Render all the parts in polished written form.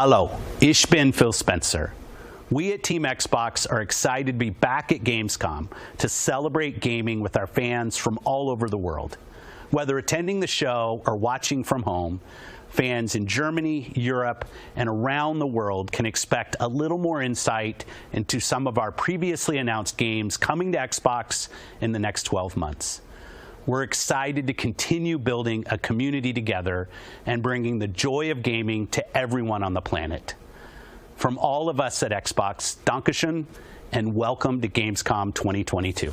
Hallo, ich bin Phil Spencer. We at Team Xbox are excited to be back at Gamescom to celebrate gaming with our fans from all over the world. Whether attending the show or watching from home, fans in Germany, Europe, and around the world can expect a little more insight into some of our previously announced games coming to Xbox in the next 12 months. We're excited to continue building a community together and bringing the joy of gaming to everyone on the planet. From all of us at Xbox, Dankeschön, and welcome to Gamescom 2022.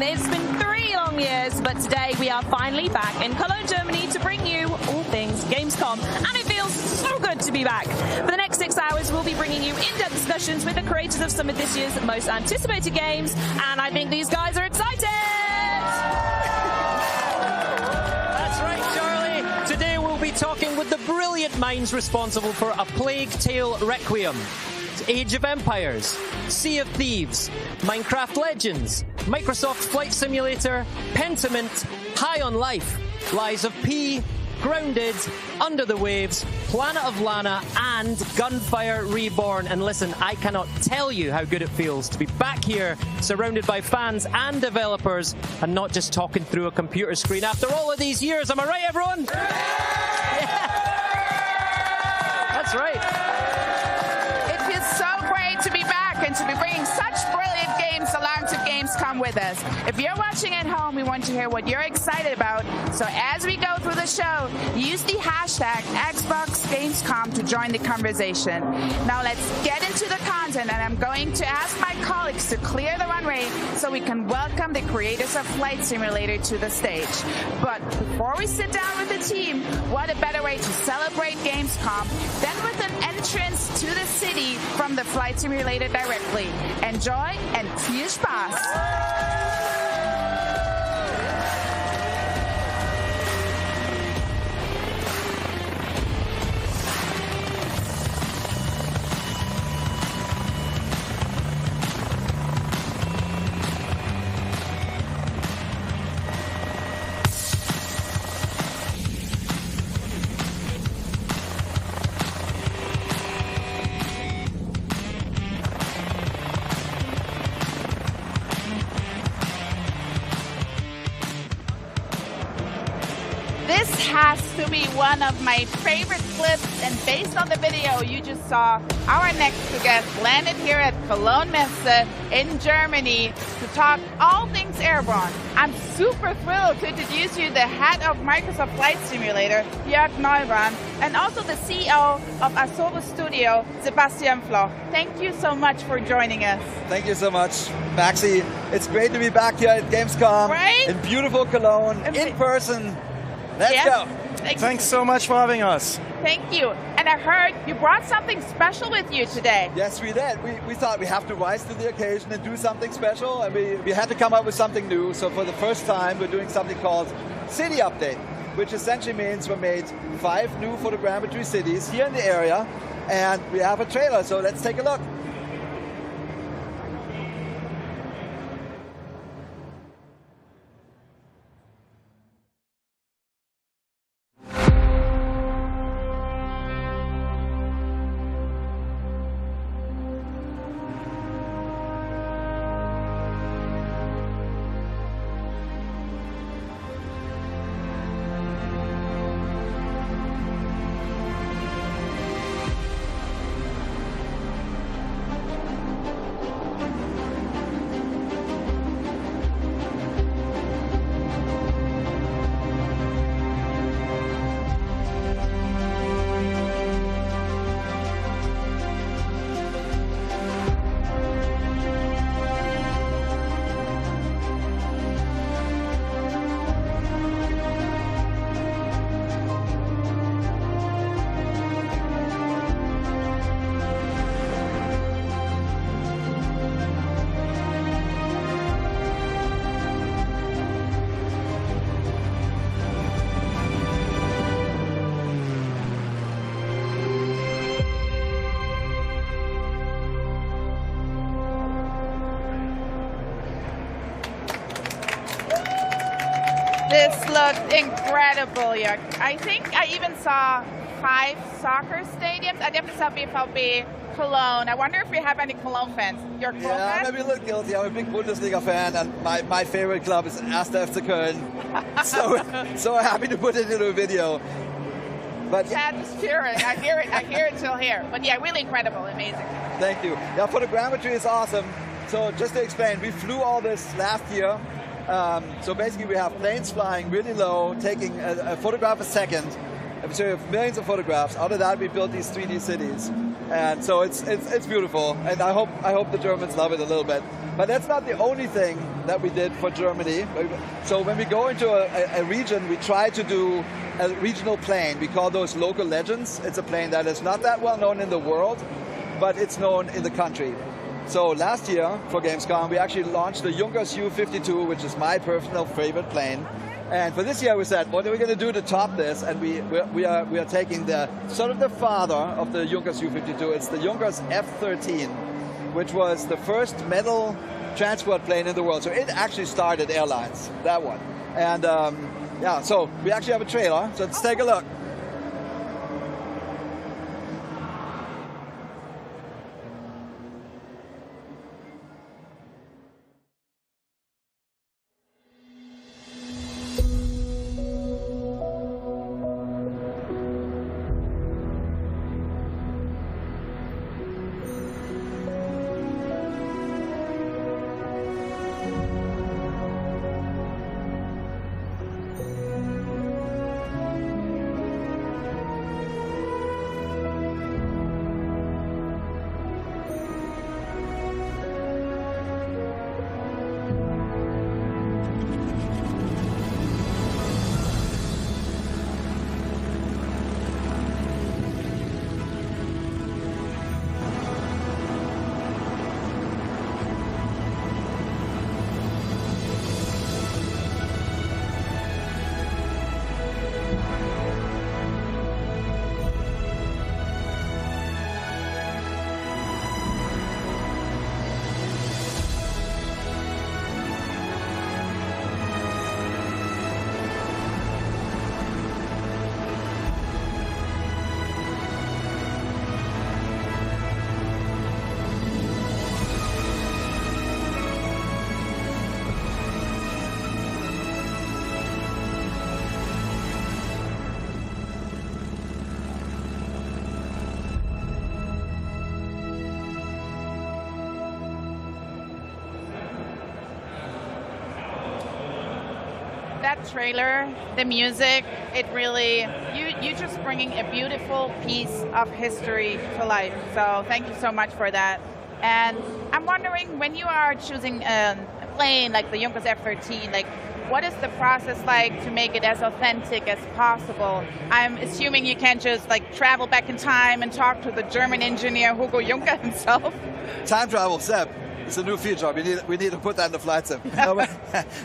It's been 3 long years, but today we are finally back in Cologne, Germany to bring you all things Gamescom. And it feels so good to be back. For the next 6 hours, we'll be bringing you in-depth discussions with the creators of some of this year's most anticipated games. And I think these guys are excited! That's right, Charlie. Today we'll be talking with the brilliant minds responsible for A Plague Tale Requiem, Age of Empires, Sea of Thieves, Minecraft Legends, Microsoft Flight Simulator, Pentiment, High on Life, Lies of P, Grounded, Under the Waves, Planet of Lana, and Gunfire Reborn. And listen, I cannot tell you how good it feels to be back here, surrounded by fans and developers, and not just talking through a computer screen after all of these years. Am I right, everyone? Yeah. That's right. To be back and to be bringing such brilliant games along to Gamescom with us. If you're watching at home, we want to hear what you're excited about. So as we go through the show, use the hashtag #XboxGamescom to join the conversation. Now let's get into the content, and I'm going to ask my colleagues to clear the runway so we can welcome the creators of Flight Simulator to the stage. But before we sit down with the team, what a better way to celebrate Gamescom than with an entrance to the city from the Flight Simulator directly. Enjoy and viel Spaß! Has to be one of my favorite clips, and based on the video you just saw, our next guest landed here at Cologne Messe in Germany to talk all things airborne. I'm super thrilled to introduce you the head of Microsoft Flight Simulator, Jörg Neubrand, and also the CEO of Asobo Studio, Sebastian Floch. Thank you so much for joining us. Thank you so much, Maxi. It's great to be back here at Gamescom, right? In beautiful Cologne, in person. Let's go. Thanks so much for having us. Thank you. And I heard you brought something special with you today. Yes, we did. We thought we have to rise to the occasion and do something special, and we had to come up with something new. So for the first time, we're doing something called City Update, which essentially means we made 5 new photogrammetry cities here in the area, and we have a trailer, so let's take a look. This looked incredible. Yeah. I think I even saw 5 soccer stadiums. I definitely saw BVB Cologne. I wonder if we have any Cologne fans. You're a Cologne fan? I'm maybe a little guilty. I'm a big Bundesliga fan, and my favorite club is 1. FC Köln. so happy to put it into a video. But yeah, the spirit. I hear it till here. But yeah, really incredible, amazing. Thank you. Yeah, photogrammetry is awesome. So just to explain, we flew all this last year. So basically we have planes flying really low, taking a photograph a second. So we have millions of photographs. Out of that, we built these 3D cities. And so it's beautiful. And I hope the Germans love it a little bit. But that's not the only thing that we did for Germany. So when we go into a region, we try to do a regional plane. We call those local legends. It's a plane that is not that well known in the world, but it's known in the country. So last year for Gamescom, we actually launched the Junkers Ju-52, which is my personal favorite plane. And for this year, we said, what are we going to do to top this? And we are taking the sort of the father of the Junkers Ju-52. It's the Junkers F-13, which was the first metal transport plane in the world. So it actually started airlines, that one. And yeah, so we actually have a trailer. So let's take a look. That trailer, the music, it really, you just bringing a beautiful piece of history to life. So thank you so much for that. And I'm wondering, when you are choosing a plane like the Junkers F-13, like, what is the process like to make it as authentic as possible? I'm assuming you can't just like travel back in time and talk to the German engineer Hugo Juncker himself. Time travel, Seb. It's a new feature. We need to put that in the flight sim.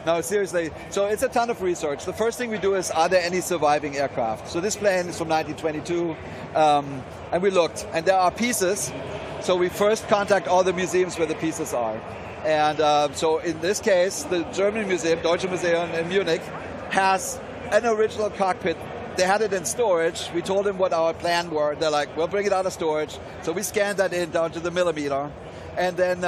No, seriously. So it's a ton of research. The first thing we do is, are there any surviving aircraft? So this plane is from 1922, and we looked, and there are pieces. So we first contact all the museums where the pieces are. And so in this case, the German museum, Deutsche Museum in Munich, has an original cockpit. They had it in storage. We told them what our plan were. They're like, we'll bring it out of storage. So we scanned that in down to the millimeter. And then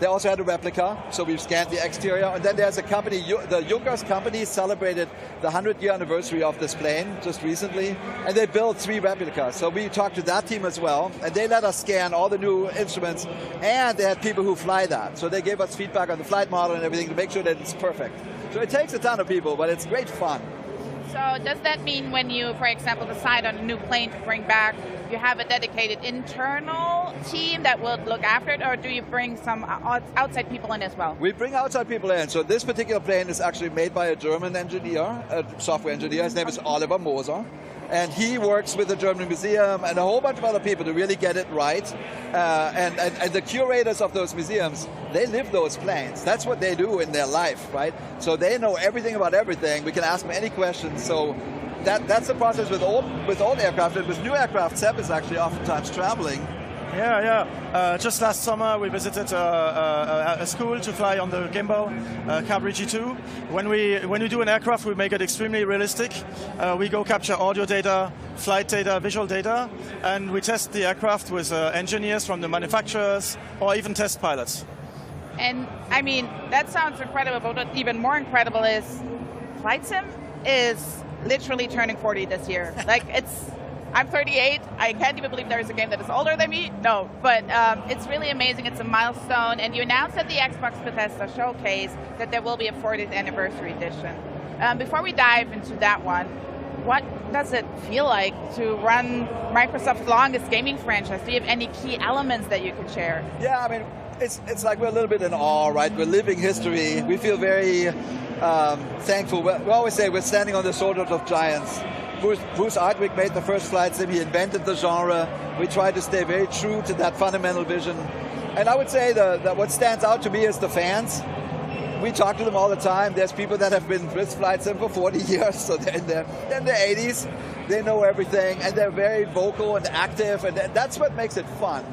they also had a replica, so we've scanned the exterior. And then there's a company, the Junkers company celebrated the 100-year anniversary of this plane just recently, and they built 3 replicas. So we talked to that team as well, and they let us scan all the new instruments, and they had people who fly that. So they gave us feedback on the flight model and everything to make sure that it's perfect. So it takes a ton of people, but it's great fun. So does that mean when you, for example, decide on a new plane to bring back, you have a dedicated internal team that will look after it, or do you bring some outside people in as well? We bring outside people in. So this particular plane is actually made by a German engineer, a software engineer. His name is Oliver Moser. And he works with the German Museum and a whole bunch of other people to really get it right. And the curators of those museums, they live those planes. That's what they do in their life, right? So they know everything about everything. We can ask them any questions. So that's the process with old aircraft. And with new aircraft, Seb is actually oftentimes traveling Just last summer, we visited a school to fly on the gimbal Cabri G2. When we do an aircraft, we make it extremely realistic. We go capture audio data, flight data, visual data, and we test the aircraft with engineers from the manufacturers or even test pilots. And I mean, that sounds incredible, but what's even more incredible is Flight Sim is literally turning 40 this year. Like, I'm 38. I can't even believe there is a game that is older than me. No, but it's really amazing. It's a milestone. And you announced at the Xbox Bethesda showcase that there will be a 40th anniversary edition. Before we dive into that one, what does it feel like to run Microsoft's longest gaming franchise? Do you have any key elements that you could share? Yeah, I mean, it's like we're a little bit in awe, right? We're living history. We feel very thankful. We always say we're standing on the shoulders of giants. Bruce Ardwick made the first flight sim. He invented the genre. We try to stay very true to that fundamental vision. And I would say that what stands out to me is the fans. We talk to them all the time. There's people that have been with Flight Sim for 40 years, so they're in their 80s. They know everything, and they're very vocal and active, and that's what makes it fun.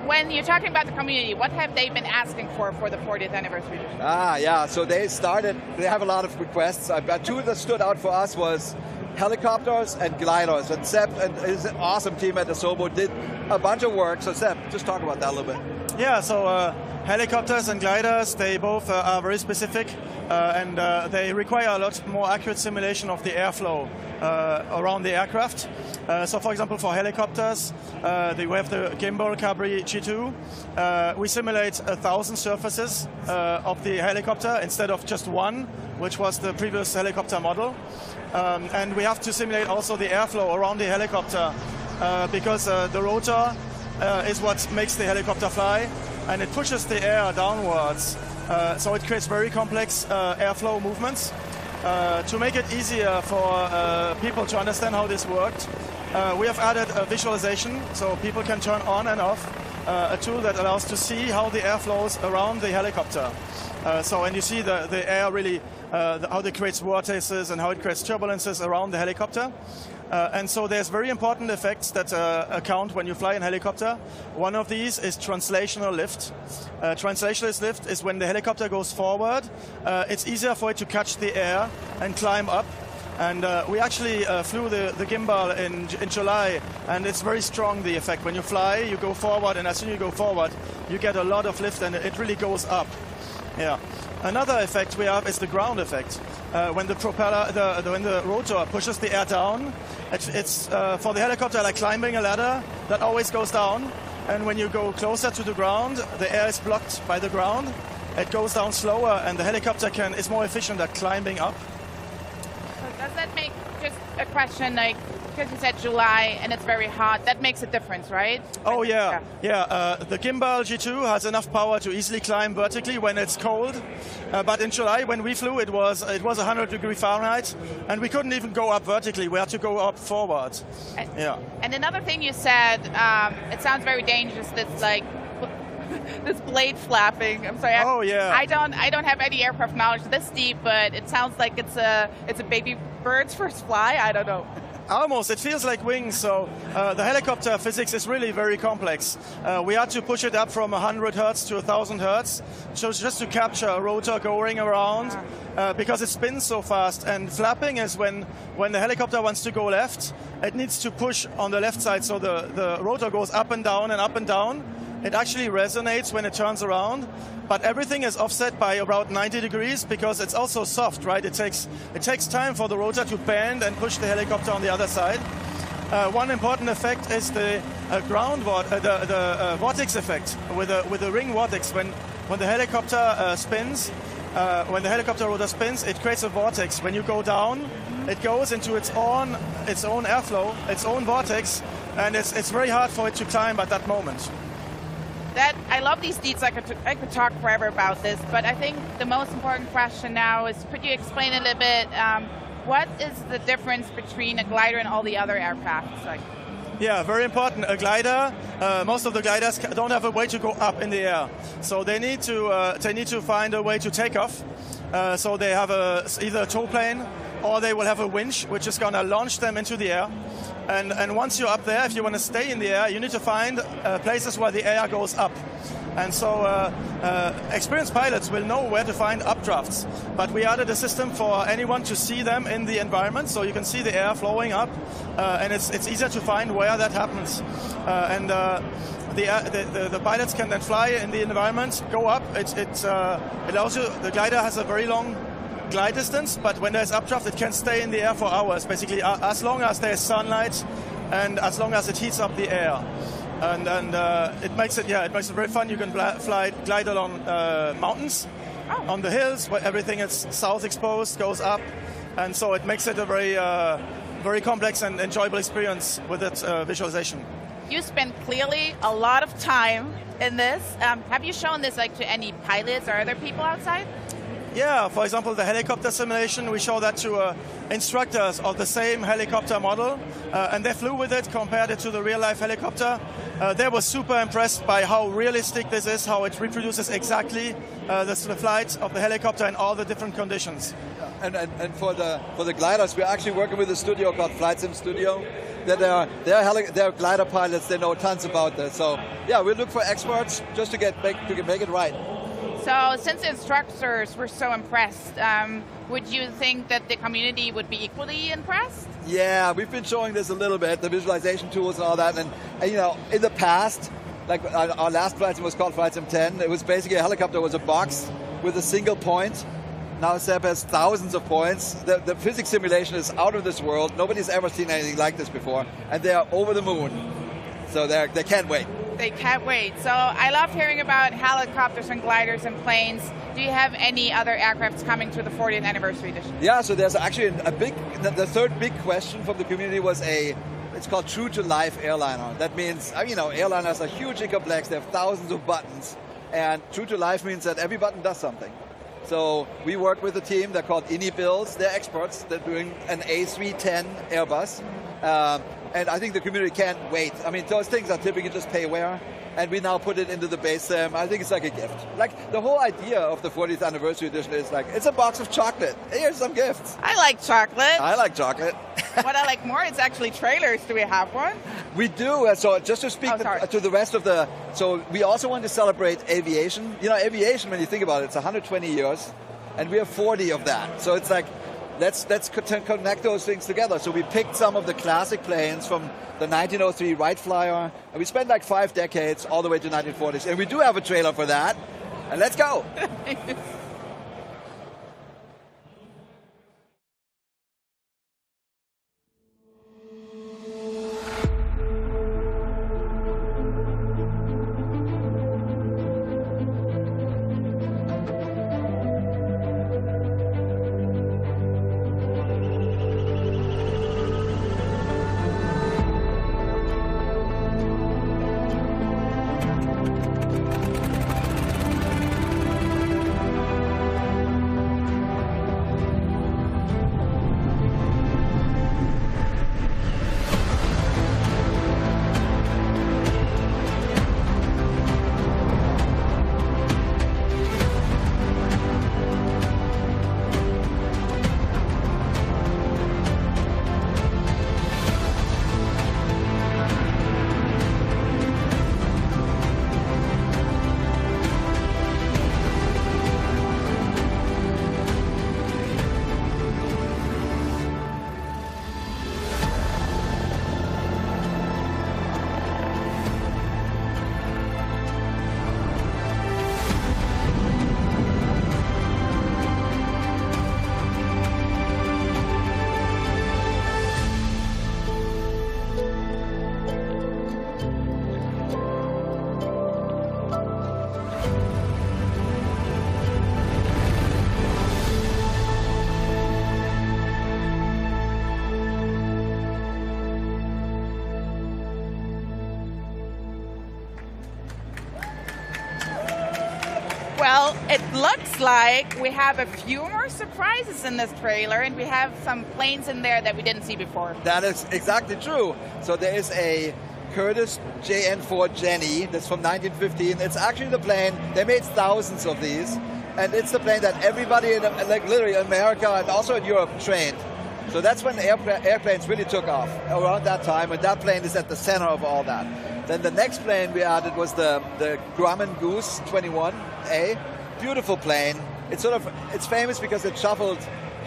When you're talking about the community, what have they been asking for the 40th anniversary edition? Yeah, so they have a lot of requests. Two that stood out for us was helicopters and gliders. And Sepp and his awesome team at Asobo did a bunch of work. So Sepp, just talk about that a little bit. Yeah, so helicopters and gliders, they both are very specific and they require a lot more accurate simulation of the airflow around the aircraft. So for example, for helicopters, we have the gimbal Cabri G2. We simulate 1,000 surfaces of the helicopter instead of just one, which was the previous helicopter model. And we have to simulate also the airflow around the helicopter because the rotor is what makes the helicopter fly, and it pushes the air downwards. So it creates very complex airflow movements. To make it easier for people to understand how this worked, we have added a visualization so people can turn on and off a tool that allows to see how the air flows around the helicopter. And you see the air really, how it creates vortices and how it creates turbulences around the helicopter. And so there's very important effects that account when you fly in helicopter. One of these is translational lift. Translational lift is when the helicopter goes forward, it's easier for it to catch the air and climb up. And we actually flew the gimbal in July, and it's very strong, the effect. When you fly, you go forward, and as soon as you go forward, you get a lot of lift, and it really goes up. Yeah. Another effect we have is the ground effect. When the propeller, when the rotor pushes the air down, it's for the helicopter like climbing a ladder that always goes down. And when you go closer to the ground, the air is blocked by the ground. It goes down slower, and the helicopter is more efficient at climbing up. So does that make, just a question, like, because you said July and it's very hot, that makes a difference, right? Oh yeah. The gimbal G2 has enough power to easily climb vertically when it's cold, but in July when we flew, it was 100 degrees Fahrenheit, and we couldn't even go up vertically. We had to go up forward. And another thing you said, it sounds very dangerous. That's like this blade flapping. I'm sorry. I don't have any aircraft knowledge this deep, but it sounds like it's a baby bird's first fly. I don't know. Almost. It feels like wings. So the helicopter physics is really very complex. We had to push it up from 100 hertz to 1,000 hertz, so just to capture a rotor going around because it spins so fast. And flapping is when the helicopter wants to go left, it needs to push on the left side, so the rotor goes up and down and up and down. It actually resonates when it turns around, but everything is offset by about 90 degrees because it's also soft, right? It takes time for the rotor to bend and push the helicopter on the other side. One important effect is the vortex effect with the ring vortex. When the helicopter spins, when the helicopter rotor spins, it creates a vortex. When you go down, it goes into its own airflow, its own vortex, and it's very hard for it to climb at that moment. I love these deets. I could talk forever about this, but I think the most important question now is, could you explain a little bit what is the difference between a glider and all the other aircraft? Yeah, very important. A glider. Most of the gliders don't have a way to go up in the air, so they need to find a way to take off. So they have either a tow plane, or they will have a winch, which is going to launch them into the air. And once you're up there, if you want to stay in the air, you need to find places where the air goes up. And so experienced pilots will know where to find updrafts. But we added a system for anyone to see them in the environment, so you can see the air flowing up, and it's easier to find where that happens. The pilots can then fly in the environment, go up. It allows you. The glider has a very long glide distance, but when there's updraft, it can stay in the air for hours, basically, as long as there's sunlight and as long as it heats up the air. And it makes it very fun. You can glide along mountains, on the hills where everything is south exposed, goes up, and so it makes it a very complex and enjoyable experience with its visualization. You spent clearly a lot of time in this. Have you shown this to any pilots or other people outside? Yeah, for example, the helicopter simulation, we show that to instructors of the same helicopter model, and they flew with it, compared it to the real-life helicopter. They were super impressed by how realistic this is, how it reproduces exactly the flight of the helicopter in all the different conditions. And for the gliders, we're actually working with a studio called Flight Sim Studio. They're glider pilots, they know tons about this. So yeah, we look for experts just to make it right. So since the instructors were so impressed, would you think that the community would be equally impressed? Yeah, we've been showing this a little bit, the visualization tools and all that. And in the past, like our last flight sim was called Flight Sim 10. It was basically a helicopter was a box with a single point. Now SEP has thousands of points. The physics simulation is out of this world. Nobody's ever seen anything like this before. And they are over the moon. So they can't wait. They can't wait. So I love hearing about helicopters and gliders and planes. Do you have any other aircrafts coming to the 40th anniversary edition? Yeah, so there's actually the third big question from the community was it's called True to Life airliner. That means, airliners are hugely complex. They have thousands of buttons. And True to Life means that every button does something. So we work with a team, they're called InnyBuilds. They're experts. They're doing an A310 Airbus. And I think the community can't wait. I mean, those things are typically just payware, and we now put it into the base sim. I think it's like a gift. Like, the whole idea of the 40th anniversary edition is like, it's a box of chocolate. Here's some gifts. I like chocolate. I like chocolate. What I like more is actually trailers. Do we have one? We do. So just to speak to the rest of so we also want to celebrate aviation. Aviation, when you think about it, it's 120 years, and we have 40 of that. So it's like, let's connect those things together. So we picked some of the classic planes from the 1903 Wright Flyer, and we spent like 5 decades all the way to 1940s. And we do have a trailer for that. And let's go. Well, it looks like we have a few more surprises in this trailer, and we have some planes in there that we didn't see before. That is exactly true. So there is a Curtiss JN4 Jenny that's from 1915. It's actually the plane, they made thousands of these, and it's the plane that everybody in, like literally America and also in Europe trained. So that's when airplanes really took off, around that time, and that plane is at the center of all that. Then the next plane we added was the Grumman Goose 21A. Beautiful plane. It's famous because it shuffled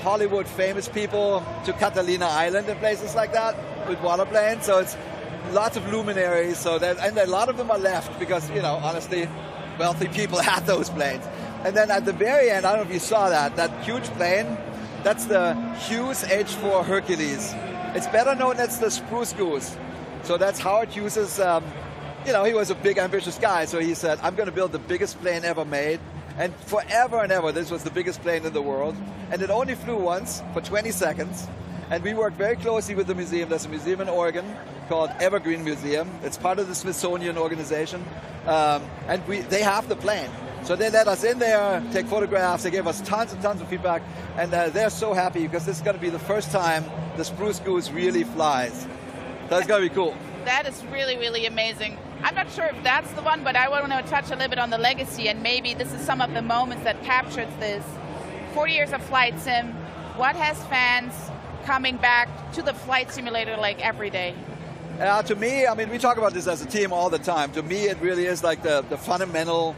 Hollywood famous people to Catalina Island and places like that with waterplanes. So it's lots of luminaries. So and a lot of them are left because, you know, honestly, wealthy people had those planes. And then at the very end, I don't know if you saw that huge plane. That's the Hughes H-4 Hercules. It's better known as the Spruce Goose. So that's Howard Hughes's, you know, he was a big, ambitious guy. So he said, I'm going to build the biggest plane ever made. And forever and ever, this was the biggest plane in the world. And it only flew once for 20 seconds. And we worked very closely with the museum. There's a museum in Oregon called Evergreen Museum. It's part of the Smithsonian organization. And they have the plane. So they let us in there, take photographs. They gave us tons and tons of feedback. And they're so happy because this is going to be the first time the Spruce Goose really flies. That's going to be cool. That is really, really amazing. I'm not sure if that's the one, but I want to touch a little bit on the legacy, and maybe this is some of the moments that captured this. 40 years of flight sim. What has fans coming back to the flight simulator like every day? To me, I mean, we talk about this as a team all the time. To me, it really is like the fundamental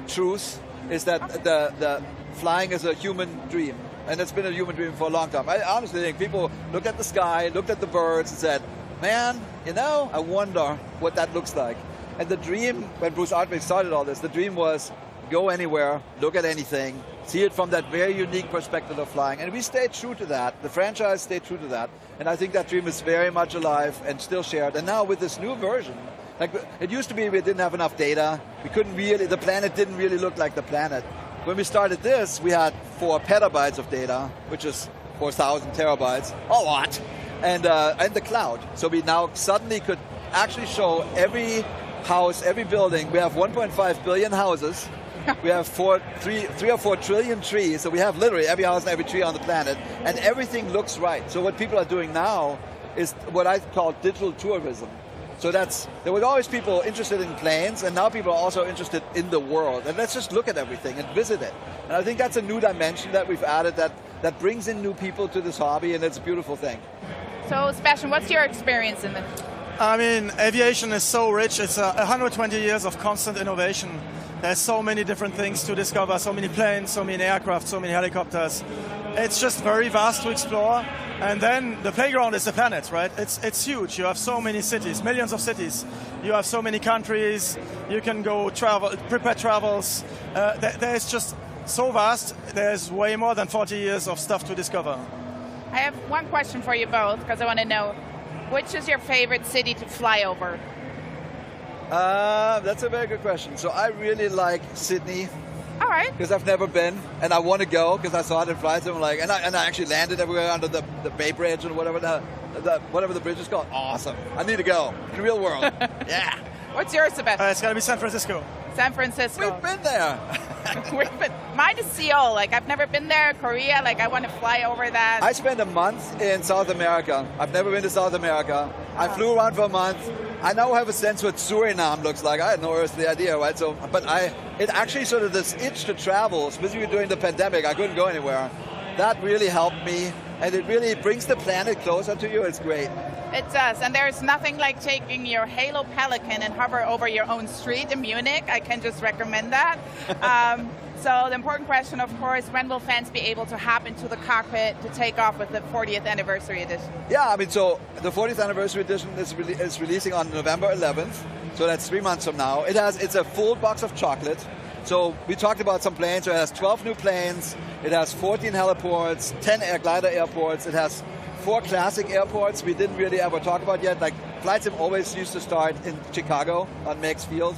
truth is that the flying is a human dream. And it's been a human dream for a long time. I honestly think people looked at the sky, looked at the birds and said, man, you know, I wonder what that looks like. And the dream, when Bruce Artwick started all this, the dream was go anywhere, look at anything, see it from that very unique perspective of flying. And we stayed true to that. The franchise stayed true to that. And I think that dream is very much alive and still shared. And now with this new version, like it used to be we didn't have enough data. We couldn't really, the planet didn't really look like the planet. When we started this, we had 4 petabytes of data, which is 4,000 terabytes, a lot, and the cloud. So we now suddenly could actually show every house, every building. We have 1.5 billion houses. We have 3 or 4 trillion trees. So we have literally every house and every tree on the planet, and everything looks right. So what people are doing now is what I call digital tourism. So there were always people interested in planes, and now people are also interested in the world. And let's just look at everything and visit it. And I think that's a new dimension that we've added that brings in new people to this hobby, and it's a beautiful thing. So, Sebastian, what's your experience in this? I mean, aviation is so rich. It's 120 years of constant innovation. There's so many different things to discover, so many planes, so many aircraft, so many helicopters. It's just very vast to explore. And then the playground is the planet, right? It's huge. You have so many cities, millions of cities. You have so many countries. You can go travel, prepare travels. There's just so vast. There's way more than 40 years of stuff to discover. I have one question for you both, because I want to know, which is your favorite city to fly over? That's a very good question. So I really like Sydney. All right. Because I've never been, and I want to go because I saw it in flights. And I actually landed everywhere under the Bay Bridge and whatever the bridge is called. Awesome. I need to go in the real world. Yeah. What's yours, Sebastian? It's got to be San Francisco. San Francisco. We've been there. Mine is Seoul. Like, I've never been there. Korea. Like, I want to fly over that. I spent a month in South America. I've never been to South America. I flew around for a month. I now have a sense what Suriname looks like. I had no earthly idea, right? So, but it actually sort of this itch to travel, especially during the pandemic. I couldn't go anywhere. That really helped me, and it really brings the planet closer to you. It's great. It does, and there's nothing like taking your Halo Pelican and hover over your own street in Munich. I can just recommend that. So the important question, of course, when will fans be able to hop into the cockpit to take off with the 40th anniversary edition? Yeah, I mean, so the 40th anniversary edition is releasing on November 11th, so that's 3 months from now. It's a full box of chocolate. So we talked about some planes, so it has 12 new planes, it has 14 heliports, 10 glider airports, it has 4 classic airports we didn't really ever talk about yet. Like, Flight Sim always used to start in Chicago on Meigs Field.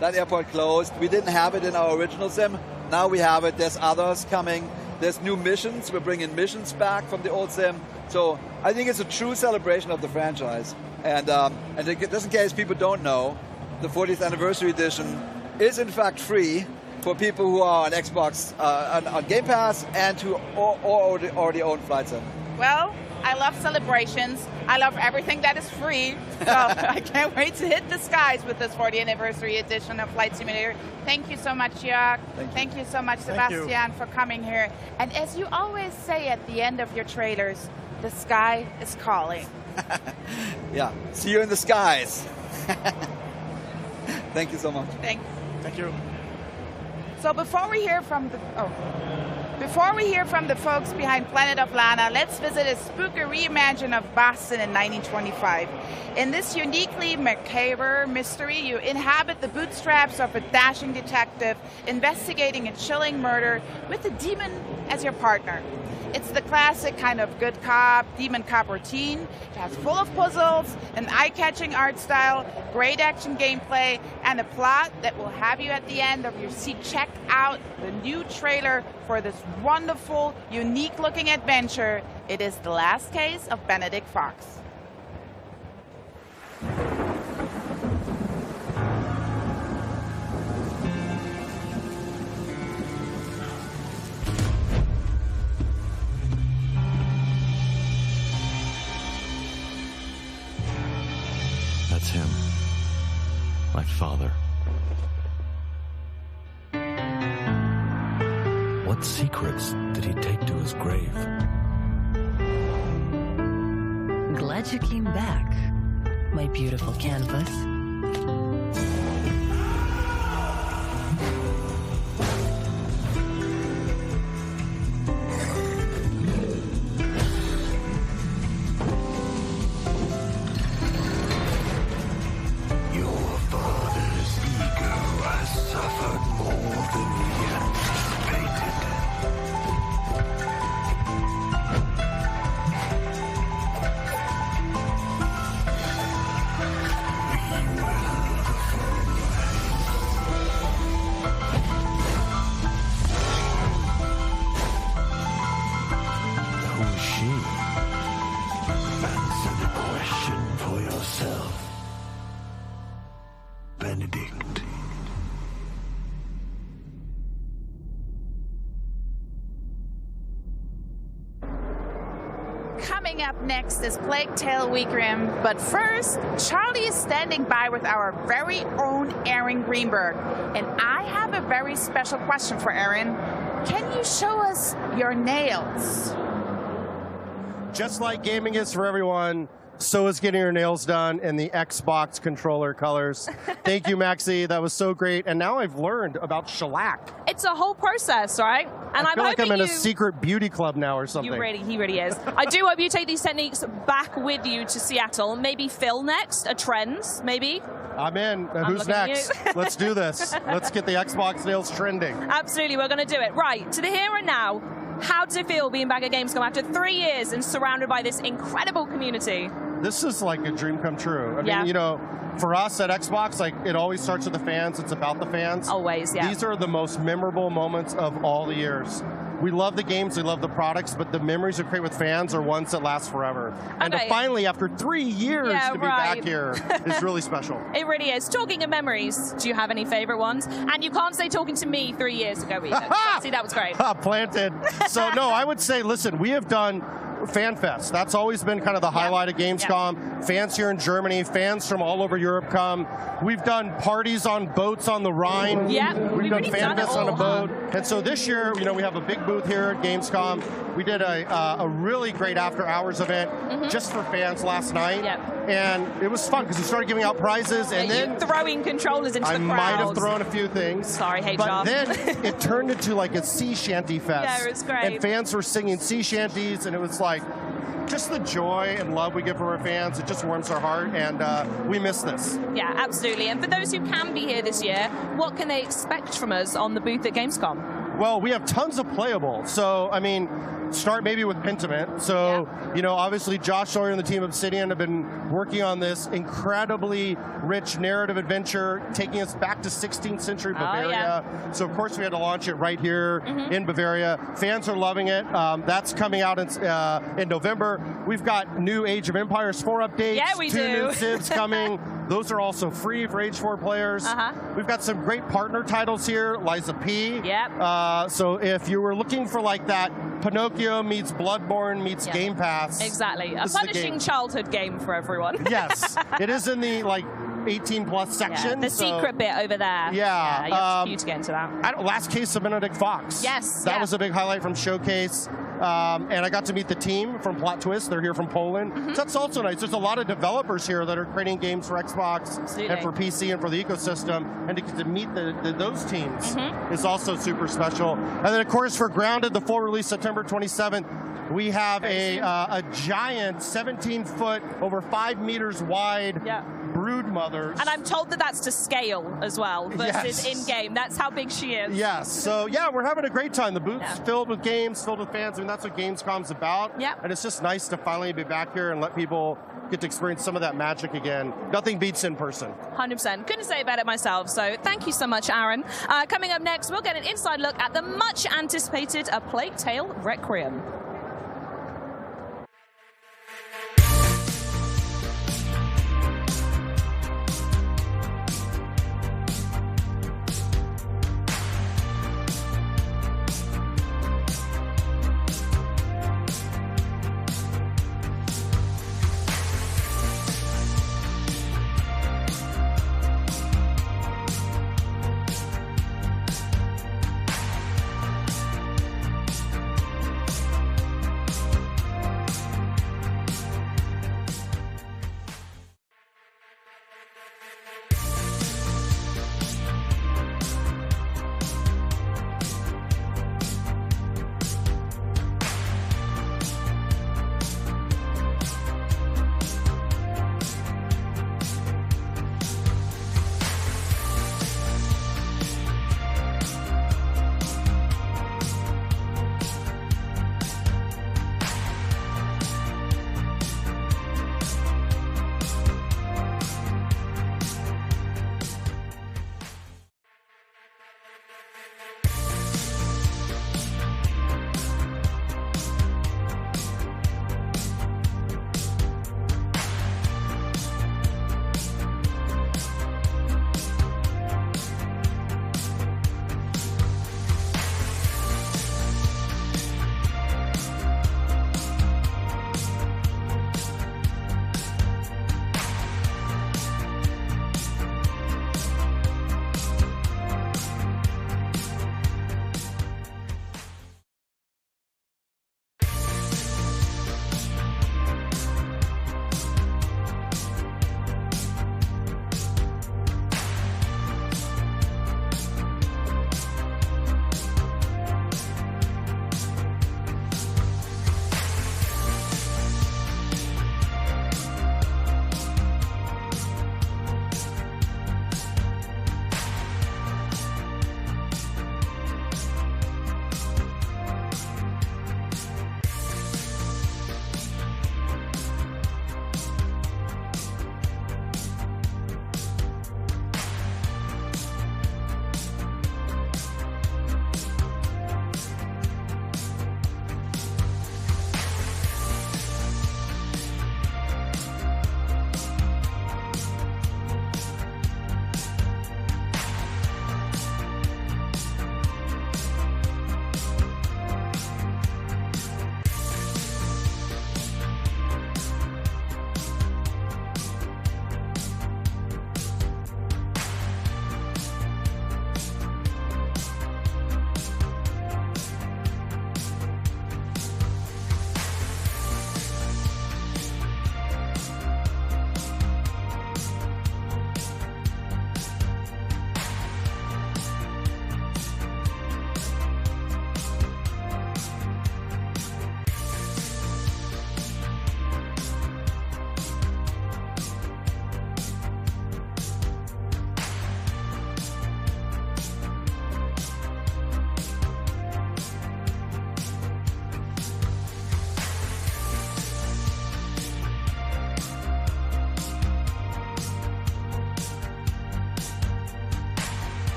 That airport closed. We didn't have it in our original sim. Now we have it. There's others coming. There's new missions. We're bringing missions back from the old sim. So I think it's a true celebration of the franchise. And just in case people don't know, the 40th anniversary edition is in fact free. for people who are on Xbox, on Game Pass, and who already own Flight Sim. Well, I love celebrations. I love everything that is free. So I can't wait to hit the skies with this 40th anniversary edition of Flight Simulator. Thank you so much, Jörg. Thank you so much, Sebastian, for coming here. And as you always say at the end of your trailers, the sky is calling. Yeah, see you in the skies. Thank you so much. Thank you. So before we hear from the folks behind Planet of Lana, let's visit a spooky reimagine of Boston in 1925. In this uniquely macabre mystery, you inhabit the bootstraps of a dashing detective investigating a chilling murder with a demon as your partner. It's the classic kind of good cop, demon cop routine. It has full of puzzles, an eye-catching art style, great action gameplay, and a plot that will have you at the end of your seat check out the new trailer for this wonderful, unique-looking adventure. It is The Last Case of Benedict Fox. That's him. My father. What secrets did he take to his grave? Glad you came back, my beautiful canvas. Benedict. Coming up next is Plague Tale Requiem, but first, Charlie is standing by with our very own Aaron Greenberg, and I have a very special question for Aaron. Can you show us your nails? Just like gaming is for everyone, so is getting your nails done in the Xbox controller colors. Thank you, Maxie. That was so great. And now I've learned about shellac. It's a whole process, right? And I feel like I'm in you... a secret beauty club now or something. He really is. I do hope you take these techniques back with you to Seattle. Maybe Phil next, a Trends, maybe. I'm in. Who's next? Let's do this. Let's get the Xbox nails trending. Absolutely, we're going to do it. Right, to the here and now, how does it feel being back at Gamescom after 3 years and surrounded by this incredible community? This is like a dream come true. I mean, you know, for us at Xbox, like it always starts with the fans. It's about the fans. Always, yeah. These are the most memorable moments of all the years. We love the games, we love the products, but the memories we create with fans are ones that last forever. And to finally, after 3 years, to be back here is really special. It really is. Talking of memories, do you have any favorite ones? And you can't say talking to me 3 years ago either. See, that was great. Planted. So no, I would say, listen, we have done FanFest. That's always been kind of the highlight of Gamescom. Fans here in Germany, fans from all over Europe come. We've done parties on boats on the Rhine. We've done FanFest on a boat. And so this year, you know, we have a big booth here at Gamescom. We did a really great after-hours event just for fans last night. And it was fun because we started giving out prizes and then throwing controllers into the crowd. I might have thrown a few things. Sorry, HR. But then it turned into like a sea shanty fest. Yeah, it was great. And fans were singing sea shanties, and it was like just the joy and love we get from our fans. It just warms our heart, and we miss this. Yeah, absolutely. And for those who can be here this year, what can they expect from us on the booth at Gamescom? Well, we have tons of playable. So, I mean, start maybe with Pentiment. So, you know, obviously Josh Sawyer and the team of Obsidian have been working on this incredibly rich narrative adventure, taking us back to 16th century Bavaria. So, of course, we had to launch it right here in Bavaria. Fans are loving it. That's coming out in November. We've got new Age of Empires 4 updates. Yeah, we 2 do. new Civs coming. Those are also free for Age 4 players. We've got some great partner titles here, Liza P. Yep. So if you were looking for like that Pinocchio meets Bloodborne meets Game Pass. Exactly. A punishing childhood game for everyone. Yes. It is in the like 18 plus section. The secret bit over there. Yeah. You have to get into that. Last case of Benedict Fox. Yes. That was a big highlight from Showcase. And I got to meet the team from Plot Twist. They're here from Poland. So that's also nice. There's a lot of developers here that are creating games for Xbox and for PC and for the ecosystem. And to get to meet those teams is also super special. And then, of course, for Grounded, the full release September 27th, we have a giant 17-foot, over 5 meters wide brood mothers. And I'm told that that's to scale as well versus in-game. That's how big she is. Yes. So, yeah, we're having a great time. The booth's filled with games, filled with fans. I mean, that's what Gamescom's about. And it's just nice to finally be back here and let people get to experience some of that magic again. Nothing beats in person. 100%. Couldn't say about it myself. So thank you so much, Aaron. Coming up next, we'll get an inside look at the much anticipated A Plague Tale Requiem.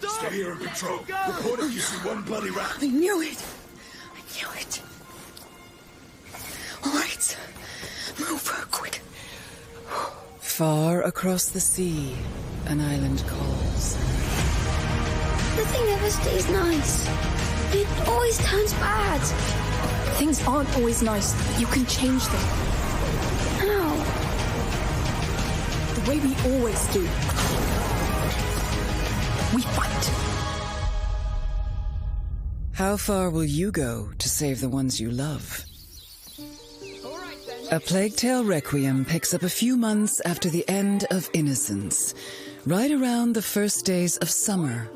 Stay here and patrol. Report if you see one bloody rat. I knew it. I knew it. All right. Move, quick. Far across the sea, an island calls. Nothing ever stays nice. It always turns bad. Things aren't always nice. You can change them. How? The way we always do. We fight. How far will you go to save the ones you love? A Plague Tale Requiem picks up a few months after the end of Innocence, right around the first days of summer.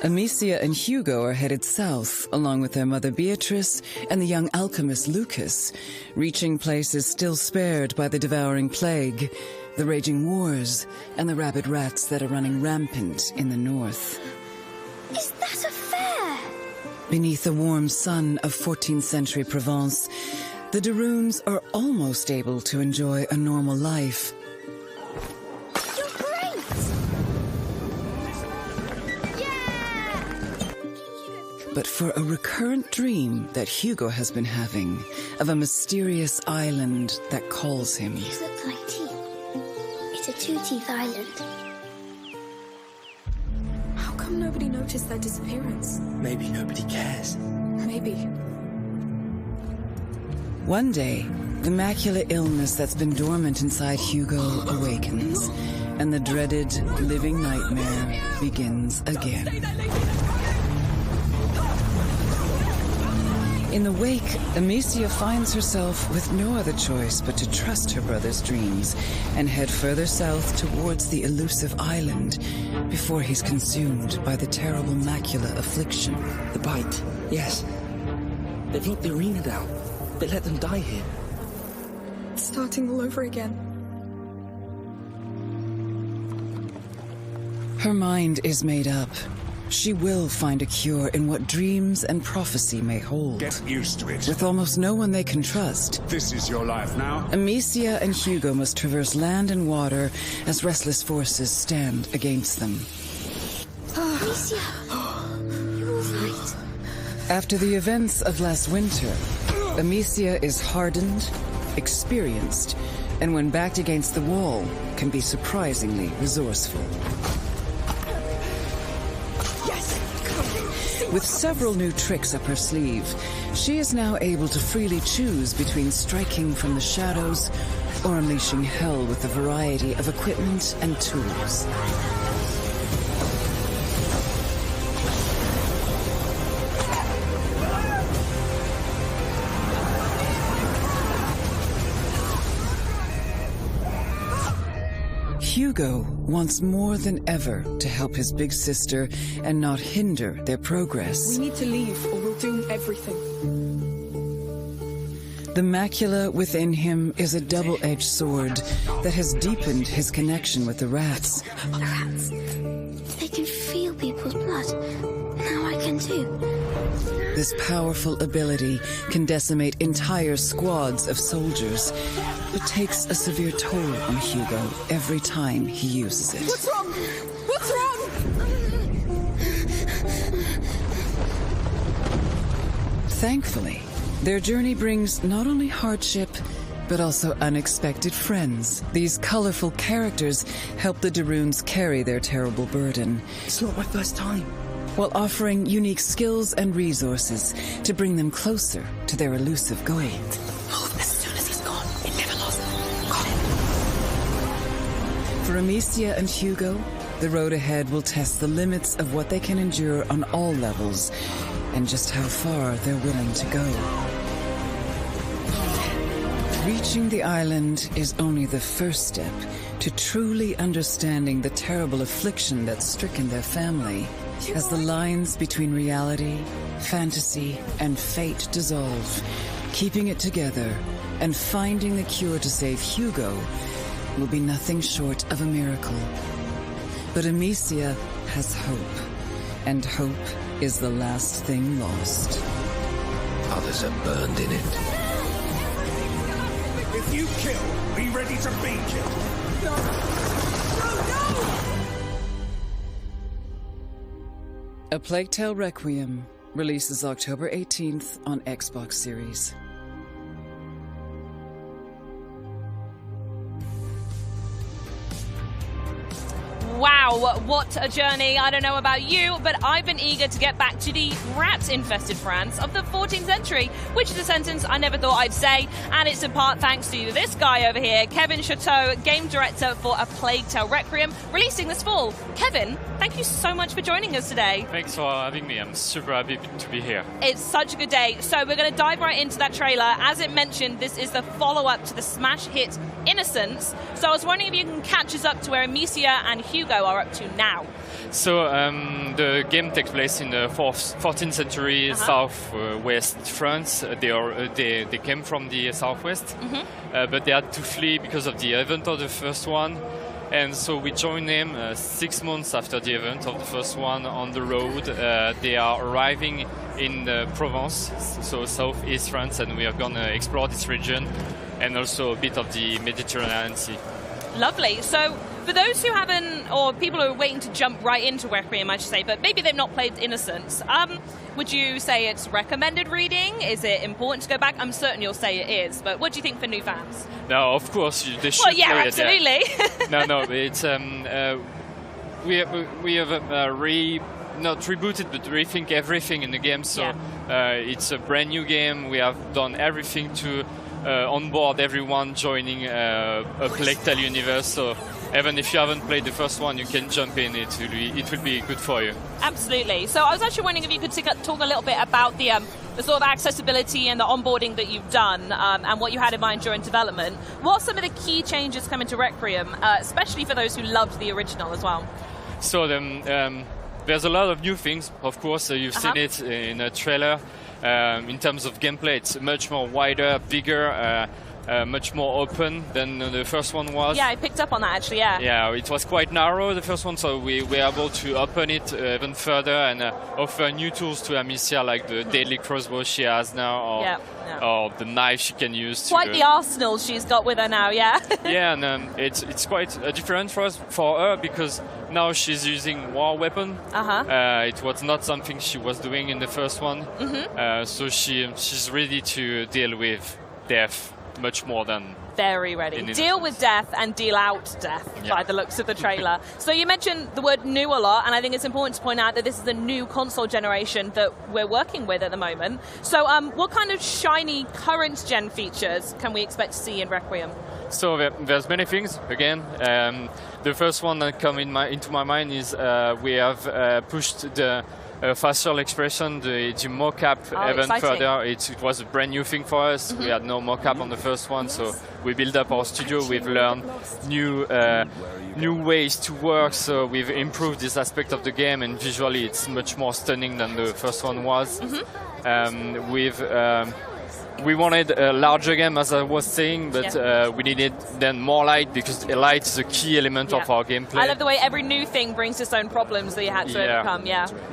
Amicia and Hugo are headed south, along with their mother Beatrice and the young alchemist Lucas, reaching places still spared by the devouring plague, the raging wars, and the rabid rats that are running rampant in the north. Is that a fair? Beneath the warm sun of 14th century Provence, the Daroons are almost able to enjoy a normal life. You're great! Yeah! But for a recurrent dream that Hugo has been having of a mysterious island that calls him. These look like teeth. It's a two-teeth island. How come nobody noticed their disappearance? Maybe nobody cares. Maybe. One day, the macular illness that's been dormant inside Hugo awakens, and the dreaded living nightmare begins again. In the wake, Amicia finds herself with no other choice but to trust her brother's dreams and head further south towards the elusive island before he's consumed by the terrible macular affliction. The bite, yes. They've locked the arena down. They let them die here. It's starting all over again. Her mind is made up. She will find a cure in what dreams and prophecy may hold. Get used to it. With almost no one they can trust. This is your life now. Amicia and Hugo must traverse land and water as restless forces stand against them. Amicia, you're all right. After the events of last winter, Amicia is hardened, experienced, and when backed against the wall, can be surprisingly resourceful. With several new tricks up her sleeve, she is now able to freely choose between striking from the shadows or unleashing hell with a variety of equipment and tools. Hugo wants more than ever to help his big sister and not hinder their progress. We need to leave or we'll doom everything. The macula within him is a double-edged sword that has deepened his connection with the rats. The rats. They can feel people's blood. Now I can too. This powerful ability can decimate entire squads of soldiers, but takes a severe toll on Hugo every time he uses it. What's wrong? What's wrong? Thankfully, their journey brings not only hardship, but also unexpected friends. These colorful characters help the Daroons carry their terrible burden. It's not my first time. While offering unique skills and resources to bring them closer to their elusive goal. Move as soon as he's gone. It never lost. Got it. For Amicia and Hugo, the road ahead will test the limits of what they can endure on all levels, and just how far they're willing to go. Reaching the island is only the first step to truly understanding the terrible affliction that's stricken their family. As the lines between reality, fantasy, and fate dissolve, keeping it together and finding the cure to save Hugo will be nothing short of a miracle. But Amicia has hope, and hope is the last thing lost. Others are burned in it. If you kill, be ready to be killed. No! No! No! A Plague Tale Requiem releases October 18th on Xbox Series. Wow, what a journey. I don't know about you, but I've been eager to get back to the rat-infested France of the 14th century, which is a sentence I never thought I'd say, and it's in part thanks to this guy over here, Kevin Chateau, game director for A Plague Tale Requiem, releasing this fall. Kevin, thank you so much for joining us today. Thanks for having me. I'm super happy to be here. It's such a good day. So we're going to dive right into that trailer. As it mentioned, this is the follow-up to the smash hit Innocence. So I was wondering if you can catch us up to where Amicia and Hugo are up to now. So the game takes place in the 14th century southwest France. They came from the southwest, but they had to flee because of the event of the first one. And so we join them 6 months after the event of the first one on the road. They are arriving in Provence, so southeast France, and we are going to explore this region and also a bit of the Mediterranean Sea. Lovely. So for those who haven't, or people who are waiting to jump right into Requiem, I should say, but maybe they've not played Innocence, would you say it's recommended reading? Is it important to go back? I'm certain you'll say it is, but what do you think for new fans? No, of course, they should well, yeah, play absolutely. it. Yeah. No, it's we have not rebooted, but rethink everything in the game. So it's a brand new game. We have done everything to onboard everyone joining a Plague Tale universe. So even if you haven't played the first one, you can jump in. It will be good for you. Absolutely. So I was actually wondering if you could talk a little bit about the sort of accessibility and the onboarding that you've done and what you had in mind during development. What are some of the key changes coming to Requiem, especially for those who loved the original as well? So there's a lot of new things. Of course, you've seen it in a trailer. In terms of gameplay, it's much more wider, bigger, much more open than the first one was. Yeah, I picked up on that actually, yeah. Yeah, it was quite narrow, the first one, so we were able to open it even further and offer new tools to Amicia, like the deadly crossbow she has now, or the knife she can use. Quite the arsenal she's got with her now, yeah. Yeah, and it's quite different for her because now she's using war weapon. It was not something she was doing in the first one, so she's ready to deal with death much more than... Very ready. Deal with death and deal out death by the looks of the trailer. So you mentioned the word new a lot, and I think it's important to point out that this is a new console generation that we're working with at the moment. So what kind of shiny current gen features can we expect to see in Requiem? So there's many things. Again, the first one that come into my mind is we have pushed the facial expression, the mocap even further. It was a brand new thing for us. We had no mocap on the first one, so we built up our studio. We've learned new ways to work, so we've improved this aspect of the game, and visually it's much more stunning than the first one was. We wanted a larger game, as I was saying, but we needed then more light, because light is a key element of our gameplay. I love the way every new thing brings its own problems that you had to overcome,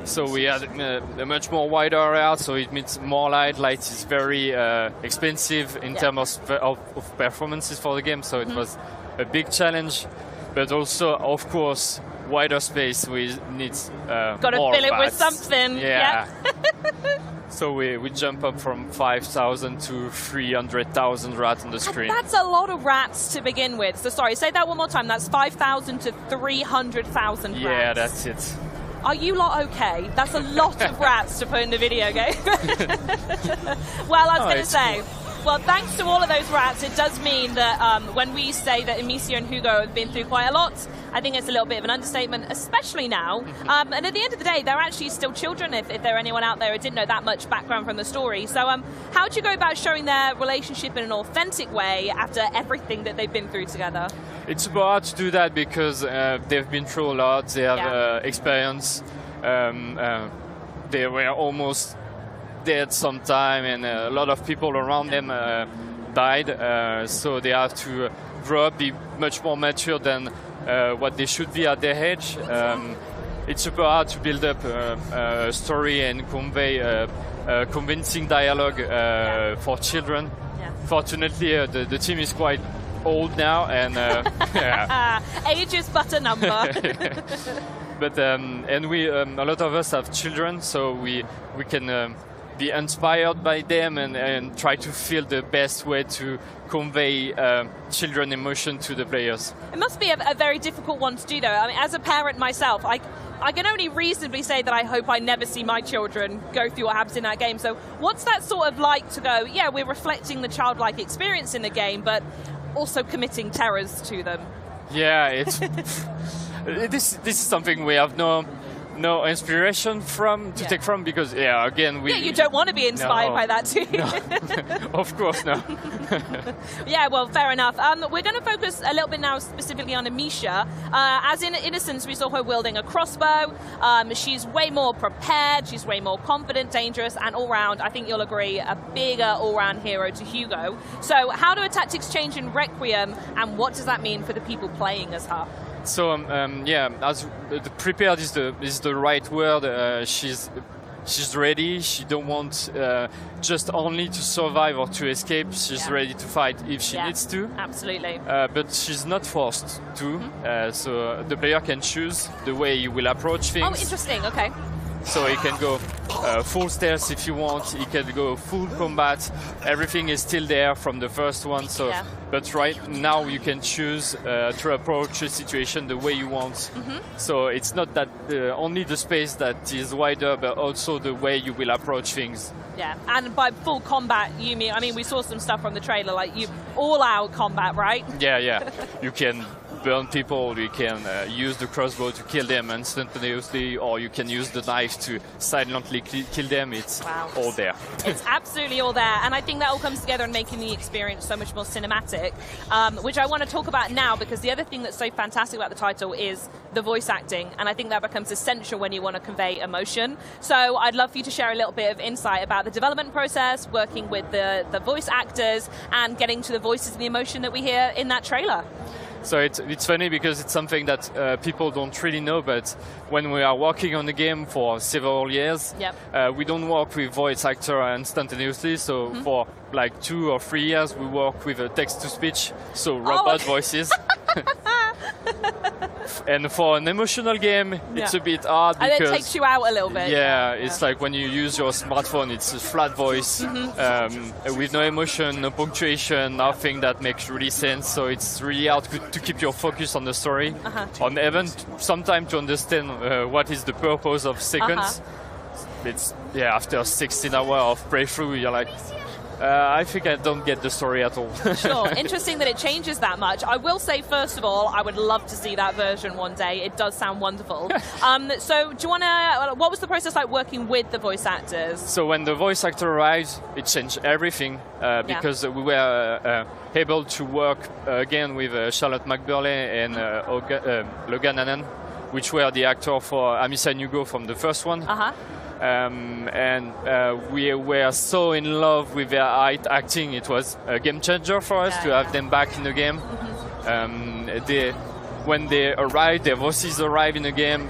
So we had a much more wider area, so it means more light. Light is very expensive in terms of performances for the game, so it was a big challenge. But also, of course, wider space, we need Got to fill it with something. Yeah. So we jump up from 5,000 to 300,000 rats on the screen. That's a lot of rats to begin with. So sorry, say that one more time. That's 5,000 to 300,000 rats. Yeah, that's it. Are you lot okay? That's a lot of rats to put in the video game. Well, I was going to say... Well, thanks to all of those rats, it does mean that when we say that Amicia and Hugo have been through quite a lot, I think it's a little bit of an understatement, especially now. And at the end of the day, they're actually still children, if there are anyone out there who didn't know that much background from the story. So how do you go about showing their relationship in an authentic way after everything that they've been through together? It's super hard to do that because they've been through a lot. They have experience. They were almost dead sometime, and a lot of people around them died, so they have to grow up, be much more mature than what they should be at their age. It's super hard to build up a story and convey a convincing dialogue for children. Fortunately, the team is quite old now, and age is but a number. But and we a lot of us have children, so we can be inspired by them and try to feel the best way to convey children emotion to the players. It must be a very difficult one to do, though. I mean, as a parent myself, I can only reasonably say that I hope I never see my children go through what happens in that game. So what's that sort of like to go, yeah, we're reflecting the childlike experience in the game, but also committing terrors to them? Yeah, it's this is something we have no inspiration from to take from, because again you don't want to be inspired by that too. No. Of course no. Yeah, well, fair enough. We're going to focus a little bit now specifically on Amisha. As in Innocence, we saw her wielding a crossbow. She's way more prepared, she's way more confident, dangerous, and all round, I think you'll agree, a bigger all-round hero to Hugo. So how do her tactics change in Requiem, and what does that mean for the people playing as her? So as the prepared is the right word. She's ready. She don't want just only to survive or to escape. She's ready to fight if she needs to. Absolutely. But she's not forced to. So the player can choose the way he will approach things. Oh, interesting. Okay. So he can go full stealth if you want. He can go full combat. Everything is still there from the first one. So, but right now you can choose to approach a situation the way you want. So it's not that only the space that is wider, but also the way you will approach things. Yeah, and by full combat, you mean? I mean, we saw some stuff from the trailer, like all-out combat, right? Yeah. You can burn people, you can use the crossbow to kill them instantaneously, or you can use the knife to silently kill them. It's all there. It's absolutely all there, and I think that all comes together and making the experience so much more cinematic, which I want to talk about now, because the other thing that's so fantastic about the title is the voice acting, and I think that becomes essential when you want to convey emotion. So I'd love for you to share a little bit of insight about the development process, working with the voice actors, and getting to the voices and the emotion that we hear in that trailer. So it's funny because it's something that people don't really know, but when we are working on the game for several years, we don't work with voice actor instantaneously. So for like 2 or 3 years, we work with text-to-speech, so robot voices. And for an emotional game, it's a bit hard because... And it takes you out a little bit. Yeah, it's like when you use your smartphone, it's a flat voice with no emotion, no punctuation, nothing that makes really sense. So it's really hard to keep your focus on the story, on even sometimes to understand what is the purpose of sequence. It's after 16 hours of playthrough, you're like, I think I don't get the story at all. Sure. Interesting that it changes that much. I will say, first of all, I would love to see that version one day. It does sound wonderful. So do you want to... What was the process like working with the voice actors? So when the voice actor arrived, it changed everything because we were able to work again with Charlotte McBurley and Logan Hannan, which were the actor for Amisha and Hugo from the first one. And we were so in love with their acting. It was a game changer for us to have them back in the game. When they arrived, their voices arrived in the game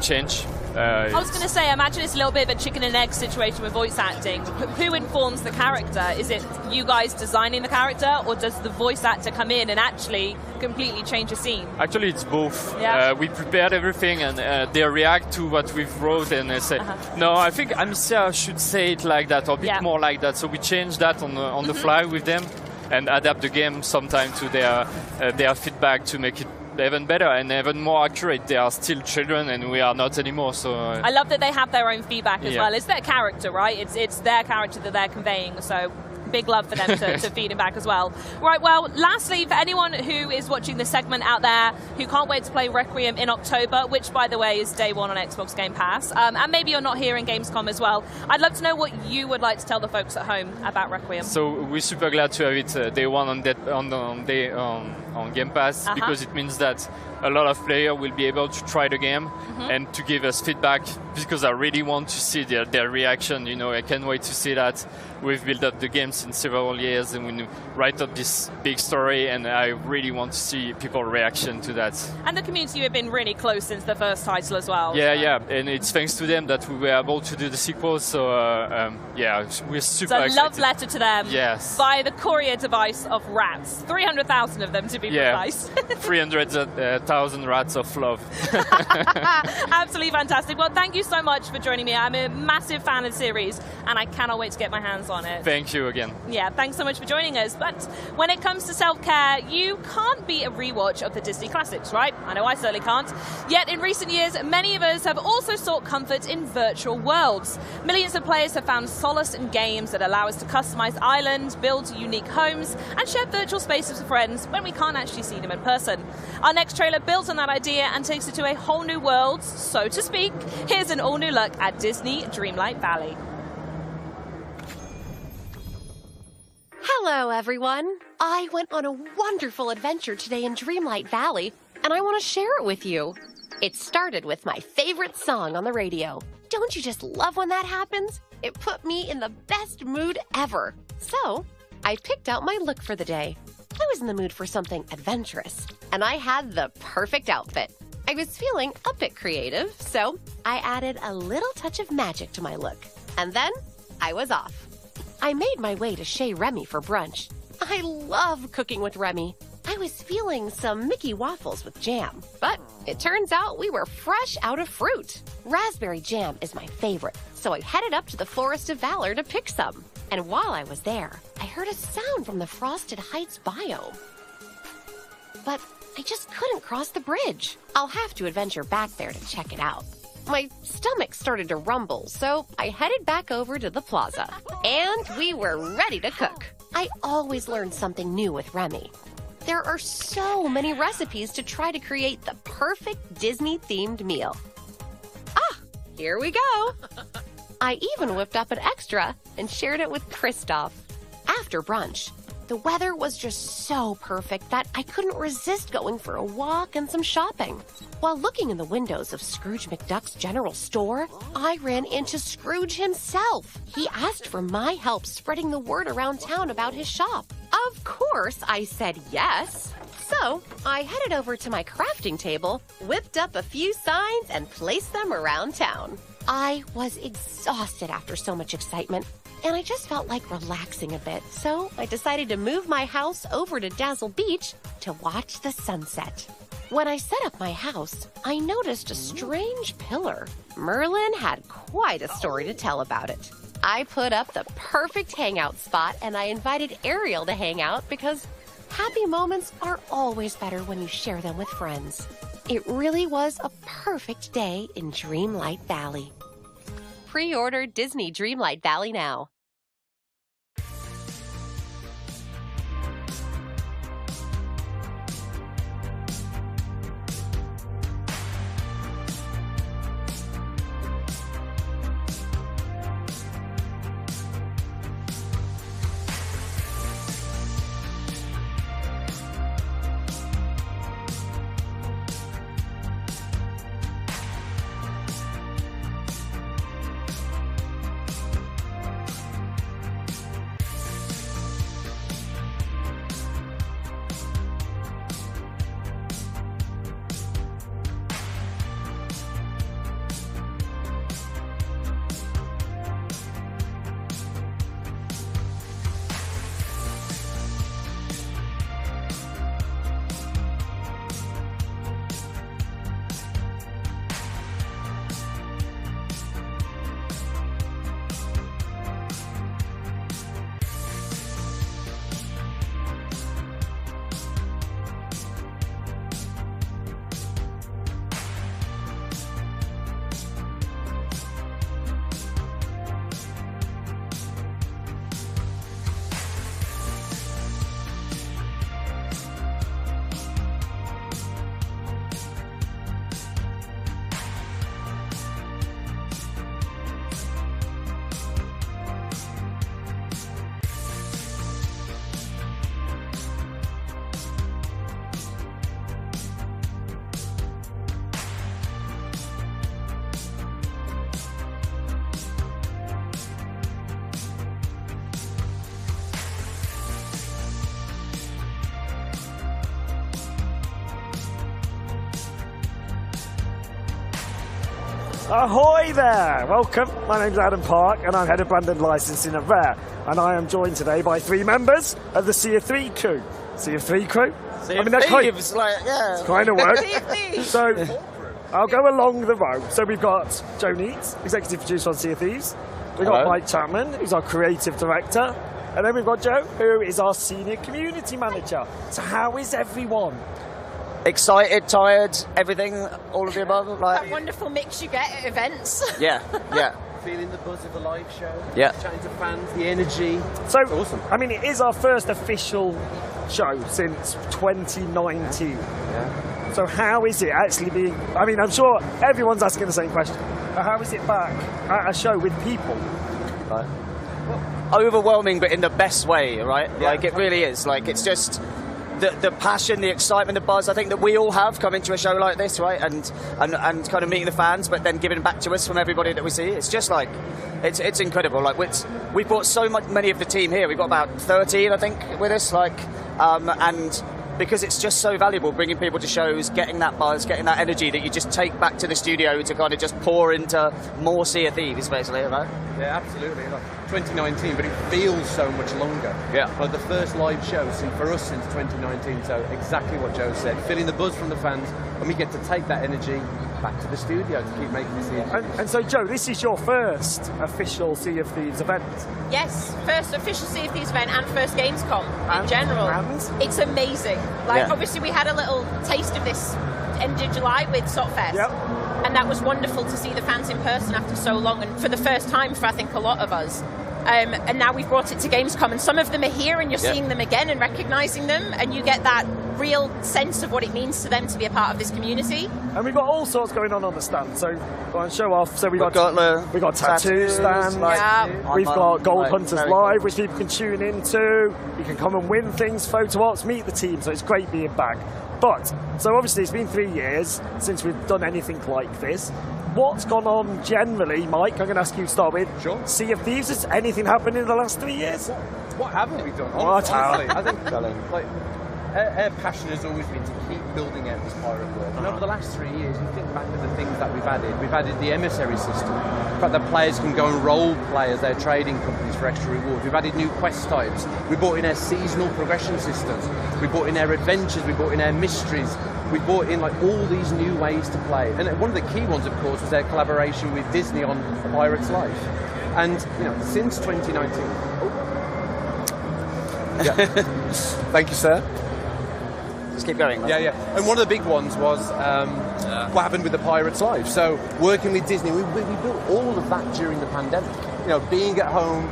changed. I was going to say, I imagine it's a little bit of a chicken and egg situation with voice acting. Who informs the character? Is it you guys designing the character, or does the voice actor come in and actually completely change a scene? Actually, it's both. We prepared everything, and they react to what we've wrote, and they say, no, I think Amisha should say it like that, or a bit more like that. So we change that on the fly with them, and adapt the game sometimes to their feedback to make it even better and even more accurate. They are still children, and we are not anymore. So I love that they have their own feedback as well. It's their character, right? It's their character that they're conveying. So big love for them to feed him back as well. Right, well, lastly, for anyone who is watching this segment out there who can't wait to play Requiem in October, which, by the way, is day one on Xbox Game Pass, and maybe you're not here in Gamescom as well, I'd love to know what you would like to tell the folks at home about Requiem. So we're super glad to have it day one on Game Pass, because it means that a lot of players will be able to try the game and to give us feedback because I really want to see their reaction. You know, I can't wait to see that. We've built up the game since several years, and we write up this big story, and I really want to see people's reaction to that. And the community have been really close since the first title as well. Yeah, and it's thanks to them that we were able to do the sequel. So yeah, we're super excited. So love letter to them. Yes. Via the courier device of rats. 300,000 of them to be precise. 300,000 rats of love. Absolutely fantastic. Well, thank you so much for joining me. I'm a massive fan of the series, and I cannot wait to get my hands on it. Thank you again. Yeah, thanks so much for joining us. But when it comes to self-care, you can't beat a rewatch of the Disney classics, right? I know I certainly can't. Yet in recent years, many of us have also sought comfort in virtual worlds. Millions of players have found solace in games that allow us to customize islands, build unique homes, and share virtual spaces with friends when we can't actually see them in person. Our next trailer builds on that idea and takes it to a whole new world, so to speak. Here's an all-new look at Disney Dreamlight Valley. Hello, everyone. I went on a wonderful adventure today in Dreamlight Valley, and I want to share it with you. It started with my favorite song on the radio. Don't you just love when that happens? It put me in the best mood ever. So, I picked out my look for the day. I was in the mood for something adventurous, and I had the perfect outfit. I was feeling a bit creative, so I added a little touch of magic to my look. And then, I was off. I made my way to Chez Remy for brunch. I love cooking with Remy. I was feeling some Mickey waffles with jam, but it turns out we were fresh out of fruit. Raspberry jam is my favorite, so I headed up to the Forest of Valor to pick some. And while I was there, I heard a sound from the Frosted Heights biome. But I just couldn't cross the bridge. I'll have to adventure back there to check it out. My stomach started to rumble, so I headed back over to the plaza. And we were ready to cook. I always learn something new with Remy. There are so many recipes to try to create the perfect Disney-themed meal. Ah, here we go. I even whipped up an extra and shared it with Kristoff. After brunch, the weather was just so perfect that I couldn't resist going for a walk and some shopping. While looking in the windows of Scrooge McDuck's general store, I ran into Scrooge himself. He asked for my help spreading the word around town about his shop. Of course, I said yes. So I headed over to my crafting table, whipped up a few signs, and placed them around town. I was exhausted after so much excitement, and I just felt like relaxing a bit, so I decided to move my house over to Dazzle Beach to watch the sunset. When I set up my house, I noticed a strange pillar. Merlin had quite a story to tell about it. I put up the perfect hangout spot, and I invited Ariel to hang out because happy moments are always better when you share them with friends. It really was a perfect day in Dreamlight Valley. Pre-order Disney Dreamlight Valley now. Ahoy there! Welcome. My name's Adam Park, and I'm head of brand and licensing at Rare. And I am joined today by 3 members of the Sea of 3 crew. Sea of 3 crew? Sea of Thieves, yeah. It's kind of work. So, I'll go along the row. So we've got Joe Neats, executive producer on Sea of Thieves. We've got Mike Chapman, who's our creative director. And then we've got Joe, who is our senior community manager. So how is everyone? Excited, tired, everything, all of the above. Like that wonderful mix you get at events. Yeah. Feeling the buzz of the live show. Yeah. Chatting to fans, the energy. So, awesome. I mean, it is our first official show since 2019. Yeah. So how is it actually being... I mean, I'm sure everyone's asking the same question. How is it back at a show with people? Right. Overwhelming, but in the best way, right? Yeah. Like, it really is. Like, it's just... The passion, the excitement, the buzz, I think that we all have coming to a show like this, right? And kind of meeting the fans, but then giving back to us from everybody that we see. It's just like, it's incredible. Like, we brought so many of the team here. We've got about 13, I think, with us. Like, and because it's just so valuable bringing people to shows, getting that buzz, getting that energy that you just take back to the studio to kind of just pour into more Sea of Thieves, basically, right? Yeah, absolutely. Like 2019, but it feels so much longer. Yeah. Like the first live show for us since 2019, so exactly what Joe said, feeling the buzz from the fans, and we get to take that energy back to the studio to keep making this here. And so, Joe, this is your first official Sea of Thieves event. Yes, first official Sea of Thieves event and first Gamescom in general. It's amazing. Like, obviously, we had a little taste of this end of July with Sotfest. Yep. And that was wonderful to see the fans in person after so long, and for the first time for, I think, a lot of us. And now we've brought it to Gamescom, and some of them are here, and you're seeing them again and recognising them, and you get that real sense of what it means to them to be a part of this community. And we've got all sorts going on the stand, so go on, show off. So we've got tattoo stands, we've got Gold Hunters Live, which people can tune into. You can come and win things, photo ops, meet the team, so it's great being back. But, so obviously it's been 3 years since we've done anything like this. What's gone on generally, Mike? I'm going to ask you to start with. Sure. Sea of Thieves, has anything happened in the last 3 years? What haven't we done? Honestly, I think like, our passion has always been to keep building out this pirate world. And over the last 3 years, you think back to the things that we've added the emissary system. In fact, that players can go and role play as their trading companies for extra rewards. We've added new quest types. We brought in our seasonal progression systems. We brought in our adventures. We brought in our mysteries. We brought in like all these new ways to play. And one of the key ones, of course, was their collaboration with Disney on A Pirate's Life. And since 2019. Thank you, sir. Just keep going. Yeah. And one of the big ones was what happened with The Pirate's Life. So working with Disney, we built all of that during the pandemic. Being at home,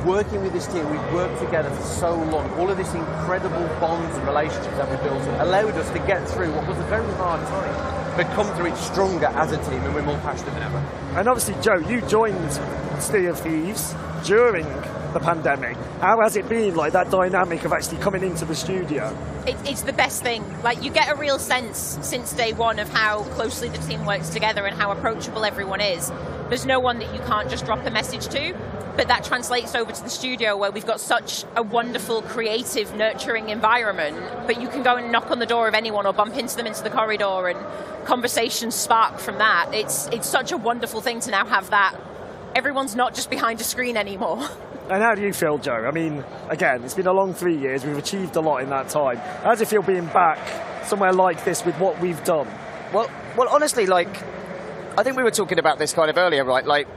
working with this team, we've worked together for so long. All of this incredible bonds and relationships that we built allowed us to get through what was a very hard time, but come through it stronger as a team, and we're more passionate than ever. And obviously, Joe, you joined Sea of Thieves during the pandemic. How has it been, like, that dynamic of actually coming into the studio? It's the best thing. Like, you get a real sense since day one of how closely the team works together and how approachable everyone is. There's no one that you can't just drop a message to, but that translates over to the studio where we've got such a wonderful, creative, nurturing environment, but you can go and knock on the door of anyone or bump into them into the corridor and conversations spark from that. It's such a wonderful thing to now have that. Everyone's not just behind a screen anymore. And how do you feel, Joe? I mean, again, it's been a long 3 years. We've achieved a lot in that time. How does it feel being back somewhere like this with what we've done? Well, honestly, like, I think we were talking about this kind of earlier, right? Like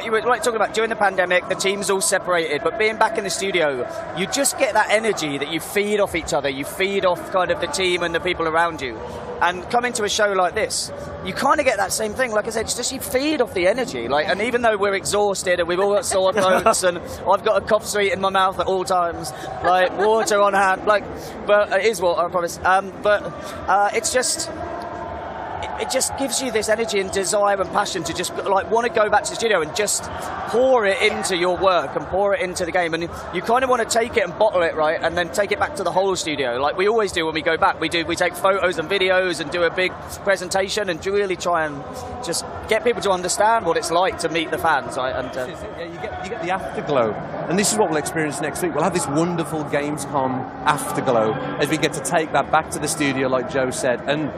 you were talking about during the pandemic, the team's all separated, but being back in the studio, you just get that energy that you feed off each other. You feed off kind of the team and the people around you. And coming to a show like this, you kind of get that same thing. Like I said, it's just you feed off the energy. Like, and even though we're exhausted and we've all got sore throats and I've got a cough sweet in my mouth at all times, like water on hand, like, but it is water, I promise. It's just. It just gives you this energy and desire and passion to just like want to go back to the studio and just pour it into your work and pour it into the game, and you kind of want to take it and bottle it, right, and then take it back to the whole studio like we always do when we go back. We take photos and videos and do a big presentation and really try and just get people to understand what it's like to meet the fans, right? And you get the afterglow, and this is what we'll experience next week. We'll have this wonderful Gamescom afterglow as we get to take that back to the studio, like Joe said, and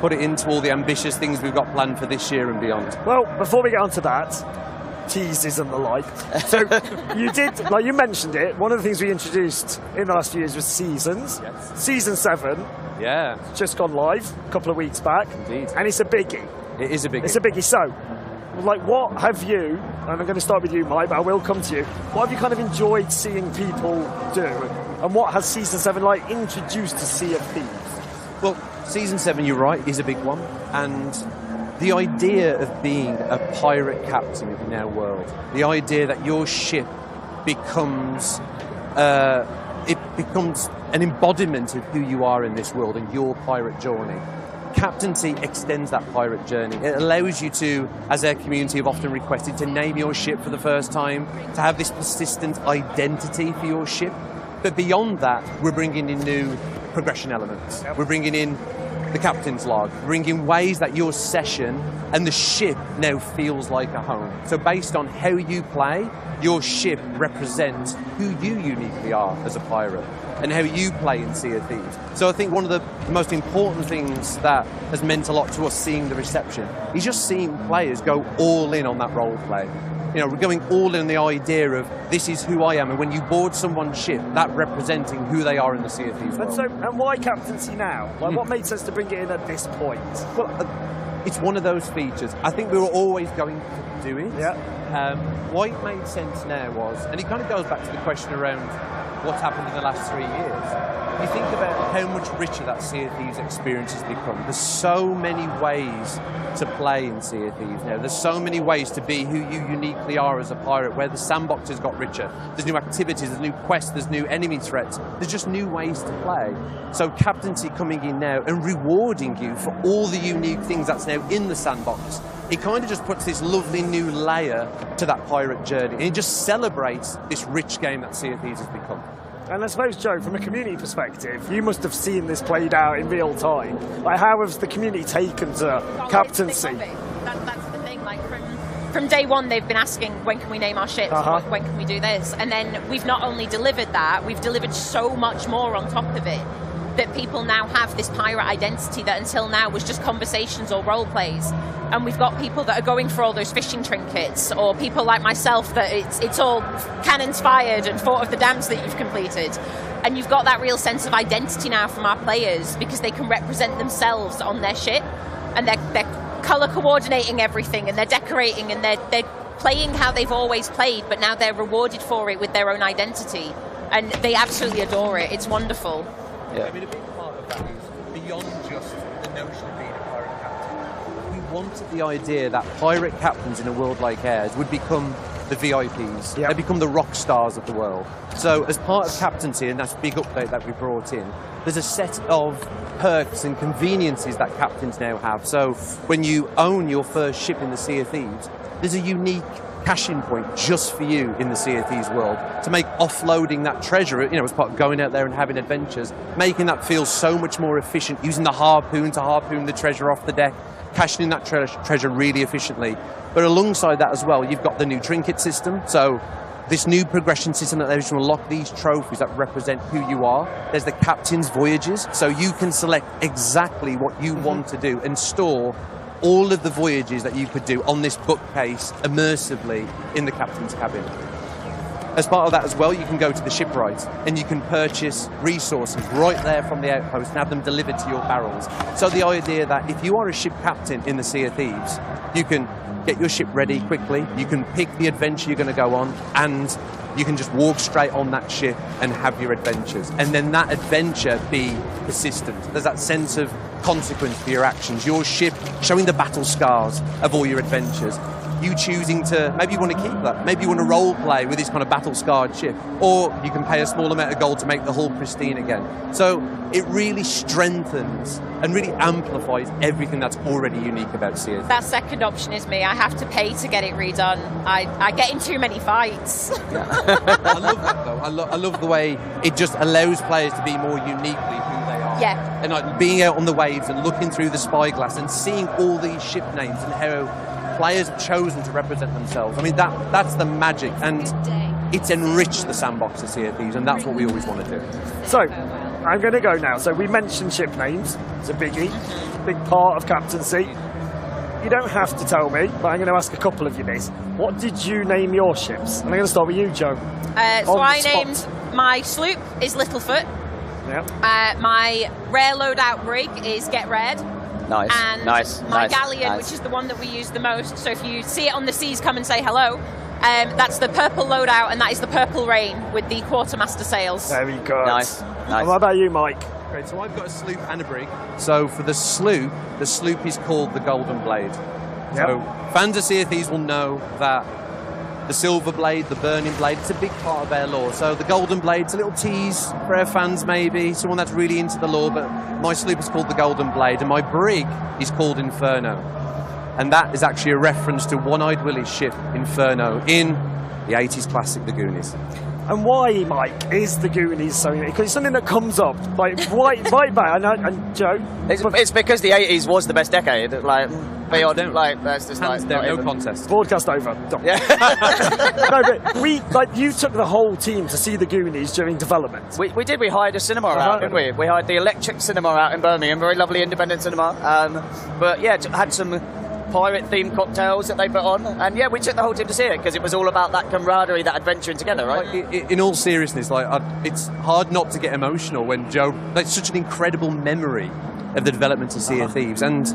put it into all the ambitious things we've got planned for this year and beyond. Well, before we get on to that, teases and the like. So you did, like you mentioned it, one of the things we introduced in the last few years was seasons. Yes. Season 7. Yeah. Just gone live a couple of weeks back. Indeed. And it's a biggie. It is a biggie. It's a biggie. So, like, what have you, and I'm going to start with you, Mike, but I will come to you, what have you kind of enjoyed seeing people do? And what has Season 7, like, introduced to Sea of Thieves? Well, Season 7, you're right, is a big one. And the idea of being a pirate captain in our world, the idea that your ship becomes an embodiment of who you are in this world and your pirate journey. Captaincy extends that pirate journey. It allows you to, as our community have often requested, to name your ship for the first time, to have this persistent identity for your ship. But beyond that, we're bringing in new progression elements. We're bringing in the captain's log, bringing ways that your session and the ship now feels like a home. So based on how you play, your ship represents who you uniquely are as a pirate and how you play in Sea of Thieves. So I think one of the most important things that has meant a lot to us seeing the reception is just seeing players go all in on that role play. You know, we're going all in the idea of this is who I am, and when you board someone's ship, that representing who they are in the Sea of Thieves world. And why captaincy now? Like, what made sense to bring it in at this point? Well, it's one of those features. I think we were always going to do it. Yeah. Why it made sense now was, and it kind of goes back to the question around what's happened in the last 3 years. You think about how much richer that Sea of Thieves experience has become. There's so many ways to play in Sea of Thieves now. There's so many ways to be who you uniquely are as a pirate, where the sandbox has got richer. There's new activities, there's new quests, there's new enemy threats. There's just new ways to play. So captaincy coming in now and rewarding you for all the unique things that's now in the sandbox, it kind of just puts this lovely new layer to that pirate journey. And it just celebrates this rich game that Sea of Thieves has become. And I suppose, Joe, from a community perspective, you must have seen this played out in real time. Like, how has the community taken to captaincy? That's the thing. Like, from day one, they've been asking, when can we name our ships? When can we do this? And then we've not only delivered that, we've delivered so much more on top of it, that people now have this pirate identity that until now was just conversations or role plays. And we've got people that are going for all those fishing trinkets, or people like myself that it's all cannons fired and fort of the dams that you've completed. And you've got that real sense of identity now from our players, because they can represent themselves on their ship, and they're colour coordinating everything, and they're decorating, and they're playing how they've always played, but now they're rewarded for it with their own identity. And they absolutely adore it. It's wonderful. Yeah. I mean, a big part of that is beyond just the notion of being a pirate captain. We wanted the idea that pirate captains in a world like ours would become the VIPs. Yep. They become the rock stars of the world. So as part of captaincy, and that's a big update that we brought in, there's a set of perks and conveniences that captains now have. So when you own your first ship in the Sea of Thieves, there's a unique cashing point just for you in the Sea of Thieves world to make offloading that treasure, you know, as part of going out there and having adventures, making that feel so much more efficient, using the harpoon to harpoon the treasure off the deck, cashing in that treasure really efficiently. But alongside that as well, you've got the new trinket system. So this new progression system that allows you to unlock these trophies that represent who you are. There's the captain's voyages, so you can select exactly what you want to do and store all of the voyages that you could do on this bookcase immersively in the captain's cabin. As part of that as well, you can go to the shipwright and you can purchase resources right there from the outpost and have them delivered to your barrels. So the idea that if you are a ship captain in the Sea of Thieves, you can get your ship ready quickly, you can pick the adventure you're going to go on, and you can just walk straight on that ship and have your adventures. And then that adventure be persistent. There's that sense of consequence for your actions. Your ship showing the battle scars of all your adventures. You choosing to, maybe you want to keep that. Maybe you want to role play with this kind of battle-scarred ship. Or you can pay a small amount of gold to make the hull pristine again. So it really strengthens and really amplifies everything that's already unique about Sea of Thieves. That second option is me. I have to pay to get it redone. I get in too many fights. Yeah. I love that though. I love the way it just allows players to be more uniquely who they are. Yeah. And like being out on the waves and looking through the spyglass and seeing all these ship names and how players have chosen to represent themselves. I mean, that's the magic, and it's enriched the sandbox of Sea of Thieves, and that's what we always want to do. So, I'm going to go now. So we mentioned ship names. It's a biggie, big part of captaincy. You don't have to tell me, but I'm going to ask a couple of you this. What did you name your ships? And I'm going to start with you, Joe. So I named my sloop is Littlefoot. Yeah. My rare loadout brig is Get Red. Nice. And my galleon, which is the one that we use the most. So if you see it on the seas, come and say hello. That's the purple loadout, and that is the Purple Rain with the quartermaster sails. Very good. Nice. And what about you, Mike? Okay, so I've got a sloop and a brig. So for the sloop is called the Golden Blade. Yep. So fans of Sea of Thieves will know that the Silver Blade, the Burning Blade, it's a big part of their lore. So the Golden Blade's a little tease for our fans, maybe, someone that's really into the lore, but my sloop is called the Golden Blade, and my brig is called Inferno. And that is actually a reference to One-Eyed Willie's ship, Inferno, in the 80s classic The Goonies. And why, Mike, is the Goonies so unique? Because it's something that comes up, like, right back, and Joe? It's because the 80s was the best decade, like, beyond, like, that's just like... no contest. Broadcast over. Yeah. No, but you took the whole team to see the Goonies during development. We did, we hired a cinema out, didn't we? We hired the Electric Cinema out in Birmingham, very lovely independent cinema. But yeah, had some pirate-themed cocktails that they put on, and yeah, we took the whole team to see it because it was all about that camaraderie, that adventuring together, right? Like, in all seriousness, like it's hard not to get emotional when Joe, like, such an incredible memory of the development of Sea of Thieves, and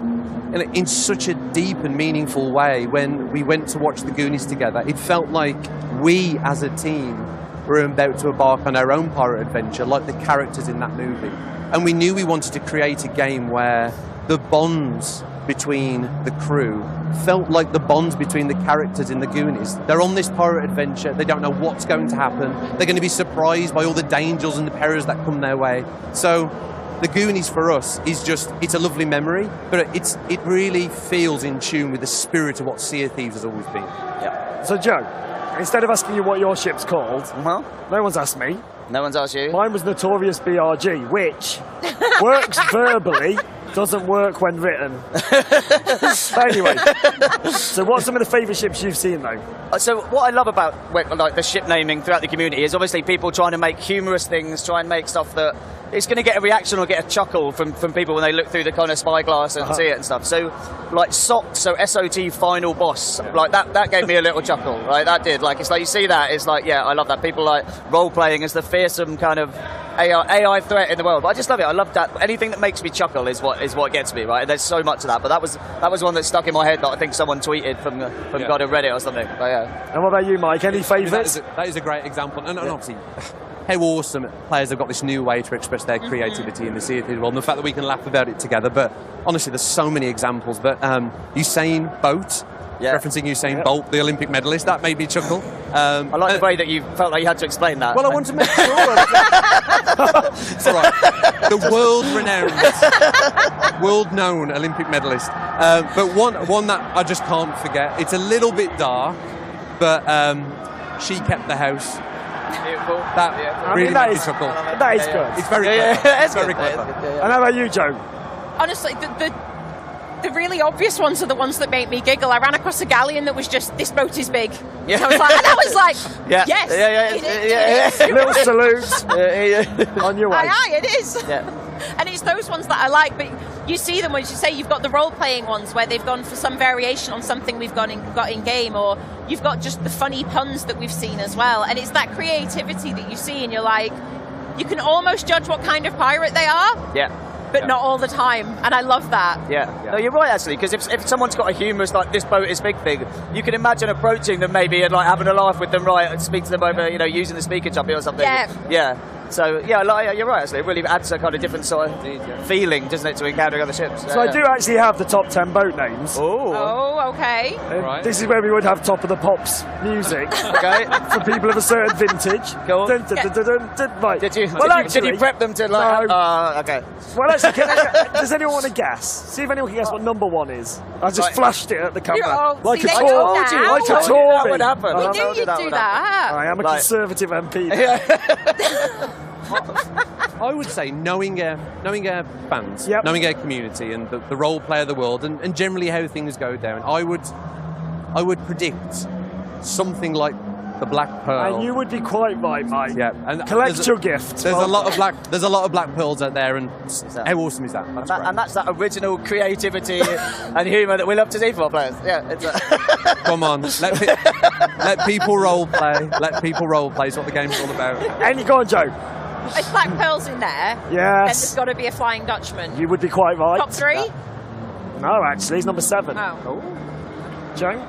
in such a deep and meaningful way, when we went to watch the Goonies together, it felt like we as a team were about to embark on our own pirate adventure, like the characters in that movie. And we knew we wanted to create a game where the bonds between the crew felt like the bonds between the characters in the Goonies. They're on this pirate adventure, they don't know what's going to happen, they're going to be surprised by all the dangers and the perils that come their way. So the Goonies for us is just, it's a lovely memory, but it really feels in tune with the spirit of what Sea of Thieves has always been. Yeah. So Joe, instead of asking you what your ship's called, no one's asked me. No one's asked you? Mine was Notorious BRG, which works verbally, doesn't work when written. Anyway, so what's some of the favourite ships you've seen, though? So what I love about like the ship naming throughout the community is obviously people trying to make humorous things, try and make stuff that it's going to get a reaction or get a chuckle from people when they look through the kind of spyglass and see it and stuff. So like SOT, so SOT Final Boss, like that gave me a little chuckle, right? That did. Like, it's like you see that, it's like, yeah, I love that. People like role-playing as the fearsome kind of AI threat in the world. But I just love it. I love that. Anything that makes me chuckle is what gets me, right? And there's so much of that. But that was one that stuck in my head that I think someone tweeted from God of Reddit or something. But yeah. And what about you, Mike? Any favourites? That is a great example. And obviously, how awesome players have got this new way to express their creativity in the Sea of Thieves world, and the fact that we can laugh about it together. But honestly, there's so many examples. But Usain Bolt, referencing Usain Bolt, the Olympic medalist, that made me chuckle. I like the way that you felt like you had to explain that. Well, I want to make sure. It's all right. The world-known Olympic medalist. But one that I just can't forget. It's a little bit dark, but she kept the house. Beautiful. That really made me chuckle. That is good. It's very clever. It's very clever. And how about you, Joe? Honestly, the really obvious ones are the ones that make me giggle. I ran across a galleon that was just, this boat is big. Yeah. And I was like, yes. Little salute on your way. Aye, it is. Yeah. And it's those ones that I like, but you see them when you say you've got the role-playing ones where they've gone for some variation on something we've got in game, or you've got just the funny puns that we've seen as well. And it's that creativity that you see, and you're like, you can almost judge what kind of pirate they are. Yeah. But not all the time, and I love that. Yeah. No, you're right, actually, because if someone's got a humorous, like, this boat is big thing, you can imagine approaching them maybe and like having a laugh with them, right, and speak to them over, using the speaker jumpy or something. Yeah. So, yeah, you're right, actually. It really adds a kind of different sort of feeling, doesn't it, to encountering other ships. So I do actually have the top 10 boat names. Oh, okay. Right. This is where we would have Top of the Pops music. Okay. For people of a certain vintage. Cool. Right. Did you prep them to, like... No. Okay. Well, actually, does anyone want to guess? See if anyone can guess what number one is. I just flashed it at the camera. Like a tour. Like a tour. That would happen. We knew you'd do that. I am a conservative MP. I would say knowing our fans, knowing our community and the role play of the world, and generally how things go down, I would predict something like The Black Pearl. And you would be quite right, mate. Yeah, and collect your gift. There's a lot of black pearls out there, and how awesome is that? And that's that original creativity and humour that we love to see from our players. Yeah, it's come on, let people role play. Let people role play. Is what the game's all about. And go on, Joe. If Black Pearl's in there, Yes. then there's got to be a Flying Dutchman. You would be quite right. Top 3? No, actually, he's number 7. Oh. Joe?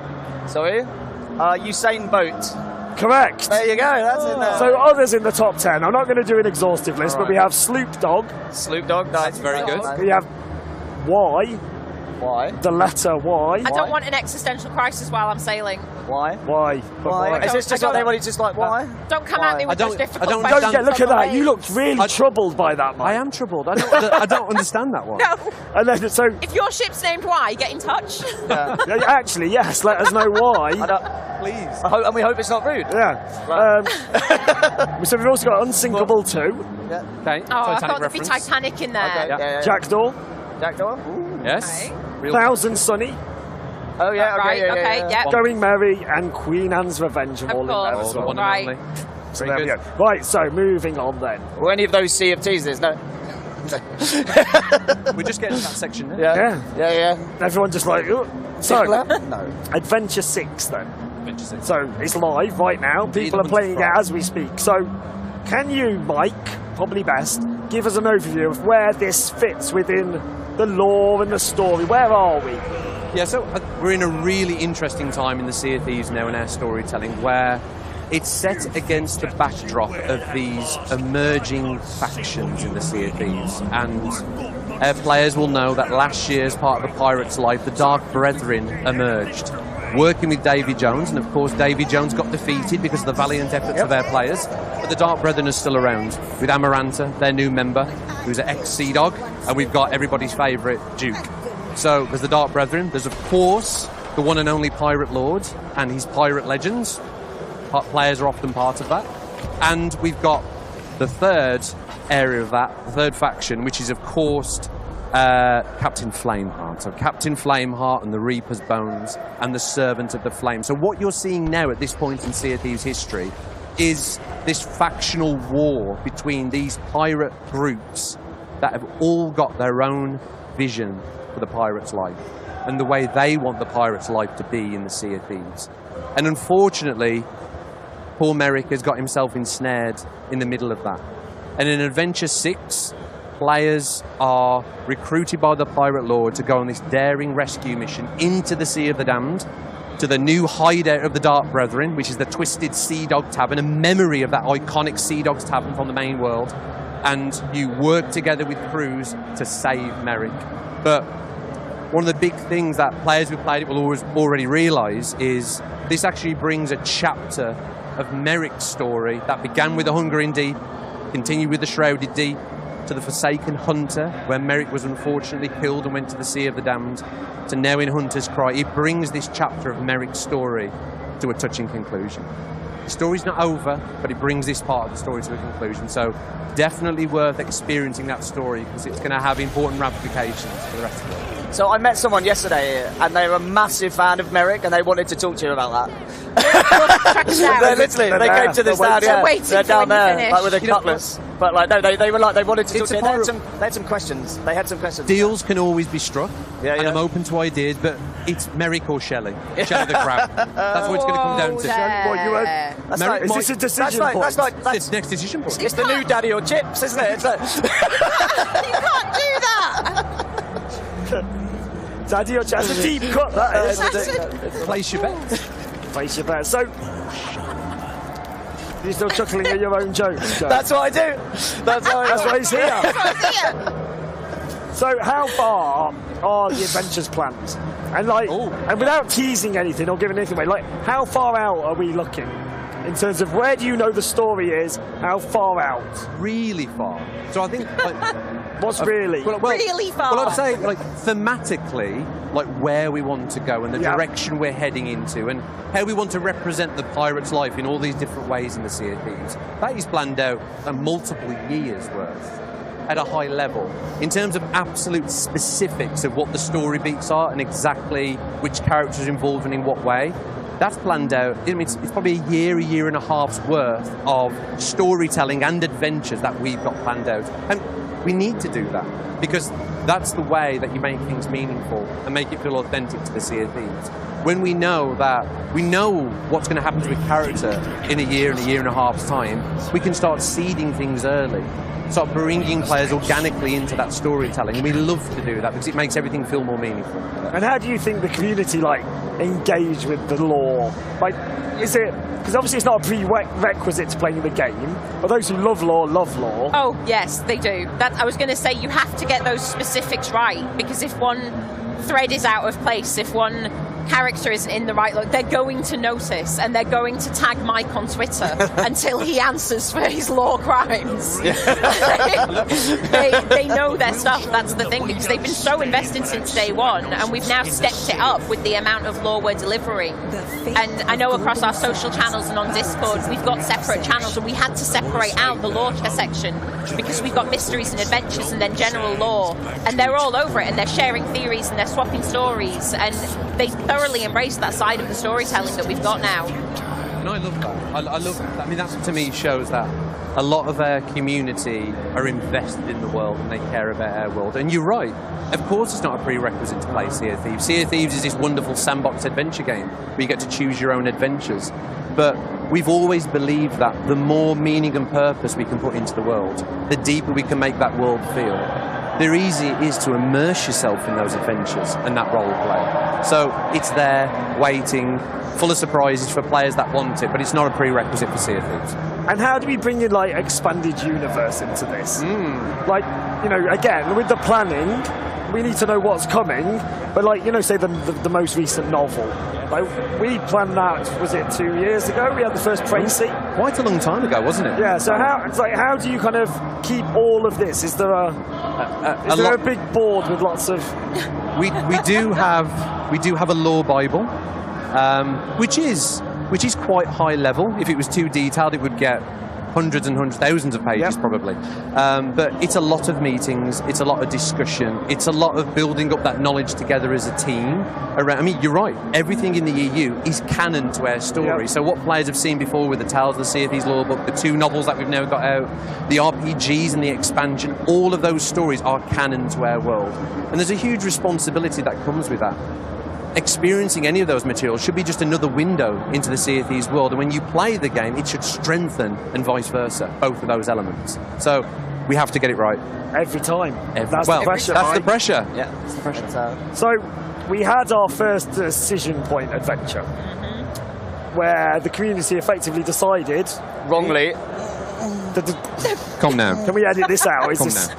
Sorry? Usain Bolt. Correct. There you go, that's in there. So others in the top 10. I'm not going to do an exhaustive list, but we have Sloop Dog. Sloop Dog, that's very good. We have Y. Why? The letter Y. I don't want an existential crisis while I'm sailing. Why? Why? Why? Is this just like everybody's just like, why? Don't come at me with those difficult Don't questions. get, look at that. You looked really troubled by that, Mike. I am troubled. I don't understand that one. No. And then, so, If your ship's named Y, get in touch. Yeah. actually, yes, let us know why. Please. And we hope it's not rude. Yeah. So we've also got Unsinkable 2. Yeah. Okay. Oh, I Titanic thought there'd be reference. Titanic in there. Okay. Yeah. Jackdaw. Jackdaw? Yes. Okay. Thousand Sunny. Oh, yeah, Right, okay, yeah. Going Merry and Queen Anne's Revenge are all in there as well. Right. So there we go. Right, so moving on then. Were any of those Sea of Teasers? No. We're just getting to that section now. Yeah. Everyone just like, "Ugh." So, No. Adventure 6 then. Adventure 6. So it's live right now. People are playing it as we speak. So can you, Mike, probably best, give us an overview of where this fits within the lore and the story? Where are we? Yeah, so we're in a really interesting time in the Sea of Thieves now in our storytelling, where it's set against the backdrop of these emerging factions in the Sea of Thieves. And our players will know that last year, as part of the Pirates' life, the Dark Brethren emerged, working with Davy Jones, and of course Davy Jones got defeated because of the valiant efforts of our players, but the Dark Brethren are still around, with Amaranta, their new member, who's an ex-Sea Dog, and we've got everybody's favourite, Duke. So there's the Dark Brethren, there's of course the one and only Pirate Lord and his Pirate Legends. Players are often part of that. And we've got the third area of that, the third faction, which is of course Captain Flameheart. So Captain Flameheart and the Reaper's Bones and the Servant of the Flame. So what you're seeing now at this point in Sea of Thieves history is this factional war between these pirate groups that have all got their own vision for the pirate's life and the way they want the pirate's life to be in the Sea of Thieves. And unfortunately, poor Merrick has got himself ensnared in the middle of that. And in Adventure 6, players are recruited by the Pirate Lord to go on this daring rescue mission into the Sea of the Damned, to the new hideout of the Dark Brethren, which is the Twisted Sea Dog Tavern, a memory of that iconic Sea Dogs Tavern from the main world. And you work together with crews to save Merrick. But one of the big things that players who played it will already realise is this actually brings a chapter of Merrick's story that began with the Hungering Deep, continued with the Shrouded Deep, to the Forsaken Hunter, where Merrick was unfortunately killed and went to the Sea of the Damned, to now in Hunter's Cry. It brings this chapter of Merrick's story to a touching conclusion. The story's not over, but it brings this part of the story to a conclusion. So definitely worth experiencing that story, because it's going to have important ramifications for the rest of it. So I met someone yesterday, and they were a massive fan of Merrick, and they wanted to talk to you about that. They came to this town, they're down there, like with a cutlass. But like, no, they were like, they wanted to talk to you. They had some questions. Deals can always be struck, and I'm open to ideas, but it's Merrick or Shelley. Shelley the Crab. That's what it's going to come down to. Is this a decision point? It's next decision point. It's the new Daddy or Chips, isn't it? You can't do that! Daddy or Chips. That's a deep cut, that is. Place your bet. Place your bet. So, you're still chuckling at your own jokes, Joe? That's what I do. That's why he's here. So, how far are the adventures planned? And like, and without teasing anything or giving anything away, like, how far out are we looking? In terms of where do you know the story is, how far out? Really far. So I think, like... What's really? Really far. Well, I'd say, like, thematically, like, where we want to go and the direction we're heading into and how we want to represent the pirate's life in all these different ways in the Sea of Thieves. That is planned out multiple years' worth at a high level. In terms of absolute specifics of what the story beats are and exactly which characters are involved and in what way, That's planned out. I mean, it's probably a year and a half's worth of storytelling and adventures that we've got planned out. And we need to do that because that's the way that you make things meaningful and make it feel authentic to the Sea of Thieves. When we know what's going to happen to a character in a year and a half's time, we can start seeding things early. Start bringing players organically into that storytelling. And we love to do that because it makes everything feel more meaningful. And how do you think the community engage with the lore? Is it, because obviously it's not a prerequisite to playing the game, but those who love lore. Oh yes, they do. I was going to say you have to get those specifics right, because if one thread is out of place, if one character isn't in the right look, they're going to notice, and they're going to tag Mike on Twitter until he answers for his lore crimes. They know their stuff, that's the thing, because they've been so invested since day one, and we've now stepped it up with the amount of lore we're delivering. And I know across our social channels and on Discord, we've got separate channels, and we had to separate out the lore section, because we've got mysteries and adventures and then general lore, and they're all over it, and they're sharing theories and they're swapping stories, and they thoroughly embrace that side of the storytelling that we've got now. And I love that. I love that. I mean, that to me shows that a lot of our community are invested in the world and they care about our world. And you're right. Of course it's not a prerequisite to play Sea of Thieves. Sea of Thieves is this wonderful sandbox adventure game where you get to choose your own adventures. But we've always believed that the more meaning and purpose we can put into the world, the deeper we can make that world feel, the easier it is to immerse yourself in those adventures and that role play. So it's there, waiting, full of surprises for players that want it, but it's not a prerequisite for Sea of Thieves. And how do we bring in expanded universe into this? Again, with the planning, we need to know what's coming, but say the most recent novel. We planned that, was it 2 years ago? We had the first Tracy. Quite a long time ago, wasn't it? Yeah, so how do you kind of keep all of this? Is there a big board with lots of... We do have a lore Bible, which is quite high level. If it was too detailed, it would get hundreds and hundreds, thousands of pages probably. But it's a lot of meetings, it's a lot of discussion, it's a lot of building up that knowledge together as a team. I mean, you're right, everything in the EU is canon to our story. So what players have seen before with the Tales of the Sea of Thieves lore book, the 2 novels that we've now got out, the RPGs and the expansion, all of those stories are canon to our world. And there's a huge responsibility that comes with that. Experiencing any of those materials should be just another window into the Sea of Thieves world, and when you play the game, it should strengthen and vice versa, both of those elements. So we have to get it right. Every time. That's the pressure. That's the pressure. Yeah, that's the pressure. So we had our first decision point adventure, where the community effectively decided... Wrongly. Calm down. Can we edit this out? Calm down.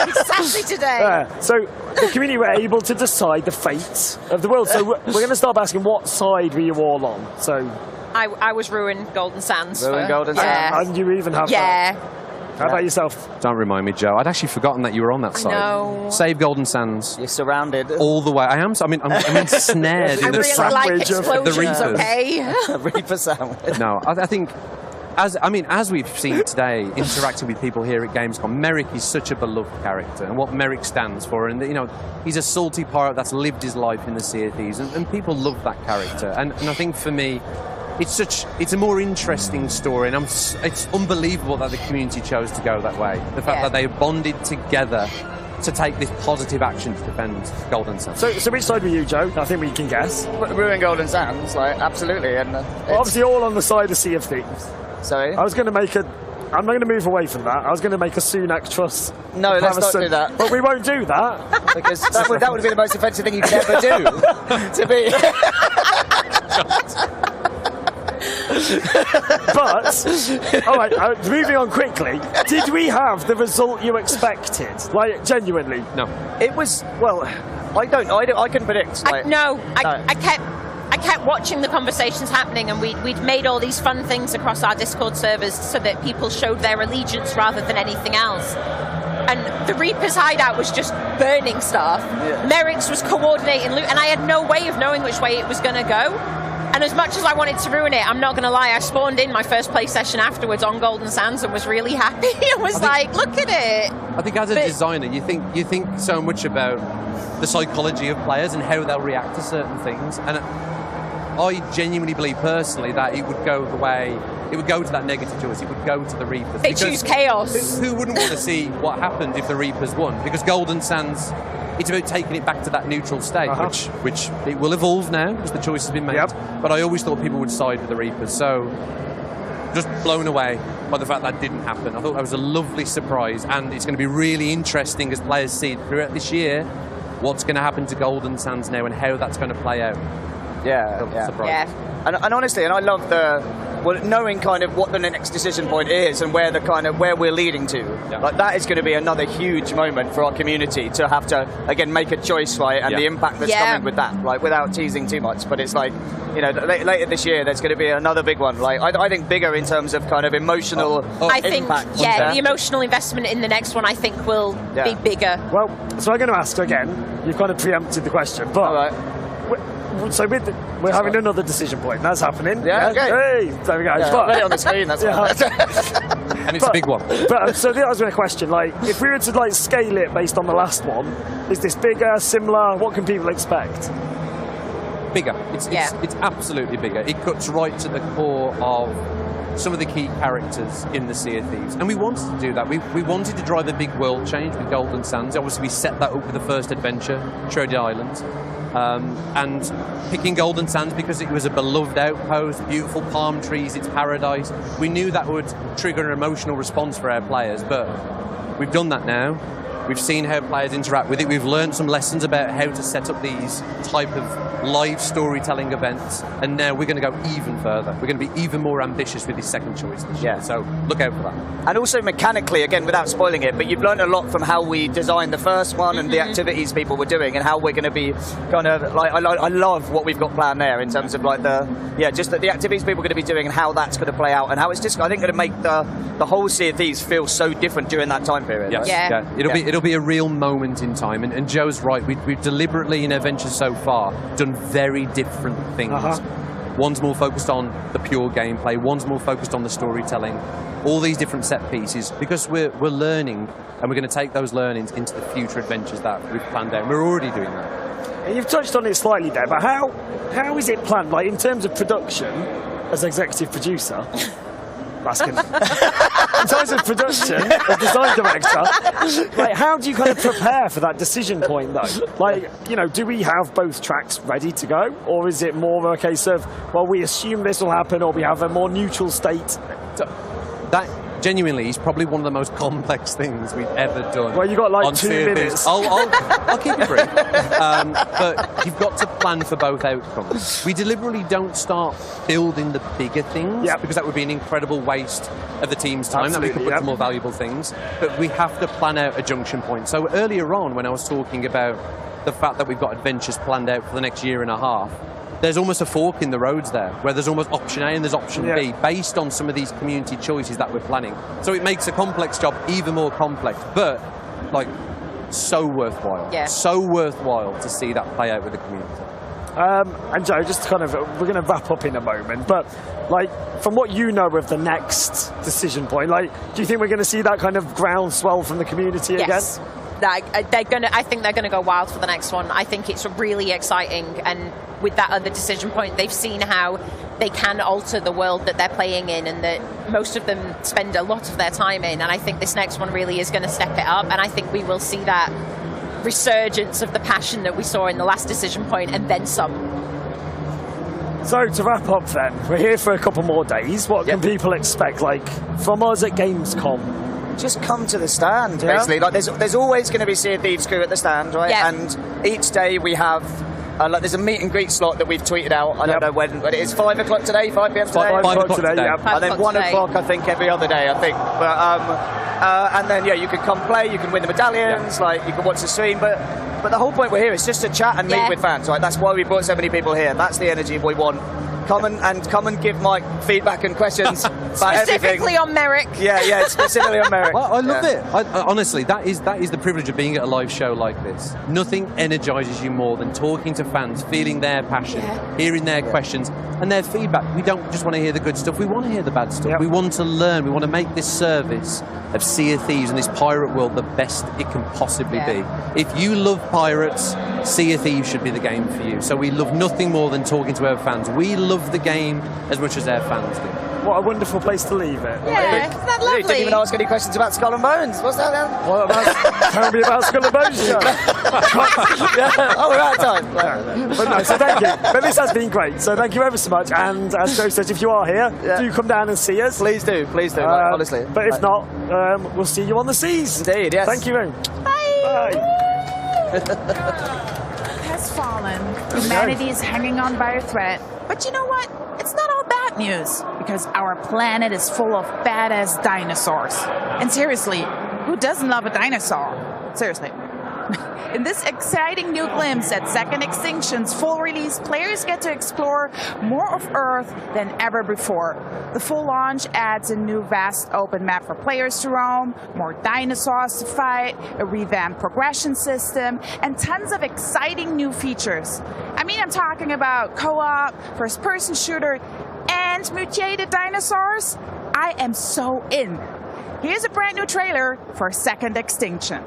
Exactly today. So the community were able to decide the fate of the world. So we're going to start asking, what side were you all on? So I was Ruin Golden Sands. Golden Sands. And you even have that. How about yourself? Don't remind me, Joe. I'd actually forgotten that you were on that side. No. Save Golden Sands. You're surrounded. All the way. I am. I mean, I'm snared in the sandwich of the Reapers. Okay. Reaper sandwich. No, I think... As we've seen today, interacting with people here at Gamescom, Merrick is such a beloved character, and what Merrick stands for, and he's a salty pirate that's lived his life in the Sea of Thieves, and people love that character. And I think for me, it's a more interesting story, and it's unbelievable that the community chose to go that way. The fact that they bonded together to take this positive action to defend Golden Sands. So which side were you, Joe? I think we can guess. Ruin Golden Sands, absolutely. And obviously all on the side of Sea of Thieves. Sorry? I'm not going to move away from that. I was going to make a Sunak trust. No, let's not do that. But we won't do that. Because that would be the most offensive thing you could ever do. To be... But, all right, moving on quickly, did we have the result you expected? Genuinely? No. It was, I couldn't predict. I kept watching the conversations happening, and we'd made all these fun things across our Discord servers so that people showed their allegiance rather than anything else. And the Reaper's hideout was just burning stuff. Yeah. Merrick's was coordinating loot, and I had no way of knowing which way it was going to go. And as much as I wanted to ruin it, I'm not going to lie, I spawned in my first play session afterwards on Golden Sands and was really happy. I was look at it. I think as a designer, you think so much about the psychology of players and how they'll react to certain things. And I genuinely believe personally that it would go the way, it would go to that negative choice, it would go to the Reapers. They choose chaos. Who wouldn't want to see what happened if the Reapers won? Because Golden Sands, it's about taking it back to that neutral state, which it will evolve now because the choice has been made. But I always thought people would side with the Reapers, so just blown away by the fact that didn't happen. I thought that was a lovely surprise, and it's going to be really interesting as players see it throughout this year what's going to happen to Golden Sands now and how that's going to play out. Yeah. And honestly, and I love knowing kind of what the next decision point is and where where we're leading to. Like that is going to be another huge moment for our community to have to again make a choice, right? And the impact that's coming with that, like without teasing too much. But it's like, you know, later this year there's going to be another big one. Like I think bigger in terms of kind of emotional. I think impact. the emotional investment in the next one I think will be bigger. Well, so I'm going to ask again. You've kind of preempted the question, but. So we're having another decision point. That's happening. Yeah, okay. Hey, there we go. Yeah, but, ready on the screen. That's and it's a big one. But so that was my question. Like, if we were to like scale it based on the last one, is this bigger, similar? What can people expect? Bigger. It's absolutely bigger. It cuts right to the core of some of the key characters in the Sea of Thieves. And we wanted to do that. We wanted to drive a big world change with Golden Sands. Obviously, we set that up with the first adventure, Treasure Island. And picking Golden Sands because it was a beloved outpost, beautiful palm trees, it's paradise. We knew that would trigger an emotional response for our players, but we've done that now. We've seen how players interact with it. We've learned some lessons about how to set up these type of live storytelling events, and now we're going to go even further. We're going to be even more ambitious with this second choice this year, so look out for that. And also mechanically, again, without spoiling it, but you've learned a lot from how we designed the first one and the activities people were doing and how we're going to be kind of, like, I love what we've got planned there in terms of like the activities people are going to be doing and how that's going to play out and how it's just, I think, going to make the whole Sea of Thieves feel so different during that time period. Yes. Right? It'll be a real moment in time, and Joe's right. We've deliberately in Adventures so far done very different things. One's more focused on the pure gameplay, one's more focused on the storytelling, all these different set pieces, because we're learning, and we're going to take those learnings into the future adventures that we've planned out. We're already doing that. You've touched on it slightly there, but how is it planned, like in terms of production, as executive producer? Asking. In terms of production, as design director, like how do you kind of prepare for that decision point though? Like, you know, do we have both tracks ready to go, or is it more a case of, well, we assume this will happen, or we have a more neutral state? That genuinely is probably one of the most complex things we've ever done. Well, you got like 2 minutes. I'll keep it brief. But you've got to plan for both outcomes. We deliberately don't start building the bigger things because that would be an incredible waste of the team's time. That we could put to more valuable things. But we have to plan out a junction point. So earlier on, when I was talking about the fact that we've got adventures planned out for the next year and a half, there's almost a fork in the roads there, where there's almost option A and there's option B, based on some of these community choices that we're planning. So it makes a complex job even more complex, but like so worthwhile. So worthwhile to see that play out with the community. And Joe, just kind of, we're going to wrap up in a moment, but like from what you know of the next decision point, like do you think we're going to see that kind of groundswell from the community again? I think they're going to go wild for the next one. I think it's really exciting, and with that other decision point, they've seen how they can alter the world that they're playing in, and that most of them spend a lot of their time in, and I think this next one really is going to step it up, and I think we will see that resurgence of the passion that we saw in the last decision point, and then some. So to wrap up then, we're here for a couple more days. What can people expect, like, from us at Gamescom? Just come to the stand, basically. Like, there's always going to be Sea of Thieves crew at the stand, right? And each day we have, like, there's a meet and greet slot that we've tweeted out. I don't know when, but it is 5 o'clock today, 5 p.m. today? 5 o'clock today, And then 1 o'clock, I think, every other day, I think. But, and then, you can come play, you can win the medallions, like, you can watch the stream, but the whole point we're here is just to chat and meet with fans, right? That's why we brought so many people here. That's the energy we want. Come and give Mike feedback and questions about specifically everything. On Merrick. Specifically on Merrick. I love it. Honestly, that is the privilege of being at a live show like this. Nothing energises you more than talking to fans, feeling their passion, hearing their questions and their feedback. We don't just want to hear the good stuff. We want to hear the bad stuff. We want to learn. We want to make this service of Sea of Thieves and this pirate world the best it can possibly be. If you love pirates, Sea of Thieves should be the game for you. So we love nothing more than talking to our fans. We love the game as much as our fans do. What a wonderful place to leave it. Yeah, isn't that lovely? You didn't even ask any questions about Skull and Bones. What's that then? What about, tell me about Skull and Bones, Joe. Oh, we're out of time. But no, so thank you. But this has been great. So thank you ever so much. And as Joe says, if you are here, do come down and see us. Please do, honestly. But if not, we'll see you on the seas. Indeed, yes. Thank you, Ring. Bye. Has fallen. Humanity is hanging on by a thread. But you know what? It's not all bad news, because our planet is full of badass dinosaurs. And seriously, who doesn't love a dinosaur? Seriously. In this exciting new glimpse at Second Extinction's full release, players get to explore more of Earth than ever before. The full launch adds a new vast open map for players to roam, more dinosaurs to fight, a revamped progression system, and tons of exciting new features. I mean, I'm talking about co-op, first-person shooter, and mutated dinosaurs. I am so in. Here's a brand new trailer for Second Extinction.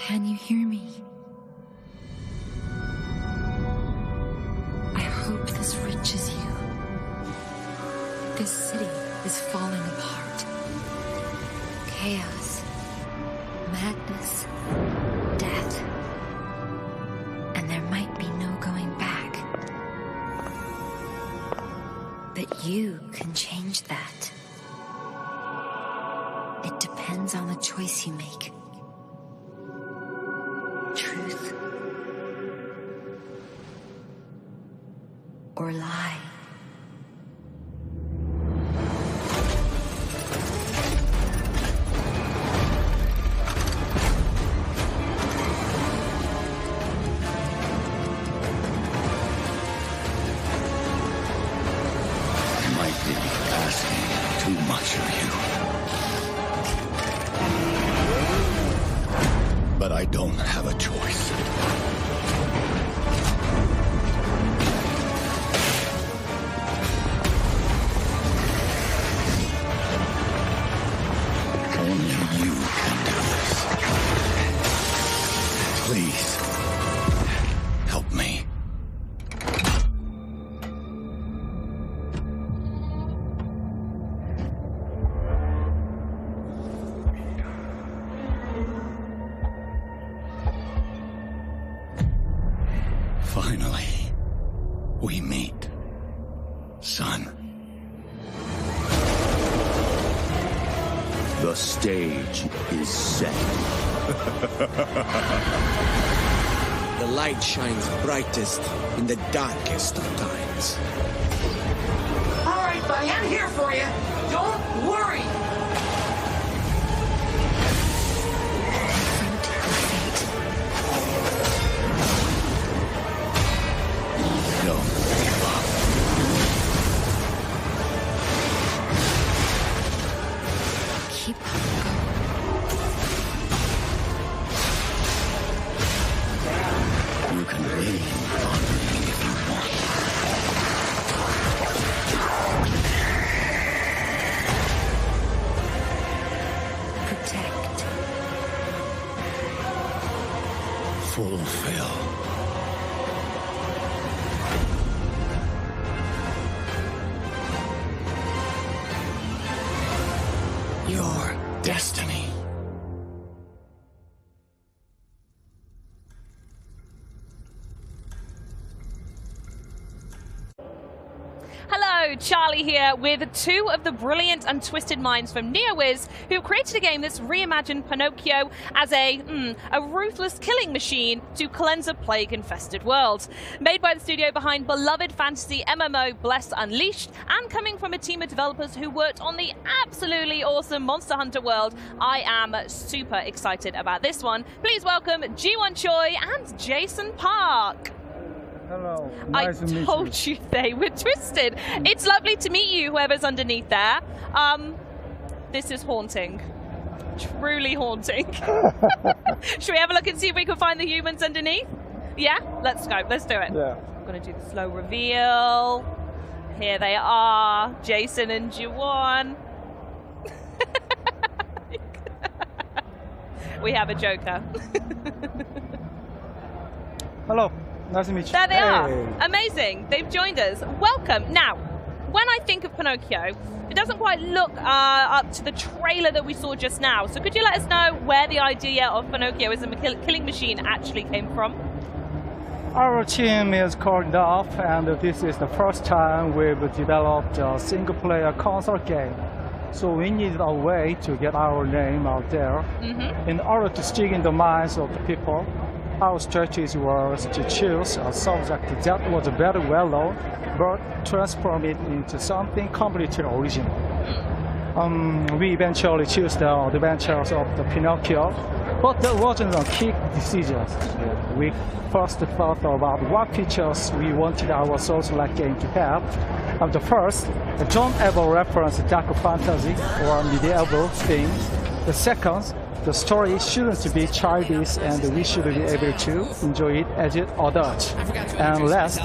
Can you hear me? I hope this reaches you. This city is falling apart. Chaos, madness, death. And there might be no going back. But you can change that. It depends on the choice you make. Truth or lie. Finally, we meet, son. The stage is set. The light shines brightest in the darkest of times. All right, buddy, I'm here for you. Don't worry. Don't give up. Keep You can lean on me if you want. Protect. Fulfill. Your destiny. Hello, Charlie here with two of the brilliant and twisted minds from NeoWiz, who created a game that's reimagined Pinocchio as a ruthless killing machine to cleanse a plague-infested world. Made by the studio behind beloved fantasy MMO Bless Unleashed, and coming from a team of developers who worked on the absolutely awesome Monster Hunter world, I am super excited about this one. Please welcome Ji-won Choi and Jason Park. Hello. Nice to meet you. I told you they were twisted. It's lovely to meet you, whoever's underneath there. This is haunting. Truly haunting. Should we have a look and see if we can find the humans underneath? Yeah? Let's go. Let's do it. Yeah. I'm going to do the slow reveal. Here they are. Jason and Ji-won. We have a Joker. Hello. Nice to meet you. There they are. Amazing. They've joined us. Welcome. Now, when I think of Pinocchio, it doesn't quite look up to the trailer that we saw just now. So could you let us know where the idea of Pinocchio as a killing machine actually came from? Our team is called Up, and this is the first time we've developed a single-player console game. So we needed a way to get our name out there. In order to stick in the minds of the people, our strategy was to choose a subject that was very well known, but transform it into something completely original. We eventually chose the adventures of the Pinocchio, but that wasn't a quick decision. We first thought about what features we wanted our Souls-like game to have. And the first, don't ever reference dark fantasy or medieval themes. The second, the story shouldn't be childish, and we should be able to enjoy it as adults. And last,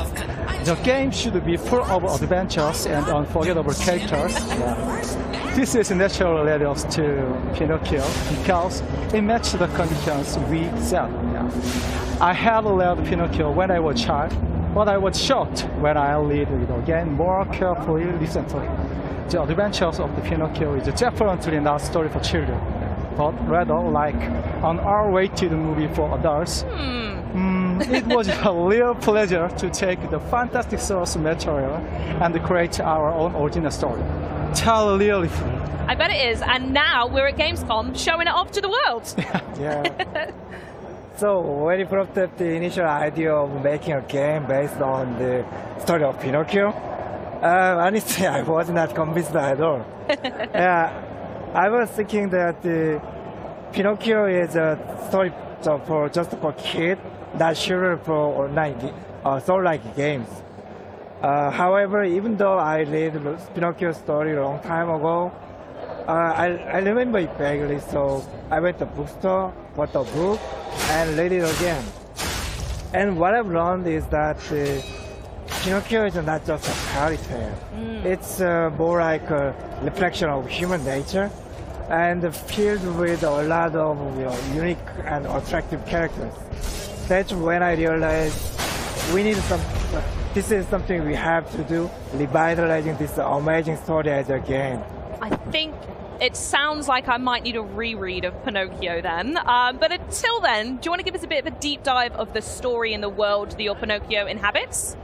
The game should be full of adventures and unforgettable characters. Yeah. This is naturally led us to Pinocchio because it matched the conditions we set. Yeah. I had read Pinocchio when I was a child, but I was shocked when I read it again more carefully recently. The adventures of the Pinocchio is definitely not a story for children, but rather like an R-rated movie for adults. It was a real pleasure to take the fantastic source material and create our own original story. Totally free. I bet it is, and now we're at Gamescom showing it off to the world. Yeah. So when you brought up the initial idea of making a game based on the story of Pinocchio, honestly, I was not convinced at all. Yeah, I was thinking that Pinocchio is a story for just for kids, not sure for online soul-like games. However, even though I read Pinocchio's story a long time ago, I remember it vaguely, so I went to the bookstore, bought the book, and read it again. And what I've learned is that Pinocchio is not just a fairy tale. It's more like a reflection of human nature, and filled with a lot of unique and attractive characters. That's when I realized we need this is something we have to do, revitalizing this amazing story as a game. I think it sounds like I might need a reread of Pinocchio then. But until then, do you want to give us a bit of a deep dive of the story and the world that your Pinocchio inhabits?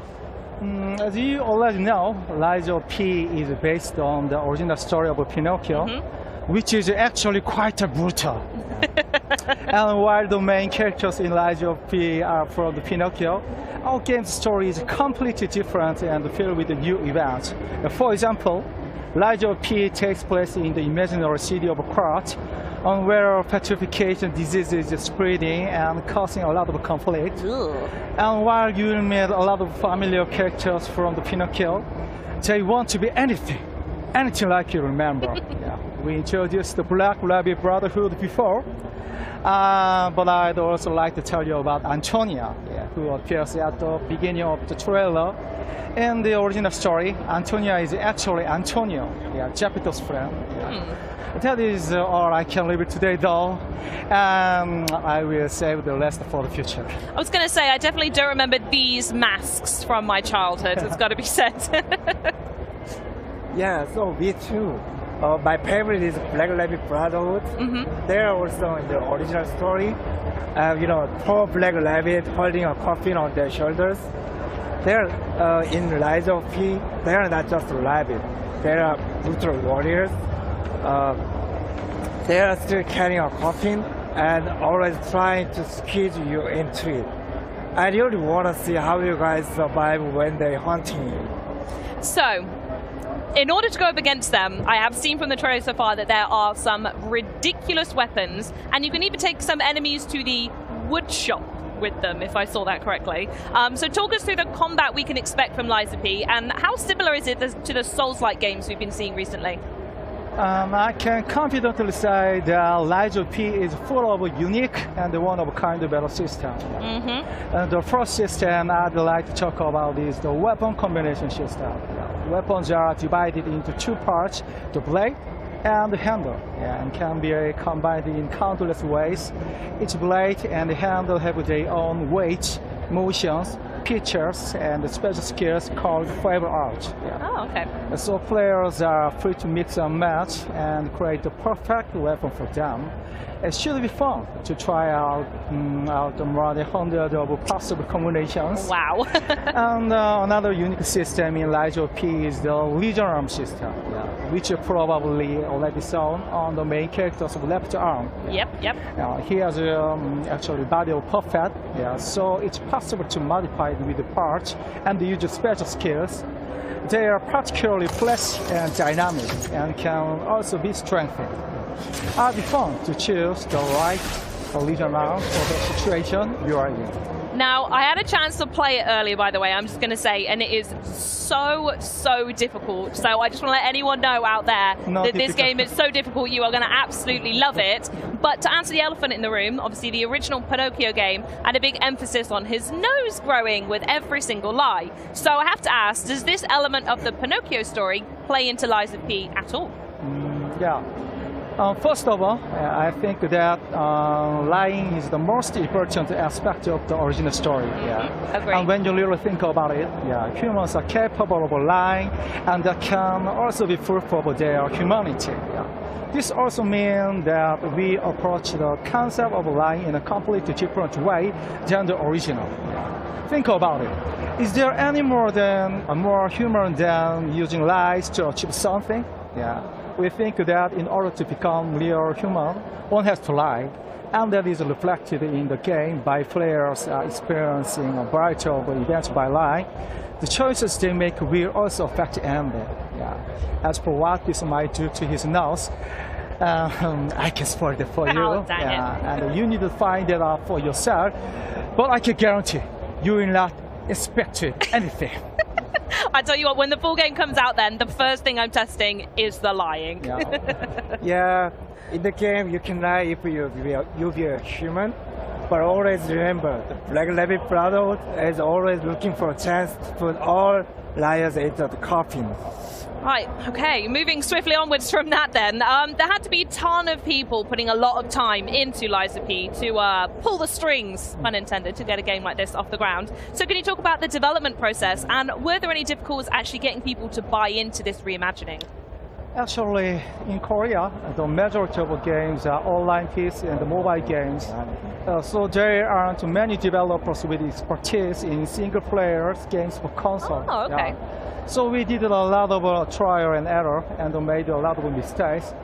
As you already know, Lies of P is based on the original story of Pinocchio, which is actually quite brutal. And while the main characters in Lies of P are from the Pinocchio, our game's story is completely different and filled with new events. For example, Lies of P takes place in the imaginary city of Krat, where petrification disease is spreading and causing a lot of conflict. And while you meet a lot of familiar characters from the Pinocchio, they want to be anything like you remember. Yeah. We introduced the Black Rabbit Brotherhood before, but I'd also like to tell you about Antonia, who appears at the beginning of the trailer. In the original story, Antonia is actually Antonio, Geppetto's friend. That is all I can reveal today, though. I will save the rest for the future. I was going to say, I definitely don't remember these masks from my childhood, it's got to be said. Yeah, so me too. My favorite is Black Rabbit Brotherhood. They're also in the original story. Poor Black Rabbit holding a coffin on their shoulders. They're in Lies of P. They're not just rabbit. They are brutal warriors. They are still carrying a coffin and always trying to squeeze you into it. I really want to see how you guys survive when they're hunting you. So, in order to go up against them, I have seen from the trailer so far that there are some ridiculous weapons, and you can even take some enemies to the wood shop with them, if I saw that correctly. So talk us through the combat we can expect from Lies of P, and how similar is it to the Souls-like games we've been seeing recently? I can confidently say that Lies of P is full of a unique and one-of-a-kind battle system. And the first system I'd like to talk about is the weapon combination system. Weapons are divided into two parts, the blade and the handle, and can be combined in countless ways. Each blade and handle have their own weight, motions, features, and special skills called flavor art. Oh, okay. So players are free to mix and match and create the perfect weapon for them. It should be fun to try out more than 100 of possible combinations. Wow. And another unique system in Lies of P is the Legion arm system, which you probably already saw on the main character's left arm. Yep. He has actually body of perfect, so it's possible to modify it with the parts and use special skills. They are particularly flashy and dynamic and can also be strengthened. It'll be fun to choose the right Legion arm for the situation you are in. Now, I had a chance to play it earlier, by the way, I'm just going to say, and it is so difficult. So I just want to let anyone know out there that this game is so difficult, you are going to absolutely love it. But to answer the elephant in the room, obviously the original Pinocchio game had a big emphasis on his nose growing with every single lie. So I have to ask, does this element of the Pinocchio story play into Lies of P at all? Yeah. First of all, I think that lying is the most important aspect of the original story. Yeah. Agreed. And when you really think about it, yeah, humans are capable of lying, and that can also be proof of their humanity. Yeah. This also means that we approach the concept of lying in a completely different way than the original. Yeah. Think about it. Is there any more human than using lies to achieve something? Yeah. We think that in order to become real human, one has to lie, and that is reflected in the game by players experiencing a variety of events by lying. The choices they make will also affect Ambient. Yeah. As for what this might do to his nose, I can spoil it for you. And you need to find it out for yourself. But I can guarantee you will not expect anything. I tell you what, when the full game comes out then, the first thing I'm testing is the lying. Yeah, in the game you can lie if you be a human, but always remember, the Black Rabbit Brotherhood is always looking for a chance to put all liars into the coffin. Right, okay, moving swiftly onwards from that then. There had to be a ton of people putting a lot of time into Lies of P to pull the strings, pun intended, to get a game like this off the ground. So can you talk about the development process, and were there any difficulties actually getting people to buy into this reimagining? Actually, in Korea, the majority of games are online PC and mobile games. So there aren't many developers with expertise in single-player games for console. Oh, okay. Yeah. So we did a lot of trial and error and made a lot of mistakes.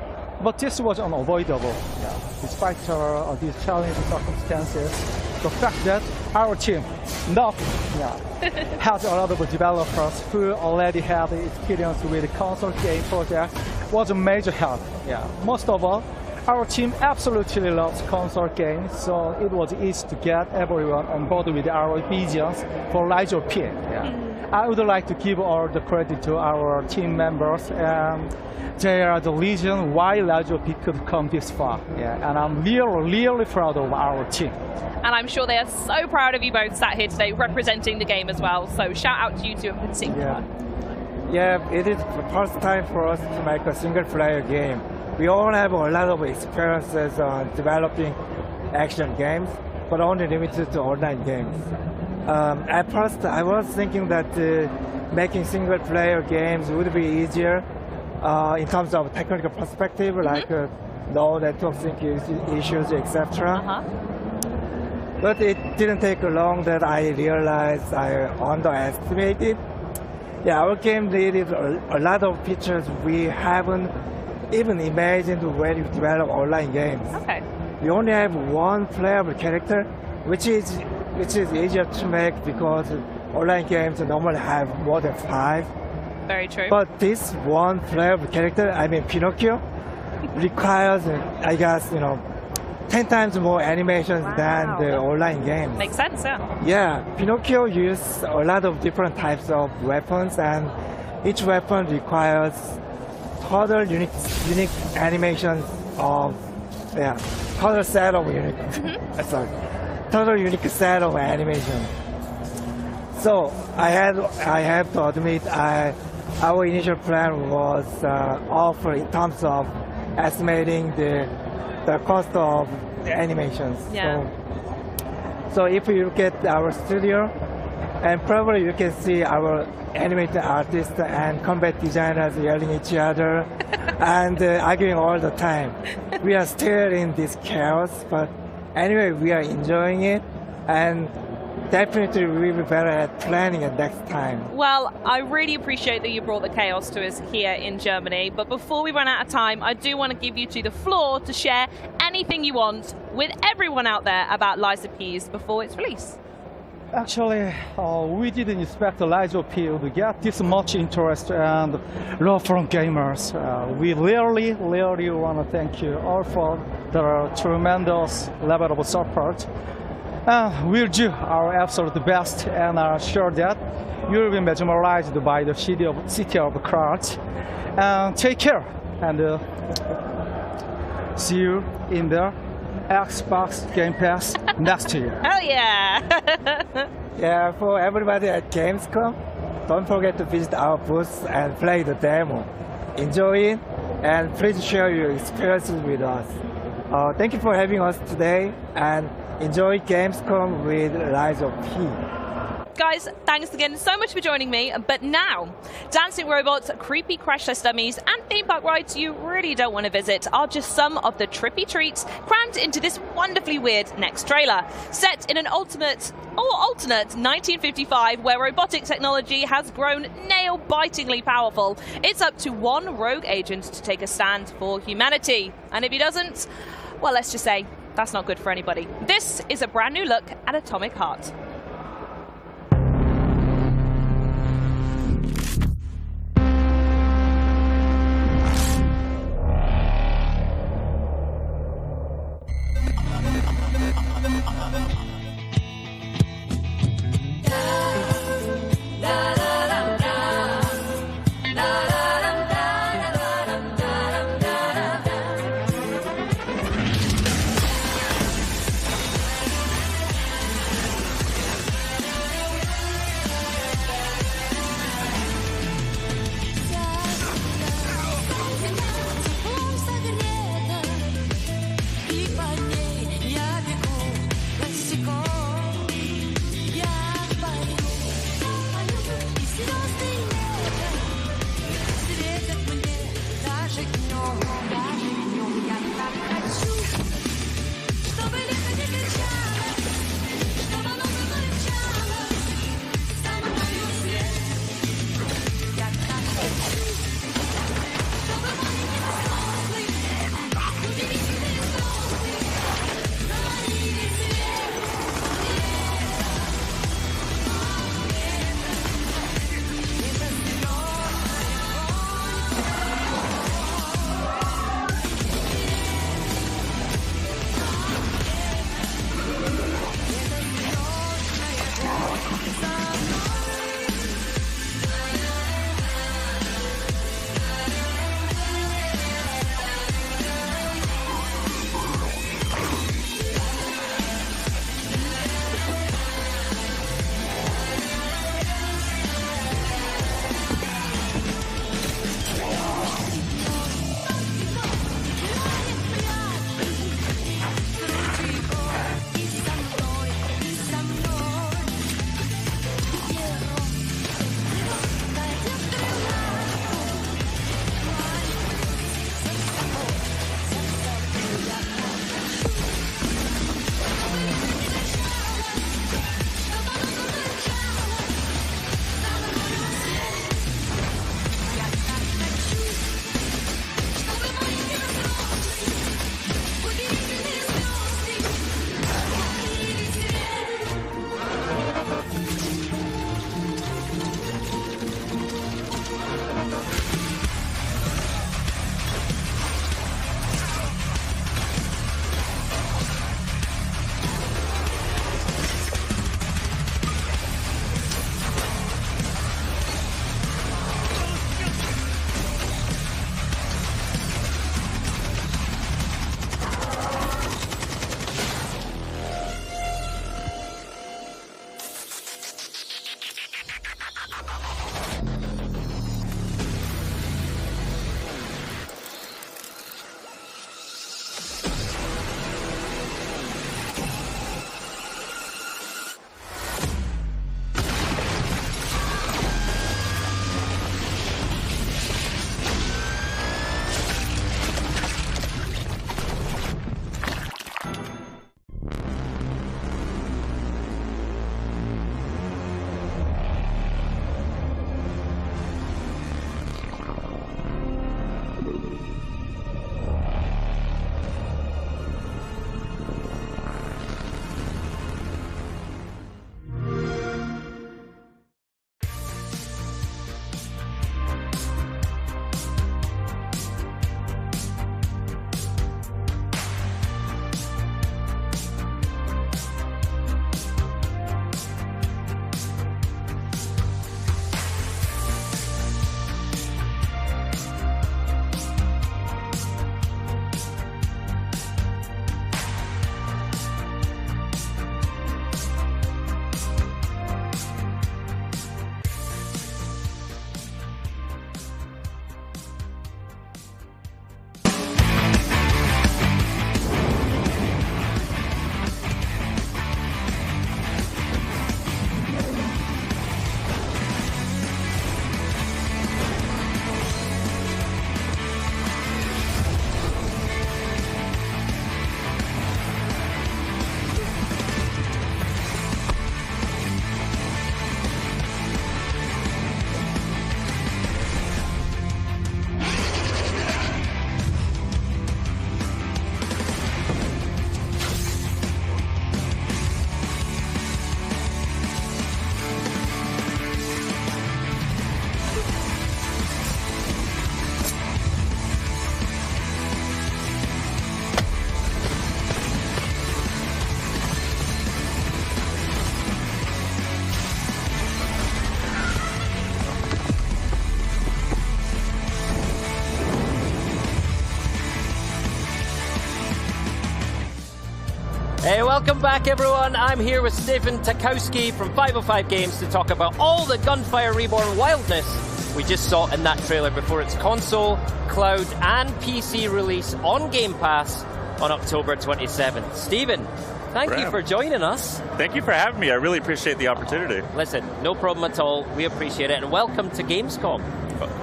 But this was unavoidable. Yeah. Despite these challenging circumstances, the fact that our team, has a lot of developers who already had experience with console game projects was a major help. Yeah. Most of all, our team absolutely loves console games, so it was easy to get everyone on board with our visions for Lies of P. Yeah. I would like to give all the credit to our team members, and they are the reason why Lies of P could come this far. Yeah. And I'm really proud of our team. And I'm sure they are so proud of you both sat here today representing the game as well, so shout out to you two in particular. Yeah, it is the first time for us to make a single-player game. We all have a lot of experiences on developing action games, but only limited to online games. At first, I was thinking that making single-player games would be easier in terms of technical perspective, like no network sync issues, etc. But it didn't take long that I realized I underestimated. Yeah, our game needed a lot of features we haven't even imagined when we develop online games. Okay. We only have one playable character, which is easier to make because online games normally have more than 5. Very true. But this one playable character, I mean Pinocchio, requires, I guess, 10 times more animations than the online games. Makes sense, yeah. Yeah, Pinocchio uses a lot of different types of weapons, and each weapon requires total unique animations of, total set of unique, total unique set of animation. So I have to admit, our initial plan was off in terms of estimating the cost of the animations. Yeah. So if you look at our studio, and probably you can see our animated artists and combat designers yelling at each other and arguing all the time. We are still in this chaos, but anyway, we are enjoying it, and definitely we'll be better at planning it next time. Well, I really appreciate that you brought the chaos to us here in Germany, but before we run out of time, I do want to give you the floor to share anything you want with everyone out there about Lies of P before its release. Actually, we didn't expect the Lies of P to get this much interest and love from gamers. We really want to thank you all for the tremendous level of support. We'll do our absolute best and are sure that you will be mesmerized by the city of cards. Take care and see you in the Xbox Game Pass next year. Hell yeah! Yeah, for everybody at Gamescom, don't forget to visit our booth and play the demo. Enjoy it, and please share your experiences with us. Thank you for having us today, and enjoy Gamescom with Rise of P. Guys, thanks again so much for joining me. But now, dancing robots, creepy crash test dummies, and theme park rides you really don't want to visit are just some of the trippy treats crammed into this wonderfully weird next trailer. Set in an alternate 1955, where robotic technology has grown nail-bitingly powerful, it's up to one rogue agent to take a stand for humanity. And if he doesn't, well, let's just say that's not good for anybody. This is a brand new look at Atomic Heart. Hey, welcome back, everyone. I'm here with Stephen Takowski from 505 Games to talk about all the Gunfire Reborn wildness we just saw in that trailer before its console, cloud, and PC release on Game Pass on October 27th. Stephen, thank you for joining us. Thank you for having me. I really appreciate the opportunity. Listen, no problem at all. We appreciate it. And welcome to Gamescom.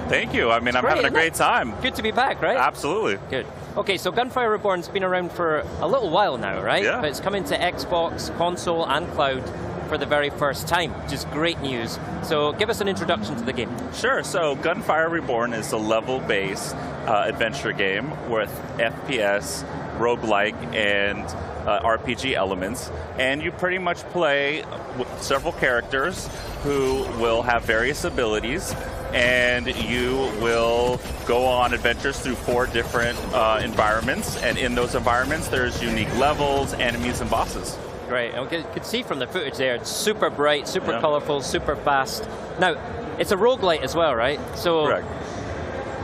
Thank you. I mean, I'm having a great time. Good to be back, right? Absolutely. Good. Okay, so Gunfire Reborn's been around for a little while now, right? Yeah. But it's coming to Xbox, console, and cloud for the very first time, which is great news. So give us an introduction to the game. Sure. So Gunfire Reborn is a level-based adventure game with FPS, roguelike, and RPG elements. And you pretty much play with several characters who will have various abilities, and you will go on adventures through 4 different environments, and in those environments there's unique levels, enemies, and bosses. Great, and you can see from the footage there, it's super bright, super colorful, super fast. Now, it's a roguelite as well, right? So correct.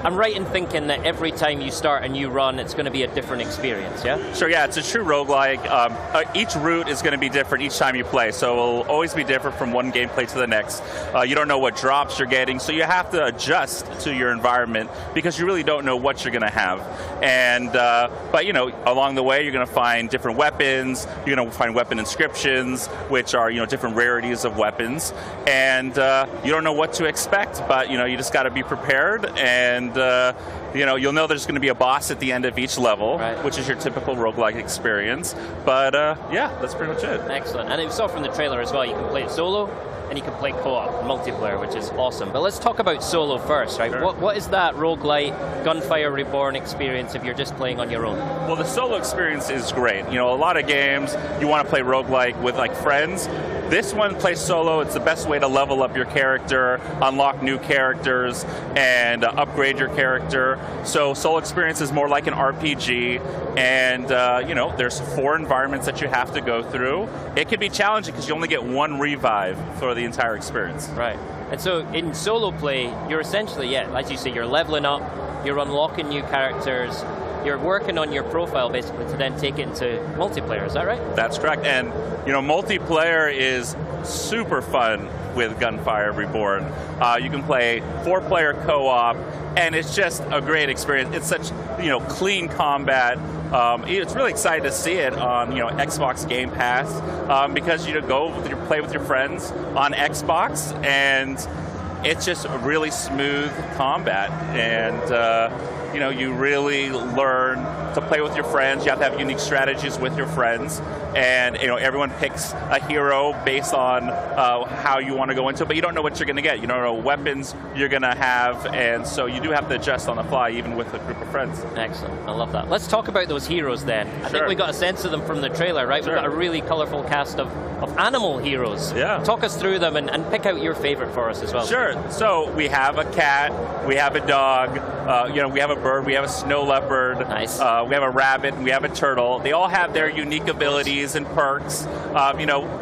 I'm right in thinking that every time you start a new run, it's going to be a different experience, yeah? Sure, yeah, it's a true roguelike. Each route is going to be different each time you play, so it will always be different from one gameplay to the next. You don't know what drops you're getting, so you have to adjust to your environment because you really don't know what you're going to have. And but you know, along the way, you're going to find different weapons. You're going to find weapon inscriptions, which are different rarities of weapons, and you don't know what to expect. But you just got to be prepared, and you'll know there's going to be a boss at the end of each level, which is your typical roguelike experience. But yeah, that's pretty much it. Excellent. And you saw from the trailer as well, you can play it solo, and you can play co-op, multiplayer, which is awesome. But let's talk about solo first, right? Sure. What is that roguelite, Gunfire Reborn experience if you're just playing on your own? Well, the solo experience is great. A lot of games, you want to play roguelike with friends. This one plays solo. It's the best way to level up your character, unlock new characters, and upgrade your character. So solo experience is more like an RPG, and there's 4 environments that you have to go through. It can be challenging because you only get 1 revive for the entire experience. Right. And so in solo play, you're essentially, as you say, you're leveling up, you're unlocking new characters, you're working on your profile basically to then take it into multiplayer, is that right? That's correct. And multiplayer is super fun with Gunfire Reborn. You can play 4-player co-op, and it's just a great experience. It's such clean combat. It's really exciting to see it on Xbox Game Pass because you go play with your friends on Xbox, and it's just a really smooth combat, and you really learn to play with your friends. You have to have unique strategies with your friends, and everyone picks a hero based on how you want to go into it, but you don't know what you're going to get. You don't know what weapons you're going to have, and so you do have to adjust on the fly, even with a group of friends. Excellent, I love that. Let's talk about those heroes then. I think we got a sense of them from the trailer, right? We've got a really colorful cast of animal heroes. Yeah. Talk us through them and pick out your favorite for us as well. Sure. So we have a cat, we have a dog, we have a bird, we have a snow leopard, nice. We have a rabbit, and we have a turtle. They all have their unique abilities and perks.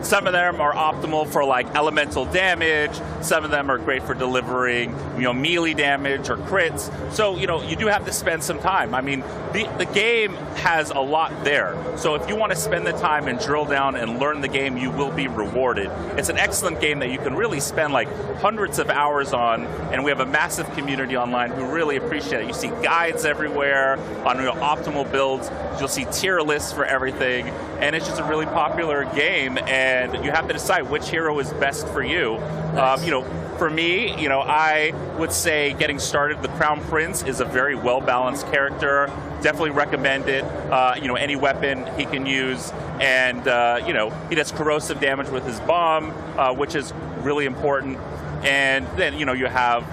Some of them are optimal for elemental damage. Some of them are great for delivering melee damage or crits. So you do have to spend some time. I mean, the game has a lot there. So if you want to spend the time and drill down and learn the game, you will be rewarded. It's an excellent game that you can really spend hundreds of hours on, and we have a massive community online who really appreciate it. You see guides everywhere on optimal builds. You'll see tier lists for everything, and it's just a really popular game, and you have to decide which hero is best for you. Nice. For me, I would say getting started, the Crown Prince is a very well-balanced character. Definitely recommend it. Any weapon he can use, and he does corrosive damage with his bomb, which is really important. And then you have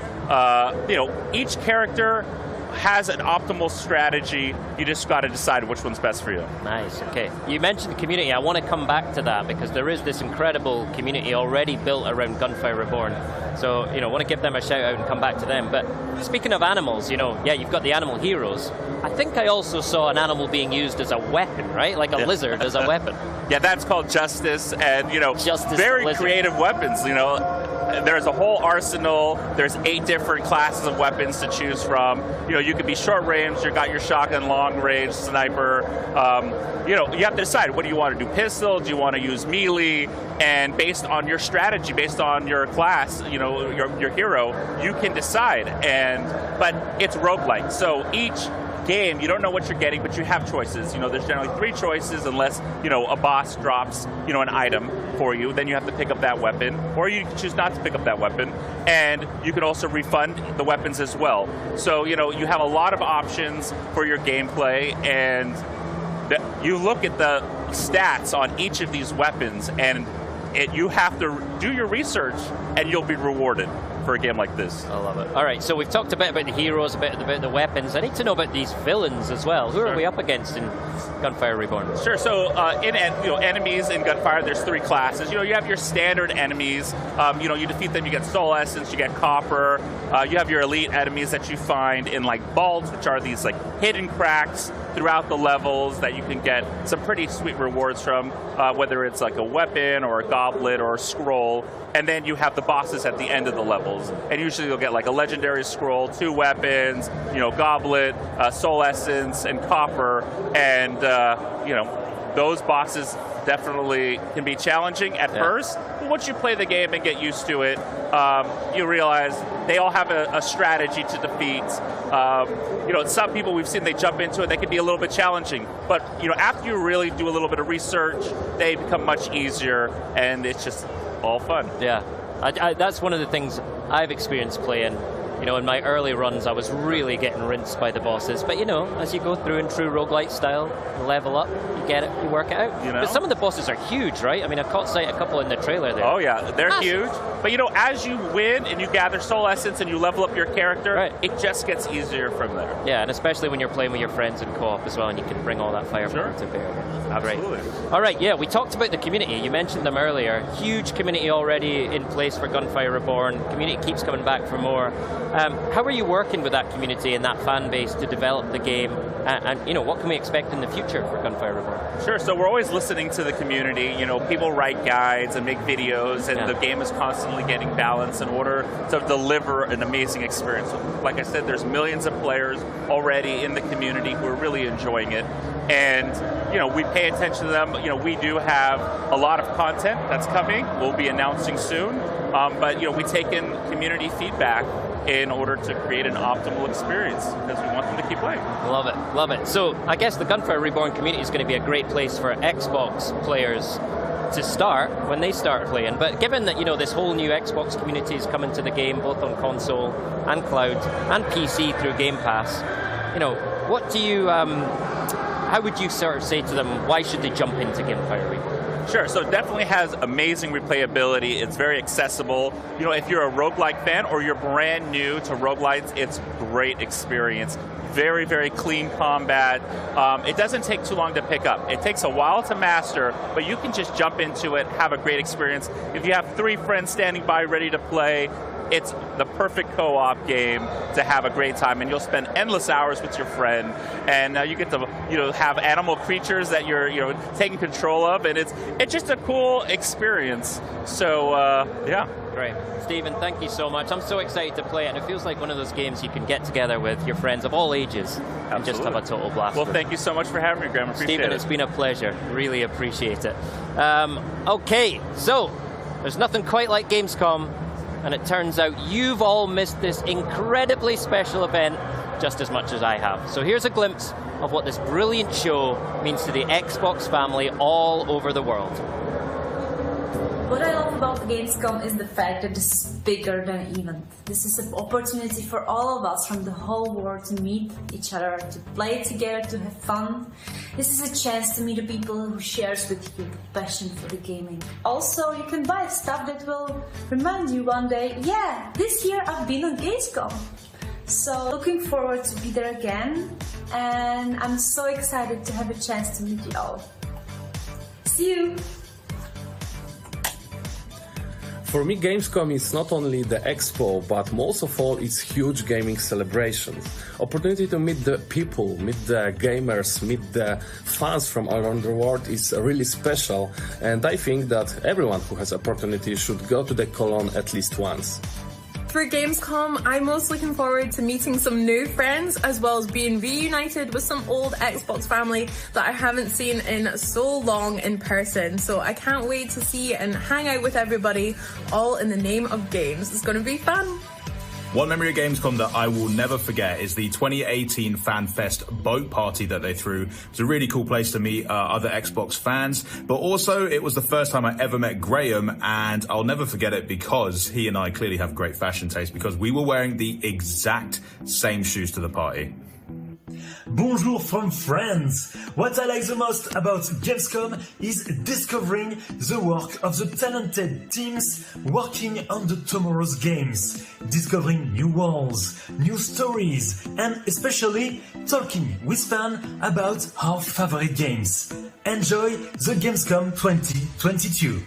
each character has an optimal strategy. You just got to decide which one's best for you. Nice. Okay. You mentioned the community. I want to come back to that because there is this incredible community already built around Gunfire Reborn. So, I want to give them a shout out and come back to them. But speaking of animals, you've got the animal heroes. I think I also saw an animal being used as a weapon, right? Like a lizard as a weapon. Yeah, that's called Justice, and Justice very creative weapons. there's a whole arsenal. There's 8 different classes of weapons to choose from. You know, you could be short range. You got your shotgun, long range, sniper. You know, you have to decide, what do you want to do? Pistol? Do you want to use melee? And based on your strategy, based on your class, you know, your hero, you can decide. But it's roguelike, so each game, you don't know what you're getting, but you have choices. You know, there's generally 3 choices unless, you know, a boss drops, you know, an item for you. Then you have to pick up that weapon, or you can choose not to pick up that weapon. And you can also refund the weapons as well. So, you know, you have a lot of options for your gameplay, and you look at the stats on each of these weapons, and you have to do your research, and you'll be rewarded for a game like this. I love it. All right, so we've talked a bit about the heroes, a bit about the weapons. I need to know about these villains as well. Who are we up against in Gunfire Reborn? Sure. So in enemies in Gunfire, there's 3 classes. You know, you have your standard enemies. You know, you defeat them, you get soul essence, you get copper. You have your elite enemies that you find in like vaults, which are these like hidden cracks throughout the levels that you can get some pretty sweet rewards from, whether it's like a weapon or a goblet or a scroll. And then you have the bosses at the end of the levels. And usually you'll get like a legendary scroll, 2 weapons, you know, goblet, soul essence, and copper. And, you know, those bosses definitely can be challenging at first. But once you play the game and get used to it, you realize they all have a strategy to defeat. You know, some people we've seen, they jump into it, they can be a little bit challenging. But, you know, after you really do a little bit of research, they become much easier, and it's just all fun. Yeah, that's one of the things I've experienced playing. You know, in my early runs, I was really getting rinsed by the bosses. But, you know, as you go through in true roguelite style, you level up, you get it, you work it out. You know? But some of the bosses are huge, right? I mean, I caught sight of a couple in the trailer there. Oh, yeah, they're huge. But, you know, as you win and you gather soul essence and you level up your character, it just gets easier from there. Yeah, and especially when you're playing with your friends in co-op as well, and you can bring all that firepower to bear. Absolutely. Great. All right, yeah, we talked about the community. You mentioned them earlier. Huge community already in place for Gunfire Reborn. Community keeps coming back for more. How are you working with that community and that fan base to develop the game? And you know, what can we expect in the future for Gunfire Reborn? Sure, so we're always listening to the community. You know, people write guides and make videos, and the game is constantly getting balanced in order to deliver an amazing experience. Like I said, there's millions of players already in the community who are really enjoying it. And, you know, we pay attention to them. You know, we do have a lot of content that's coming. We'll be announcing soon. But, you know, we take in community feedback in order to create an optimal experience, because we want them to keep playing. Love it, love it. So I guess the Gunfire Reborn community is going to be a great place for Xbox players to start when they start playing. But given that, you know, this whole new Xbox community is coming to the game, both on console and cloud and PC through Game Pass, you know, what do you, how would you sort of say to them, why should they jump into Gunfire Reborn? Sure, so it definitely has amazing replayability. It's very accessible. You know, if you're a roguelike fan or you're brand new to roguelites, it's a great experience. Very, very clean combat. It doesn't take too long to pick up. It takes a while to master, but you can just jump into it, have a great experience. If you have 3 friends standing by ready to play, it's the perfect co-op game to have a great time, and you'll spend endless hours with your friend, and you get to, you know, have animal creatures that you're, you know, taking control of, and it's just a cool experience. So yeah. Great. Stephen, thank you so much. I'm so excited to play it, and it feels like one of those games you can get together with your friends of all ages and just have a total blast. Well, thank you so much for having me, Graham. I appreciate Stephen, it. it's been a pleasure. Really appreciate it. Okay, so there's nothing quite like Gamescom, and it turns out you've all missed this incredibly special event just as much as I have. So here's a glimpse of what this brilliant show means to the Xbox family all over the world. What I love about Gamescom is the fact that this is bigger than an event. This is an opportunity for all of us from the whole world to meet each other, to play together, to have fun. This is a chance to meet the people who shares with you passion for the gaming. Also, you can buy stuff that will remind you one day, yeah, this year I've been on Gamescom. So looking forward to be there again, and I'm so excited to have a chance to meet you all. See you! For me, Gamescom is not only the expo, but most of all, it's huge gaming celebrations. Opportunity to meet the people, meet the gamers, meet the fans from around the world is really special. And I think that everyone who has opportunity should go to the Cologne at least once. For Gamescom, I'm most looking forward to meeting some new friends as well as being reunited with some old Xbox family that I haven't seen in so long in person. So I can't wait to see and hang out with everybody, all in the name of games. It's going to be fun. One memory of Gamescom that I will never forget is the 2018 FanFest boat party that they threw. It was a really cool place to meet other Xbox fans, but also it was the first time I ever met Graham, and I'll never forget it because he and I clearly have great fashion taste because we were wearing the exact same shoes to the party. Bonjour from France! What I like the most about Gamescom is discovering the work of the talented teams working on the tomorrow's games, discovering new worlds, new stories, and especially talking with fans about our favorite games. Enjoy the Gamescom 2022!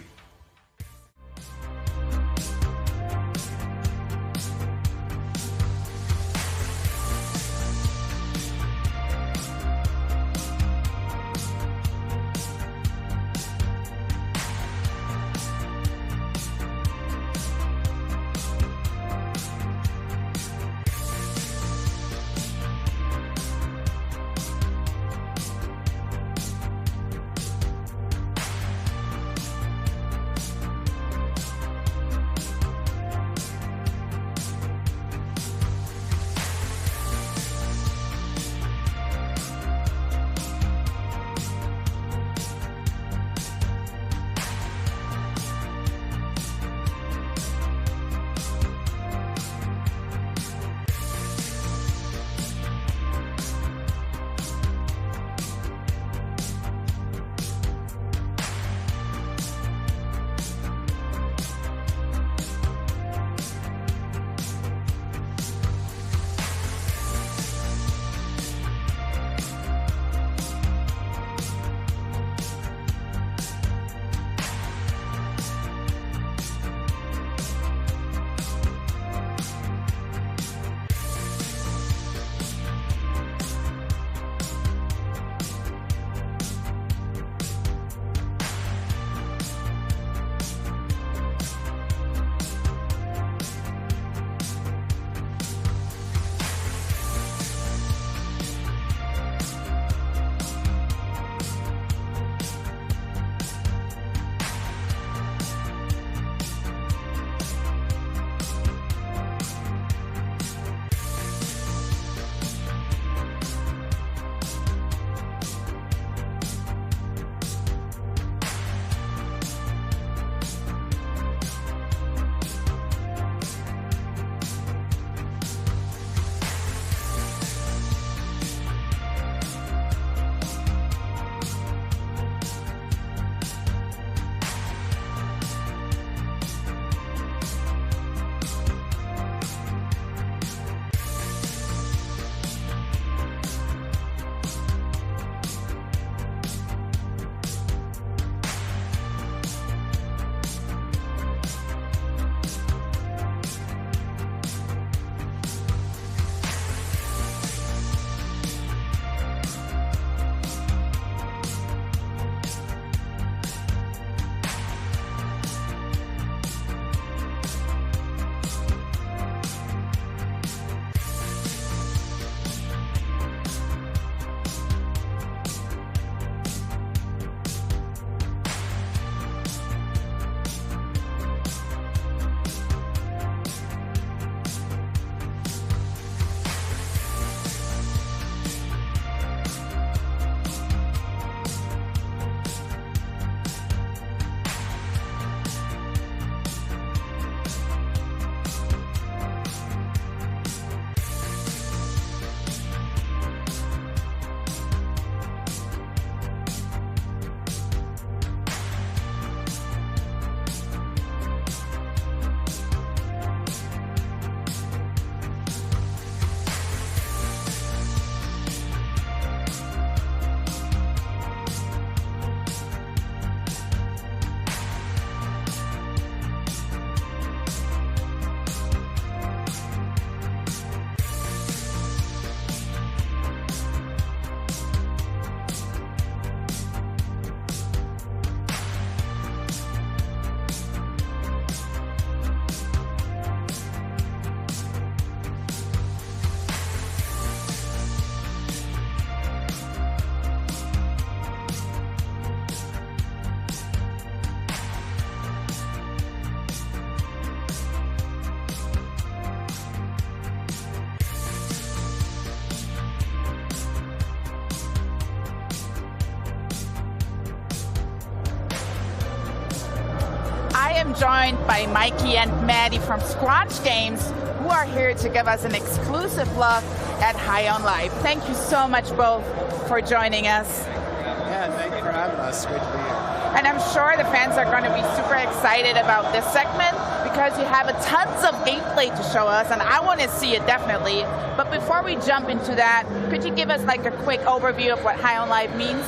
am joined by Mikey and Maddie from Squanch Games, who are here to give us an exclusive look at High on Life. Thank you so much both for joining us. Yeah, thank you for having us. Great to be here. And I'm sure the fans are going to be super excited about this segment because you have tons of gameplay to show us, and I want to see it definitely. But before we jump into that, could you give us like a quick overview of what High on Life means?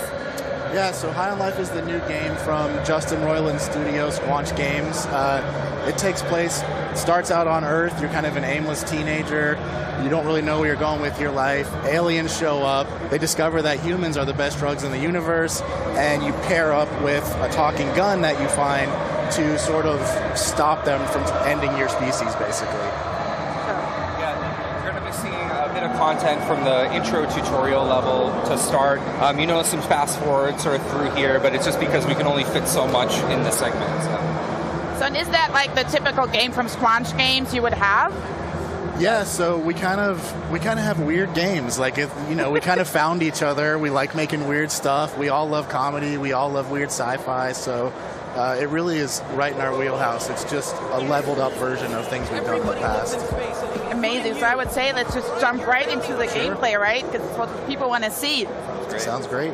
Yeah, so High on Life is the new game from Justin Roiland's studio, Squanch Games. It takes place, starts out on Earth. You're kind of an aimless teenager. You don't really know where you're going with your life. Aliens show up. They discover that humans are the best drugs in the universe, and you pair up with a talking gun that you find to sort of stop them from ending your species, basically. Of content from the intro tutorial level to start. You know, some fast forward sort of through here, but it's just because we can only fit so much in this segment. So is that like the typical game from Squanch Games you would have? Yeah, so we kind of have weird games. Like, we kind of found each other. We like making weird stuff. We all love comedy. We all love weird sci-fi. So it really is right in our wheelhouse. It's just a leveled up version of things we've done in the past. Amazing. So I would say let's just jump right into the gameplay, right? Because it's what people want to see. Sounds great.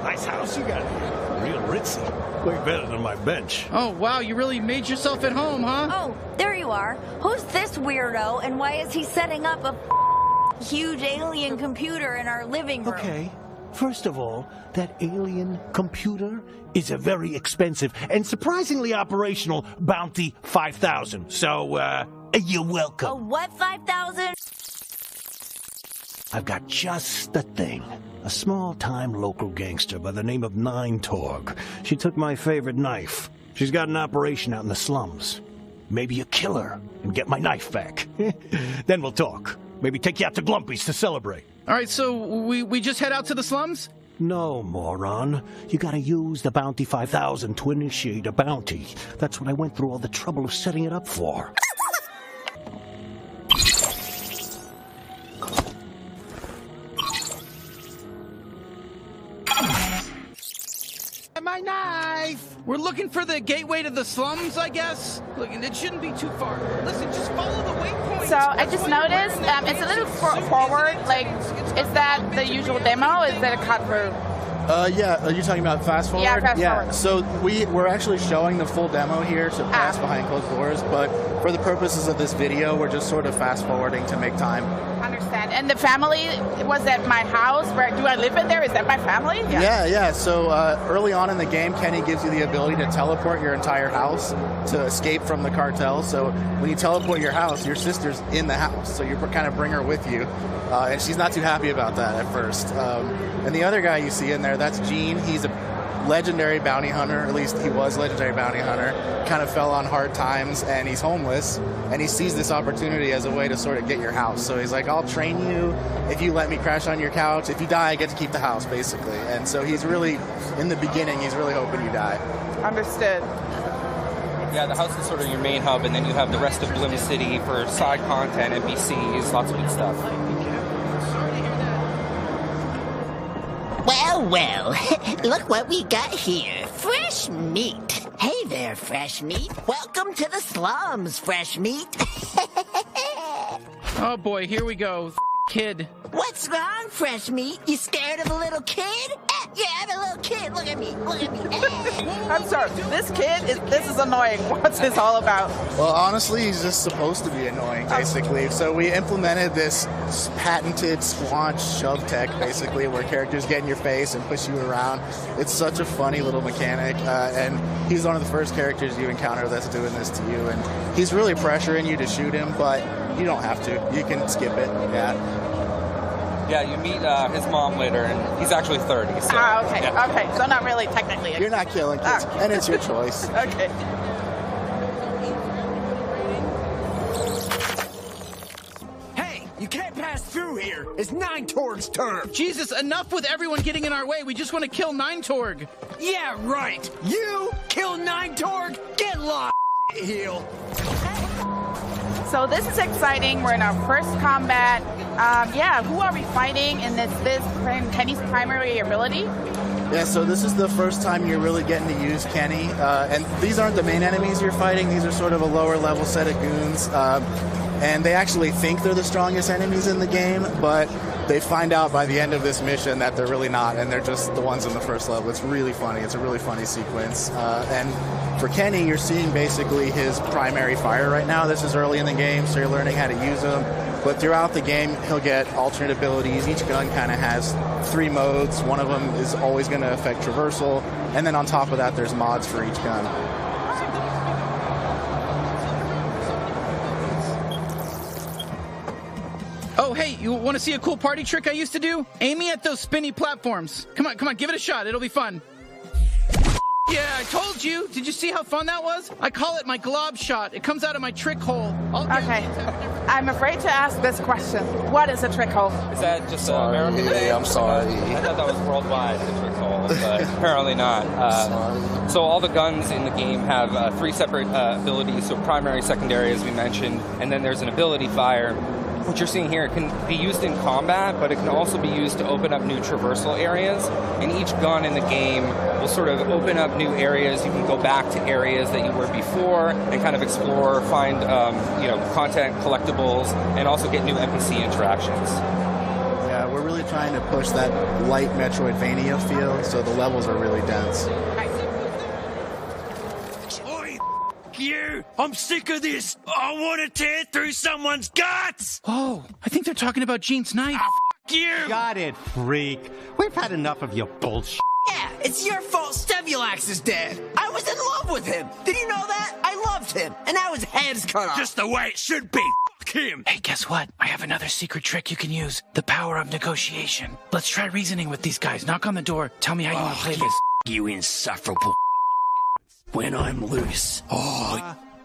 Nice house you got here. Real ritzy. Way better than my bench. Oh, wow. You really made yourself at home, huh? Oh, there you are. Who's this weirdo, and why is he setting up a huge alien computer in our living room? Okay. First of all, that alien computer is a very expensive and surprisingly operational Bounty 5000. So, you're welcome. A what 5000? I've got just the thing. A small-time local gangster by the name of Nine Torg. She took my favorite knife. She's got an operation out in the slums. Maybe you kill her and get my knife back. Then we'll talk. Maybe take you out to Glumpy's to celebrate. All right, so we just head out to the slums? No, moron. You gotta use the Bounty 5000 to initiate a bounty. That's what I went through all the trouble of setting it up for. My knife! We're looking for the gateway to the slums, I guess. Look, it shouldn't be too far. Listen, just follow the waypoint. So I just noticed it's a little forward. Like, is that the usual demo? Is that a cut through? Yeah, are you talking about fast forward? Yeah, fast forward. So we're actually showing the full demo here to pass behind closed doors, but for the purposes of this video, we're just sort of fast forwarding to make time. Understand. And the family was at my house. Where do I live in there? Is that my family? Yeah. So early on in the game, Kenny gives you the ability to teleport your entire house to escape from the cartel. So when you teleport your house, your sister's in the house, so you kind of bring her with you. And she's not too happy about that at first. And the other guy you see in there, that's Gene. He's a legendary bounty hunter, at least he was legendary bounty hunter, kind of fell on hard times, and he's homeless, and he sees this opportunity as a way to sort of get your house. So he's like, I'll train you if you let me crash on your couch. If you die, I get to keep the house, basically. And so he's really, in the beginning, he's really hoping you die. Understood. Yeah, the house is sort of your main hub, and then you have the rest of Blim City for side content, NPCs, lots of good stuff. Well, look what we got here. Fresh meat. Hey there, Fresh Meat. Welcome to the slums, Fresh Meat. Oh boy, here we go. Kid. What's wrong, Fresh Meat? You scared of a little kid? Yeah, I'm a little kid. Look at me. Look at me. I'm sorry. This is annoying. What's this all about? Well, honestly, he's just supposed to be annoying, basically. So we implemented this patented Squanch shove tech, basically, where characters get in your face and push you around. It's such a funny little mechanic, and he's one of the first characters you encounter that's doing this to you. And he's really pressuring you to shoot him, but you don't have to. You can skip it. Yeah, you meet his mom later, and he's actually 30. So, okay. Yeah. Okay, so not really technically. You're not killing kids, and it's your choice. Okay. Hey, you can't pass through here. It's Nine Torg's turn. Jesus, enough with everyone getting in our way. We just want to kill Nine Torg. Yeah, right. You kill Nine Torg, get lost, heel. So this is exciting. We're in our first combat. Who are we fighting? And is this Kenny's primary ability? Yeah, so this is the first time you're really getting to use Kenny, and these aren't the main enemies you're fighting. These are sort of a lower level set of goons, and they actually think they're the strongest enemies in the game, but they find out by the end of this mission that they're really not, and they're just the ones in the first level. It's really funny. It's a really funny sequence. And for Kenny, you're seeing basically his primary fire right now. This is early in the game, so you're learning how to use them. But throughout the game, he'll get alternate abilities. Each gun kind of has 3 modes. One of them is always going to affect traversal. And then on top of that, there's mods for each gun. Oh, hey, you want to see a cool party trick I used to do? Aim me at those spinny platforms. Come on, give it a shot. It'll be fun. Yeah, I told you. Did you see how fun that was? I call it my glob shot. It comes out of my trick hole. Okay. I'm afraid to ask this question. What is a trick hole? Is that just an American thing? I'm sorry. I thought that was worldwide, the trick hole, but apparently not. So all the guns in the game have 3 separate abilities, so primary, secondary, as we mentioned, and then there's an ability fire. What you're seeing here can be used in combat, but it can also be used to open up new traversal areas. And each gun in the game will sort of open up new areas. You can go back to areas that you were before and kind of explore, find content, collectibles, and also get new NPC interactions. Yeah, we're really trying to push that light Metroidvania feel, so the levels are really dense. You! I'm sick of this! I want to tear through someone's guts! Oh, I think they're talking about Gene's knife. You! Got it, freak. We've had enough of your bullshit. Yeah, it's your fault Stevulax is dead. I was in love with him. Did you know that? I loved him, and now his head's cut off. Just the way it should be. Fuck him! Hey, guess what? I have another secret trick you can use. The power of negotiation. Let's try reasoning with these guys. Knock on the door. Tell me how you want to play this. You insufferable when I'm loose.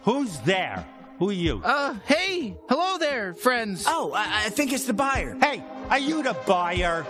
Who's there? Who are you? Hey! Hello there, friends. Oh, I think it's the buyer. Hey, are you the buyer?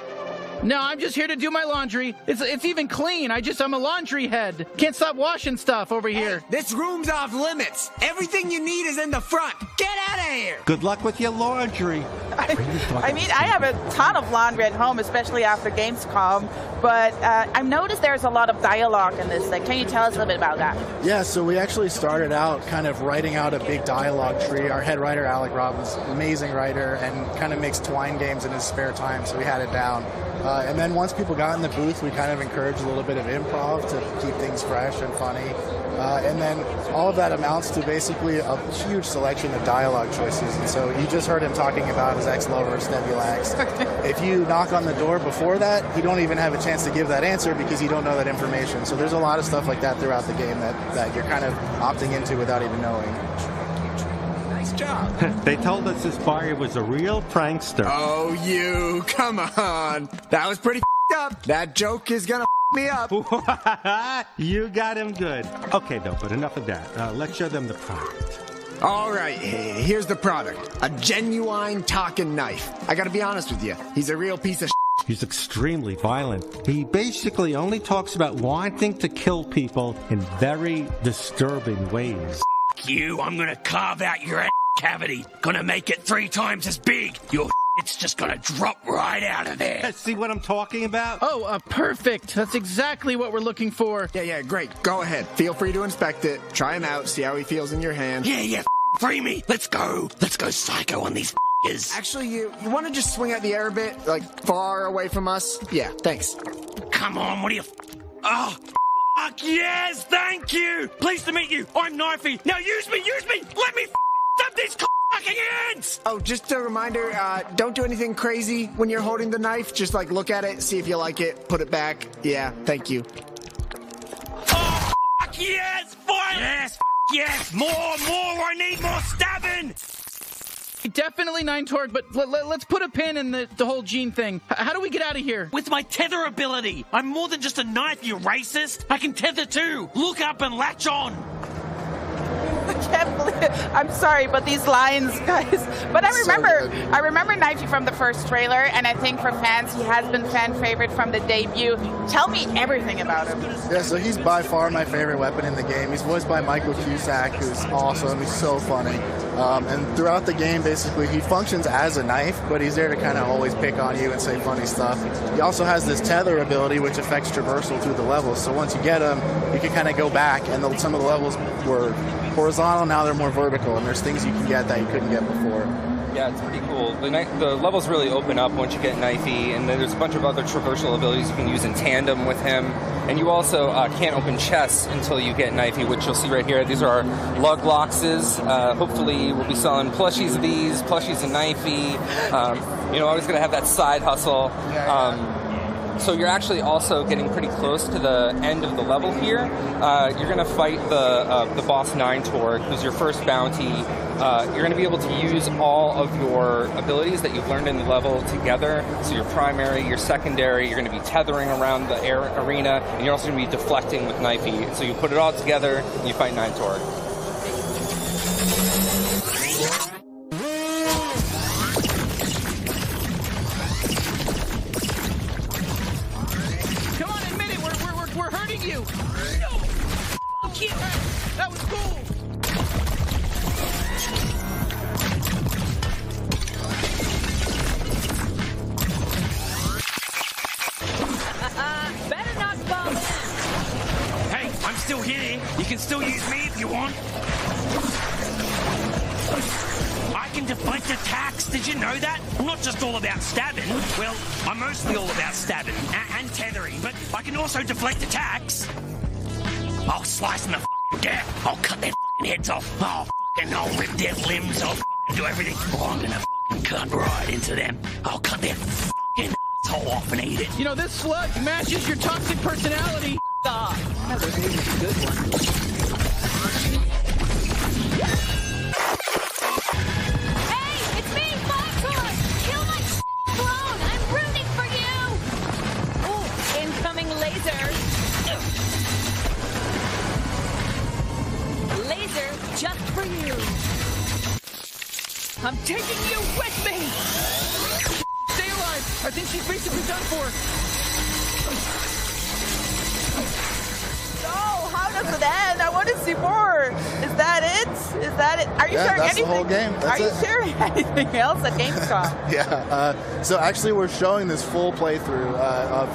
No, I'm just here to do my laundry. It's even clean. I'm a laundry head. Can't stop washing stuff over here. Hey, this room's off limits. Everything you need is in the front. Get out of here. Good luck with your laundry. I mean, I have a ton of laundry at home, especially after Gamescom, but I've noticed there's a lot of dialogue in this. Can you tell us a little bit about that? Yeah, so we actually started out kind of writing out a big dialogue tree. Our head writer, Alec Robbins, amazing writer, and kind of makes twine games in his spare time, so we had it down. And then once people got in the booth, we kind of encouraged a little bit of improv to keep things fresh and funny. And then all of that amounts to basically a huge selection of dialogue choices. And so you just heard him talking about his ex-lover, Stevulax. If you knock on the door before that, you don't even have a chance to give that answer because you don't know that information. So there's a lot of stuff like that throughout the game that you're kind of opting into without even knowing. Nice job. They told us this buyer was a real prankster. Oh, you. Come on. That was pretty up. That joke is gonna me up. You got him good. Okay, though, but enough of that. Let's show them the product. All right, here's the product. A genuine talking knife. I gotta be honest with you. He's a real piece of shit. He's extremely violent. He basically only talks about wanting to kill people in very disturbing ways. You, I'm gonna carve out your ass cavity. Gonna make it 3 times as big. Your it's just gonna drop right out of there. See what I'm talking about? Oh, perfect. That's exactly what we're looking for. Yeah, great. Go ahead. Feel free to inspect it. Try him out. See how he feels in your hand. Yeah, free me. Let's go. Let's go psycho on these f***ers. Actually, you want to just swing out the air a bit? Like, far away from us? Yeah, thanks. Come on, what are you... Oh, fuck yes, thank you. Pleased to meet you. I'm Knifey. Now use me. Let me up these fucking ants. Oh, just a reminder, don't do anything crazy when you're holding the knife. Just, look at it, see if you like it, put it back. Yeah, thank you. Oh, fuck yes, fire. Yes, more, I need more stabbing. Definitely 9 Torg, but let's put a pin in the whole Gene thing. How do we get out of here? With my tether ability. I'm more than just a knife, you racist. I can tether too. Look up and latch on. can't believe it. I'm sorry, but these lines, guys. But I remember Knifey from the first trailer, and I think for fans, he has been fan favorite from the debut. Tell me everything about him. Yeah, so he's by far my favorite weapon in the game. He's voiced by Michael Cusack, who's awesome. He's so funny. And throughout the game, basically, he functions as a knife, but he's there to kind of always pick on you and say funny stuff. He also has this tether ability, which affects traversal through the levels. So once you get him, you can kind of go back, and some of the levels were horizontal, now they're more vertical, and there's things you can get that you couldn't get before. Yeah, it's pretty cool. The levels really open up once you get Knifey, and then there's a bunch of other traversal abilities you can use in tandem with him. And you also can't open chests until you get Knifey, which you'll see right here. These are our lug loxes. Hopefully we'll be selling plushies of these, plushies of Knifey. Always going to have that side hustle. So you're actually also getting pretty close to the end of the level here. You're going to fight the boss 9 Torg, who's your first bounty. You're going to be able to use all of your abilities that you've learned in the level together. So your primary, your secondary, you're going to be tethering around the arena, and you're also going to be deflecting with Knifey. So you put it all together, and you fight 9 Torg. You! No! Fuck you! That was cool! Better not bump! Hey, I'm still here. You can still use me if you want. I can deflect attacks. Did you know that? I'm not just all about stabbing. Well, I'm mostly all about stabbing and tethering, but I can also deflect attacks. I'll slice them to f***ing death. I'll cut their f***ing heads off. I'll rip their limbs. I'll do everything. Oh, I'm gonna f***ing cut right into them. I'll cut their f***ing asshole off and eat it. You know, this slug matches your toxic personality. That was a good one. Just for you. I'm taking you with me. Stay alive. I think she's basically done for. No, how does it end? I want to see more. Is that it? Is that it? Are you sharing that's anything? The whole game. Are you sharing anything else at Gamescom? Yeah. So actually, we're showing this full playthrough of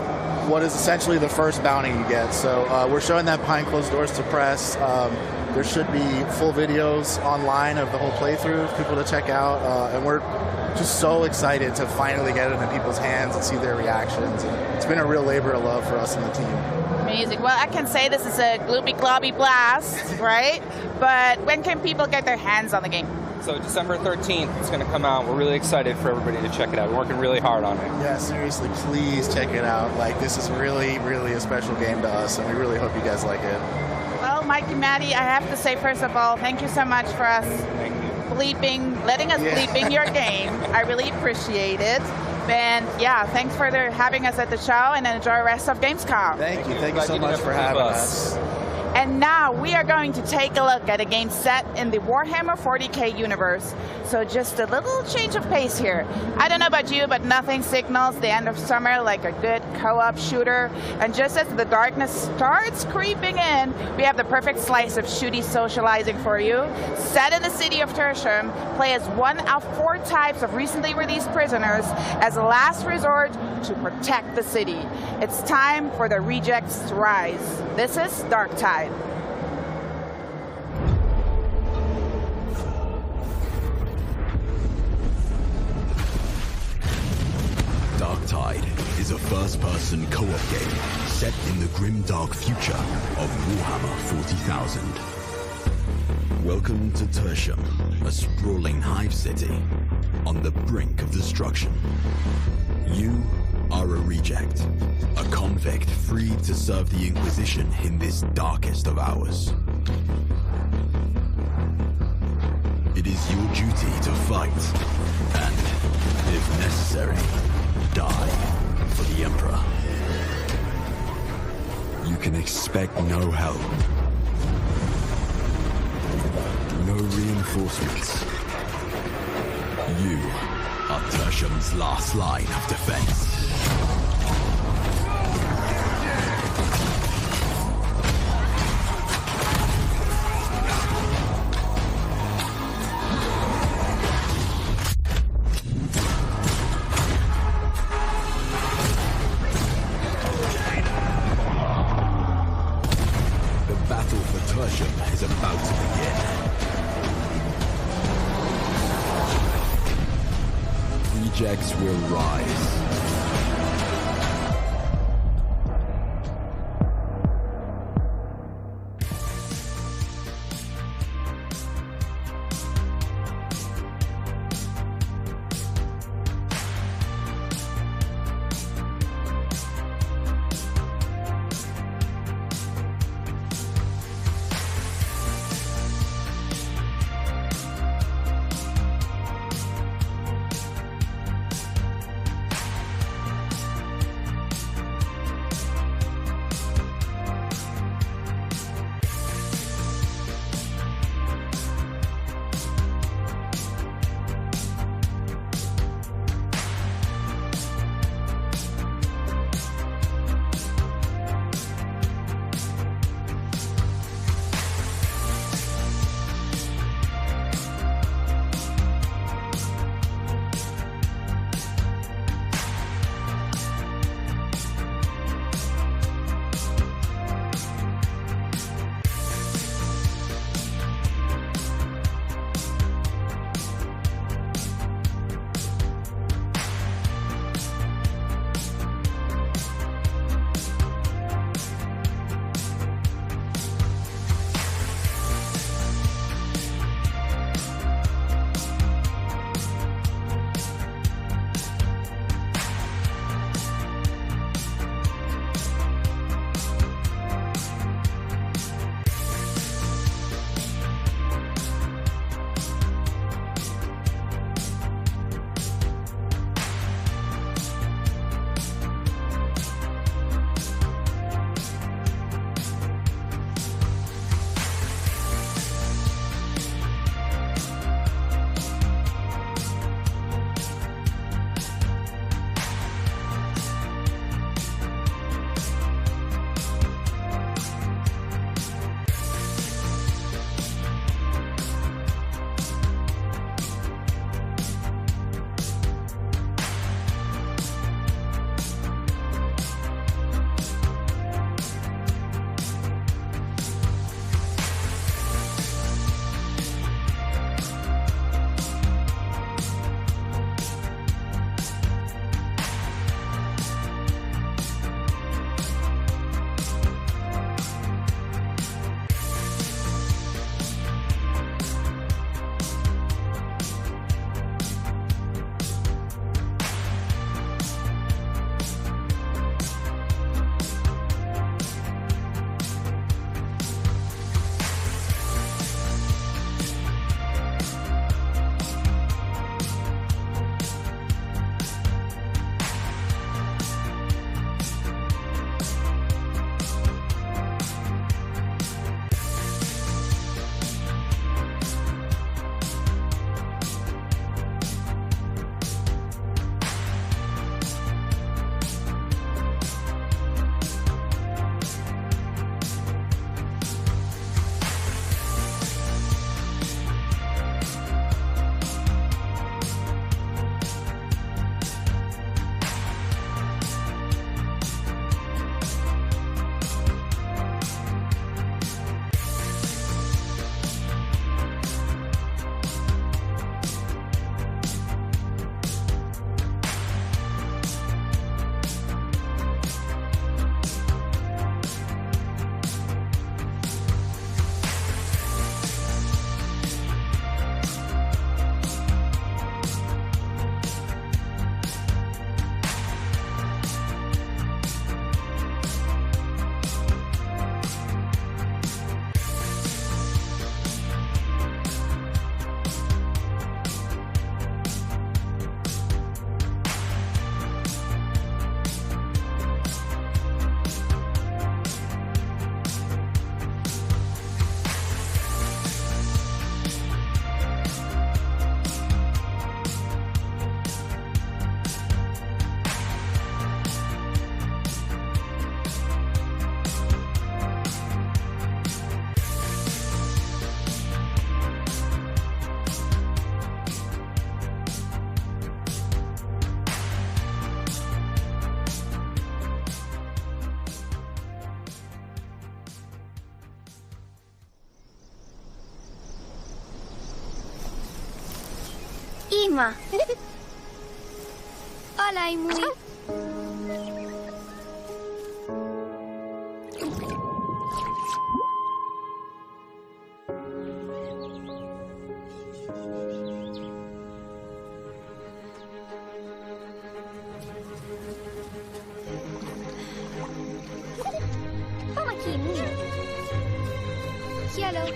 what is essentially the first bounty you get. So we're showing that behind closed doors to press. There should be full videos online of the whole playthrough for people to check out, and we're just so excited to finally get it in people's hands and see their reactions. And it's been a real labor of love for us and the team. Amazing. Well, I can say this is a gloopy globby blast, right? But when can people get their hands on the game? So December 13th, it's going to come out. We're really excited for everybody to check it out. We're working really hard on it. Yeah, seriously, please check it out. Like, this is really, really a special game to us, and we really hope you guys like it. Well, Mike and Maddie, I have to say, first of all, thank you so much for us letting us bleep in your game. I really appreciate it. And yeah, thanks for having us at the show, and enjoy the rest of Gamescom. Thank you. Thank you so much for having us. And now we are going to take a look at a game set in the Warhammer 40k universe. So just a little change of pace here. I don't know about you, but nothing signals the end of summer like a good co-op shooter. And just as the darkness starts creeping in, we have the perfect slice of shooty socializing for you. Set in the city of Tertium, play as one of 4 types of recently released prisoners as a last resort to protect the city. It's time for the rejects to rise. This is Darktide. Darktide is a first-person co-op game set in the grim dark future of Warhammer 40,000. Welcome to Tertium, a sprawling hive city on the brink of destruction. You are a reject, a convict freed to serve the Inquisition in this darkest of hours. It is your duty to fight, and, if necessary, die for the Emperor. You can expect no help, no reinforcements. You are Tertium's last line of defense. Is about to begin. Rejects will rise. Ima. Hola, Imui. Vamos aqui, Imui. Hello.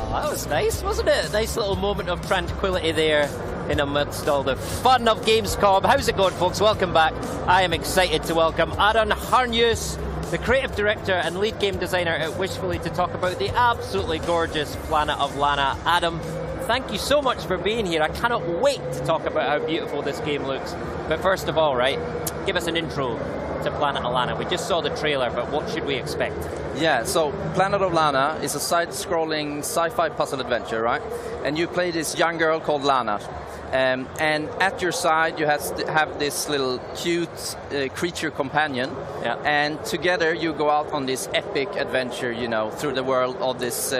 That was nice, wasn't it? A nice little moment of tranquility there in amidst all the fun of Gamescom. How's it going, folks? Welcome back. I am excited to welcome Aaron Harnius, the creative director and lead game designer at Wishfully, to talk about the absolutely gorgeous planet of Lana. Adam, thank you so much for being here. I cannot wait to talk about how beautiful this game looks. But first of all, right, give us an intro to Planet of Lana. We just saw the trailer, but what should we expect? Yeah, so Planet of Lana is a side-scrolling sci-fi puzzle adventure, right? And you play this young girl called Lana. And at your side you have this little cute creature companion, and together you go out on this epic adventure, you know, through the world of this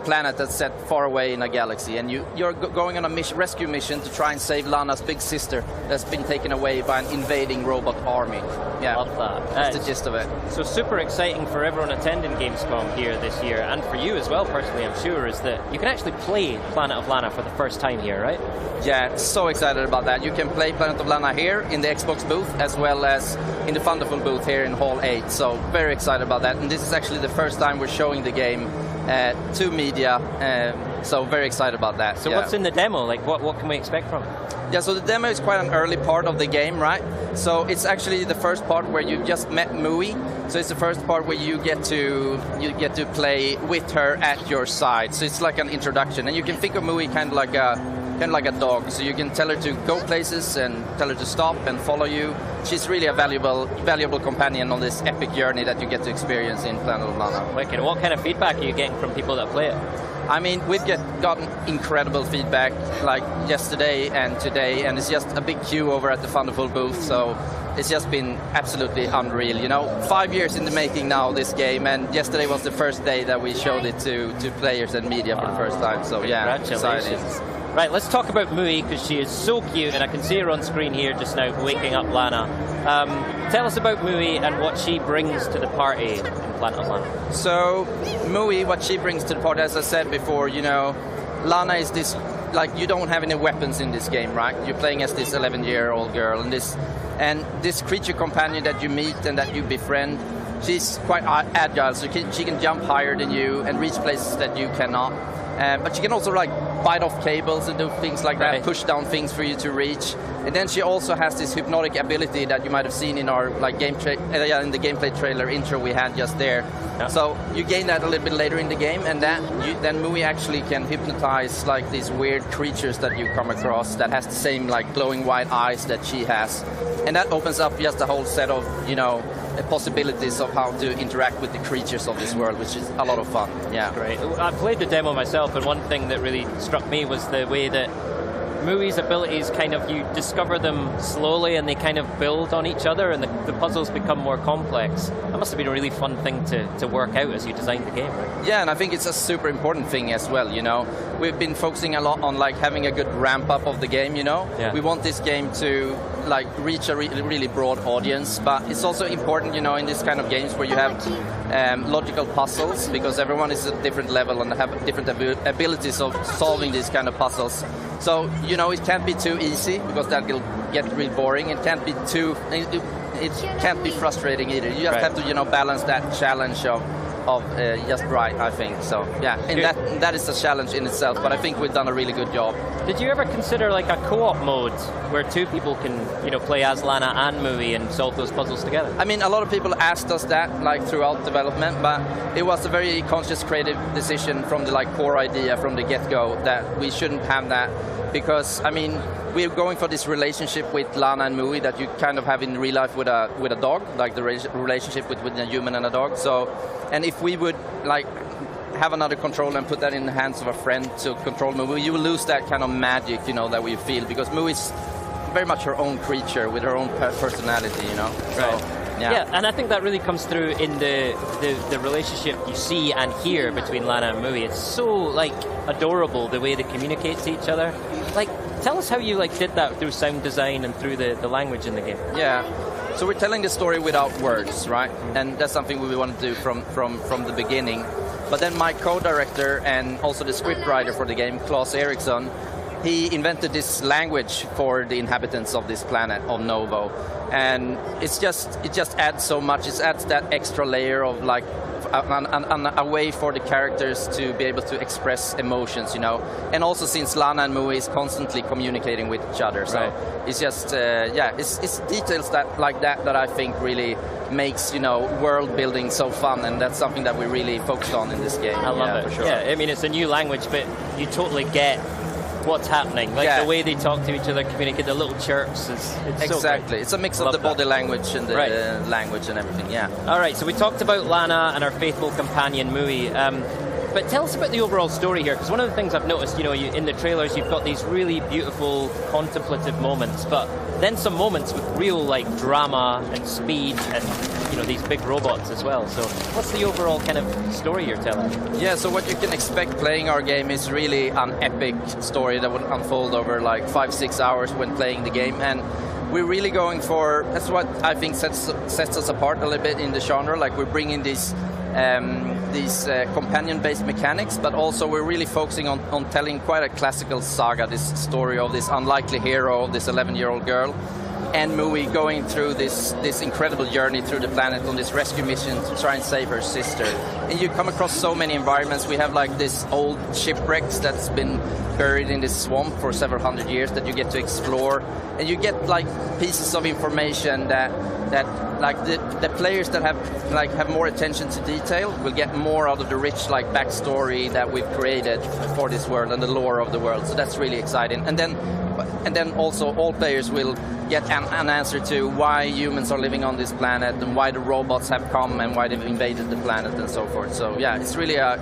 planet that's set far away in a galaxy, and you're going on a rescue mission to try and save Lana's big sister that's been taken away by an invading robot army. Yeah, love that. That's the gist of it. So super exciting for everyone attending Gamescom here this year, and for you as well personally, I'm sure, is that you can actually play Planet of Lana for the first time here, right? Yeah, so excited about that. You can play Planet of Lana here in the Xbox booth as well as in the Thunderful booth here in Hall 8. So very excited about that. And this is actually the first time we're showing the game to media. So very excited about that. So what's in the demo? Like what can we expect from it? Yeah, so the demo is quite an early part of the game, right? So it's actually the first part where you just met Mui. So it's the first part where you get to play with her at your side. So it's like an introduction, and you can think of Mui kind of like a dog. So you can tell her to go places and tell her to stop and follow you. She's really a valuable companion on this epic journey that you get to experience in Planet of Lana. Wicked. What kind of feedback are you getting from people that play it? I mean, we've gotten incredible feedback like yesterday and today, and it's just a big queue over at the Thunderful booth, so it's just been absolutely unreal. You know, 5 years in the making now, this game, and yesterday was the first day that we showed it to players and media for the first time, so yeah, congratulations. Exciting. Right, let's talk about Mui, because she is so cute, and I can see her on screen here just now, waking up Lana. Tell us about Mui and what she brings to the party in Planet of Lana. So, Mui, what she brings to the party, as I said before, you know, Lana is this, like, you don't have any weapons in this game, right? You're playing as this 11-year-old girl, and this creature companion that you meet and that you befriend, she's quite agile, so she can jump higher than you and reach places that you cannot. But she can also like bite off cables and do things like that, push down things for you to reach. And then she also has this hypnotic ability that you might have seen in our like in the gameplay trailer intro we had just there. Yeah. So you gain that a little bit later in the game, and then Mui actually can hypnotize like these weird creatures that you come across that has the same like glowing white eyes that she has, and that opens up just a whole set of possibilities of how to interact with the creatures of this world, which is a lot of fun. Yeah, great. I played the demo myself, and one thing that really struck me was the way that Mui's abilities kind of, you discover them slowly and they kind of build on each other, and the puzzles become more complex. That must have been a really fun thing to work out as you designed the game, right? Yeah, and I think it's a super important thing as well, We've been focusing a lot on like having a good ramp up of the game, Yeah. We want this game to like reach a really broad audience, but it's also important, in this kind of games where you have logical puzzles, because everyone is at a different level and have different abilities of solving these kind of puzzles. So, it can't be too easy, because that will get really boring. It can't be too... It can't be frustrating either. You just have to, balance that challenge of just right, I think. So, yeah, and that is a challenge in itself, but I think we've done a really good job. Did you ever consider like a co-op mode where two people can, play as Lana and Mui and solve those puzzles together? I mean, a lot of people asked us that, like, throughout development, but it was a very conscious, creative decision from the, like, core idea from the get-go that we shouldn't have that, because, I mean, we're going for this relationship with Lana and Mui that you kind of have in real life with a dog, like the relationship with a human and a dog. So, and if we would like have another controller and put that in the hands of a friend to control Mui, you will lose that kind of magic, that we feel, because Mui is very much her own creature with her own personality, So, right. Yeah, and I think that really comes through in the relationship you see and hear between Lana and Mui. It's so like adorable the way they communicate to each other. Like, tell us how you like did that through sound design and through the language in the game. Yeah, so we're telling the story without words, right? And that's something we want to do from the beginning. But then my co-director and also the scriptwriter for the game, Claes Eriksson, he invented this language for the inhabitants of this planet, of Novo. And it just adds so much. It adds that extra layer of like a way for the characters to be able to express emotions, And also since Lana and Mui is constantly communicating with each other, so it's just it's details that I think really makes world building so fun, and that's something that we really focused on in this game. I love it. For sure. Yeah, I mean, it's a new language, but you totally get what's happening, like the way they talk to each other, communicate, the little chirps. It's exactly. So it's a mix of the body language and the language and everything. Yeah. All right. So we talked about Lana and our faithful companion Mui. But tell us about the overall story here, because one of the things I've noticed, in the trailers, you've got these really beautiful contemplative moments, but then some moments with real like drama and speed and these big robots as well. So what's the overall kind of story you're telling? Yeah, so what you can expect playing our game is really an epic story that will unfold over like 5-6 hours when playing the game, and we're really going for, that's what I think sets us apart a little bit in the genre. Like, we're bringing these companion-based mechanics, but also we're really focusing on telling quite a classical saga, this story of this unlikely hero, this 11-year-old girl, and Mui going through this incredible journey through the planet on this rescue mission to try and save her sister. And you come across so many environments. We have like this old shipwrecks that's been buried in this swamp for several hundred years that you get to explore, and you get like pieces of information that like the players that have more attention to detail will get more out of the rich like backstory that we've created for this world and the lore of the world. So that's really exciting. And then also all players will get an answer to why humans are living on this planet and why the robots have come and why they've invaded the planet and so forth. So yeah, it's really a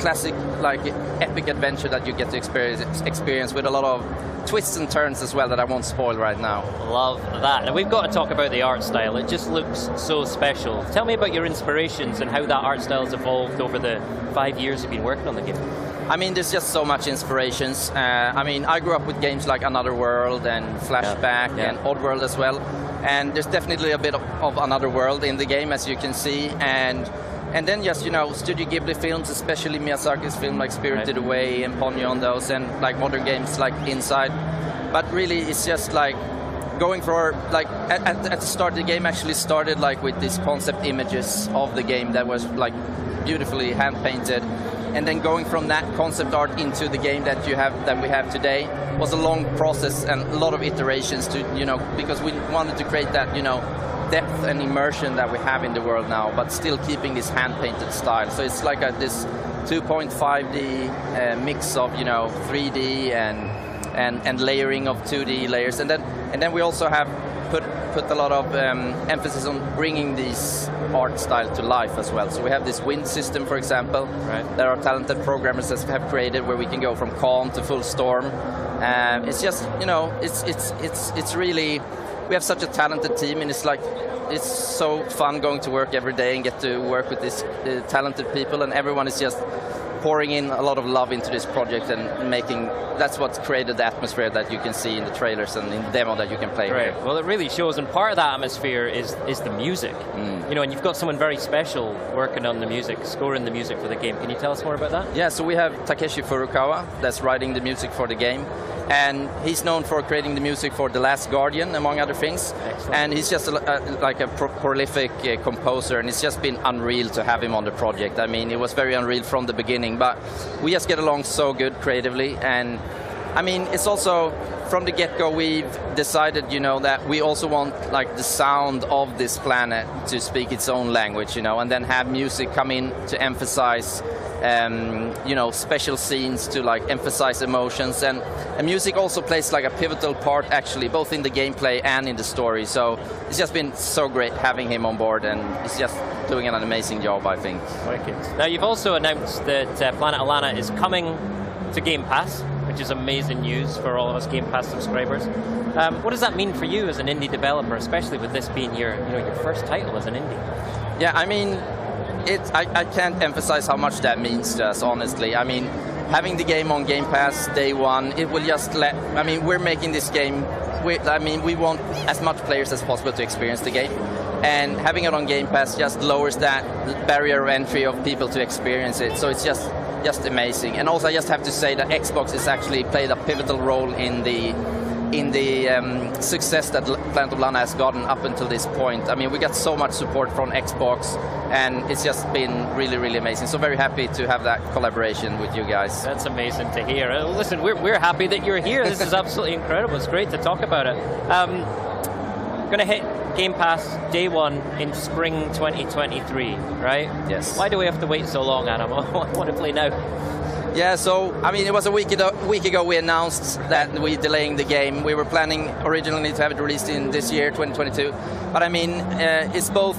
classic like epic adventure that you get to experience with a lot of twists and turns as well that I won't spoil right now. Love that. And we've got to talk about the art style. It just looks so special. Tell me about your inspirations and how that art style has evolved over the 5 years you've been working on the game. I mean, there's just so much inspirations. I mean, I grew up with games like Another World and Flashback and Oddworld as well. And there's definitely a bit of Another World in the game, as you can see. And then just, Studio Ghibli films, especially Miyazaki's film like Spirited Away and Ponyo on those, and like modern games like Inside. But really, it's just like going for, like, at the start, the game actually started like with these concept images of the game that was like beautifully hand-painted. and then going from that concept art into the game that we have today was a long process and a lot of iterations to, because we wanted to create that, depth and immersion that we have in the world now, but still keeping this hand-painted style. So it's like this 2.5D mix of 3D and layering of 2D layers, and then we also have put a lot of emphasis on bringing these art style to life as well. So we have this wind system, for example, that our talented programmers have created, where we can go from calm to full storm. It's just it's really, we have such a talented team, and it's so fun going to work every day and get to work with these talented people, and everyone is just pouring in a lot of love into this project and that's what's created the atmosphere that you can see in the trailers and in the demo that you can play here. Well, it really shows, and part of that atmosphere is the music. And you've got someone very special working on the music, scoring the music for the game. Can you tell us more about that? Yeah, so we have Takeshi Furukawa that's writing the music for the game, and he's known for creating the music for The Last Guardian, among other things. Excellent. And he's just a prolific composer, and it's just been unreal to have him on the project. I mean, it was very unreal from the beginning, but we just get along so good creatively. And I mean, it's also, from the get-go, we've decided, that we also want the sound of this planet to speak its own language, and then have music come in to emphasize special scenes, to emphasize emotions, and music also plays a pivotal part, actually, both in the gameplay and in the story. So it's just been so great having him on board, and he's just doing an amazing job, I think. Wicked. Now, you've also announced that Planet of Lana is coming to Game Pass, which is amazing news for all of us Game Pass subscribers. What does that mean for you as an indie developer, especially with this being your first title as an indie? Yeah, I mean, I can't emphasize how much that means to us, honestly. I mean, having the game on Game Pass day one, it will just we're making this game, we want as much players as possible to experience the game. And having it on Game Pass just lowers that barrier of entry of people to experience it. So it's just amazing. And also, I just have to say that Xbox has actually played a pivotal role in the success that Planet of Lana has gotten up until this point. I mean, we got so much support from Xbox, and it's just been really, really amazing. So very happy to have that collaboration with you guys. That's amazing to hear. Listen, we're happy that you're here. This is absolutely incredible. It's great to talk about it. Going to hit Game Pass day one in spring 2023, right? Yes. Why do we have to wait so long, Adam? I want to play now. Yeah, so, I mean, it was a week ago we announced that we're delaying the game. We were planning originally to have it released in this year, 2022. But, I mean, it's both.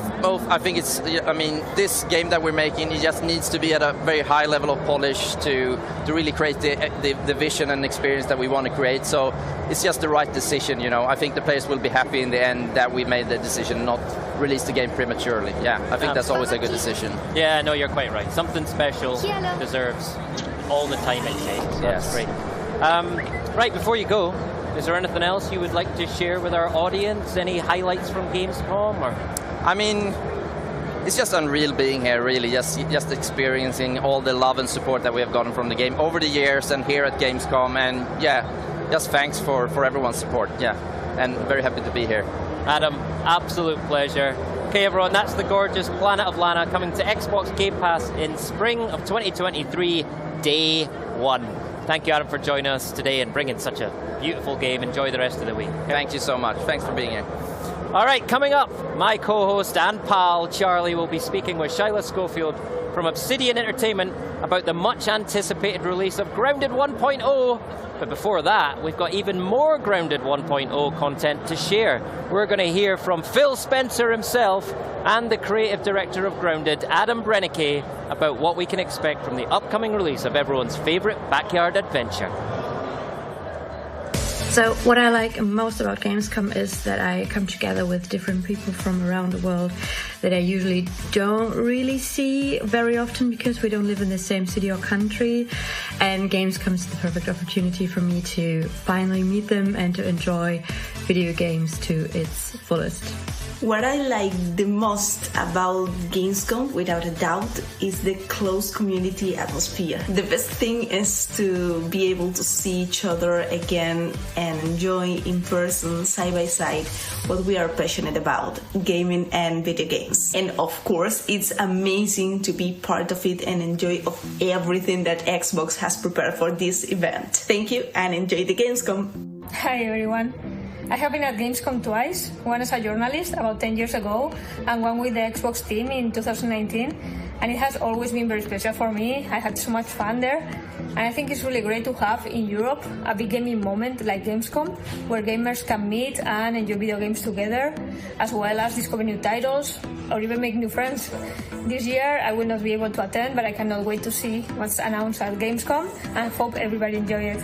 I think it's, this game that we're making, it just needs to be at a very high level of polish to really create the vision and experience that we want to create. So it's just the right decision, I think the players will be happy in the end that we made the decision not release the game prematurely. Yeah, I think that's always a good decision. Yeah, no, you're quite right. Something special deserves all the time it takes. So that's great. Right, before you go, is there anything else you would like to share with our audience? Any highlights from Gamescom? Or? I mean, it's just unreal being here, really, just experiencing all the love and support that we have gotten from the game over the years and here at Gamescom. And yeah, just thanks for everyone's support. Yeah, and very happy to be here. Adam, absolute pleasure. Okay, everyone, that's the gorgeous Planet of Lana coming to Xbox Game Pass in spring of 2023, day one. Thank you, Adam, for joining us today and bringing such a beautiful game. Enjoy the rest of the week. Okay? Thank you so much. Thanks for being here. All right, coming up, my co-host and pal, Charlie, will be speaking with Shyla Schofield from Obsidian Entertainment about the much-anticipated release of Grounded 1.0. But before that, we've got even more Grounded 1.0 content to share. We're going to hear from Phil Spencer himself and the creative director of Grounded, Adam Brennecke, about what we can expect from the upcoming release of everyone's favorite backyard adventure. So what I like most about Gamescom is that I come together with different people from around the world that I usually don't really see very often because we don't live in the same city or country. And Gamescom is the perfect opportunity for me to finally meet them and to enjoy video games to its fullest. What I like the most about Gamescom, without a doubt, is the close community atmosphere. The best thing is to be able to see each other again and enjoy in person, side by side, what we are passionate about, gaming and video games. And of course, it's amazing to be part of it and enjoy of everything that Xbox has prepared for this event. Thank you and enjoy the Gamescom. Hi everyone. I have been at Gamescom twice, one as a journalist about 10 years ago and one with the Xbox team in 2019, and it has always been very special for me. I had so much fun there, and I think it's really great to have in Europe a big gaming moment like Gamescom, where gamers can meet and enjoy video games together, as well as discover new titles or even make new friends. This year I will not be able to attend, but I cannot wait to see what's announced at Gamescom and hope everybody enjoys it.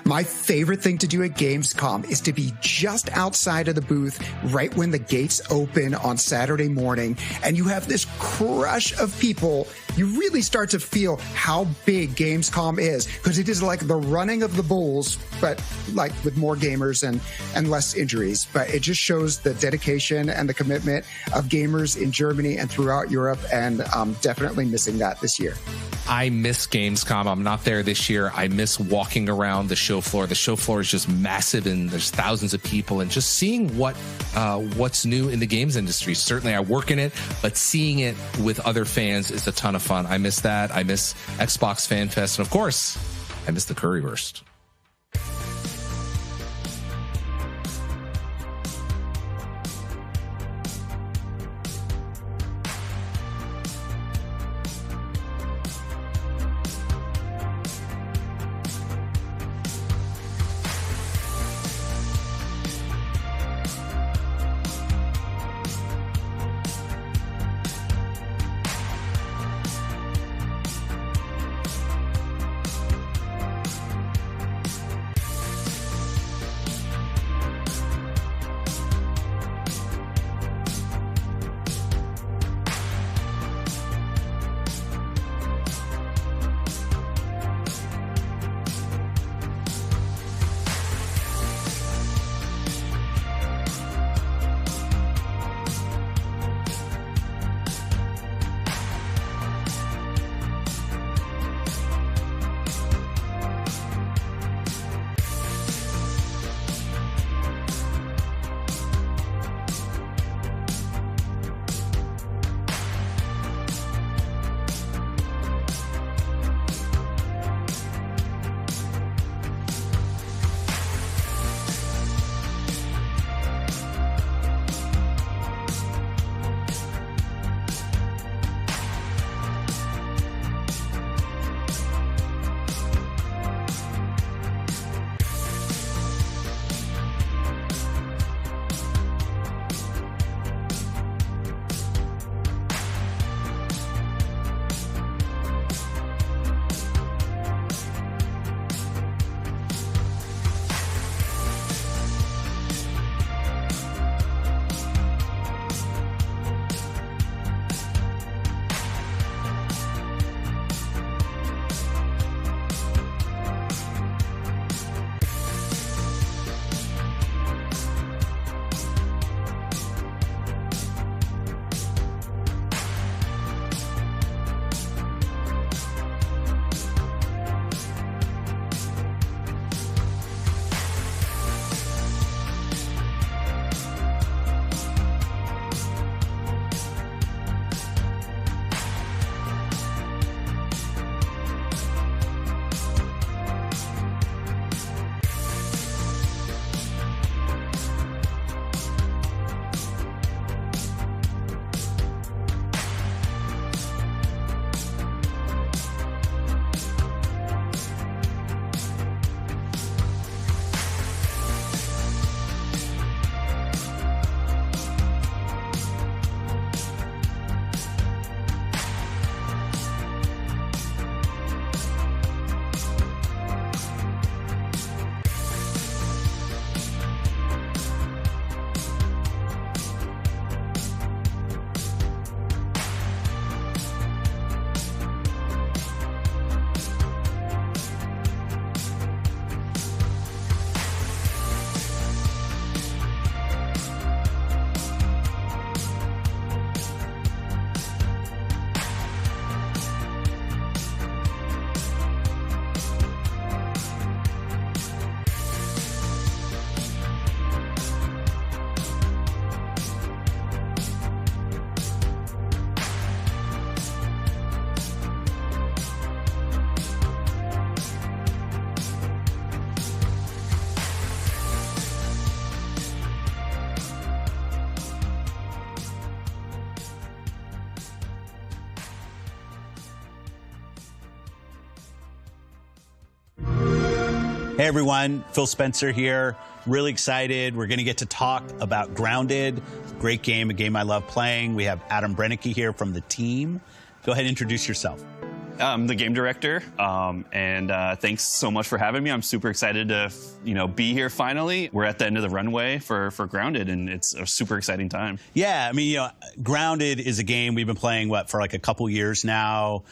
My favorite thing to do at Gamescom is to be just outside of the booth right when the gates open on Saturday morning, and you have this crush of people. You really start to feel how big Gamescom is, because it is like the running of the bulls, but like with more gamers and less injuries. But it just shows the dedication and the commitment of gamers in Germany and throughout Europe, and I'm definitely missing that this year. I miss Gamescom. I'm not there this year. I miss walking around the show floor. The show floor is just massive, and there's thousands of people, and just seeing what's new in the games industry. Certainly I work in it, but seeing it with other fans is a ton of fun. I miss that. I miss Xbox Fan Fest, and of course, I miss the Currywurst. Hey everyone, Phil Spencer here. Really excited. We're going to get to talk about Grounded. Great game, a game I love playing. We have Adam Brennicke here from the team. Go ahead and introduce yourself. I'm the game director, and thanks so much for having me. I'm super excited to, be here finally. We're at the end of the runway for Grounded, and it's a super exciting time. Yeah, I mean, Grounded is a game we've been playing, for like a couple years now.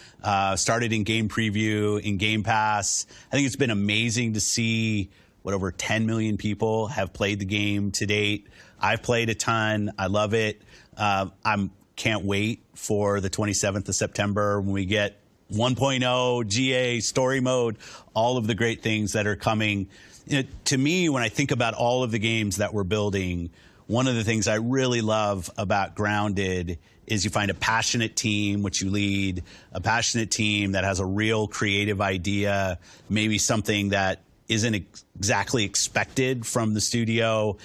Started in game preview, in Game Pass. I think it's been amazing to see over 10 million people have played the game to date. I've played a ton. I love it. Can't wait for the 27th of September when we get 1.0, GA, story mode, all of the great things that are coming. To me, when I think about all of the games that we're building, one of the things I really love about Grounded is you find a passionate team, which you lead, a passionate team that has a real creative idea, maybe something that isn't exactly expected from the studio,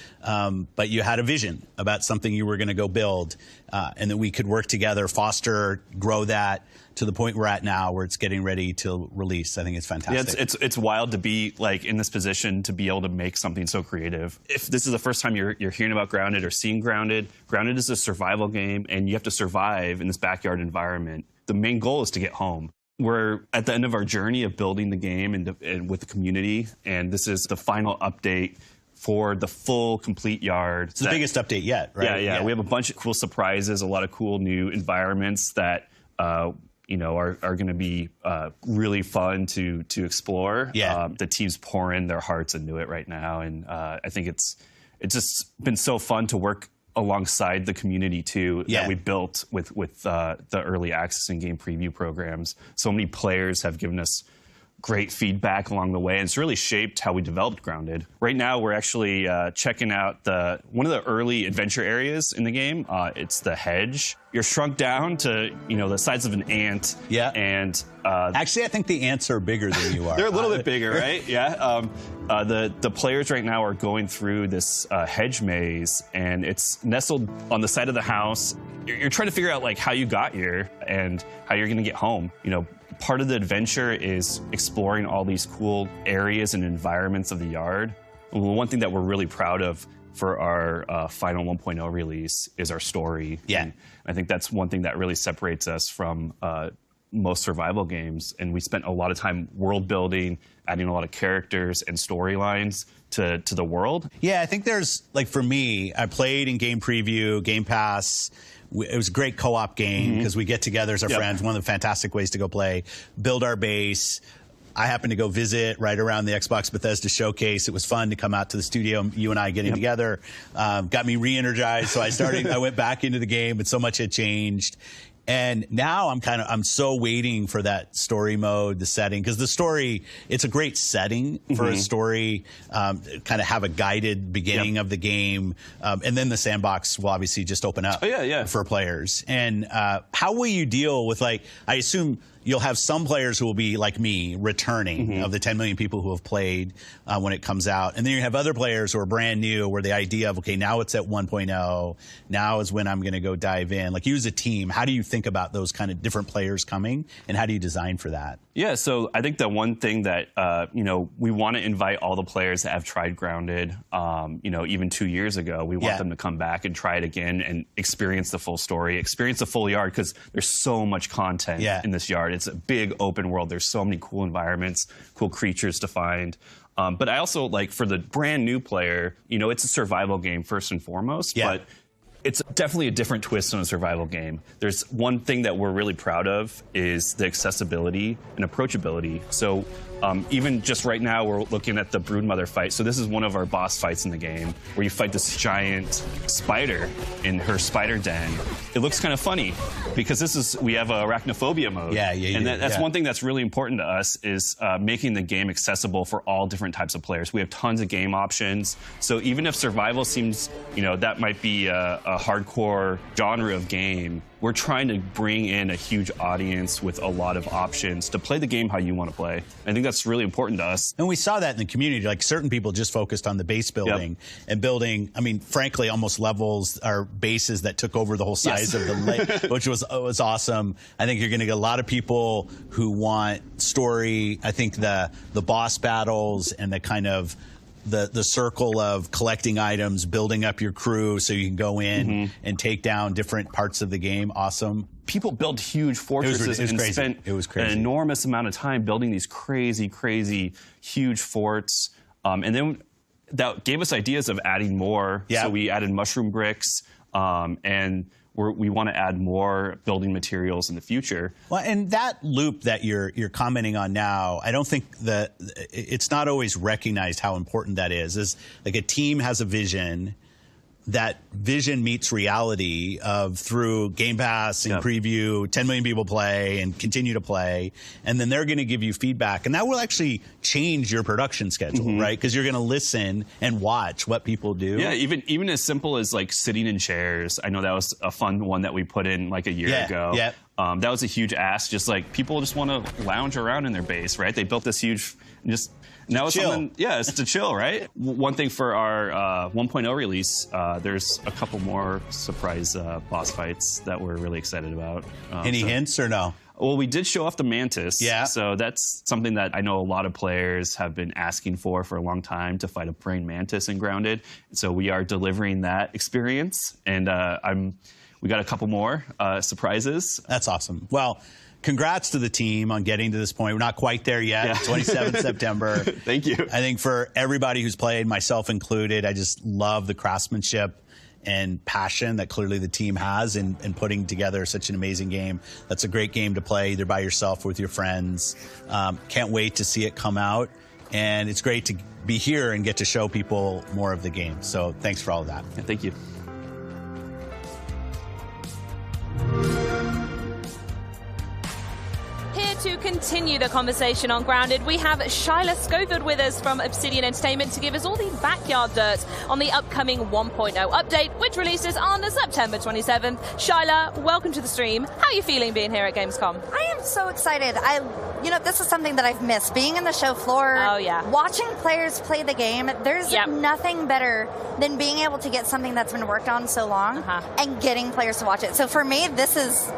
but you had a vision about something you were going to go build, and that we could work together, foster, grow that to the point we're at now, where it's getting ready to release. I think it's fantastic. Yeah, it's wild to be in this position to be able to make something so creative. If this is the first time you're hearing about Grounded or seeing Grounded, Grounded is a survival game, and you have to survive in this backyard environment. The main goal is to get home. We're at the end of our journey of building the game and with the community, and this is the final update for the full, complete yard. It's the biggest update yet, right? Yeah. We have a bunch of cool surprises, a lot of cool new environments that are going to be really fun to explore. Yeah. The team's pouring their hearts into it right now, and I think it's just been so fun to work alongside the community too, that we built with the early access and game preview programs. So many players have given us great feedback along the way, and it's really shaped how we developed Grounded. Right now, we're actually checking out one of the early adventure areas in the game. It's the hedge. You're shrunk down to the size of an ant. Yeah. And actually, I think the ants are bigger than you are. They're a little bit bigger, right? Yeah. The players right now are going through this hedge maze, and it's nestled on the side of the house. You're trying to figure out how you got here and how you're going to get home. Part of the adventure is exploring all these cool areas and environments of the yard. One thing that we're really proud of for our final 1.0 release is our story. Yeah. And I think that's one thing that really separates us from most survival games. And we spent a lot of time world building, adding a lot of characters and storylines to the world. Yeah, I think there's, for me, I played in game preview, Game Pass. It was a great co-op game because we get together as our friends. One of the fantastic ways to go play, build our base. I happened to go visit right around the Xbox Bethesda showcase. It was fun to come out to the studio, you and I getting together. Got me re-energized, so I went back into the game, but so much had changed. And now I'm so waiting for that story mode, the setting, because the story, it's a great setting for a story, kind of have a guided beginning of the game. And then the sandbox will obviously just open up for players. And how will you deal with, I assume you'll have some players who will be like me, returning of the 10 million people who have played when it comes out. And then you have other players who are brand new, where the idea of, okay, now it's at 1.0, now is when I'm going to go dive in. You as a team, how do you think about those kind of different players coming, and how do you design for that? Yeah, so I think the one thing that, we want to invite all the players that have tried Grounded, even 2 years ago. We want them to come back and try it again and experience the full story, experience the full yard, because there's so much content in this yard. It's a big open world. There's so many cool environments, cool creatures to find. But I also, for the brand new player, it's a survival game first and foremost, but it's definitely a different twist on a survival game. There's one thing that we're really proud of is the accessibility and approachability. So even just right now, we're looking at the Broodmother fight. So this is one of our boss fights in the game, where you fight this giant spider in her spider den. It looks kind of funny because we have arachnophobia mode. And that's one thing that's really important to us is making the game accessible for all different types of players. We have tons of game options. So even if survival seems, that might be a hardcore genre of game, we're trying to bring in a huge audience with a lot of options to play the game how you want to play. I think that's really important to us. And we saw that in the community. Like, certain people just focused on the base building and building, I mean, frankly, almost levels or bases that took over the whole size of the lake, which was awesome. I think you're going to get a lot of people who want story. I think the boss battles and the kind of the circle of collecting items, building up your crew so you can go in and take down different parts of the game. Awesome. People built huge fortresses and spent an enormous amount of time building these crazy, huge forts. And then that gave us ideas of adding more. So we added mushroom bricks, and we want to add more building materials in the future. Well, and that loop that you're commenting on now, I don't think that it's not always recognized how important that is. Is like a team has a vision. That vision meets reality through Game Pass and preview, 10 million people play and continue to play, and then they're going to give you feedback, and that will actually change your production schedule, right? Because you're going to listen and watch what people do. Yeah, even as simple as like sitting in chairs. I know that was a fun one that we put in like a year ago. Yeah. That was a huge ask. Just like people just want to lounge around in their base, right? They built this huge Now it's something, it's to chill, right? One thing for our 1.0 release, there's a couple more surprise boss fights that we're really excited about. Any hints or no? Well, we did show off the Mantis. Yeah. So that's something that I know a lot of players have been asking for a long time, to fight a praying mantis in Grounded. So we are delivering that experience, and we got a couple more surprises. That's awesome. Well, congrats to the team on getting to this point. We're not quite there yet. 27th September. Thank you. I think for everybody who's played, myself included, I just love the craftsmanship and passion that clearly the team has in putting together such an amazing game. That's a great game to play either by yourself or with your friends. Can't wait to see it come out. And it's great to be here and get to show people more of the game. So thanks for all of that. Yeah, thank you. To continue the conversation on Grounded, we have Shyla Scovard with us from Obsidian Entertainment to give us all the backyard dirt on the upcoming 1.0 update, which releases on September 27th. Shyla, welcome to the stream. How are you feeling being here at Gamescom? I am so excited. This is something that I've missed, being in the show floor, watching players play the game. There's nothing better than being able to get something that's been worked on so long and getting players to watch it. So for me, this is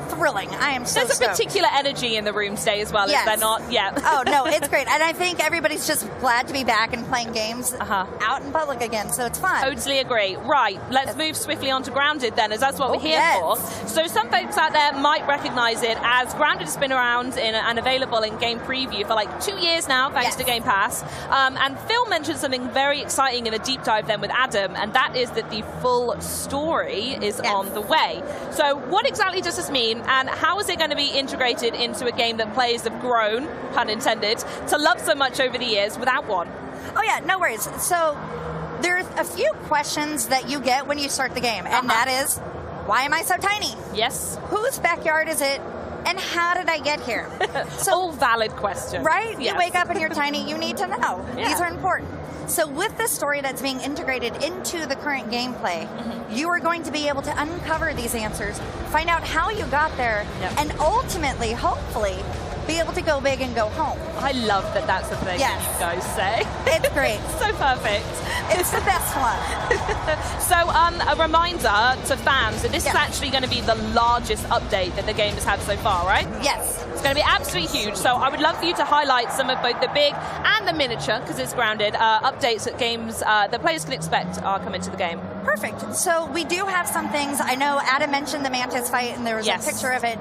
thrilling. I am so There's a particular energy in the room today as well, is there not? Yeah. Oh, no, it's great. And I think everybody's just glad to be back and playing games out in public again, so it's fun. Totally agree. Right, let's move swiftly on to Grounded then, as that's what we're here for. So some folks out there might recognize it as Grounded has been around and available in game preview for like 2 years now, thanks to Game Pass. And Phil mentioned something very exciting in a deep dive then with Adam, and that is that the full story is on the way. So what exactly does this mean? And how is it going to be integrated into a game that players have grown, pun intended, to love so much over the years without one? Oh yeah, no worries. So there's a few questions that you get when you start the game, and that is, why am I so tiny? Yes. Whose backyard is it? And how did I get here? So, all valid questions. Right? Yes. You wake up and you're tiny, you need to know. Yeah. These are important. So with the story that's being integrated into the current gameplay, you are going to be able to uncover these answers, find out how you got there, and ultimately, hopefully, be able to go big and go home. I love that that's the thing that you guys say. It's great. So perfect. It's the best one. So a reminder to fans that this is actually going to be the largest update that the game has had so far, right? Yes. It's going to be absolutely huge. So I would love for you to highlight some of both the big and the miniature, because it's Grounded, updates that games that players can expect are coming to the game. Perfect. So we do have some things. I know Adam mentioned the Mantis fight, and there was a picture of it.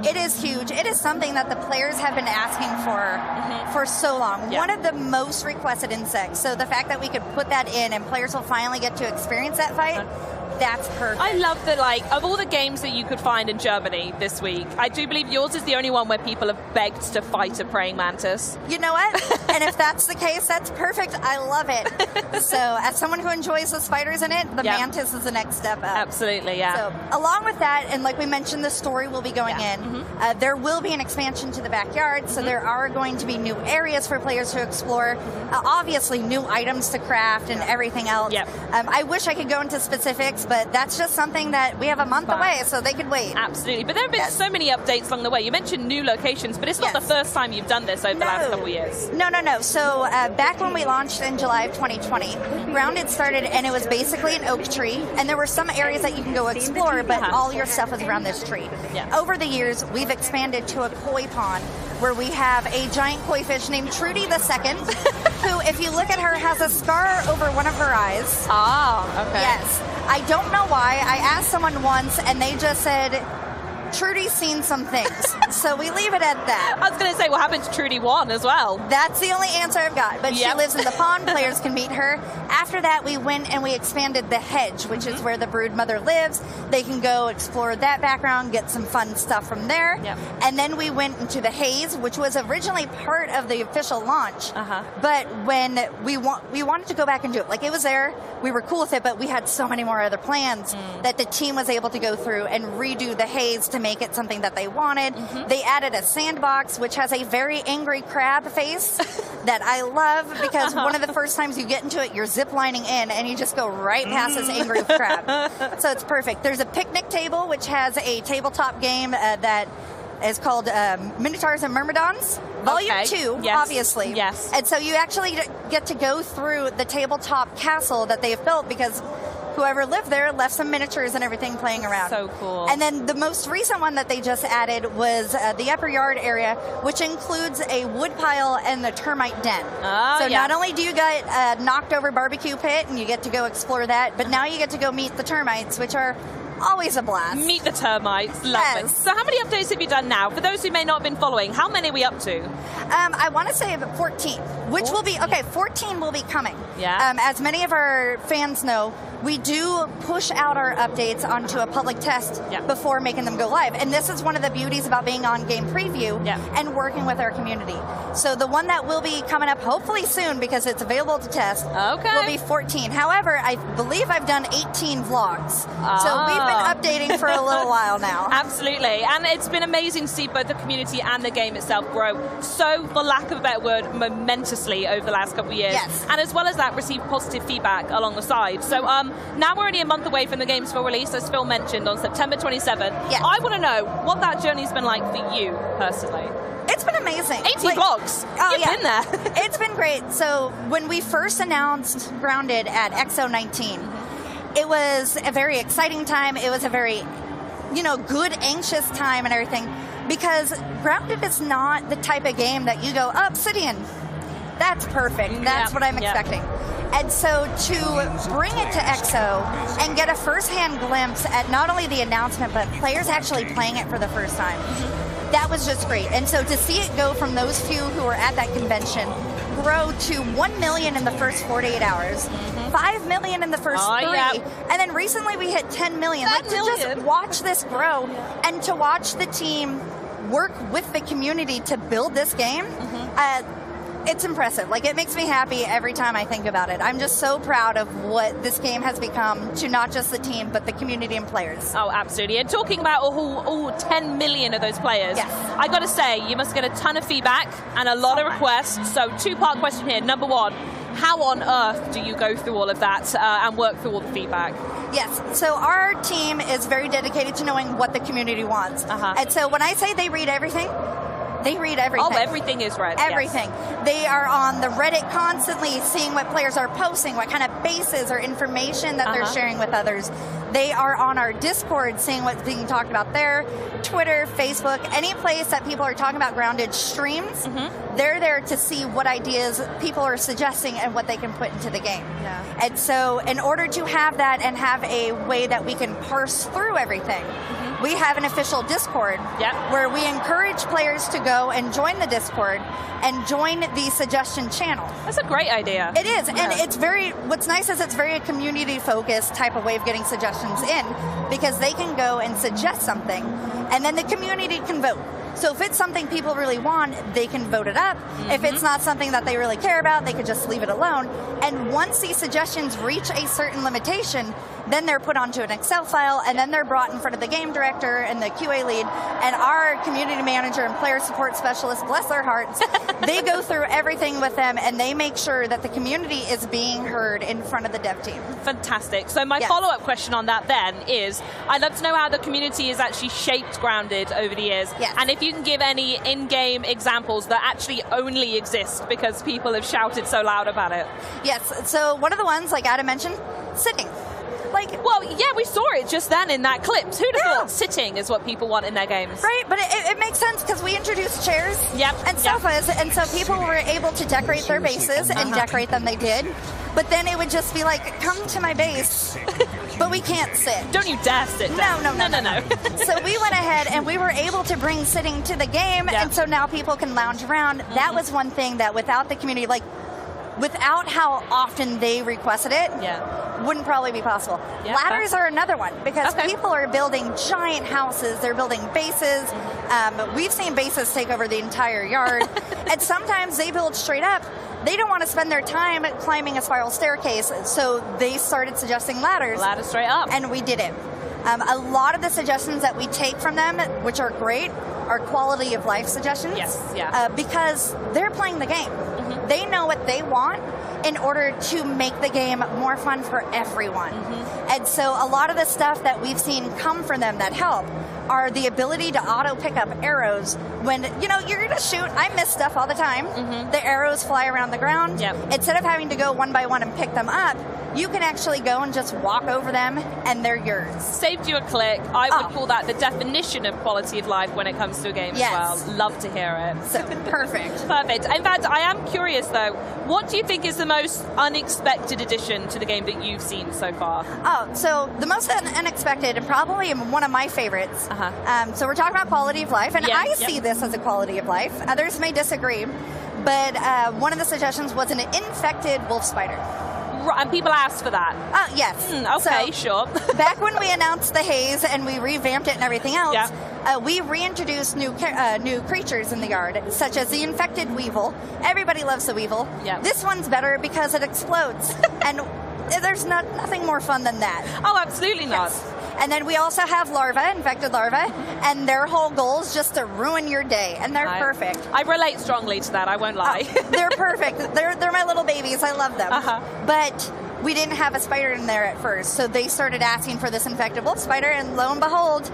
It is huge. It is something that the players have been asking for so long. One of the most requested insects. So the fact that we could put that in and players will finally get to experience that fight, that's perfect. I love that, like, of all the games that you could find in Germany this week, I do believe yours is the only one where people have begged to fight a praying mantis. You know what? And if that's the case, that's perfect. I love it. So as someone who enjoys the spiders in it, the mantis is the next step up. Absolutely, yeah. So along with that, and like we mentioned, the story will be going in. There will be an expansion to the backyard, so there are going to be new areas for players to explore. Obviously, new items to craft and everything else. I wish I could go into specifics, 6, but that's just something that we have a month away, so they can wait. Absolutely. But there have been so many updates along the way. You mentioned new locations, but it's not the first time you've done this over the last couple of years. No. So back when we launched in July of 2020, Grounded started, and it was basically an oak tree, and there were some areas that you can go explore, but all your stuff was around this tree. Over the years, we've expanded to a koi pond, where we have a giant koi fish named Trudy II, who, if you look at her, has a scar over one of her eyes. Okay. Yes. I don't know why. I asked someone once, and they just said, Trudy's seen some things. So we leave it at that. I was going to say, what happened to Trudy I as well? That's the only answer I've got. But she lives in the pond. Players can meet her. After that, we went and we expanded the hedge, which is where the brood mother lives. They can go explore that background, get some fun stuff from there. And then we went into the haze, which was originally part of the official launch. But when we wanted to go back and do it, like, it was there, we were cool with it, but we had so many more other plans that the team was able to go through and redo the haze to make it something that they wanted. They added a sandbox, which has a very angry crab face that I love, because one of the first times you get into it, you're ziplining in and you just go right past this angry crab. So it's perfect. There's a picnic table, which has a tabletop game that is called Minotaurs and Myrmidons. Volume 2, obviously. And so you actually get to go through the tabletop castle that they've built, because whoever lived there left some miniatures and everything playing around. So cool. And then the most recent one that they just added was the upper yard area, which includes a wood pile and the termite den. So not only do you get a knocked over barbecue pit and you get to go explore that, but now you get to go meet the termites, which are always a blast. Meet the termites. Love it. So how many updates have you done now? For those who may not have been following, how many are we up to? I want to say 14, which will be, 14 will be coming. As many of our fans know, we do push out our updates onto a public test before making them go live. And this is one of the beauties about being on Game Preview and working with our community. So the one that will be coming up hopefully soon, because it's available to test, will be 14. However, I believe I've done 18 vlogs. So we've been updating for a little while now. Absolutely. And it's been amazing to see both the community and the game itself grow so, for lack of a better word, momentously over the last couple of years. And as well as that, receive positive feedback along the side. So now we're only a month away from the game's full release, as Phil mentioned, on September 27th. I want to know what that journey's been like for you personally. It's been amazing. 18 vlogs. You've been there. It's been great. So when we first announced Grounded at XO 19, it was a very exciting time. It was a very, good, anxious time and everything, because Grounded is not the type of game that you go, Obsidian, that's perfect. That's what I'm expecting. And so to bring it to XO and get a first-hand glimpse at not only the announcement, but players actually playing it for the first time, that was just great. And so to see it go from those few who were at that convention, grow to 1 million in the first 48 hours, 5 million in the first 3, and then recently we hit 10 million. To just watch this grow, and to watch the team work with the community to build this game, it's impressive. Like, it makes me happy every time I think about it. I'm just so proud of what this game has become to not just the team, but the community and players. Oh, absolutely. And talking about all 10 million of those players, I got to say, you must get a ton of feedback and a lot of requests. So, two-part question here. Number one, how on earth do you go through all of that and work through all the feedback? Yes, so our team is very dedicated to knowing what the community wants. And so when I say they read everything, they read everything. Oh, everything is read. Everything. They are on the Reddit constantly seeing what players are posting, what kind of bases or information that they're sharing with others. They are on our Discord seeing what's being talked about there, Twitter, Facebook, any place that people are talking about Grounded streams. They're there to see what ideas people are suggesting and what they can put into the game. And so in order to have that and have a way that we can parse through everything, we have an official Discord where we encourage players to go and join the Discord and join the suggestion channel. That's a great idea. It is, and it's what's nice is it's very a community-focused type of way of getting suggestions in, because they can go and suggest something, and then the community can vote. So if it's something people really want, they can vote it up. If it's not something that they really care about, they could just leave it alone. And once these suggestions reach a certain limitation, Then they're put onto an Excel file, and then they're brought in front of the game director and the QA lead, and our community manager and player support specialist, bless their hearts, they go through everything with them, and they make sure that the community is being heard in front of the dev team. Fantastic. So my follow-up question on that then is, I'd love to know how the community has actually shaped Grounded over the years, and if you can give any in-game examples that actually only exist because people have shouted so loud about it. Yes, so one of the ones, like Adam mentioned, sitting. Well, yeah, we saw it just then in that clip. Who'd have thought sitting is what people want in their games? Right, but it makes sense because we introduced chairs and sofas, and so people were able to decorate their bases, and decorate them they did. But then it would just be like, come to my base, but we can't sit. Don't you dare sit down. No. So we went ahead and we were able to bring sitting to the game, and so now people can lounge around. That was one thing that without the community, without how often they requested it, wouldn't probably be possible. Ladders are another one, because people are building giant houses, they're building bases. We've seen bases take over the entire yard, and sometimes they build straight up. They don't want to spend their time climbing a spiral staircase, so they started suggesting ladders. Ladders straight up. And we did it. A lot of the suggestions that we take from them, which are great, are quality of life suggestions. Because they're playing the game. They know what they want in order to make the game more fun for everyone. And so a lot of the stuff that we've seen come from them that help are the ability to auto pick up arrows when, you're going to shoot. I miss stuff all the time. The arrows fly around the ground. Instead of having to go one by one and pick them up, you can actually go and just walk over them, and they're yours. Saved you a click. I would call that the definition of quality of life when it comes to a game as well. Love to hear it. So, perfect. Perfect. In fact, I am curious, though, what do you think is the most unexpected addition to the game that you've seen so far? So the most unexpected, and probably one of my favorites, so we're talking about quality of life, and I see this as a quality of life. Others may disagree, but one of the suggestions was an infected wolf spider. And people asked for that? Yes. Okay, sure. Back when we announced the haze and we revamped it and everything else, we reintroduced new creatures in the yard, such as the infected weevil. Everybody loves the weevil. This one's better because it explodes. And there's nothing more fun than that. Oh, absolutely not. And then we also have infected larvae, and their whole goal is just to ruin your day, and they're perfect. I relate strongly to that, I won't lie. They're perfect. They're my little babies. I love them. But we didn't have a spider in there at first, so they started asking for this infected wolf spider, and lo and behold,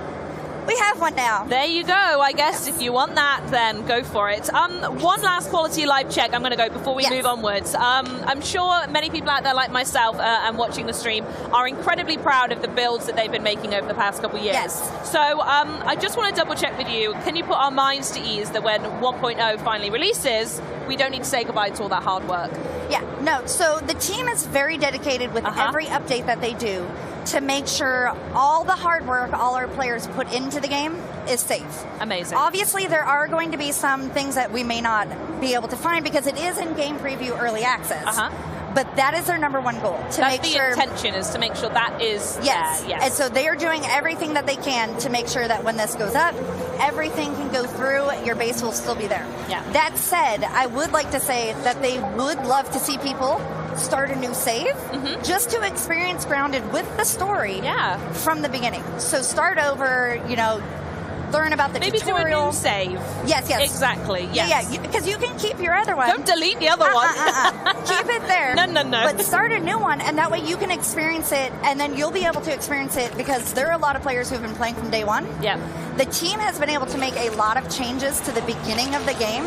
we have one now. There you go. I guess if you want that, then go for it. One last quality of life check I'm going to go before we move onwards. I'm sure many people out there like myself and watching the stream are incredibly proud of the builds that they've been making over the past couple of years. So I just want to double check with you. Can you put our minds to ease that when 1.0 finally releases, we don't need to say goodbye to all that hard work? No. So the team is very dedicated with every update that they do to make sure all the hard work all our players put into the game is safe. Amazing. Obviously, there are going to be some things that we may not be able to find because it is in game preview early access. But that is their number one goal. That's the intention, is to make sure that is yes. there. And so they are doing everything that they can to make sure that when this goes up, everything can go through, your base will still be there. That said, I would like to say that they would love to see people start a new save just to experience Grounded with the story from the beginning. So start over, learn about the tutorial. Maybe do a new save. Yes. Exactly, yes. Because you can keep your other one. Don't delete the other one. Keep it there. No. But start a new one, and that way you can experience it, and then you'll be able to experience it because there are a lot of players who have been playing from day one. The team has been able to make a lot of changes to the beginning of the game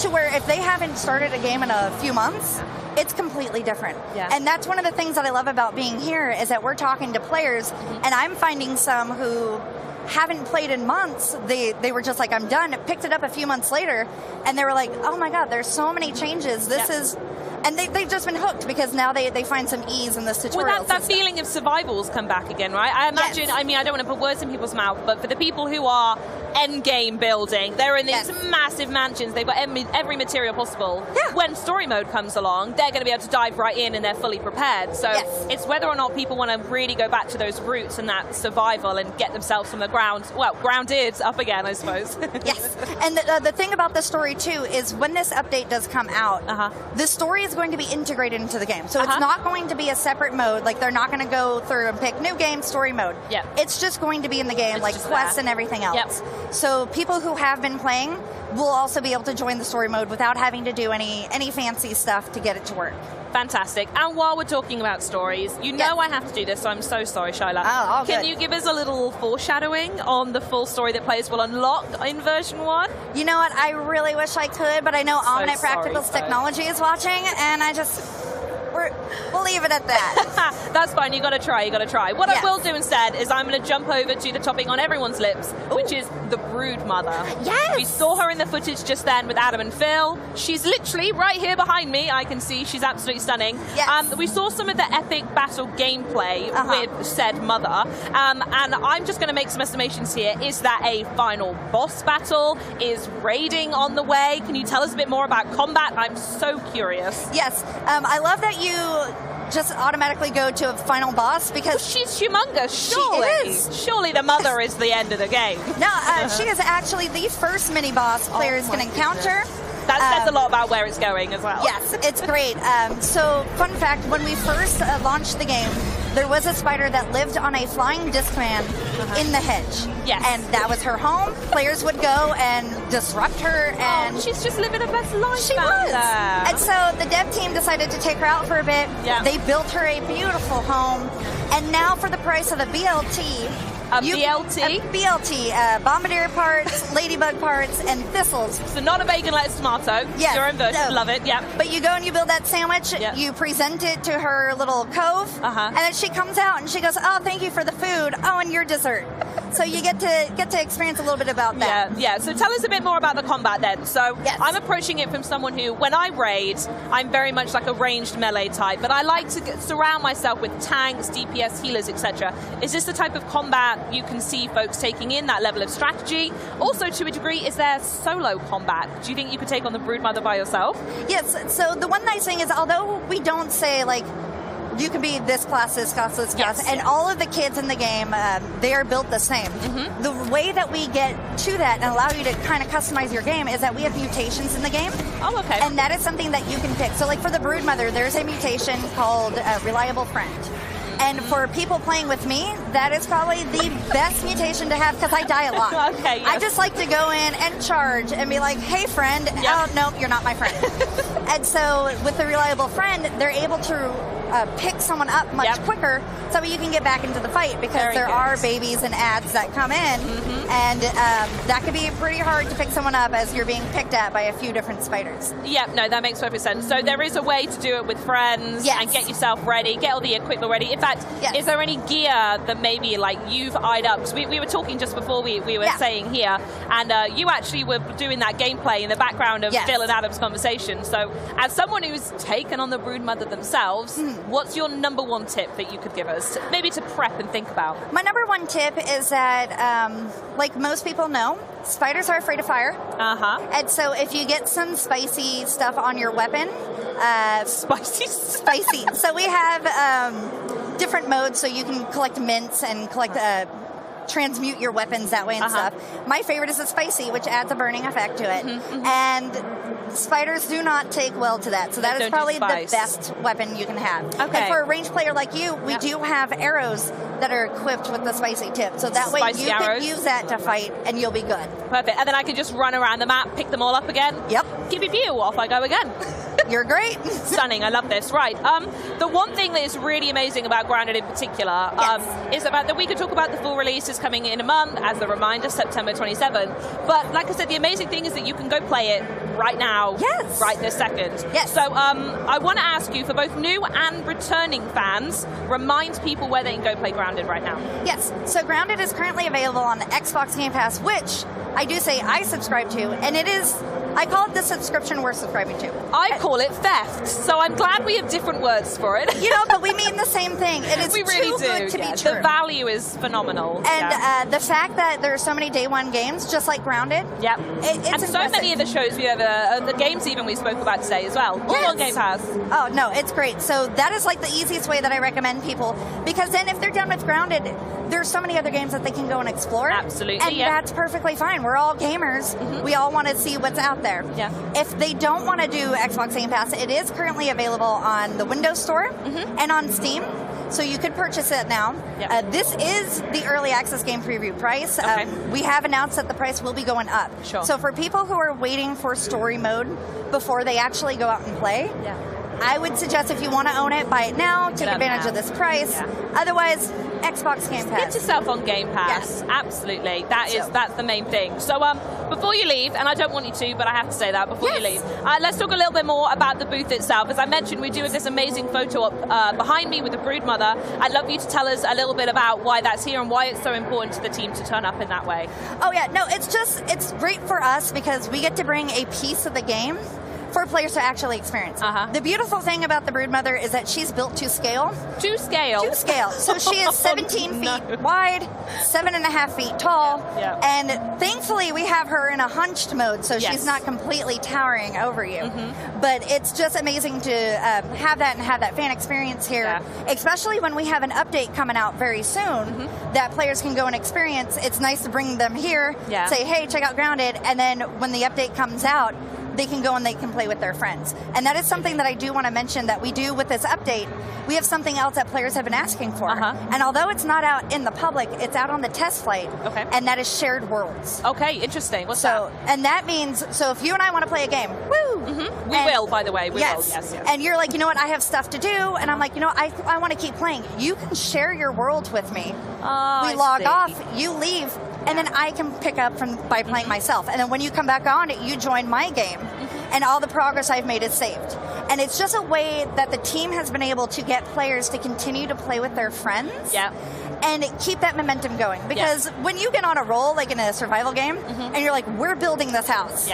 to where if they haven't started a game in a few months, it's completely different. And that's one of the things that I love about being here is that we're talking to players, and I'm finding some who haven't played in months. They were just like, I'm done. Picked it up a few months later, and they were like, oh my God, there's so many changes. This is... And they've just been hooked because now they find some ease in this tutorial. Well, that feeling of survival's come back again, right? I imagine, I mean, I don't want to put words in people's mouth, but for the people who are endgame building, they're in these massive mansions, they've got every material possible. When story mode comes along, they're going to be able to dive right in and they're fully prepared. So it's whether or not people want to really go back to those roots and that survival and get themselves from the ground, grounded up again, I suppose. And the thing about the story, too, is when this update does come out, the story is is going to be integrated into the game. So it's not going to be a separate mode. Like, they're not going to go through and pick new game, story mode. Yeah. It's just going to be in the game, like quests and everything else. Yep. So people who have been playing will also be able to join the story mode without having to do any fancy stuff to get it to work. Fantastic. And while we're talking about stories, you know I have to do this, so I'm so sorry, Shyla. Oh, Can you give us a little foreshadowing on the full story that players will unlock in version 1? You know what? I really wish I could, but I know Omnic Practicals Technology is watching, and I just... We'll leave it at that. That's fine. You got to try. What I will do instead is I'm going to jump over to the topic on everyone's lips, which is the Brood Mother. Yes. We saw her in the footage just then with Adam and Phil. She's literally right here behind me. I can see she's absolutely stunning. Yes. We saw some of the epic battle gameplay with said mother, and I'm just going to make some estimations here. Is that a final boss battle? Is raiding on the way? Can you tell us a bit more about combat? I'm so curious. Yes. I love that you just automatically go to a final boss because she's humongous. Surely, she is. Surely the mother is the end of the game. No, she is actually the first mini boss players can encounter. That says a lot about where it's going as well. Yes, it's great. So, fun fact, when we first launched the game, there was a spider that lived on a flying Discman in the hedge. Yes. And that was her home. Players would go and disrupt her, and she's just living her best life. She was. There. And so the dev team decided to take her out for a bit. Yeah. They built her a beautiful home, and now for the price of a BLT. A BLT, bombardier parts, ladybug parts, and thistles. So not a bacon, lettuce, tomato. Yes. Your own version. Love it. Yeah. But you go and you build that sandwich. Yep. You present it to her little cove, and then she comes out and she goes, "Oh, thank you for the food. Oh, and your dessert." So you get to experience a little bit about that. Yeah. So tell us a bit more about the combat then. So I'm approaching it from someone who, when I raid, I'm very much like a ranged melee type, but I like to surround myself with tanks, DPS, healers, etc. Is this the type of combat you can see folks taking in, that level of strategy? Also, to a degree, is there solo combat? Do you think you could take on the Broodmother by yourself? Yes. So the one nice thing is, although we don't say, like, you can be this class, and all of the kids in the game, they are built the same. The way that we get to that and allow you to kind of customize your game is that we have mutations in the game. Oh, okay. And that is something that you can pick. So, like, for the Broodmother, there's a mutation called Reliable Friend. And for people playing with me, that is probably the best mutation to have because I die a lot. Okay, yes. I just like to go in and charge and be like, "Hey, friend." Yep. Oh, no, you're not my friend. And so with the Reliable Friend, they're able to pick someone up much quicker so you can get back into the fight because there are babies and ads that come in, and that can be pretty hard to pick someone up as you're being picked at by a few different spiders. Yeah, no, that makes perfect sense. So there is a way to do it with friends and get yourself ready, get all the equipment ready. In fact, is there any gear that maybe like you've eyed up? Because we were talking just before we were saying here, and you actually were doing that gameplay in the background of Phil and Adam's conversation. So as someone who's taken on the Broodmother themselves, what's your number one tip that you could give us, maybe to prep and think about? My number one tip is that, like most people know, spiders are afraid of fire. And so if you get some spicy stuff on your weapon, spicy. So we have different modes, so you can collect mints and collect transmute your weapons that way and stuff. My favorite is the spicy, which adds a burning effect to it. And spiders do not take well to that. So that is probably the best weapon you can have. Okay. And for a ranged player like you, we do have arrows that are equipped with the spicy tip. So that way you can use that to fight and you'll be good. Perfect. And then I can just run around the map, pick them all up again. Yep. Give you off I go again. You're great. Stunning. I love this. Right. The one thing that is really amazing about Grounded in particular is about that we could talk about the full release is coming in a month, as a reminder, September 27th. But like I said, the amazing thing is that you can go play it right now, right this second. So I want to ask you, for both new and returning fans, remind people where they can go play Grounded right now. Yes. So Grounded is currently available on the Xbox Game Pass, which I do say I subscribe to, and it is... I call it the subscription we're subscribing to. I call it theft, so I'm glad we have different words for it. You know, but we mean the same thing. It is we really too good to be true. The value is phenomenal. And the fact that there are so many day one games, just like Grounded. Yep. It's and so many of the shows we have, the games even we spoke about today as well. All on Game Pass. Oh, no, it's great. So that is like the easiest way that I recommend people, because then if they're done with Grounded, there's so many other games that they can go and explore. Absolutely, and that's perfectly fine. We're all gamers. We all want to see what's out there. up there. Yeah. If they don't want to do Xbox Game Pass, it is currently available on the Windows Store and on Steam. So you could purchase it now. This is the early access game preview price. We have announced that the price will be going up. Sure. So for people who are waiting for story mode before they actually go out and play, I would suggest if you want to own it, buy it now, take advantage of this price. Otherwise, Xbox Game Pass. Get yourself on Game Pass. Absolutely. That's the main thing. So before you leave, and I don't want you to, but I have to say that before you leave, let's talk a little bit more about the booth itself. As I mentioned, we're doing this amazing photo up behind me with the Broodmother. I'd love you to tell us a little bit about why that's here and why it's so important to the team to turn up in that way. Oh yeah, no, it's great for us because we get to bring a piece of the game for players to actually experience. The beautiful thing about the Broodmother is that she's built to scale. To scale? To scale. So she is 17 feet wide, 7.5 feet tall, and thankfully we have her in a hunched mode, so she's not completely towering over you. But it's just amazing to have that fan experience here, especially when we have an update coming out very soon that players can go and experience. It's nice to bring them here, say, hey, check out Grounded, and then when the update comes out, they can go and they can play with their friends. And that is something that I do want to mention that we do with this update. We have something else that players have been asking for. And although it's not out in the public, it's out on the test flight. And that is shared worlds. Okay, interesting. What's that? And that means, so if you and I want to play a game, woo! We will, by the way. We will. Yes. And you're like, you know what, I have stuff to do. And I'm like, you know, I want to keep playing. You can share your world with me. We log off, you leave, and then I can pick up by playing myself. And then when you come back on, you join my game. And all the progress I've made is saved. And it's just a way that the team has been able to get players to continue to play with their friends. And keep that momentum going. Because when you get on a roll, like in a survival game, and you're like, we're building this house.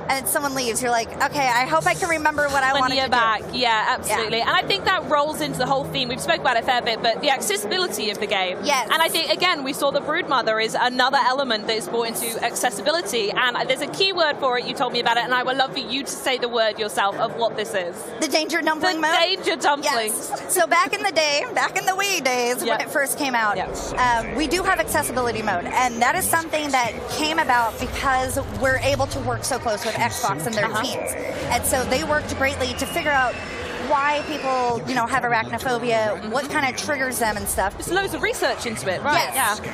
And someone leaves, you're like, okay, I hope I can remember what I wanted to do. Back. Yeah, absolutely. And I think that rolls into the whole theme. We've spoke about it a fair bit, but the accessibility of the game. And I think, again, we saw the Broodmother is another element that is brought into accessibility. And there's a key word for it. You told me about it, and I would love for you to say the word yourself of what this is. The Danger Dumpling mode? Danger Dumpling. So back in the day, back in the Wii days, when it first came out, we do have accessibility mode, and that is something that came about because we're able to work so close with Xbox and their teams. And so they worked greatly to figure out why people, you know, have arachnophobia, what kind of triggers them and stuff. There's loads of research into it, right?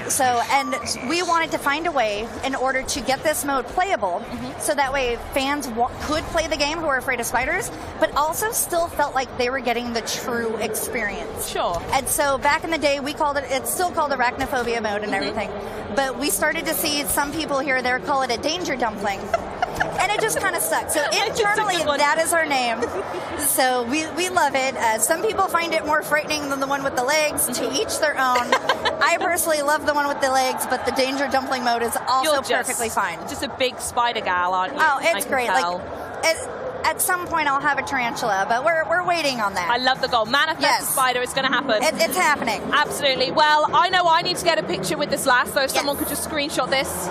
So, and we wanted to find a way in order to get this mode playable, so that way fans could play the game who are afraid of spiders, but also still felt like they were getting the true experience. And so back in the day, we called it, it's still called arachnophobia mode and everything, but we started to see some people here there call it a danger dumpling. And it just kind of stuck. So internally, that is our name. So we love it. Some people find it more frightening than the one with the legs. To each their own. I personally love the one with the legs, but the Danger Dumpling mode is also perfectly fine. Just a big spider gal, aren't you? Oh, it's great. Like, at some point, I'll have a tarantula, but we're waiting on that. I love the goal. Manifest the spider. It's going to happen. It's happening. Absolutely. Well, I know I need to get a picture with this last, so if someone could just screenshot this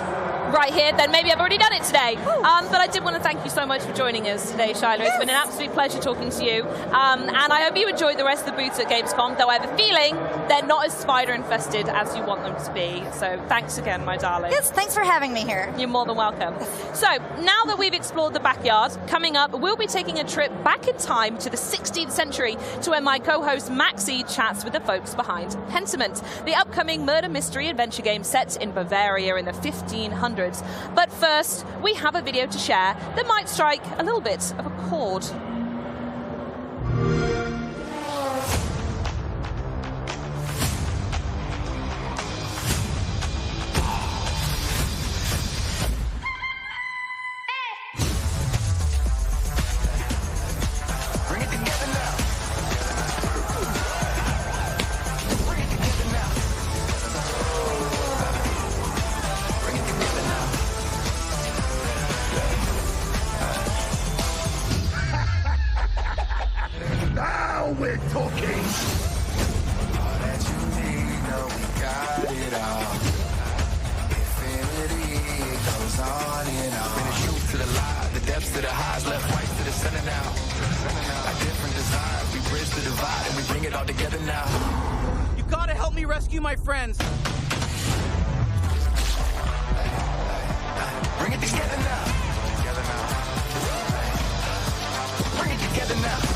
right here, then maybe I've already done it today. But I did want to thank you so much for joining us today, Shiloh. It's been an absolute pleasure talking to you. And I hope you enjoyed the rest of the booths at Gamescom, though I have a feeling they're not as spider-infested as you want them to be. So thanks again, my darling. Yes, thanks for having me here. You're more than welcome. So now that we've explored the backyard, coming up, we'll be taking a trip back in time to the 16th century to where my co-host Maxie chats with the folks behind Pentiment, the upcoming murder mystery adventure game set in Bavaria in the 1500s. But first, we have a video to share that might strike a little bit of a chord. We're talking. All that you need, know we got it all. Infinity goes on and on. From the truth to the lie, the depths to the highs, left, right to the center now. Got different desires, we bridge the divide and we bring it all together now. You gotta help me rescue my friends. Bring it together now. Together now. together now.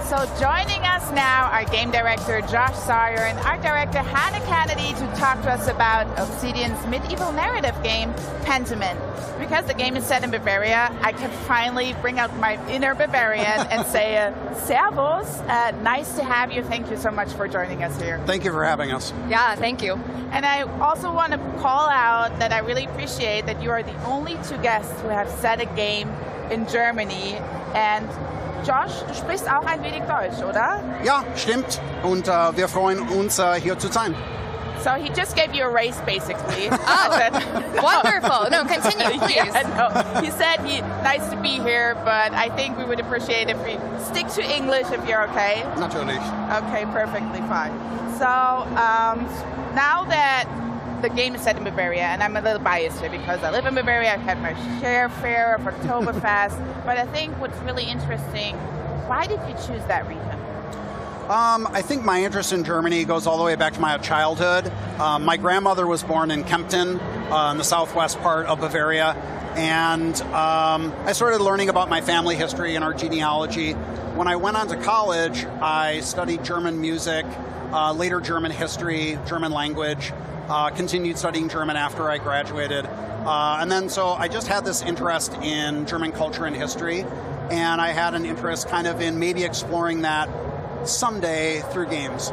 So joining us now, our game director, Josh Sawyer, and art director, Hannah Kennedy, to talk to us about Obsidian's medieval narrative game, Pentiment. Because the game is set in Bavaria, I can finally bring out my inner Bavarian and say, Servus, nice to have you. Thank you so much for joining us here. Thank you for having us. Yeah, thank you. And I also want to call out that I really appreciate that you are the only two guests who have set a game in Germany. And Josh, du sprichst auch ein wenig Deutsch, oder? Ja, stimmt. Und wir freuen uns, hier zu sein. So he just gave you a race, basically. Oh, wonderful. No, continue, please. Yeah, no. He said nice to be here, but I think we would appreciate if we stick to English if you're okay. Natürlich. Okay, perfectly fine. So now that the game is set in Bavaria, and I'm a little biased here because I live in Bavaria, I've had my share of Oktoberfest, but I think what's really interesting, why did you choose that region? I think my interest in Germany goes all the way back to my childhood. My grandmother was born in Kempten, in the southwest part of Bavaria, and I started learning about my family history and our genealogy. When I went on to college, I studied German music, later German history, German language, continued studying German after I graduated. And then so I just had this interest in German culture and history, and I had an interest kind of in maybe exploring that someday through games.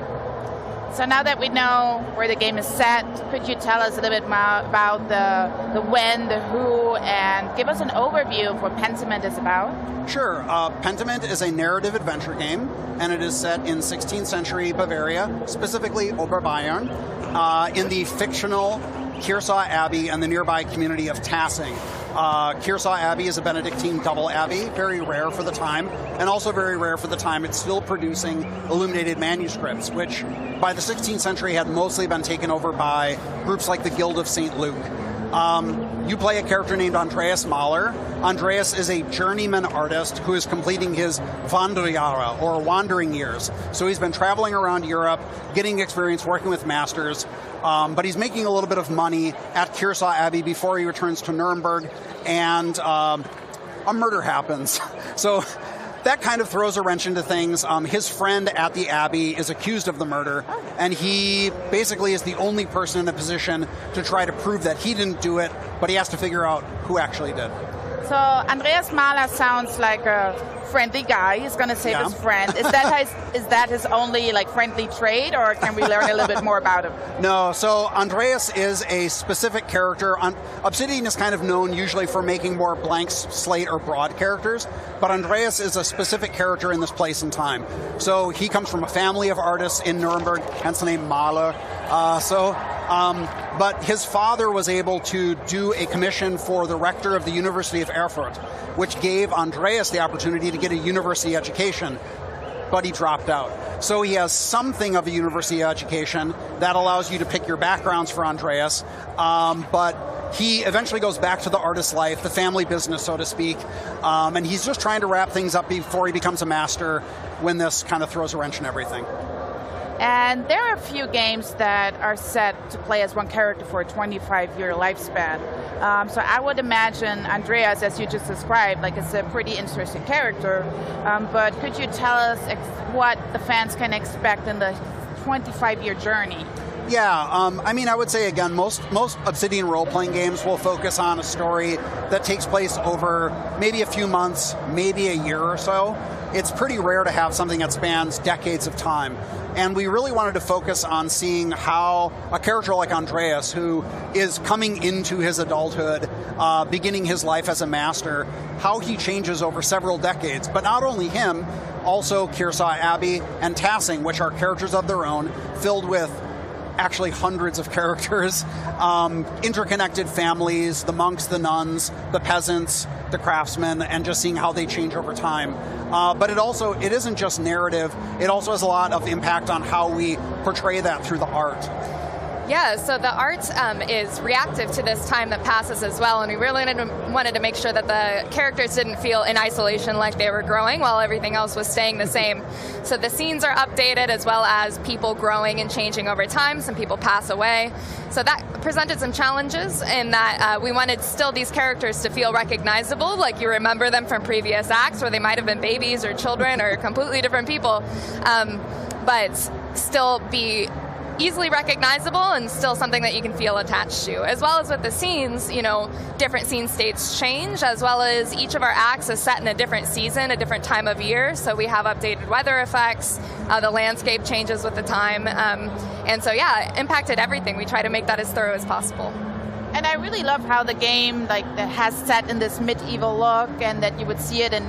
So now that we know where the game is set, could you tell us a little bit more about the when, the who, and give us an overview of what Pentiment is about? Sure. Pentiment is a narrative adventure game, and it is set in 16th century Bavaria, specifically Oberbayern, in the fictional Kearsau Abbey and the nearby community of Tassing. Kearsau Abbey is a Benedictine double abbey, very rare for the time, and also very rare for the time it's still producing illuminated manuscripts, which by the 16th century had mostly been taken over by groups like the Guild of St. Luke. You play a character named Andreas Mahler. Andreas is a journeyman artist who is completing his Wanderjahre, or wandering years. So he's been traveling around Europe, getting experience working with masters, but he's making a little bit of money at Kearsau Abbey before he returns to Nuremberg, and a murder happens. So that kind of throws a wrench into things. His friend at the Abbey is accused of the murder, and he basically is the only person in a position to try to prove that he didn't do it, but he has to figure out who actually did. So Andreas Mahler sounds like a friendly guy. He's going to save his friend. Is that his only friendly trait, or can we learn a little bit more about him? No, so Andreas is a specific character. Obsidian is kind of known usually for making more blank slate or broad characters, but Andreas is a specific character in this place and time. So he comes from a family of artists in Nuremberg, hence the name Mahler. But his father was able to do a commission for the rector of the University of Erfurt, which gave Andreas the opportunity to get a university education, but he dropped out. So he has something of a university education that allows you to pick your backgrounds for Andreas, but he eventually goes back to the artist life, the family business, so to speak, and he's just trying to wrap things up before he becomes a master when this kind of throws a wrench in everything. And there are a few games that are set to play as one character for a 25-year lifespan. So I would imagine Andreas, as you just described, is a pretty interesting character. But could you tell us what the fans can expect in the 25-year journey? Yeah, I would say, again, most Obsidian role-playing games will focus on a story that takes place over maybe a few months, maybe a year or so. It's pretty rare to have something that spans decades of time. And we really wanted to focus on seeing how a character like Andreas, who is coming into his adulthood, beginning his life as a master, how he changes over several decades. But not only him, also Kearsarge Abbey and Tassing, which are characters of their own, filled with actually hundreds of characters, interconnected families, the monks, the nuns, the peasants, the craftsmen, and just seeing how they change over time. But it isn't just narrative, it also has a lot of impact on how we portray that through the art. Yeah, so the art is reactive to this time that passes as well, and we really wanted to make sure that the characters didn't feel in isolation like they were growing while everything else was staying the same. So the scenes are updated as well as people growing and changing over time. Some people pass away. So that presented some challenges in that we wanted still these characters to feel recognizable, like you remember them from previous acts where they might have been babies or children or completely different people, but still be easily recognizable and still something that you can feel attached to. As well as with the scenes, different scene states change, as well as each of our acts is set in a different season, a different time of year. So we have updated weather effects, the landscape changes with the time. And so, yeah, it impacted everything. We try to make that as thorough as possible. And I really love how the game that has set in this medieval look and that you would see it in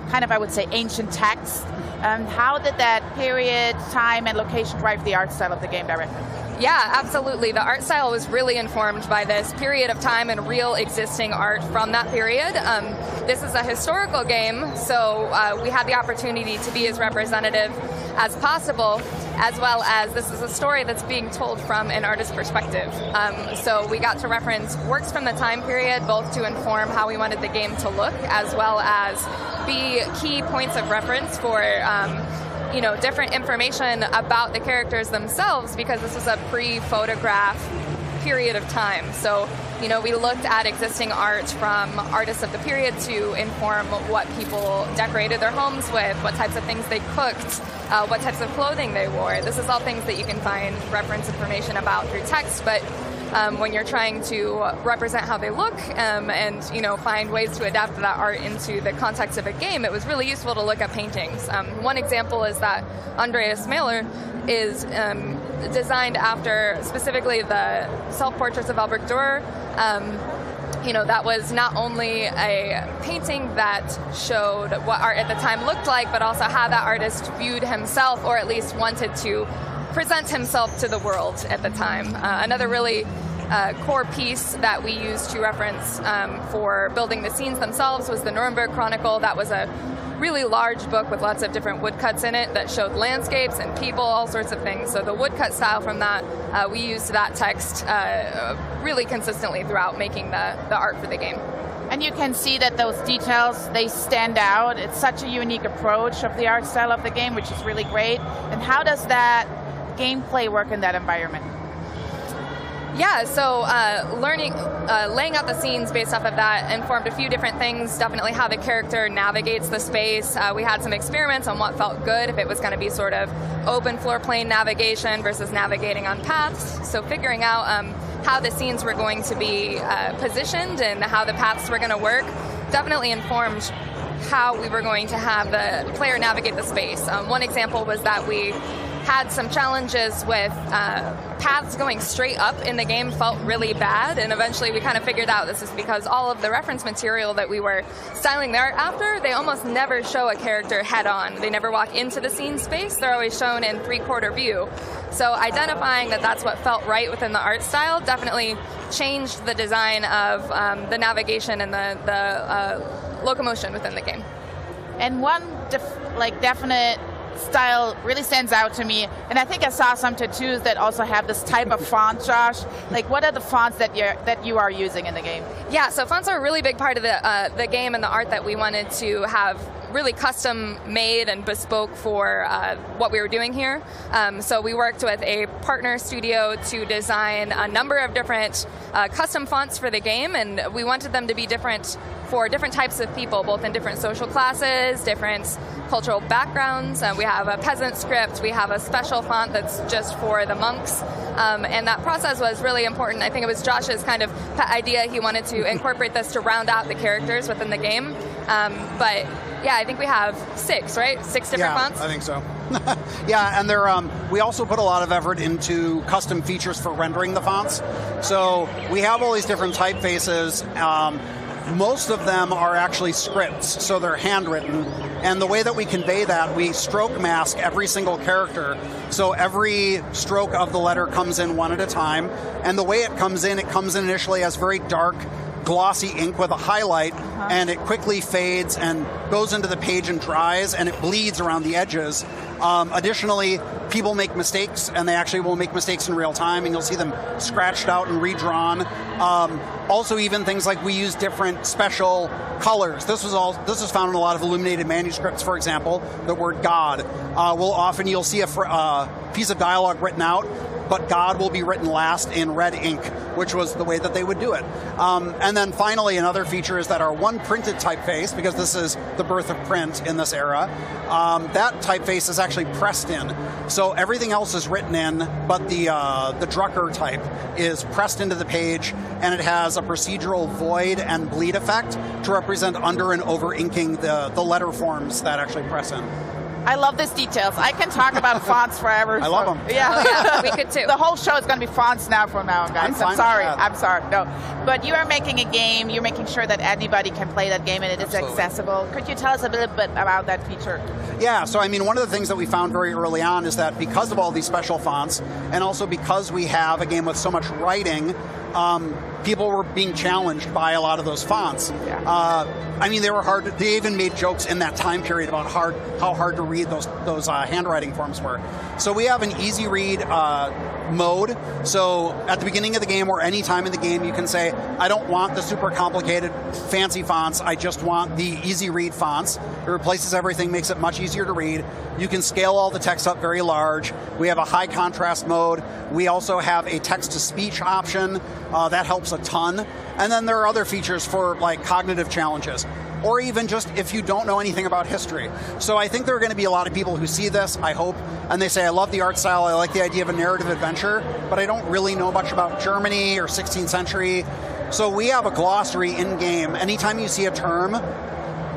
kind of, I would say, ancient text. How did that period, time, and location drive the art style of the game directly? Yeah, absolutely. The art style was really informed by this period of time and real existing art from that period. This is a historical game, so we had the opportunity to be as representative as possible, as well as this is a story that's being told from an artist's perspective. So we got to reference works from the time period, both to inform how we wanted the game to look, as well as be key points of reference for different information about the characters themselves, because this was a pre-photograph period of time. So, we looked at existing art from artists of the period to inform what people decorated their homes with, what types of things they cooked, what types of clothing they wore. This is all things that you can find reference information about through text, but when you're trying to represent how they look and find ways to adapt that art into the context of a game, it was really useful to look at paintings. One example is that Andreas Mahler is designed after specifically the self-portraits of Albrecht Dürer. That was not only a painting that showed what art at the time looked like, but also how that artist viewed himself, or at least wanted to present himself to the world at the time. Another really core piece that we used to reference for building the scenes themselves was the Nuremberg Chronicle. That was a really large book with lots of different woodcuts in it that showed landscapes and people, all sorts of things. So the woodcut style from that, we used that text really consistently throughout making the art for the game. And you can see that those details, they stand out. It's such a unique approach of the art style of the game, which is really great. And how does that gameplay work in that environment? Yeah, so laying out the scenes based off of that informed a few different things. Definitely how the character navigates the space. We had some experiments on what felt good, if it was going to be sort of open floor plane navigation versus navigating on paths. So figuring out how the scenes were going to be positioned and how the paths were going to work definitely informed how we were going to have the player navigate the space. One example was that we had some challenges with paths going straight up in the game felt really bad, and eventually we kind of figured out this is because all of the reference material that we were styling the art after, they almost never show a character head on. They never walk into the scene space, they're always shown in three-quarter view. So identifying that that's what felt right within the art style definitely changed the design of the navigation and the locomotion within the game. And one definite style really stands out to me, and I think I saw some tattoos that also have this type of font, Josh. What are the fonts that you are using in the game? Yeah, so fonts are a really big part of the game and the art that we wanted to have really custom made and bespoke for what we were doing here. So we worked with a partner studio to design a number of different custom fonts for the game, and we wanted them to be different for different types of people, both in different social classes, different cultural backgrounds. We have a peasant script, we have a special font that's just for the monks, and that process was really important. I think it was Josh's kind of idea. He wanted to incorporate this to round out the characters within the game. But yeah, I think we have 6, right? 6 different fonts? I think so. Yeah, and we also put a lot of effort into custom features for rendering the fonts. So we have all these different typefaces. most of them are actually scripts, so they're handwritten. And the way that we convey that, we stroke mask every single character. So every stroke of the letter comes in one at a time. And the way it comes in initially as very dark, glossy ink with a highlight, and it quickly fades and goes into the page and dries, and it bleeds around the edges. Additionally, people make mistakes, and they actually will make mistakes in real time, and you'll see them scratched out and redrawn. Also, even things like we use different special colors. This is found in a lot of illuminated manuscripts. For example, the word God. You'll see a piece of dialogue written out, but God will be written last in red ink, which was the way that they would do it. And then finally, another feature is that our one printed typeface, because this is the birth of print in this era, that typeface is actually pressed in. So everything else is written in, but the Drucker type is pressed into the page, and it has a procedural void and bleed effect to represent under and over inking the letter forms that actually press in. I love these details. I can talk about fonts forever. I love them. Yeah, we could too. The whole show is going to be fonts now from now on, guys. I'm sorry. I'm sorry. No, but you are making a game. You're making sure that anybody can play that game and it is accessible. Could you tell us a little bit about that feature? Yeah. So I mean, one of the things that we found very early on is that because of all these special fonts, and also because we have a game with so much writing, people were being challenged by a lot of those fonts. I mean, they were hard. They even made jokes in that time period about how hard to read those handwriting forms were. So we have an easy read mode. So at the beginning of the game or any time in the game, you can say, I don't want the super complicated fancy fonts. I just want the easy read fonts. It replaces everything, makes it much easier to read. You can scale all the text up very large. We have a high contrast mode. We also have a text-to-speech option. That helps a ton. And then there are other features for like cognitive challenges, or even just if you don't know anything about history. So I think there are going to be a lot of people who see this, I hope, and they say, I love the art style, I like the idea of a narrative adventure, but I don't really know much about Germany or 16th century. So we have a glossary in-game. Anytime you see a term,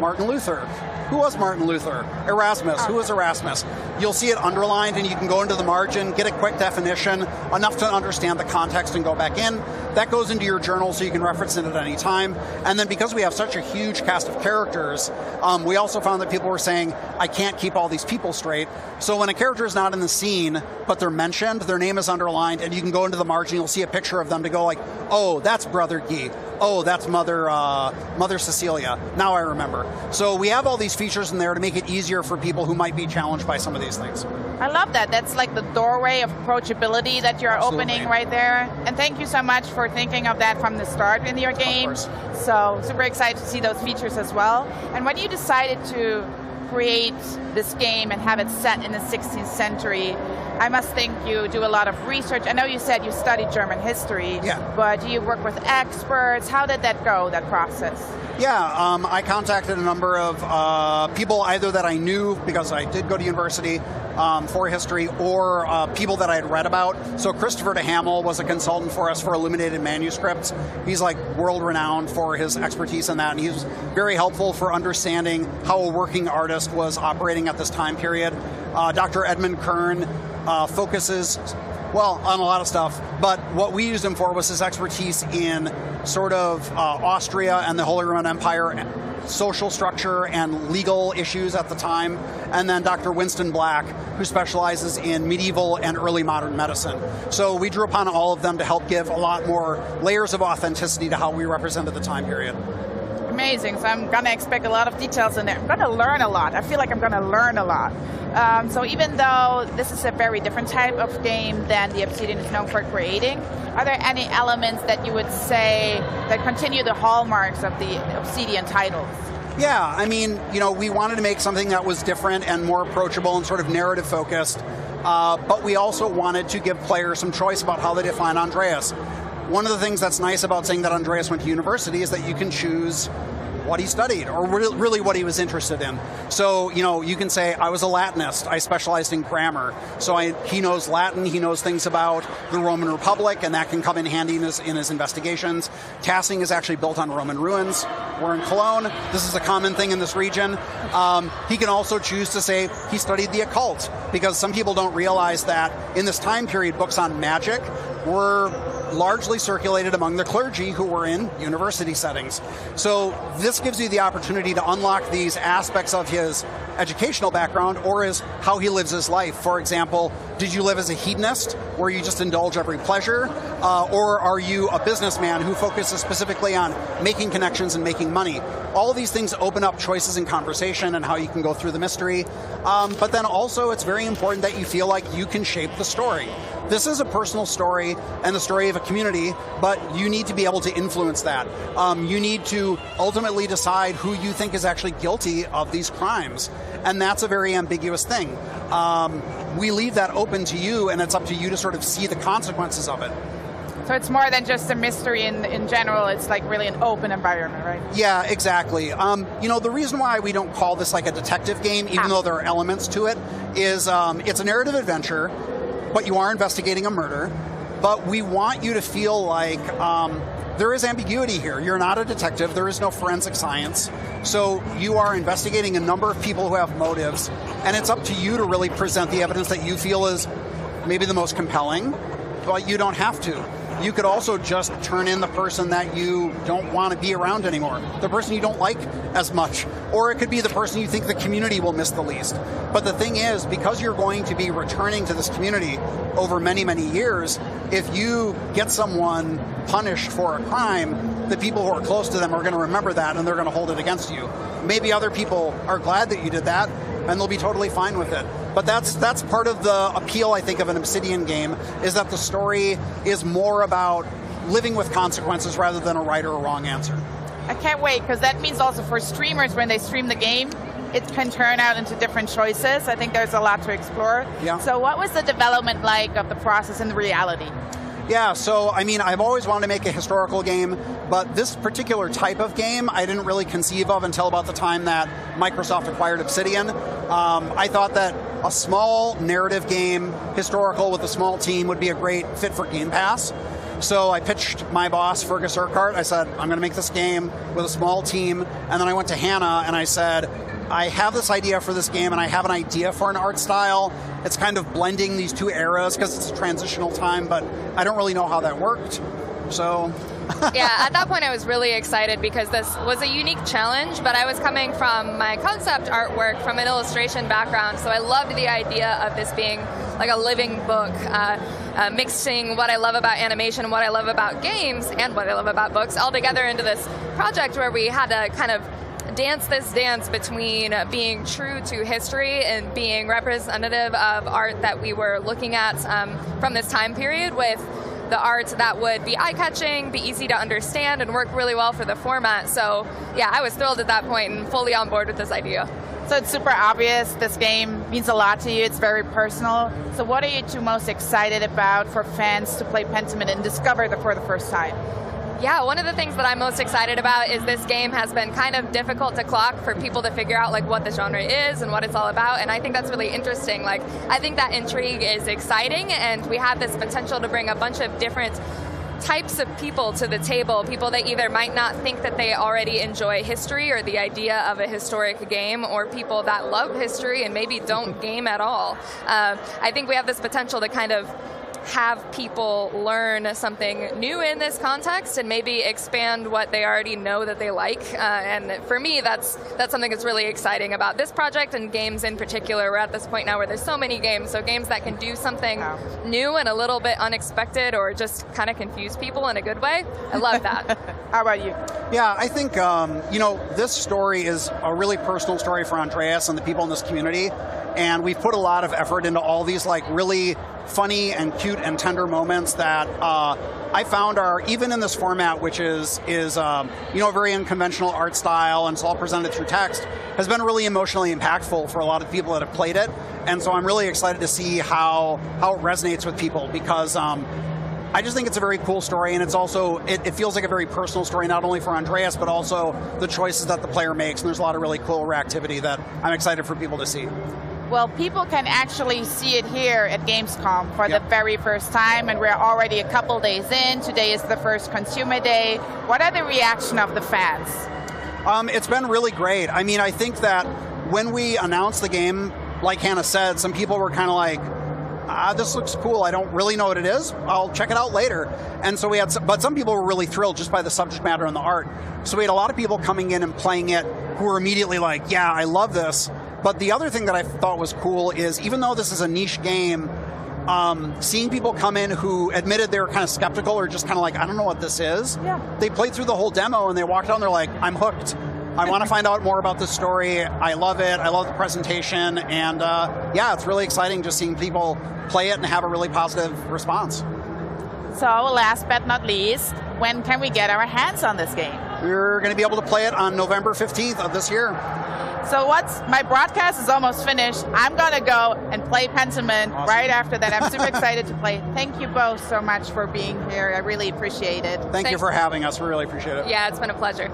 Martin Luther. Who was Martin Luther? Erasmus. Who was Erasmus? You'll see it underlined, and you can go into the margin, get a quick definition, enough to understand the context and go back in. That goes into your journal so you can reference it at any time. And then because we have such a huge cast of characters, we also found that people were saying, I can't keep all these people straight. So when a character is not in the scene, but they're mentioned, their name is underlined, and you can go into the margin, you'll see a picture of them to go like, oh, that's Brother Guy. Oh, that's Mother Cecilia. Now I remember. So we have all these features in there to make it easier for people who might be challenged by some of these things. I love that. That's like the doorway of approachability that you're opening right there. And thank you so much for thinking of that from the start in your game. So super excited to see those features as well. And when you decided to create this game and have it set in the 16th century, I must think you do a lot of research. I know you said you studied German history, but do you work with experts? How did that go, that process? Yeah, I contacted a number of people either that I knew because I did go to university for history, or people that I had read about. So Christopher de Hamel was a consultant for us for illuminated manuscripts. He's like world-renowned for his expertise in that, and he was very helpful for understanding how a working artist was operating at this time period. Dr. Edmund Kern focuses, well, on a lot of stuff, but what we used him for was his expertise in sort of Austria and the Holy Roman Empire, social structure and legal issues at the time, and then Dr. Winston Black, who specializes in medieval and early modern medicine. So we drew upon all of them to help give a lot more layers of authenticity to how we represented the time period. Amazing. So I'm going to expect a lot of details in there. I'm going to learn a lot. I feel like I'm going to learn a lot. So even though this is a very different type of game than the Obsidian is known for creating, are there any elements that you would say that continue the hallmarks of the Obsidian titles? Yeah, I mean, you know, we wanted to make something that was different and more approachable and sort of narrative focused, but we also wanted to give players some choice about how they define Andreas. One of the things that's nice about saying that Andreas went to university is that you can choose what he studied, or really what he was interested in. So, you know, you can say, I was a Latinist, I specialized in grammar. So he knows Latin, he knows things about the Roman Republic, and that can come in handy in his investigations. Tassing is actually built on Roman ruins. We're in Cologne. This is a common thing in this region. He can also choose to say he studied the occult, because some people don't realize that in this time period, books on magic were largely circulated among the clergy who were in university settings. So this gives you the opportunity to unlock these aspects of his educational background or is how he lives his life. For example, did you live as a hedonist where you just indulge every pleasure? Or are you a businessman who focuses specifically on making connections and making money? All of these things open up choices in conversation and how you can go through the mystery. But then also it's very important that you feel like you can shape the story. This is a personal story and the story of a community, but you need to be able to influence that. You need to ultimately decide who you think is actually guilty of these crimes. And that's a very ambiguous thing. We leave that open to you, and it's up to you to sort of see the consequences of it. So it's more than just a mystery in general, it's like really an open environment, right? Yeah, exactly. The reason why we don't call this like a detective game, even though there are elements to it, is it's a narrative adventure, but you are investigating a murder. But we want you to feel like there is ambiguity here. You're not a detective. There is no forensic science. So you are investigating a number of people who have motives, and it's up to you to really present the evidence that you feel is maybe the most compelling, but you don't have to. You could also just turn in the person that you don't want to be around anymore, the person you don't like as much, or it could be the person you think the community will miss the least. But the thing is, because you're going to be returning to this community over many, many years, if you get someone punished for a crime, the people who are close to them are going to remember that and they're going to hold it against you. Maybe other people are glad that you did that and they'll be totally fine with it. But that's part of the appeal, I think, of an Obsidian game, is that the story is more about living with consequences rather than a right or a wrong answer. I can't wait, because that means also for streamers, when they stream the game, it can turn out into different choices. I think there's a lot to explore. Yeah. So what was the development like of the process in reality? Yeah, so, I've always wanted to make a historical game, but this particular type of game I didn't really conceive of until about the time that Microsoft acquired Obsidian. I thought that a small narrative game, historical, with a small team would be a great fit for Game Pass. So I pitched my boss, Fergus Urquhart. I said, I'm going to make this game with a small team. And then I went to Hannah and I said, I have this idea for this game and I have an idea for an art style. It's kind of blending these two eras because it's a transitional time, but I don't really know how that worked. So... Yeah, at that point I was really excited because this was a unique challenge, but I was coming from my concept artwork from an illustration background, so I loved the idea of this being like a living book, mixing what I love about animation, what I love about games, and what I love about books all together into this project where we had to kind of dance this dance between being true to history and being representative of art that we were looking at from this time period, with the art that would be eye-catching, be easy to understand, and work really well for the format. So yeah, I was thrilled at that point and fully on board with this idea. So it's super obvious, this game means a lot to you, it's very personal. So what are you two most excited about for fans to play Pentiment and discover it for the first time? Yeah, one of the things that I'm most excited about is this game has been kind of difficult to clock for people to figure out like what the genre is and what it's all about, and I think that's really interesting. Like, I think that intrigue is exciting, and we have this potential to bring a bunch of different types of people to the table, people that either might not think that they already enjoy history or the idea of a historic game, or people that love history and maybe don't game at all. I think we have this potential to kind of have people learn something new in this context and maybe expand what they already know that they like. And for me, that's something that's really exciting about this project and games in particular. We're at this point now where there's so many games, so games that can do something new and a little bit unexpected or just kind of confuse people in a good way. I love that. How about you? Yeah, I think, this story is a really personal story for Andreas and the people in this community. And we've put a lot of effort into all these like really funny and cute and tender moments that I found are, even in this format, which is a very unconventional art style and it's all presented through text, has been really emotionally impactful for a lot of people that have played it. And so I'm really excited to see how it resonates with people, because I just think it's a very cool story, and it's also, it feels like a very personal story, not only for Andreas, but also the choices that the player makes, and there's a lot of really cool reactivity that I'm excited for people to see. Well, people can actually see it here at Gamescom for the very first time, and we're already a couple days in. Today is the first consumer day. What are the reaction of the fans? It's been really great. I mean, I think that when we announced the game, like Hannah said, some people were kind of like, this looks cool. I don't really know what it is. I'll check it out later. And so but some people were really thrilled just by the subject matter and the art. So we had a lot of people coming in and playing it who were immediately like, yeah, I love this. But the other thing that I thought was cool is, even though this is a niche game, seeing people come in who admitted they were kind of skeptical or just kind of like, I don't know what this is. Yeah. They played through the whole demo and they walked out and they're like, I'm hooked. I want to find out more about this story. I love it. I love the presentation. And yeah, it's really exciting just seeing people play it and have a really positive response. So last but not least, when can we get our hands on this game? We're going to be able to play it on November 15th of this year. So my broadcast is almost finished. I'm going to go and play Pentiment right after that. I'm super excited to play. Thank you both so much for being here. I really appreciate it. Thank you for having us. We really appreciate it. Yeah, it's been a pleasure.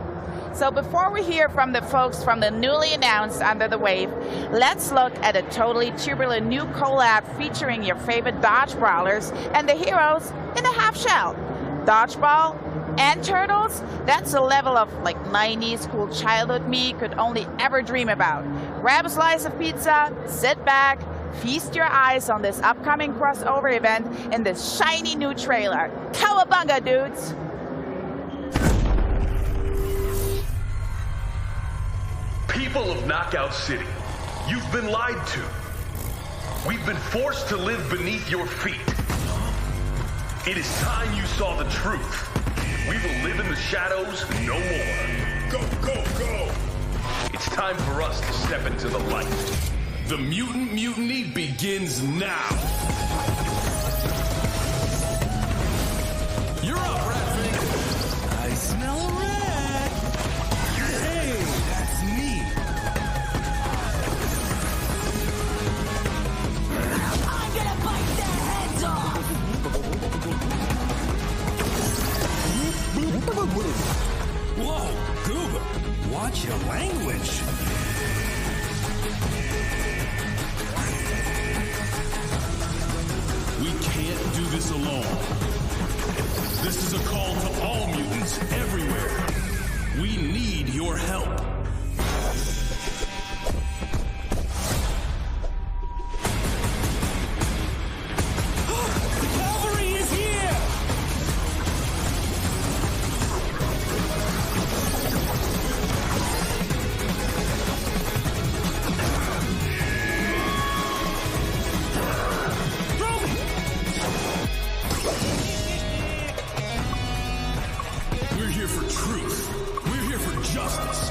So before we hear from the folks from the newly announced Under the Wave, let's look at a totally turbulent new collab featuring your favorite dodge brawlers and the heroes in a half shell. Dodgeball and Turtles, that's a level of like 90s cool childhood me could only ever dream about. Grab a slice of pizza, sit back, feast your eyes on this upcoming crossover event in this shiny new trailer. Cowabunga, dudes! People of Knockout City, you've been lied to. We've been forced to live beneath your feet. It is time you saw the truth. We will live in the shadows no more. Go, go, go! It's time for us to step into the light. The Mutant Mutiny begins now. You're up, Ratfink. I smell a rat. Hey, that's me. I'm gonna bite their heads off. Whoa, Gooba, watch your language. We can't do this alone. This is a call to all mutants everywhere. We need your help. The cavalry is here! We're here for truth. We're here for justice.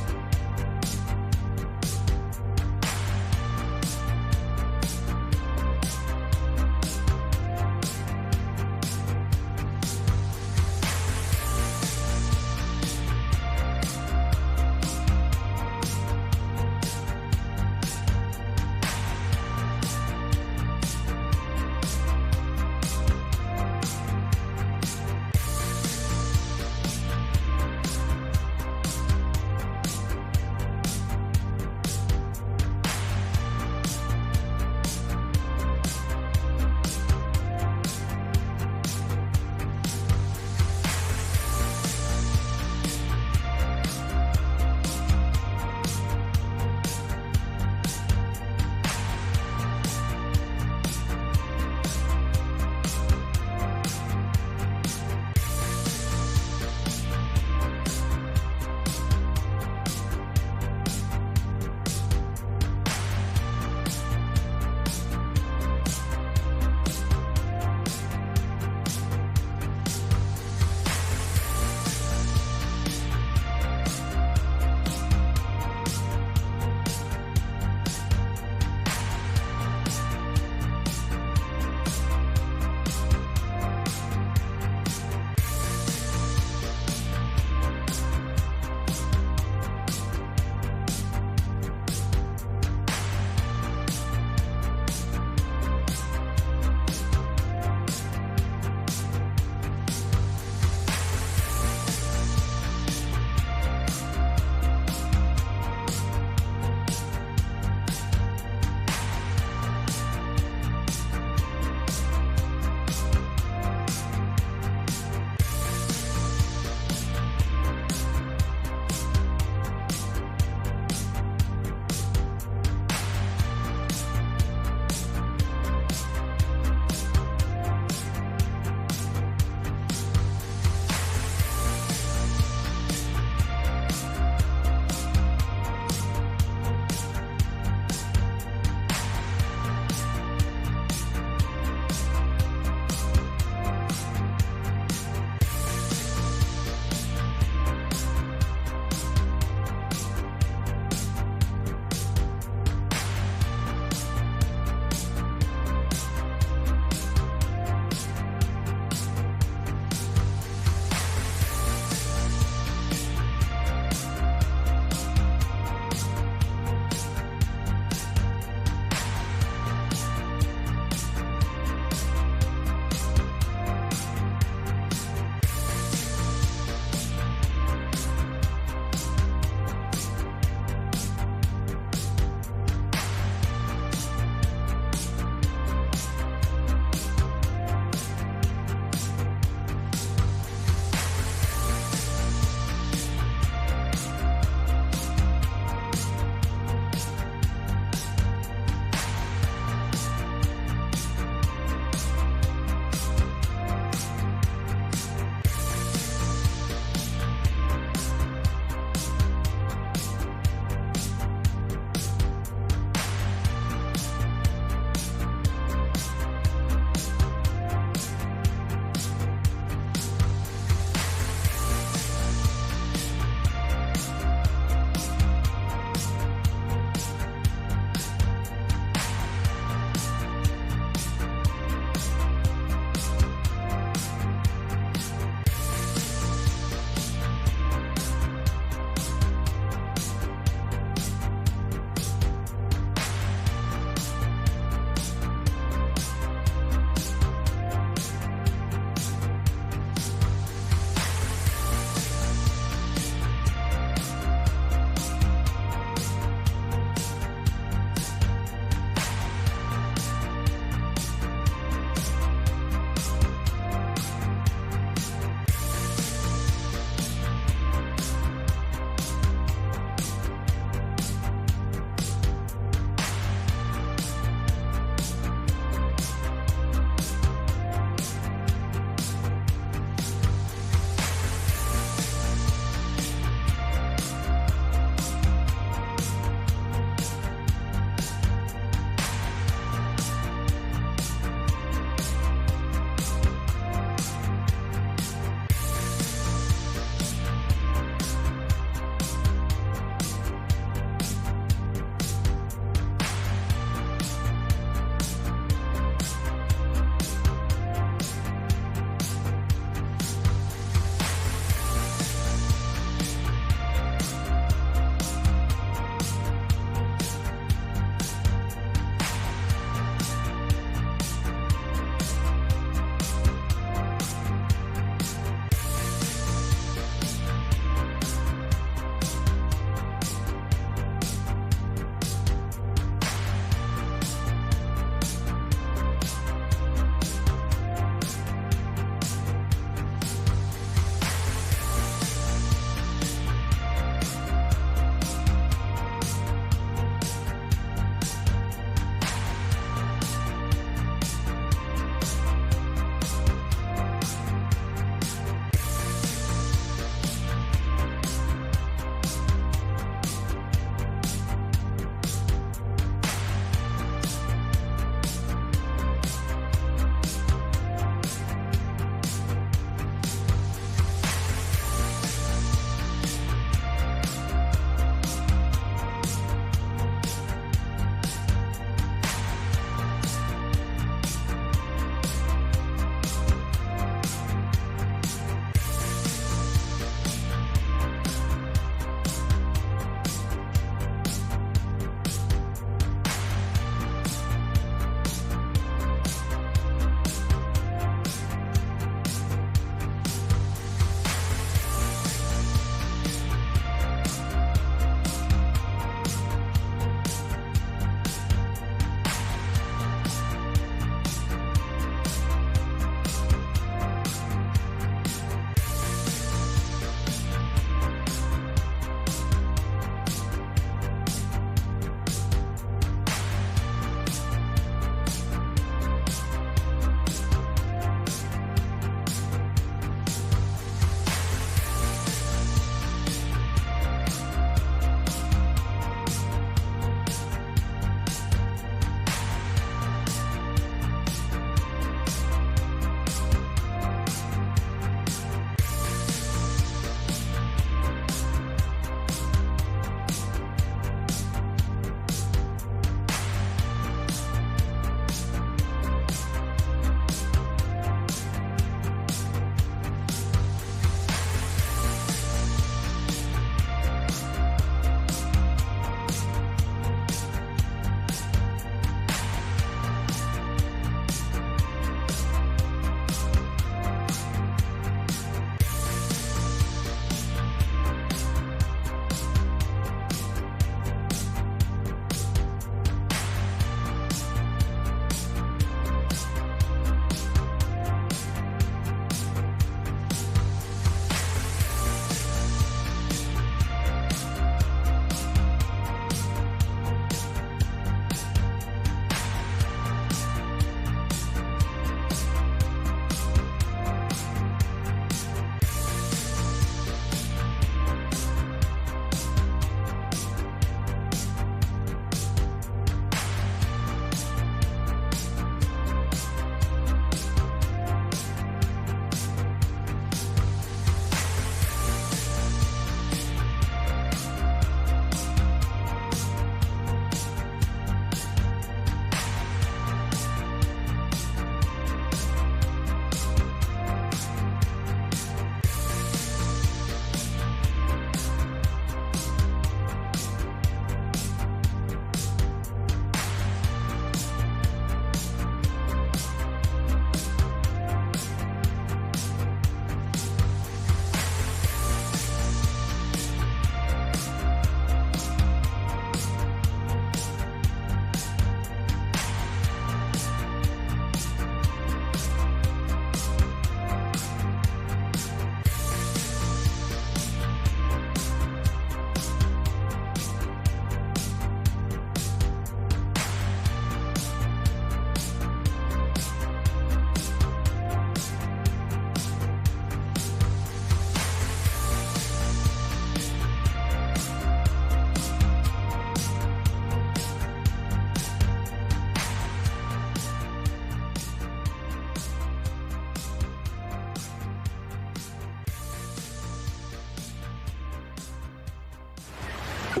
We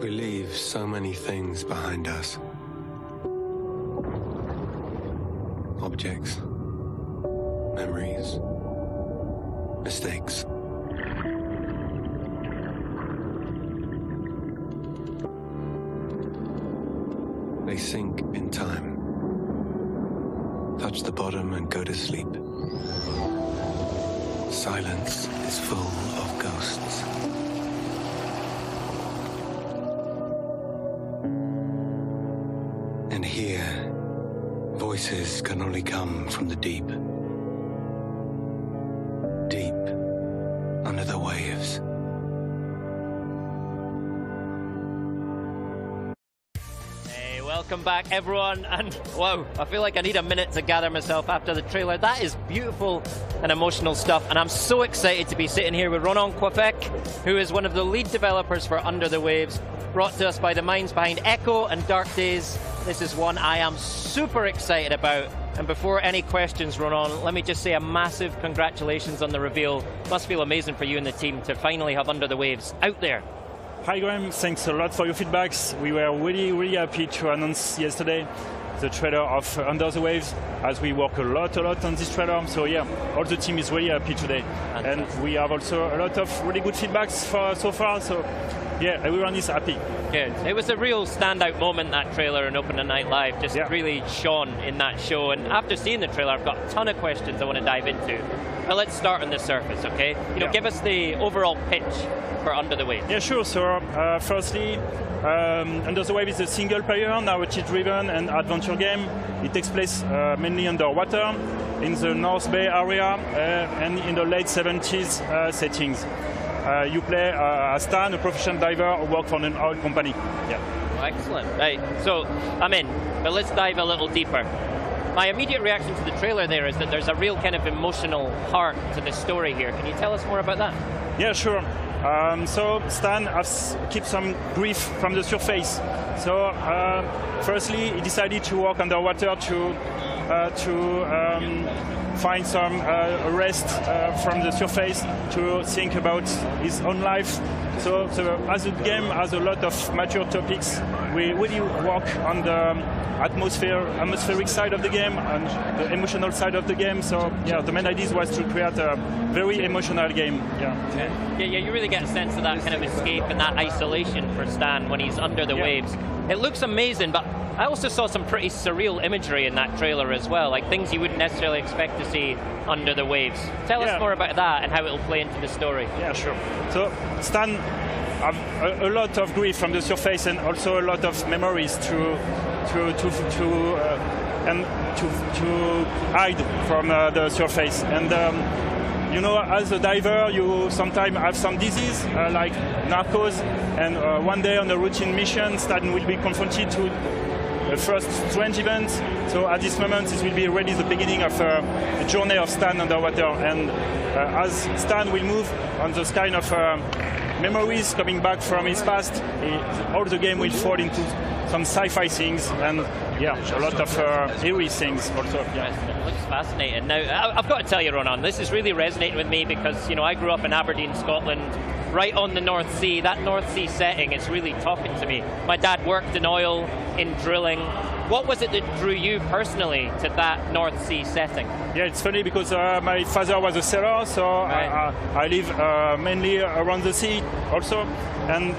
leave so many things behind us. Objects, memories, mistakes. They sink in time, touch the bottom and go to sleep. Silence is full of ghosts. And here, voices can only come from the deep. Deep under the waves. Welcome back, everyone, and wow, I feel like I need a minute to gather myself after the trailer. That is beautiful and emotional stuff, and I'm so excited to be sitting here with Ronan Quafec, who is one of the lead developers for Under the Waves, brought to us by the minds behind Echo and Dark Days. This is one I am super excited about. And before any questions, Ronan, let me just say a massive congratulations on the reveal. Must feel amazing for you and the team to finally have Under the Waves out there. Hi Graham, thanks a lot for your feedbacks. We were really happy to announce yesterday the trailer of Under the Waves, as we work a lot on this trailer. So yeah, all the team is really happy today. Fantastic. And we have also a lot of really good feedbacks so far. So yeah, everyone is happy. Good. It was a real standout moment, that trailer, and Open Night Live just really shone in that show. And after seeing the trailer, I've got a ton of questions I want to dive into. But let's start on the surface, okay? Give us the overall pitch for Under the Waves. Yeah, sure. So firstly, Under the Waves is a single-player, narrative-driven and adventure game. It takes place mainly underwater in the North Bay area and in the late 70s settings. You play as Stan, a professional diver who works for an oil company. Yeah. Oh, excellent. Right. So I'm in, but let's dive a little deeper. My immediate reaction to the trailer there is that there's a real kind of emotional heart to the story here. Can you tell us more about that? Yeah, sure. So Stan keeps some grief from the surface. So firstly, he decided to walk underwater to find some rest from the surface, to think about his own life. So as the game has a lot of mature topics, we really work on the atmospheric side of the game and the emotional side of the game. So yeah, the main idea was to create a very emotional game. Yeah, you really get a sense of that kind of escape and that isolation for Stan when he's under the waves. It looks amazing, but I also saw some pretty surreal imagery in that trailer as well, like things you wouldn't necessarily expect to see under the waves. Tell us more about that and how it'll play into the story. Yeah, sure. So Stan have a lot of grief from the surface and also a lot of memories to hide from the surface. And as a diver, you sometimes have some disease like narcos. And one day on a routine mission, Stan will be confronted to the first strange event. So at this moment, this will be really the beginning of a journey of Stan underwater. And as Stan will move on those kind of memories coming back from his past, all the game will fall into some sci-fi things and a lot of eerie things also. It looks fascinating. Now, I've got to tell you, Ronan, this is really resonating with me because, I grew up in Aberdeen, Scotland, right on the North Sea. That North Sea setting is really talking to me. My dad worked in oil, in drilling. What was it that drew you personally to that North Sea setting? Yeah, it's funny because my father was a sailor, so I live mainly around the sea also. And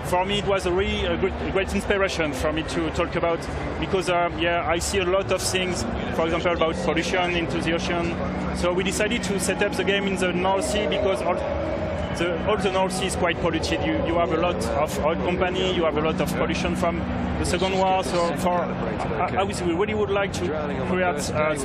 for me it was a really great inspiration for me to talk about, because I see a lot of things, for example, about pollution into the ocean. So we decided to set up the game in the North Sea because all the North Sea is quite polluted. You have a lot of oil company, you have a lot of pollution from the Second War. So obviously we really would like to create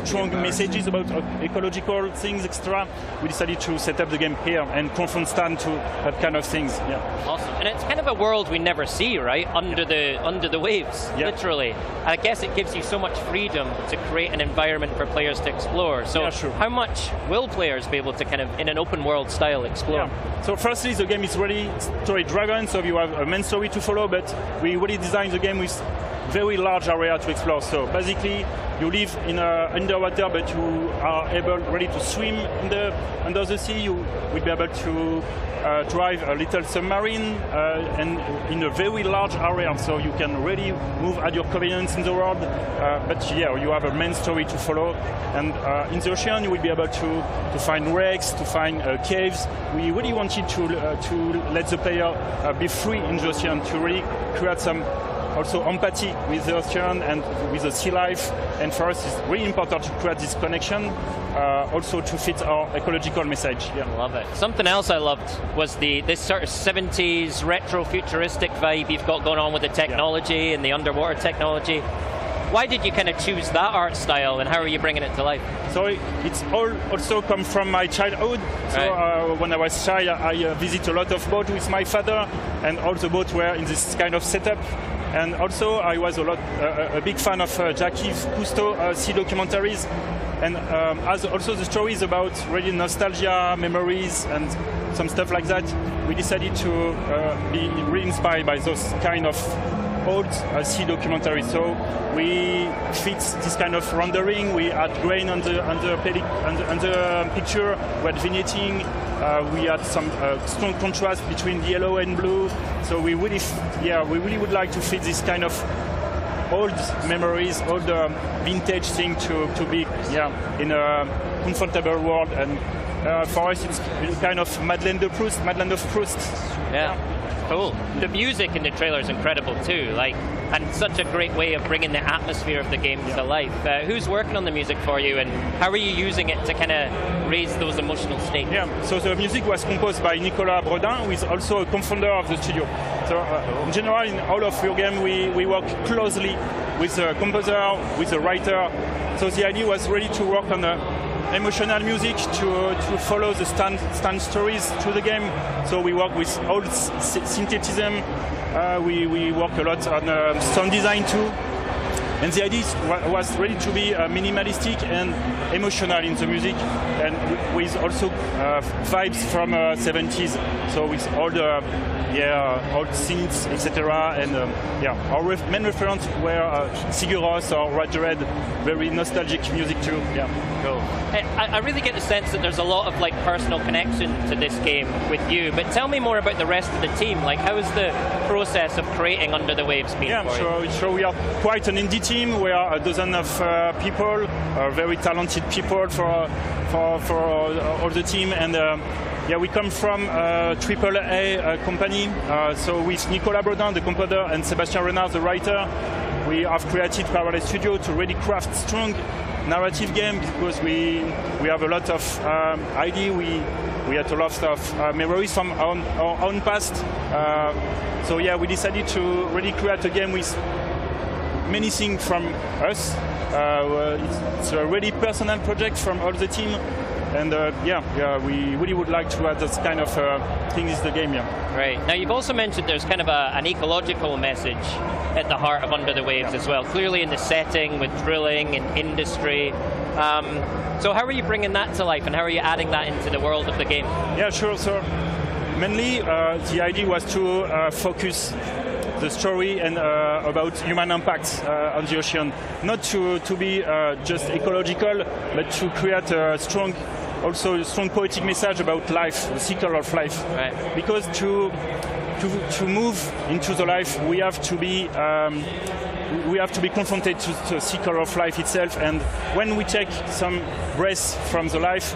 strong messages about ecological things, etc. We decided to set up the game here and confront Stan to that kind of things. Yeah. Awesome. And it's kind of a world we never see, right? Under the waves, literally. And I guess it gives you so much freedom to create an environment for players to explore. So how much will players be able to kind of, in an open world style, explore? So firstly, the game is really story-driven, so you have a main story to follow, but we really designed the game with very large area to explore. So basically, you live in underwater, but you are able really to swim under the sea. You will be able to drive a little submarine and in a very large area, so you can really move at your convenience in the world. But yeah, you have a main story to follow. And in the ocean, you will be able to find wrecks, to find caves. We really wanted to let the player be free in the ocean, to really create some also empathy with the ocean and with the sea life. And for us, it's really important to create this connection, also to fit our ecological message. Yeah. Love it. Something else I loved was this sort of 70s retro futuristic vibe you've got going on with the technology and the underwater technology. Why did you kind of choose that art style, and how are you bringing it to life? So it's all also come from my childhood. So when I was child, I visit a lot of boats with my father, and all the boats were in this kind of setup. And also I was a big fan of Jacques Cousteau sea documentaries, and as also the stories about really nostalgia, memories, and some stuff like that, we decided to be really inspired by those kind of old sea documentary. So we fit this kind of rendering. We add grain on the picture. We had vignetting. We had some strong contrast between the yellow and blue. So we really would like to fit this kind of old memories, old vintage thing to be in a comfortable world. And for us, it's kind of Madeleine of Proust. Yeah. Cool. The music in the trailer is incredible too, and such a great way of bringing the atmosphere of the game to life. Who's working on the music for you, and how are you using it to kind of raise those emotional states? Yeah, so the music was composed by Nicolas Bredin, who is also a co-founder of the studio. So in general, in all of your game, we work closely with the composer, with the writer. So the idea was really to work on emotional music to follow the stand stories to the game. So we work with old synthetism. We work a lot on sound design too. And the idea was really to be minimalistic and emotional in the music, and with also vibes from 70s. So with all the old synths, etc. And our main reference were Sigur Rós or Radiohead, very nostalgic music too. Yeah, cool. I really get the sense that there's a lot of personal connection to this game with you. But tell me more about the rest of the team. How is the process of creating Under the Waves been for you? So we are quite an indie team. We are a dozen of people, very talented people for all the team, and we come from a AAA company. So with Nicolas Bredin, the composer, and Sébastien Renard, the writer, we have created Parallel Studio to really craft strong narrative game, because we have a lot of idea. We had a lot of memories from our own past. So we decided to really create a game with many things from us. It's a really personal project from all the team, and we really would like to add this kind of thing in the game. Right. Now you've also mentioned there's kind of an ecological message at the heart of Under the Waves as well. Clearly in the setting with drilling and industry. So how are you bringing that to life, and how are you adding that into the world of the game? Yeah, sure. So mainly the idea was to focus the story and about human impact on the ocean, not to be just ecological, but to create a strong poetic message about life, the cycle of life. Right. Because to move into the life, we have to be confronted to the cycle of life itself. And when we take some breath from the life,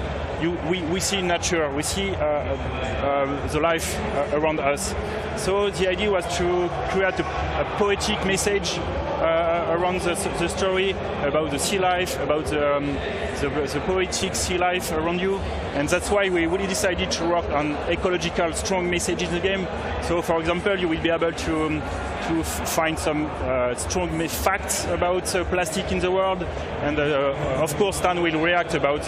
we see nature, we see the life around us. So the idea was to create a poetic message around the story about the sea life, about the poetic sea life around you. And that's why we really decided to work on ecological strong messages in the game. So for example, you will be able to find some strong facts about plastic in the world. And of course, Stan will react about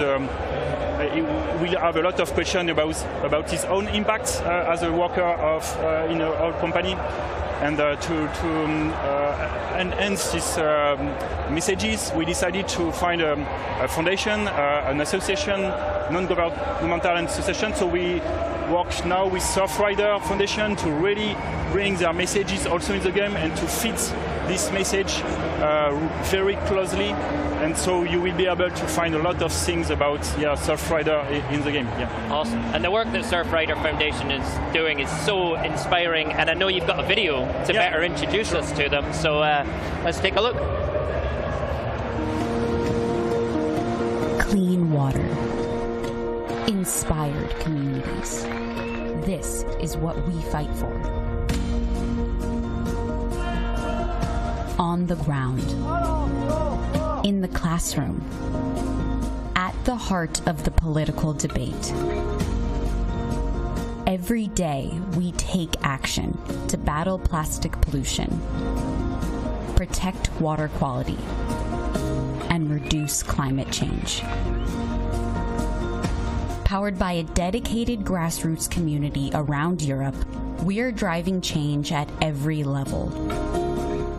we'll have a lot of questions about his own impact as a worker in our company, and to enhance these messages, we decided to find a foundation, an association, non-governmental association. So we work now with Surfrider Foundation to really bring their messages also in the game and to fit this message very closely, and so you will be able to find a lot of things about Surfrider in the game. Yeah. Awesome. And the work that Surfrider Foundation is doing is so inspiring, and I know you've got a video to better introduce us to them, so let's take a look. Clean water. Inspired communities. This is what we fight for. On the ground. In the classroom. At the heart of the political debate. Every day, we take action to battle plastic pollution, protect water quality, and reduce climate change. Powered by a dedicated grassroots community around Europe, we are driving change at every level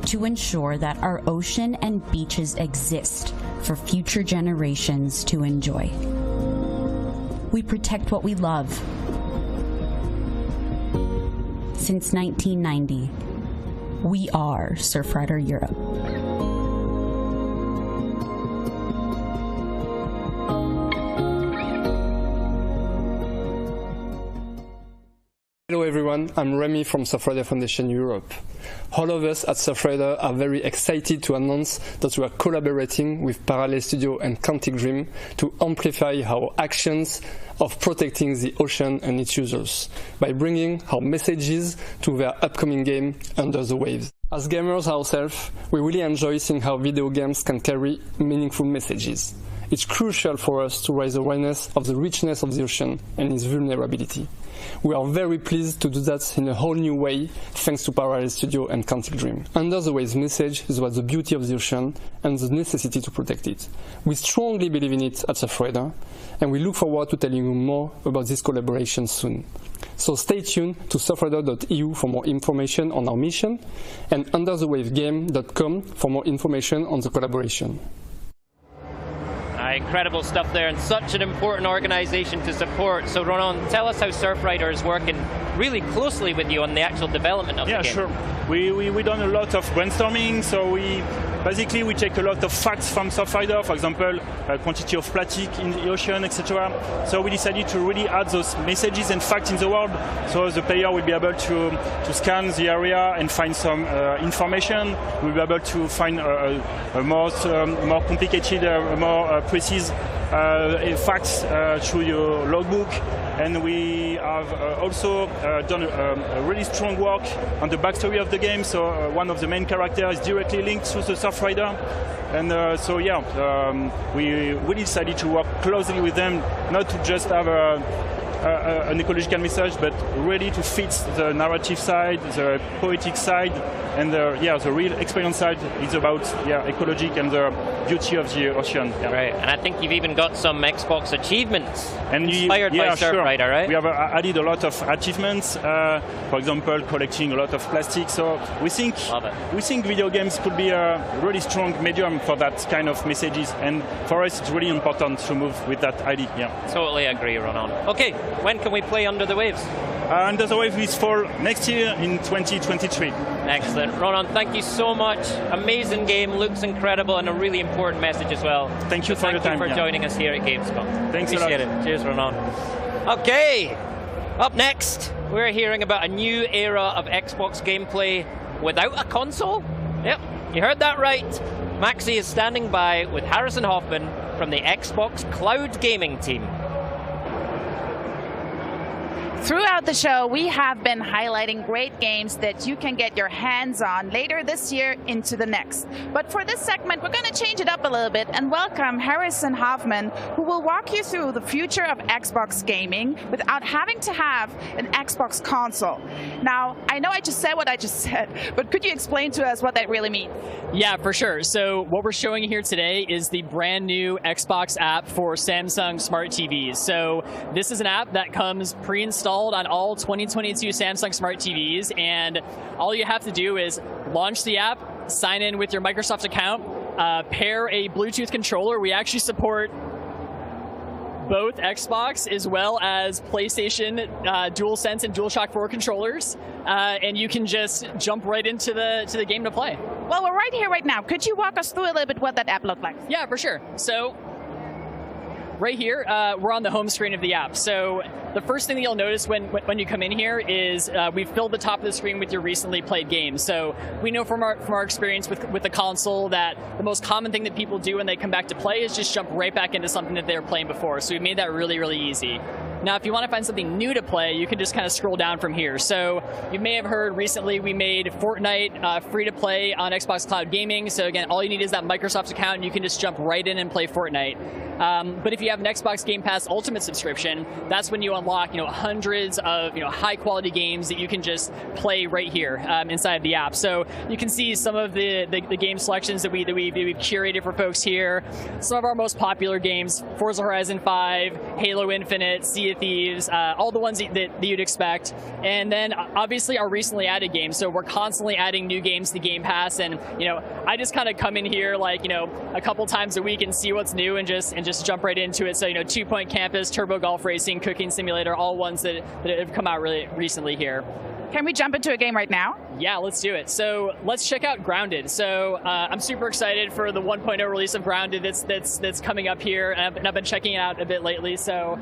to ensure that our ocean and beaches exist for future generations to enjoy. We protect what we love. Since 1990, we are Surfrider Europe. Hello everyone, I'm Remy from Surfrider Foundation Europe. All of us at Surfrider are very excited to announce that we are collaborating with Parallel Studio and Quantic Dream to amplify our actions of protecting the ocean and its users by bringing our messages to their upcoming game, Under the Waves. As gamers ourselves, we really enjoy seeing how video games can carry meaningful messages. It's crucial for us to raise awareness of the richness of the ocean and its vulnerability. We are very pleased to do that in a whole new way, thanks to Parallel Studio and Quantic Dream. Under the Waves message is about the beauty of the ocean and the necessity to protect it. We strongly believe in it at Surfrider, and we look forward to telling you more about this collaboration soon. So stay tuned to surfrider.eu for more information on our mission, and underthewavegame.com for more information on the collaboration. Incredible stuff there, and such an important organisation to support. So Ronan, tell us how Surfrider is working really closely with you on the actual development of the game. Yeah, sure. We done a lot of brainstorming, so we take a lot of facts from Surfrider, for example, quantity of plastic in the ocean, etc. So we decided to really add those messages and facts in the world, so the player will be able to scan the area and find some information. We'll be able to find a more complicated, more precise facts through your logbook. And we have also done a really strong work on the backstory of the game. So one of the main characters is directly linked to the Surfrider. And we really decided to work closely with them, not to just have an ecological message, but really to fit the narrative side, the poetic side, and the real experience side is about ecology and the beauty of the ocean. Yeah. Right, and I think you've even got some Xbox achievements inspired by Surfrider, right? We have added a lot of achievements, for example, collecting a lot of plastic. So we think video games could be a really strong medium for that kind of messages, and for us it's really important to move with that idea. Yeah. Totally agree, Ronan. Okay, when can we play Under the Waves? Under the Waves is for next year in 2023. Excellent. Ronan, thank you so much. Amazing game, looks incredible, and a really important message as well. Thank you for your time. Thank you for joining us here at Gamescom. Thanks Appreciate a lot. it. Cheers, Ronan. Okay, up next, we're hearing about a new era of Xbox gameplay without a console. Yep, you heard that right. Maxi is standing by with Harrison Hoffman from the Xbox Cloud Gaming team. Throughout the show, we have been highlighting great games that you can get your hands on later this year into the next. But for this segment, we're going to change it up a little bit and welcome Harrison Hoffman, who will walk you through the future of Xbox gaming without having to have an Xbox console. Now, I know I just said what I just said, but could you explain to us what that really means? Yeah, for sure. So what we're showing here today is the brand new Xbox app for Samsung Smart TVs. So this is an app that comes pre-installed on all 2022 Samsung Smart TVs, and all you have to do is launch the app, sign in with your Microsoft account, pair a Bluetooth controller. We actually support both Xbox as well as PlayStation DualSense and DualShock 4 controllers, and you can just jump right into the game to play. well, we're right here right now. Could you walk us through a little bit what that app looked like? Yeah, for sure. So right here, we're on the home screen of the app. So the first thing that you'll notice when you come in here is we've filled the top of the screen with your recently played games. So we know from our experience with the console that the most common thing that people do when they come back to play is just jump right back into something that they were playing before. So we made that really, really easy. Now, if you want to find something new to play, you can just kind of scroll down from here. So you may have heard recently we made Fortnite free to play on Xbox Cloud Gaming. So again, all you need is that Microsoft account and you can just jump right in and play Fortnite. But if you have an Xbox Game Pass Ultimate subscription, that's when you unlock, hundreds of, high quality games that you can just play right here inside of the app. So you can see some of the game selections that we've curated for folks here. Some of our most popular games: Forza Horizon 5, Halo Infinite, Sea of Thieves, all the ones that you'd expect. And then obviously our recently added games. So we're constantly adding new games to Game Pass, and I just kind of come in here like a couple times a week and see what's new and just jump right into it. So 2 Point Campus, Turbo Golf Racing, Cooking Simulator, all ones that have come out really recently here. Can we jump into a game right now? Yeah, let's do it. So let's check out Grounded. So I'm super excited for the 1.0 release of Grounded that's coming up here, and I've been checking it out a bit lately. So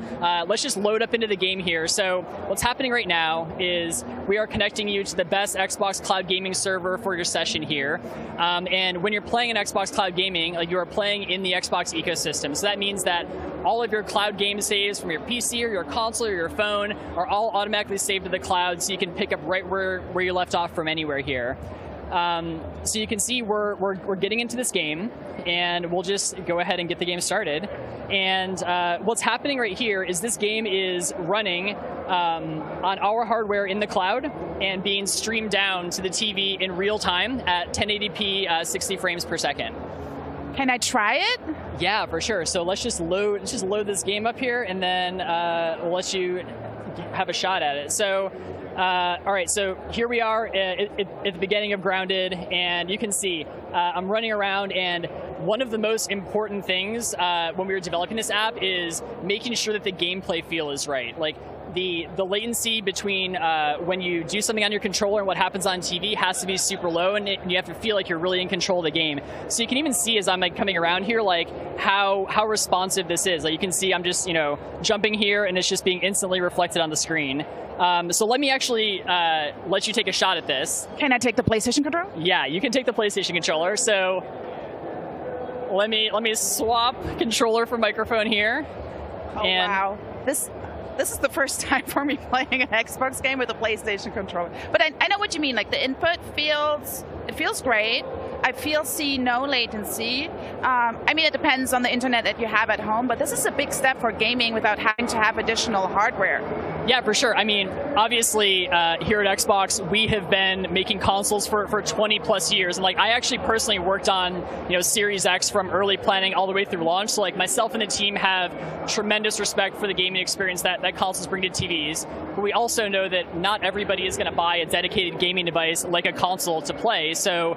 let's just load up into the game here. So what's happening right now is we are connecting you to the best Xbox Cloud Gaming server for your session here. And when you're playing in Xbox Cloud Gaming, you are playing in the Xbox ecosystem. So that means that all of your cloud game saves from your PC or your console or your phone are all automatically saved to the cloud, so you can pick up right where you left off from anywhere here. So you can see we're getting into this game, and we'll just go ahead and get the game started. And what's happening right here is this game is running on our hardware in the cloud and being streamed down to the TV in real time at 1080p 60 frames per second. Can I try it? Yeah, for sure. So let's just load this game up here, and then we'll let you have a shot at it. So, all right. So here we are at the beginning of Grounded, and you can see I'm running around. And one of the most important things when we were developing this app is making sure that the gameplay feel is right. Like the latency between when you do something on your controller and what happens on TV has to be super low, and you have to feel like you're really in control of the game. So you can even see as I'm coming around here, like how responsive this is. Like you can see I'm just jumping here, and it's just being instantly reflected on the screen. So let me actually let you take a shot at this. Can I take the PlayStation controller? Yeah, you can take the PlayStation controller. So let me swap controller for microphone here. Oh, wow. This is the first time for me playing an Xbox game with a PlayStation controller. But I know what you mean. Like the input feels great. I see no latency. I mean, it depends on the internet that you have at home, but this is a big step for gaming without having to have additional hardware. Yeah, for sure. I mean, obviously, here at Xbox, we have been making consoles for 20 plus years. And I actually personally worked on, Series X from early planning all the way through launch. So myself and the team have tremendous respect for the gaming experience that consoles bring to TVs. But we also know that not everybody is going to buy a dedicated gaming device like a console to play. So,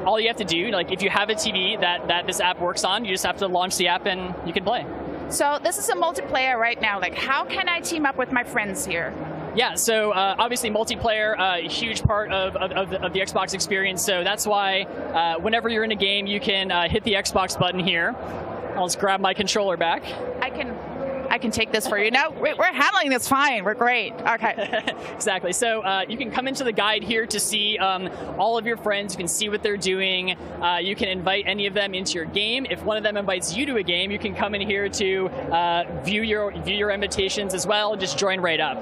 all you have to do, if you have a TV that this app works on, you just have to launch the app and you can play. So this is a multiplayer right now. How can I team up with my friends here? Yeah, so obviously multiplayer, a huge part of the Xbox experience. So that's why whenever you're in a game, you can hit the Xbox button here. I'll just grab my controller back. I can take this for you. No, we're handling this fine. We're great. Okay. Exactly. So you can come into the guide here to see all of your friends. You can see what they're doing. You can invite any of them into your game. If one of them invites you to a game, you can come in here to view your invitations as well. Just join right up.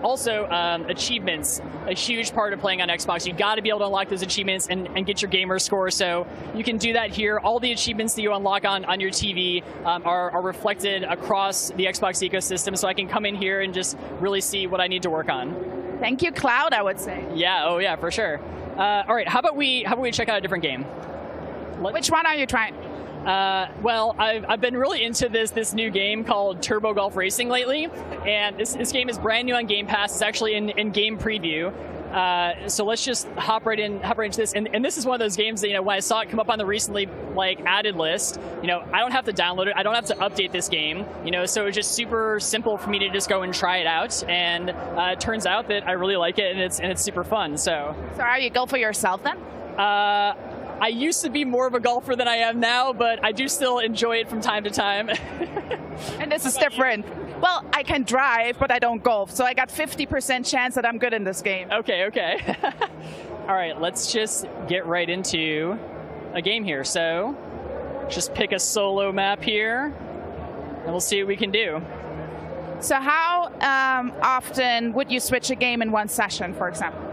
Also, achievements, a huge part of playing on Xbox. You got to be able to unlock those achievements and get your gamer score. So you can do that here. All the achievements that you unlock on your TV are reflected across the Xbox ecosystem. So I can come in here and just really see what I need to work on. Thank you, Cloud, I would say. Yeah. Oh, yeah, for sure. All right. How about we check out a different game? Which one are you trying? Well, I've been really into this new game called Turbo Golf Racing lately, and this game is brand new on Game Pass. It's actually in game preview. So let's just hop right into this. And this is one of those games that, when I saw it come up on the recently added list, I don't have to download it. I don't have to update this game, so it's just super simple for me to just go and try it out. And it turns out that I really like it, and it's super fun. So are you go for yourself then? I used to be more of a golfer than I am now, but I do still enjoy it from time to time. And this is different. Well, I can drive, but I don't golf, so I got 50% chance that I'm good in this game. Okay. All right, let's just get right into a game here. So just pick a solo map here, and we'll see what we can do. So how often would you switch a game in one session, for example?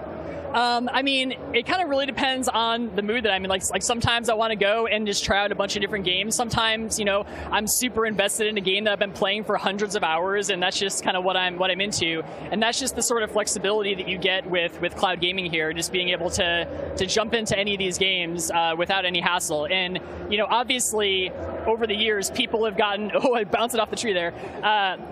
I mean, it kind of really depends on the mood that I'm in. Like sometimes I want to go and just try out a bunch of different games. Sometimes, you know, I'm super invested in a game that I've been playing for hundreds of hours, and that's just kind of what I'm into. And that's just the sort of flexibility that you get with cloud gaming here, just being able to jump into any of these games without any hassle. And, you know, obviously over the years, people have gotten, I bounced it off the tree there.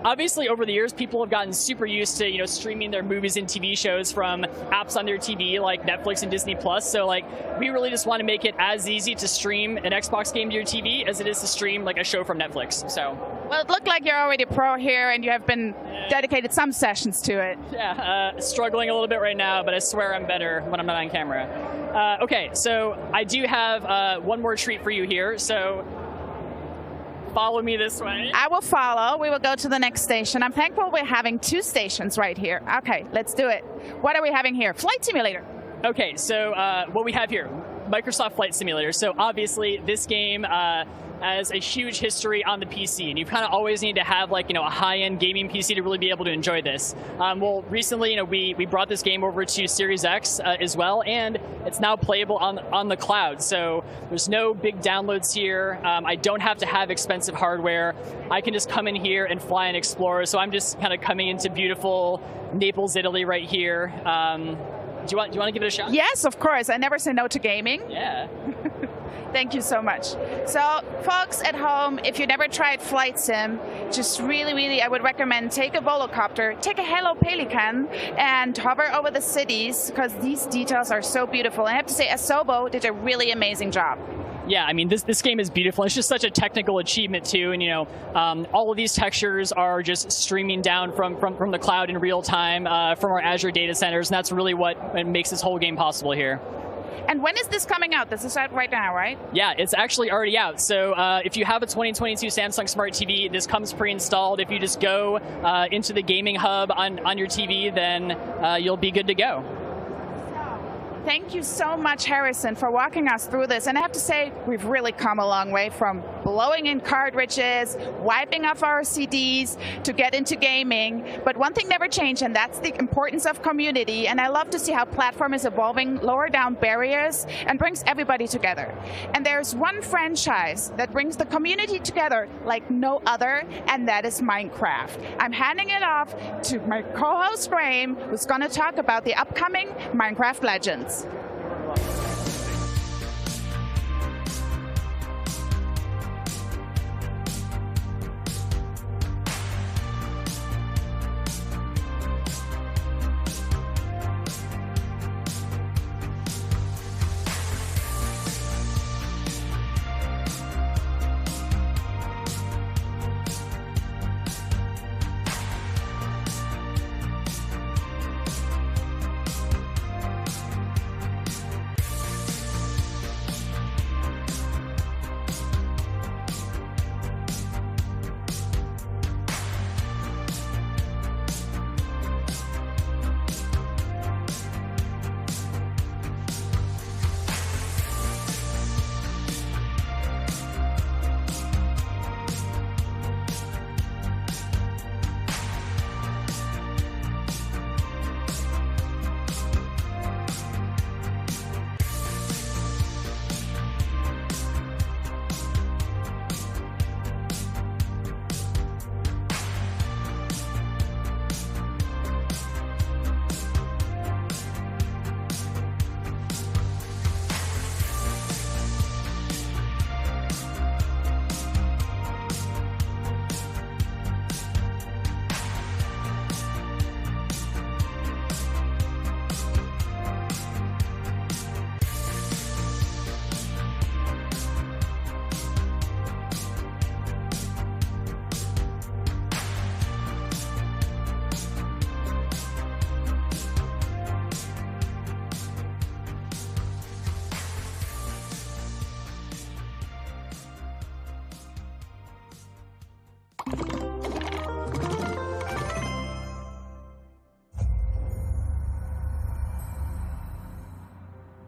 Obviously over the years, people have gotten super used to, you know, streaming their movies and TV shows from apps on their TV like Netflix and Disney Plus. So like we really just want to make it as easy to stream an Xbox game to your TV as it is to stream like a show from Netflix. So well, it looked like you're already pro here and you have been dedicated some sessions to it. Yeah, struggling a little bit right now, but I swear I'm better when I'm not on camera. Okay, so I do have one more treat for you here. So follow me this way. I will follow. We will go to the next station. I'm thankful we're having 2 stations right here. Okay, let's do it. What are we having here? Flight Simulator. Okay, so what we have here, Microsoft Flight Simulator. So obviously this game has a huge history on the PC, and you kind of always need to have like, you know, a high-end gaming PC to really be able to enjoy this. Well, recently, you know, we brought this game over to Series X as well, and it's now playable on the cloud. So there's no big downloads here. I don't have to have expensive hardware. I can just come in here and fly and explore. So I'm just kind of coming into beautiful Naples, Italy right here. Do you want to give it a shot? Yes, of course. I never say no to gaming. Yeah. Thank you so much. So, folks at home, if you never tried Flight Sim, just really, I would recommend take a Volocopter, take a Hello Pelican, and hover over the cities, because these details are so beautiful. And I have to say, Asobo did a really amazing job. Yeah, I mean, this game is beautiful. It's just such a technical achievement, too. And, you know, all of these textures are just streaming down from the cloud in real time from our Azure data centers. And that's really what makes this whole game possible here. And when is this coming out? This is out right now, right? Yeah, it's actually already out. So if you have a 2022 Samsung Smart TV, this comes pre-installed. If you just go into the gaming hub on your TV, then you'll be good to go. Thank you so much, Harrison, for walking us through this. And I have to say, we've really come a long way from blowing in cartridges, wiping off our CDs to get into gaming. But one thing never changed, and that's the importance of community. And I love to see how platform is evolving, lower down barriers, and brings everybody together. And there's one franchise that brings the community together like no other, and that is Minecraft. I'm handing it off to my co-host, Graham, who's going to talk about the upcoming Minecraft Legends.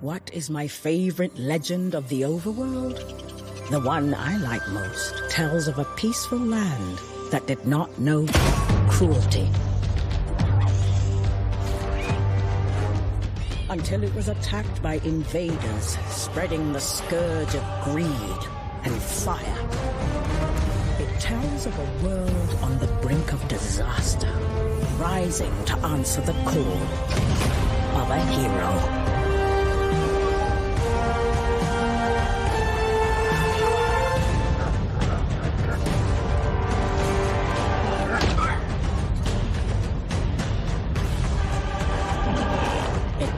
What is my favorite legend of the overworld? The one I like most tells of a peaceful land that did not know cruelty. Until it was attacked by invaders, spreading the scourge of greed and fire. It tells of a world on the brink of disaster, rising to answer the call of a hero.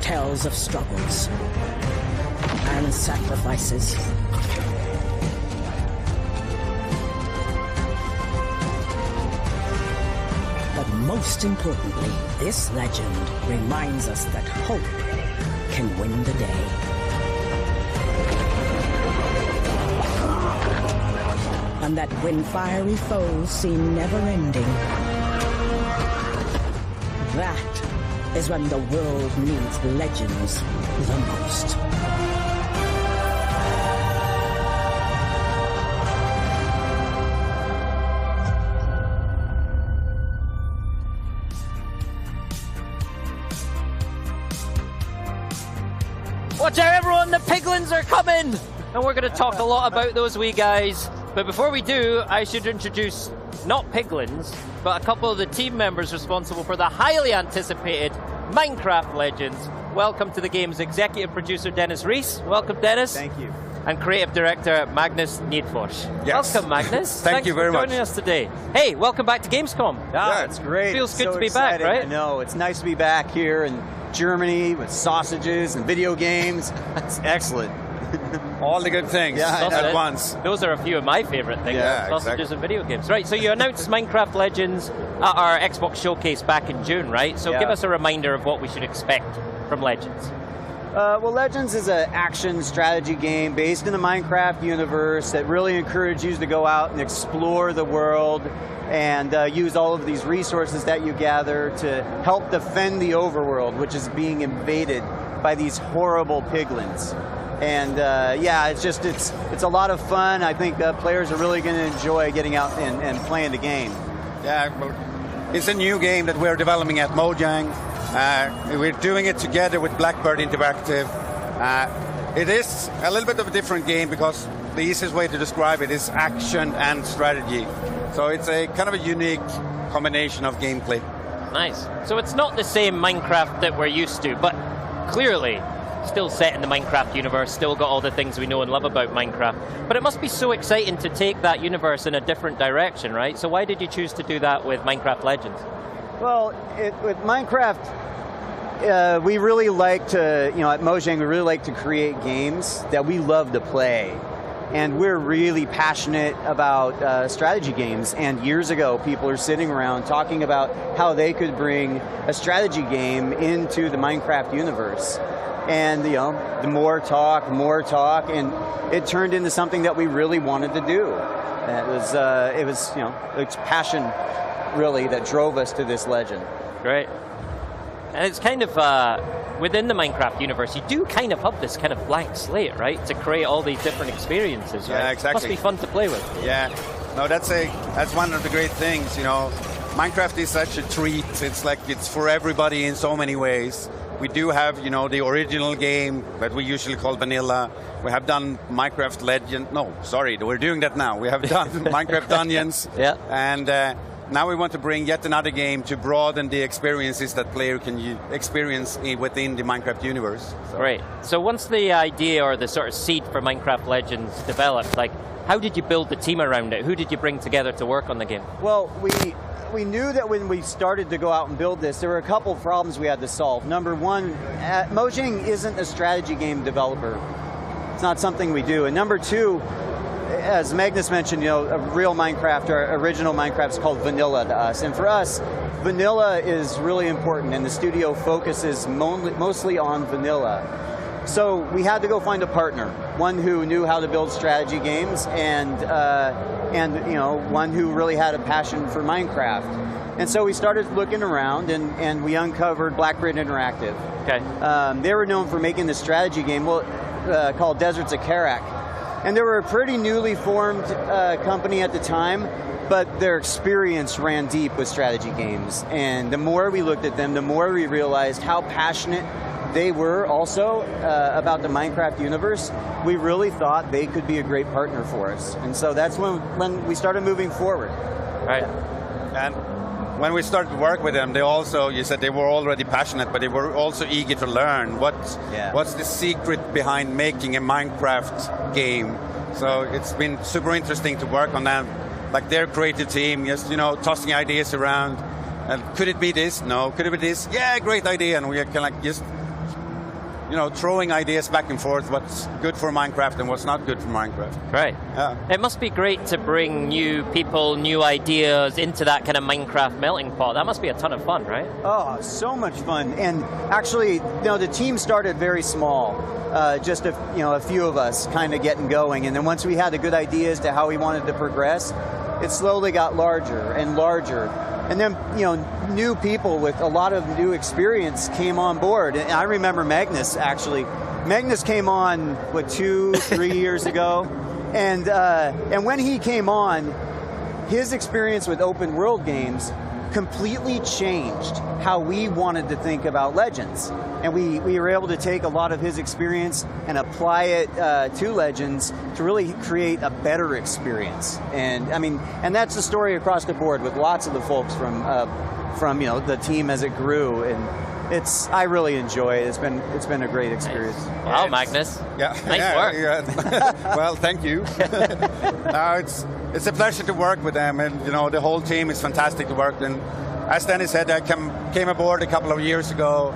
Tells of struggles and sacrifices. But most importantly, this legend reminds us that hope can win the day. And that when fiery foes seem never-ending, that is when the world needs legends the most. Watch out, everyone! The piglins are coming! And we're going to talk a lot about those wee guys. But before we do, I should introduce not piglins, but a couple of the team members responsible for the highly anticipated Minecraft Legends. Welcome to the game's executive producer, Dennis Reese. Welcome, Dennis. Thank you. And creative director, Magnus Niedfors. Yes. Welcome, Magnus. Thank you very much for much. joining us today. Hey, welcome back to Gamescom. Yeah, it's great. Feels It's good so to be exciting. back, right? I know. It's nice to be back here in Germany with sausages and video games. It's excellent. All the good things at once. Those are a few of my favorite things. Yeah, sausages and video games. Right, so you announced Minecraft Legends at our Xbox Showcase back in June, right? So give us a reminder of what we should expect from Legends. Well, Legends is an action strategy game based in the Minecraft universe that really encourages you to go out and explore the world and use all of these resources that you gather to help defend the overworld, which is being invaded by these horrible piglins. And yeah, it's a lot of fun. I think players are really going to enjoy getting out and playing the game. Yeah, it's a new game that we're developing at Mojang. We're doing it together with Blackbird Interactive. It is a little bit of a different game because the easiest way to describe it is action and strategy. So it's a kind of a unique combination of gameplay. Nice. So it's not the same Minecraft that we're used to, but clearly still set in the Minecraft universe, still got all the things we know and love about Minecraft. But it must be so exciting to take that universe in a different direction, right? So why did you choose to do that with Minecraft Legends? Well, with Minecraft, we really like to, at Mojang, we really like to create games that we love to play. And we're really passionate about strategy games. And years ago, people are sitting around talking about how they could bring a strategy game into the Minecraft universe. And the more talk, and it turned into something that we really wanted to do. And it was it's passion really that drove us to this legend. Great. And it's kind of within the Minecraft universe, you do kind of have this kind of blank slate, right, to create all these different experiences. Right? Yeah, exactly. Must be fun to play with. Yeah. No, that's one of the great things. Minecraft is such a treat. It's like it's for everybody in so many ways. We do have, the original game that we usually call vanilla. We have done Minecraft Legend. No, sorry, we're doing that now. We have done Minecraft Dungeons. Yeah. And now we want to bring yet another game to broaden the experiences that player can experience within the Minecraft universe. So. Right. So once the idea or the sort of seed for Minecraft Legends developed, how did you build the team around it? Who did you bring together to work on the game? Well, we knew that when we started to go out and build this, there were a couple of problems we had to solve. Number one, Mojang isn't a strategy game developer. It's not something we do. And number two, as Magnus mentioned, a real Minecraft or original Minecraft is called vanilla to us. And for us, vanilla is really important, and the studio focuses mostly on vanilla. So we had to go find a partner, one who knew how to build strategy games, and one who really had a passion for Minecraft. And so we started looking around, and we uncovered Blackbird Interactive. Okay. They were known for making this strategy game called Deserts of Karak. And they were a pretty newly formed company at the time, but their experience ran deep with strategy games. And the more we looked at them, the more we realized how passionate they were also about the Minecraft universe. We really thought they could be a great partner for us. And so that's when we started moving forward. Right. And when we started to work with them, they also, you said they were already passionate, but they were also eager to learn what's the secret behind making a Minecraft game. So it's been super interesting to work on them, like their creative team, just tossing ideas around. And could it be this? No. Could it be this? Yeah, great idea. And we are kind of like just throwing ideas back and forth, what's good for Minecraft and what's not good for Minecraft. Right. Yeah. It must be great to bring new people, new ideas into that kind of Minecraft melting pot. That must be a ton of fun, right? Oh, so much fun. And actually, the team started very small. Just a few of us kind of getting going. And then once we had a good idea as to how we wanted to progress, it slowly got larger and larger. And then, new people with a lot of new experience came on board. And I remember Magnus, actually. Magnus came on, 2-3 years ago? And when he came on, his experience with open world games completely changed how we wanted to think about Legends. And we were able to take a lot of his experience and apply it to Legends to really create a better experience. And that's the story across the board with lots of the folks from the team as it grew. And I really enjoy it. It's been a great experience. Nice. Wow, Magnus. Yeah. Nice work. Yeah. Well, thank you. It's a pleasure to work with them, and the whole team is fantastic to work with. And as Dennis said, I came aboard a couple of years ago,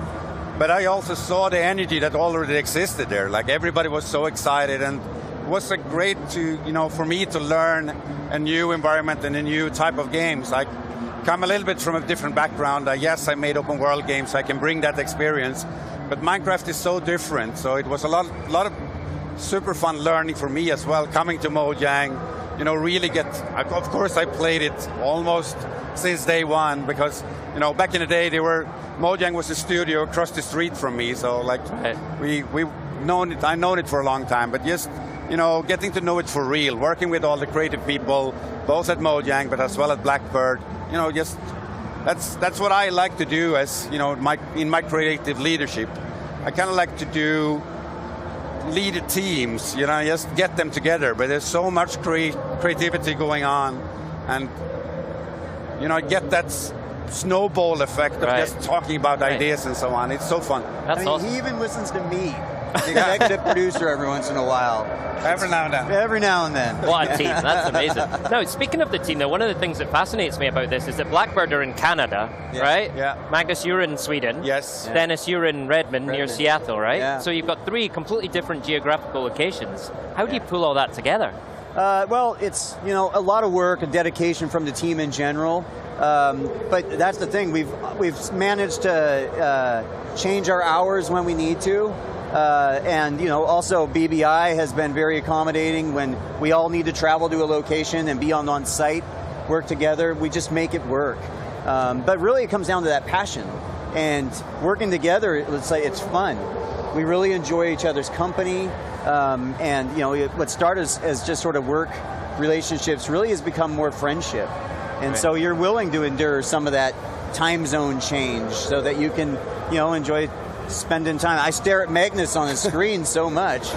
but I also saw the energy that already existed there. Like everybody was so excited, and it was great for me to learn a new environment and a new type of games. I come a little bit from a different background. Yes, I made open world games, so I can bring that experience. But Minecraft is so different, so it was a lot of super fun learning for me as well, coming to Mojang. Really of course I played it almost since day one, because, back in the day Mojang was a studio across the street from me, so we've known it, I've known it for a long time, but just, getting to know it for real, working with all the creative people, both at Mojang, but as well as Blackbird, just, that's what I like to do as, in my creative leadership. I kind of like to lead teams, just get them together, but there's so much creativity going on, and I get that snowball effect of just talking about ideas and so on. It's so fun. That's awesome. He even listens to me, the executive producer, every once in a while. Every now and then. Every now and then. What a team. That's amazing. No, speaking of the team, though, one of the things that fascinates me about this is that Blackbird are in Canada, right? Yeah. Magnus, you're in Sweden. Yes. Dennis, you're in Redmond, near Seattle, right? Yeah. So you've got 3 completely different geographical locations. How do you pull all that together? Well, it's a lot of work and dedication from the team in general. But that's the thing. We've managed to change our hours when we need to. And also BBI has been very accommodating when we all need to travel to a location and be on site, work together. We just make it work. But really it comes down to that passion and working together. Let's say it's fun. We really enjoy each other's company. And what started as just sort of work relationships really has become more friendship. And so you're willing to endure some of that time zone change so that you can, enjoy spending time. I stare at Magnus on the screen so much.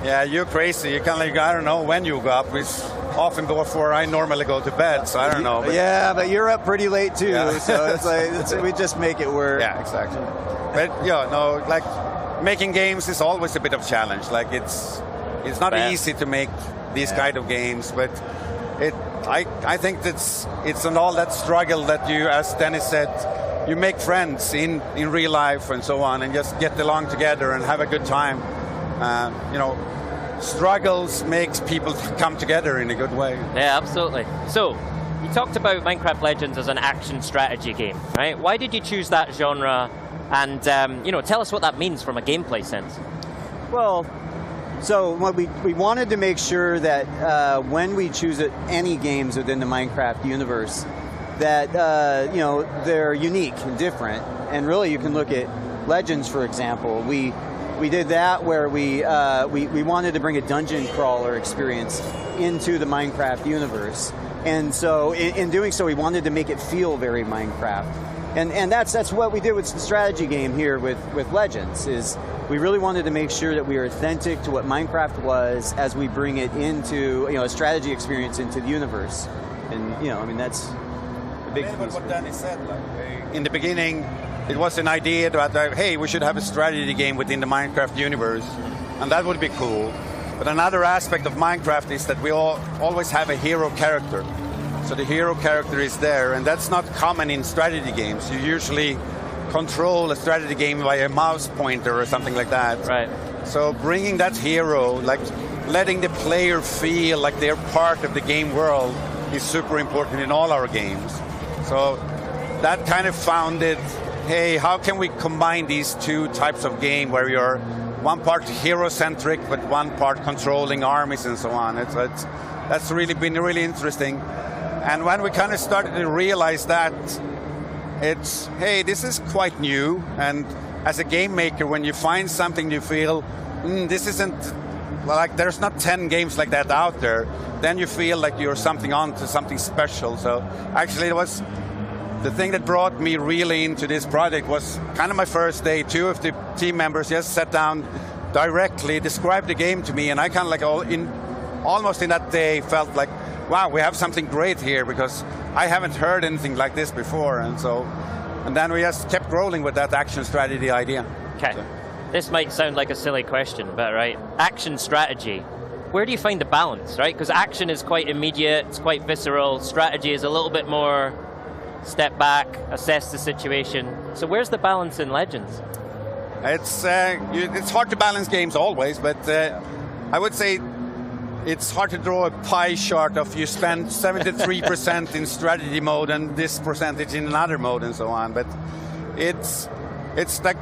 Yeah, you're crazy. You kind of I don't know when you go up. It's often before I normally go to bed, so I don't know. But yeah, but you're up pretty late too, so it's we just make it work. Yeah, exactly. But making games is always a bit of a challenge. It's not easy to make these kind of games, but I think it's an all that struggle that you, as Dennis said, you make friends in real life and so on, and just get along together and have a good time. Struggles makes people come together in a good way. Yeah, absolutely. So, you talked about Minecraft Legends as an action strategy game, right? Why did you choose that genre And tell us what that means from a gameplay sense. Well, so what we wanted to make sure that when we choose any games within the Minecraft universe, that they're unique and different. And really, you can look at Legends, for example. We did that where we wanted to bring a dungeon crawler experience into the Minecraft universe. And so in doing so, we wanted to make it feel very Minecraft. And that's what we did with the strategy game here with Legends, is we really wanted to make sure that we are authentic to what Minecraft was as we bring it into, a strategy experience into the universe. And, that's a big piece. What Danny said, in the beginning, it was an idea that, hey, we should have a strategy game within the Minecraft universe, and that would be cool. But another aspect of Minecraft is that we always have a hero character. So the hero character is there, and that's not common in strategy games. You usually control a strategy game by a mouse pointer or something like that. Right. So bringing that hero, like letting the player feel like they're part of the game world, is super important in all our games. So that kind of founded, hey, how can we combine these two types of game where you're one part hero-centric, but one part controlling armies and so on. That's really been really interesting. And when we kind of started to realize that, it's, hey, this is quite new. And as a game maker, when you find something you feel, this isn't, like there's not 10 games like that out there, then you feel like you're something on to something special. So actually it was, the thing that brought me really into this project was kind of my first day. Two of the team members just sat down directly, described the game to me, and I kind of like almost in that day felt like, wow, we have something great here, because I haven't heard anything like this before. And then we just kept rolling with that action strategy idea. Okay. So. This might sound like a silly question, but right, action strategy. Where do you find the balance, right? Because action is quite immediate, it's quite visceral. Strategy is a little bit more step back, assess the situation. So where's the balance in Legends? It's hard to balance games always, but I would say it's hard to draw a pie chart of you spend 73% in strategy mode and this percentage in another mode and so on. But it's like,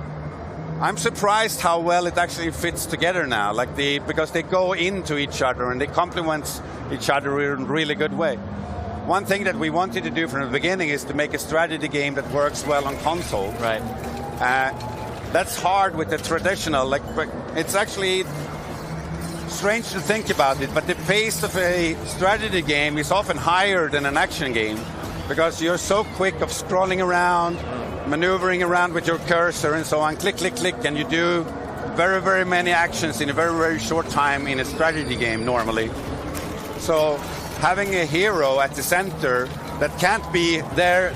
I'm surprised how well it actually fits together now, because they go into each other and they complement each other in a really good way. One thing that we wanted to do from the beginning is to make a strategy game that works well on console. Right. That's hard with the traditional, it's actually strange to think about it, but the pace of a strategy game is often higher than an action game, because you're so quick of scrolling around, maneuvering around with your cursor and so on, click, click, click, and you do very, very many actions in a very, very short time in a strategy game normally. So having a hero at the center that can't be there,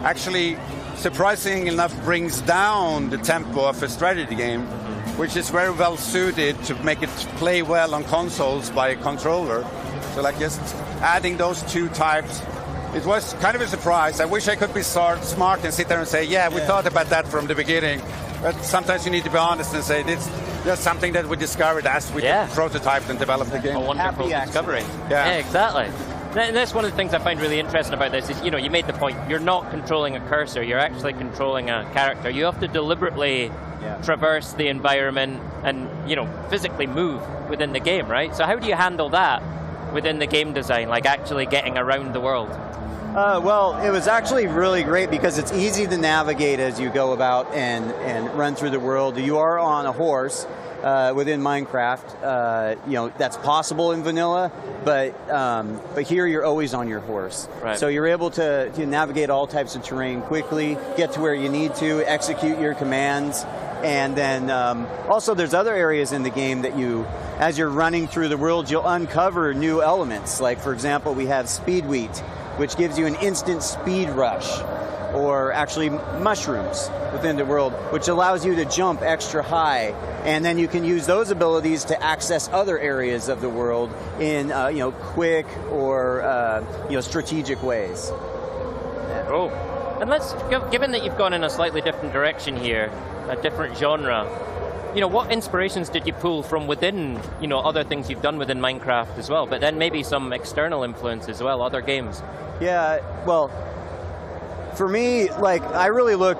actually, surprisingly enough, brings down the tempo of a strategy game, which is very well suited to make it play well on consoles by a controller. So just adding those two types, it was kind of a surprise. I wish I could be smart and sit there and say, yeah, we thought about that from the beginning. But sometimes you need to be honest and say, it's just something that we discovered as we prototyped and developed the game. A wonderful discovery. Yeah, exactly. And that's one of the things I find really interesting about this is, you made the point, you're not controlling a cursor, you're actually controlling a character. You have to deliberately traverse the environment and, physically move within the game, right? So how do you handle that within the game design, like actually getting around the world? Well, it was actually really great because it's easy to navigate as you go about and run through the world. You are on a horse within Minecraft. That's possible in vanilla, but here you're always on your horse. Right. So you're able to navigate all types of terrain quickly, get to where you need to, execute your commands. And then also there's other areas in the game that as you're running through the world, you'll uncover new elements. Like, for example, we have Speed Wheat, which gives you an instant speed rush, or actually mushrooms within the world, which allows you to jump extra high. And then you can use those abilities to access other areas of the world in quick or strategic ways. Oh, and given that you've gone in a slightly different direction here, a different genre, what inspirations did you pull from within, other things you've done within Minecraft as well, but then maybe some external influence as well, other games? Yeah, well, for me, I really look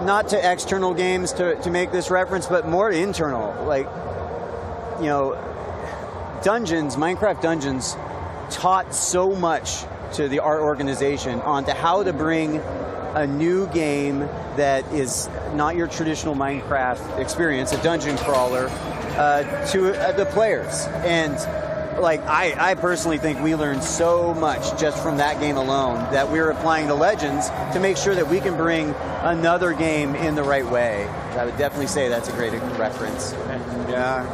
not to external games to make this reference, but more internal. Like, you know, Dungeons, Minecraft Dungeons taught so much to the art organization onto how to bring a new game that is not your traditional Minecraft experience, a dungeon crawler, to the players. And like, I personally think we learned so much just from that game alone that we're applying to Legends to make sure that we can bring another game in the right way. I would definitely say that's a great reference. Yeah.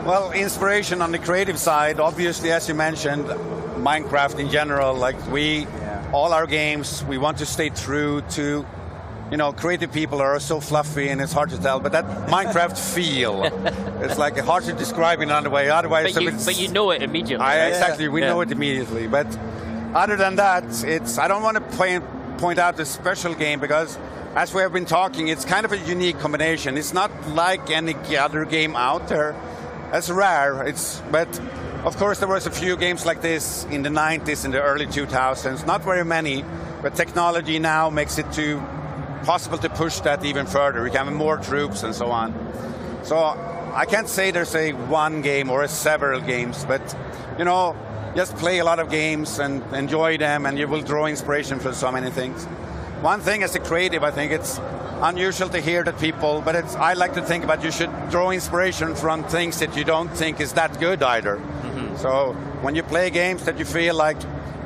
Well, inspiration on the creative side, obviously, as you mentioned, Minecraft in general, like all our games, we want to stay true to, you know, creative people are so fluffy and it's hard to tell, but that Minecraft feel, it's like hard to describe in another way. Otherwise, but you know it immediately. Exactly, we know it immediately. But other than that, I don't want to point out the special game because, as we have been talking, it's kind of a unique combination. It's not like any other game out there. It's rare. But of course, there was a few games like this in the 90s, in the early 2000s. Not very many, but technology now makes it possible to push that even further. We can have more troops and so on. So I can't say there's a one game or several games, but you know, just play a lot of games and enjoy them, and you will draw inspiration from so many things. One thing as a creative, I think it's unusual to hear that people, but I like to think about you should draw inspiration from things that you don't think is that good either. So when you play games that you feel like,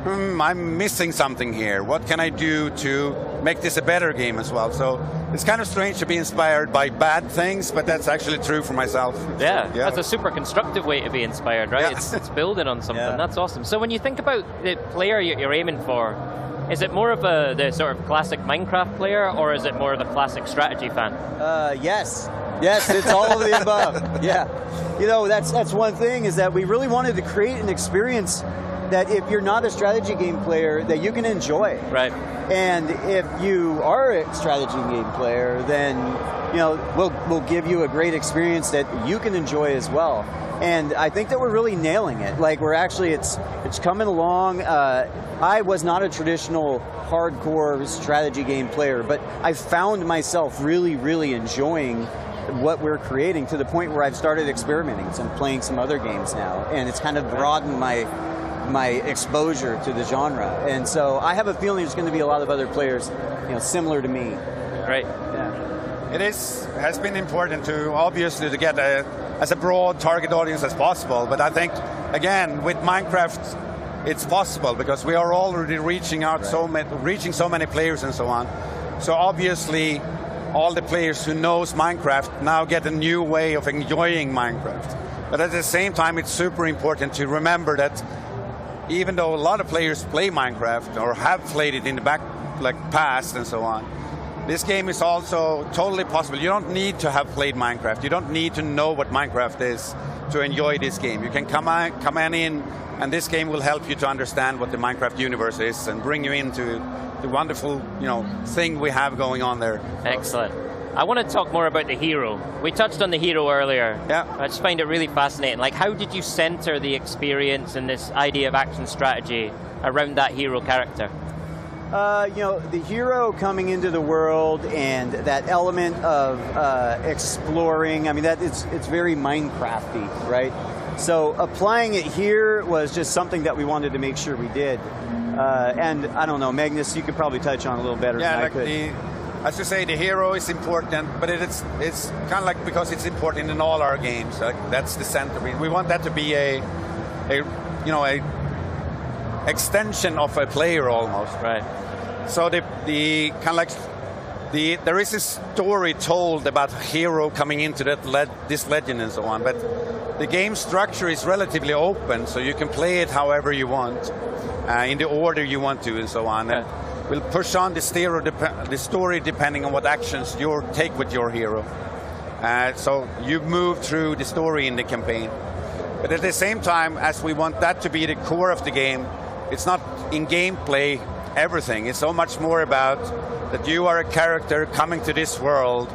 I'm missing something here. What can I do to make this a better game as well? So it's kind of strange to be inspired by bad things, but that's actually true for myself. Yeah, that's a super constructive way to be inspired, right? Yeah. It's building on something. That's awesome. So when you think about the player you're aiming for, is it more of the sort of classic Minecraft player, or is it more of the classic strategy fan? Yes. Yes, it's all of the above. Yeah. You know, that's one thing, is that we really wanted to create an experience that if you're not a strategy game player, that you can enjoy. Right. And if you are a strategy game player, then, you know, we'll give you a great experience that you can enjoy as well. And I think that we're really nailing it. Like, we're actually, it's coming along. I was not a traditional hardcore strategy game player, but I found myself really, really enjoying what we're creating, to the point where I've started experimenting and playing some other games now, and it's kind of broadened my exposure to the genre. And so I have a feeling there's going to be a lot of other players, you know, similar to me. Right. Yeah. It has been important to obviously to get as a broad target audience as possible. But I think, again, with Minecraft, it's possible because we are already reaching out reaching so many players and so on. So obviously, all the players who knows Minecraft now get a new way of enjoying Minecraft. But at the same time, it's super important to remember that even though a lot of players play Minecraft or have played it in the past and so on, this game is also totally possible. You don't need to have played Minecraft. You don't need to know what Minecraft is to enjoy this game. You can come in, and this game will help you to understand what the Minecraft universe is and bring you into the wonderful, you know, thing we have going on there. Excellent. I want to talk more about the hero. We touched on the hero earlier. Yeah. I just find it really fascinating. Like, how did you center the experience and this idea of action strategy around that hero character? You know, the hero coming into the world and that element of exploring, I mean, it's very Minecrafty, right? So applying it here was just something that we wanted to make sure we did. And I don't know, Magnus, you could probably touch on a little better than I could. As you say, the hero is important, but it's kind of like, because it's important in all our games. Like, that's the center. We want that to be a extension of a player almost. Right. So the kind of like there is a story told about hero coming into this legend and so on, but the game structure is relatively open, so you can play it however you want, in the order you want to, and so on. Yeah. And we'll push on the story depending on what actions you take with your hero. So you move through the story in the campaign. But at the same time, as we want that to be the core of the game, it's not in gameplay everything. It's so much more about that you are a character coming to this world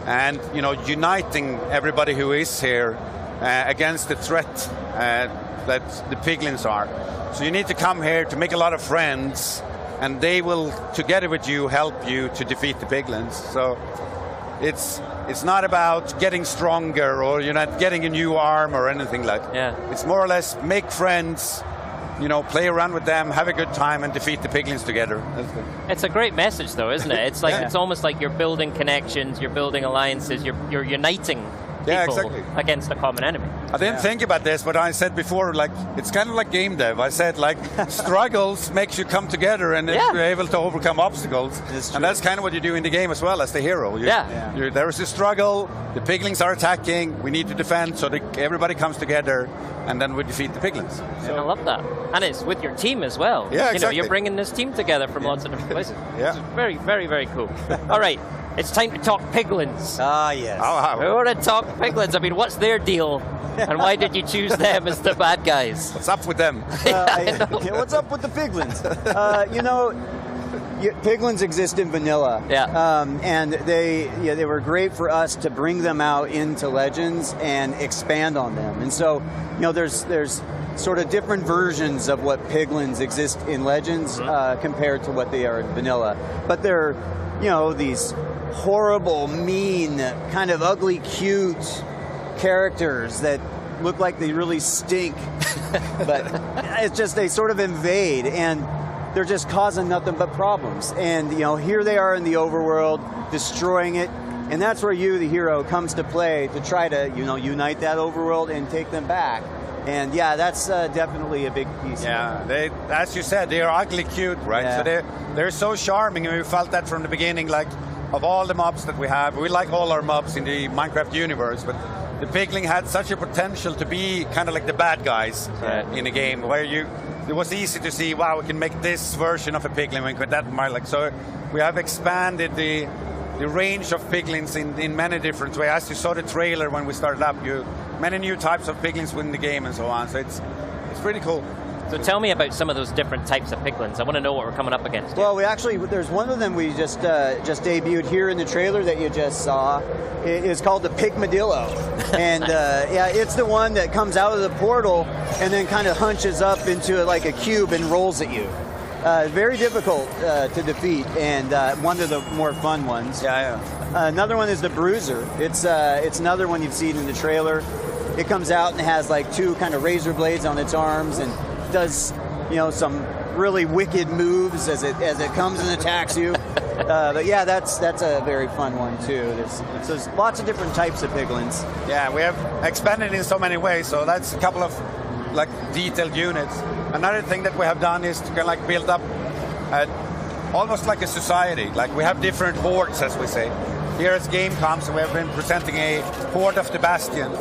and, you know, uniting everybody who is here against the threat that the piglins are. So you need to come here to make a lot of friends and they will, together with you, help you to defeat the piglins. So it's not about getting stronger or you're not getting a new arm or anything like that. Yeah. It's more or less make friends, play around with them, have a good time, and defeat the piglins together. It's a great message, though, isn't it? It's like it's almost like you're building connections, you're building alliances, you're uniting people against a common enemy. I didn't think about this, but I said before, like, it's kind of like game dev. I said, like, struggles makes you come together and you're able to overcome obstacles. And that's kind of what you do in the game as well as the hero. There is a struggle, the piglins are attacking, we need to defend, so everybody comes together, and then we defeat the piglins. So. I love that. And it's with your team as well. Yeah, exactly. You're bringing this team together from lots of different places. It's very, very, very cool. All right. It's time to talk piglins. Ah, yes. We want to talk piglins. I mean, what's their deal? And why did you choose them as the bad guys? What's up with them? What's up with the piglins? Piglins exist in vanilla. And they were great for us to bring them out into Legends and expand on them. And so, there's sort of different versions of what piglins exist in Legends compared to what they are in vanilla. But they're, these horrible, mean, kind of ugly, cute characters that look like they really stink. But it's just they sort of invade, and they're just causing nothing but problems. And, here they are in the overworld, destroying it. And that's where you, the hero, comes to play to try to, unite that overworld and take them back. And yeah, that's definitely a big piece. Yeah, as you said, they are ugly cute, right? Yeah. So they're so charming, and we felt that from the beginning, like, of all the mobs that we have. We like all our mobs in the Minecraft universe, but the pigling had such a potential to be kind of like the bad guys in the game, where it was easy to see, wow, we can make this version of a piglin, we can that, so we have expanded the range of piglins in many different ways. As you saw the trailer when we started up, many new types of piglins within the game and so on. So it's pretty cool. So tell me about some of those different types of piglins. I want to know what we're coming up against. Well, there's one of them we just debuted here in the trailer that you just saw. It is called the Pigmadillo. And it's the one that comes out of the portal and then kind of hunches up into like a cube and rolls at you. Very difficult to defeat, and one of the more fun ones. Another one is the Bruiser. It's another one you've seen in the trailer. It comes out and has like two kind of razor blades on its arms and does some really wicked moves as it comes and attacks you. But yeah, that's a very fun one too. There's lots of different types of piglins. Yeah, we have expanded in so many ways. So that's a couple of like detailed units. Another thing that we have done is to kind of like build up almost like a society. Like we have different hordes, as we say. Here at Gamescom, so we have been presenting a horde of the Bastion.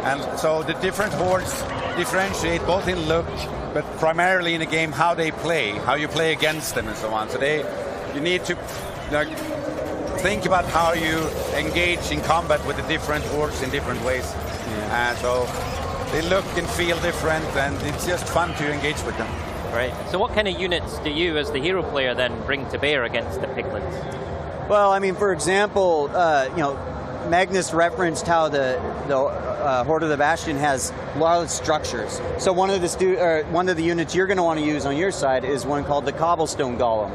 And so the different hordes differentiate both in look, but primarily in the game how they play, how you play against them and so on. So you need to think about how you engage in combat with the different hordes in different ways. So they look and feel different, and it's just fun to engage with them. Right. So what kind of units do you, as the hero player, then bring to bear against the piglins? Well, I mean, for example, Magnus referenced how the Horde of the Bastion has a lot of structures. So one of the units you're going to want to use on your side is one called the Cobblestone Golem.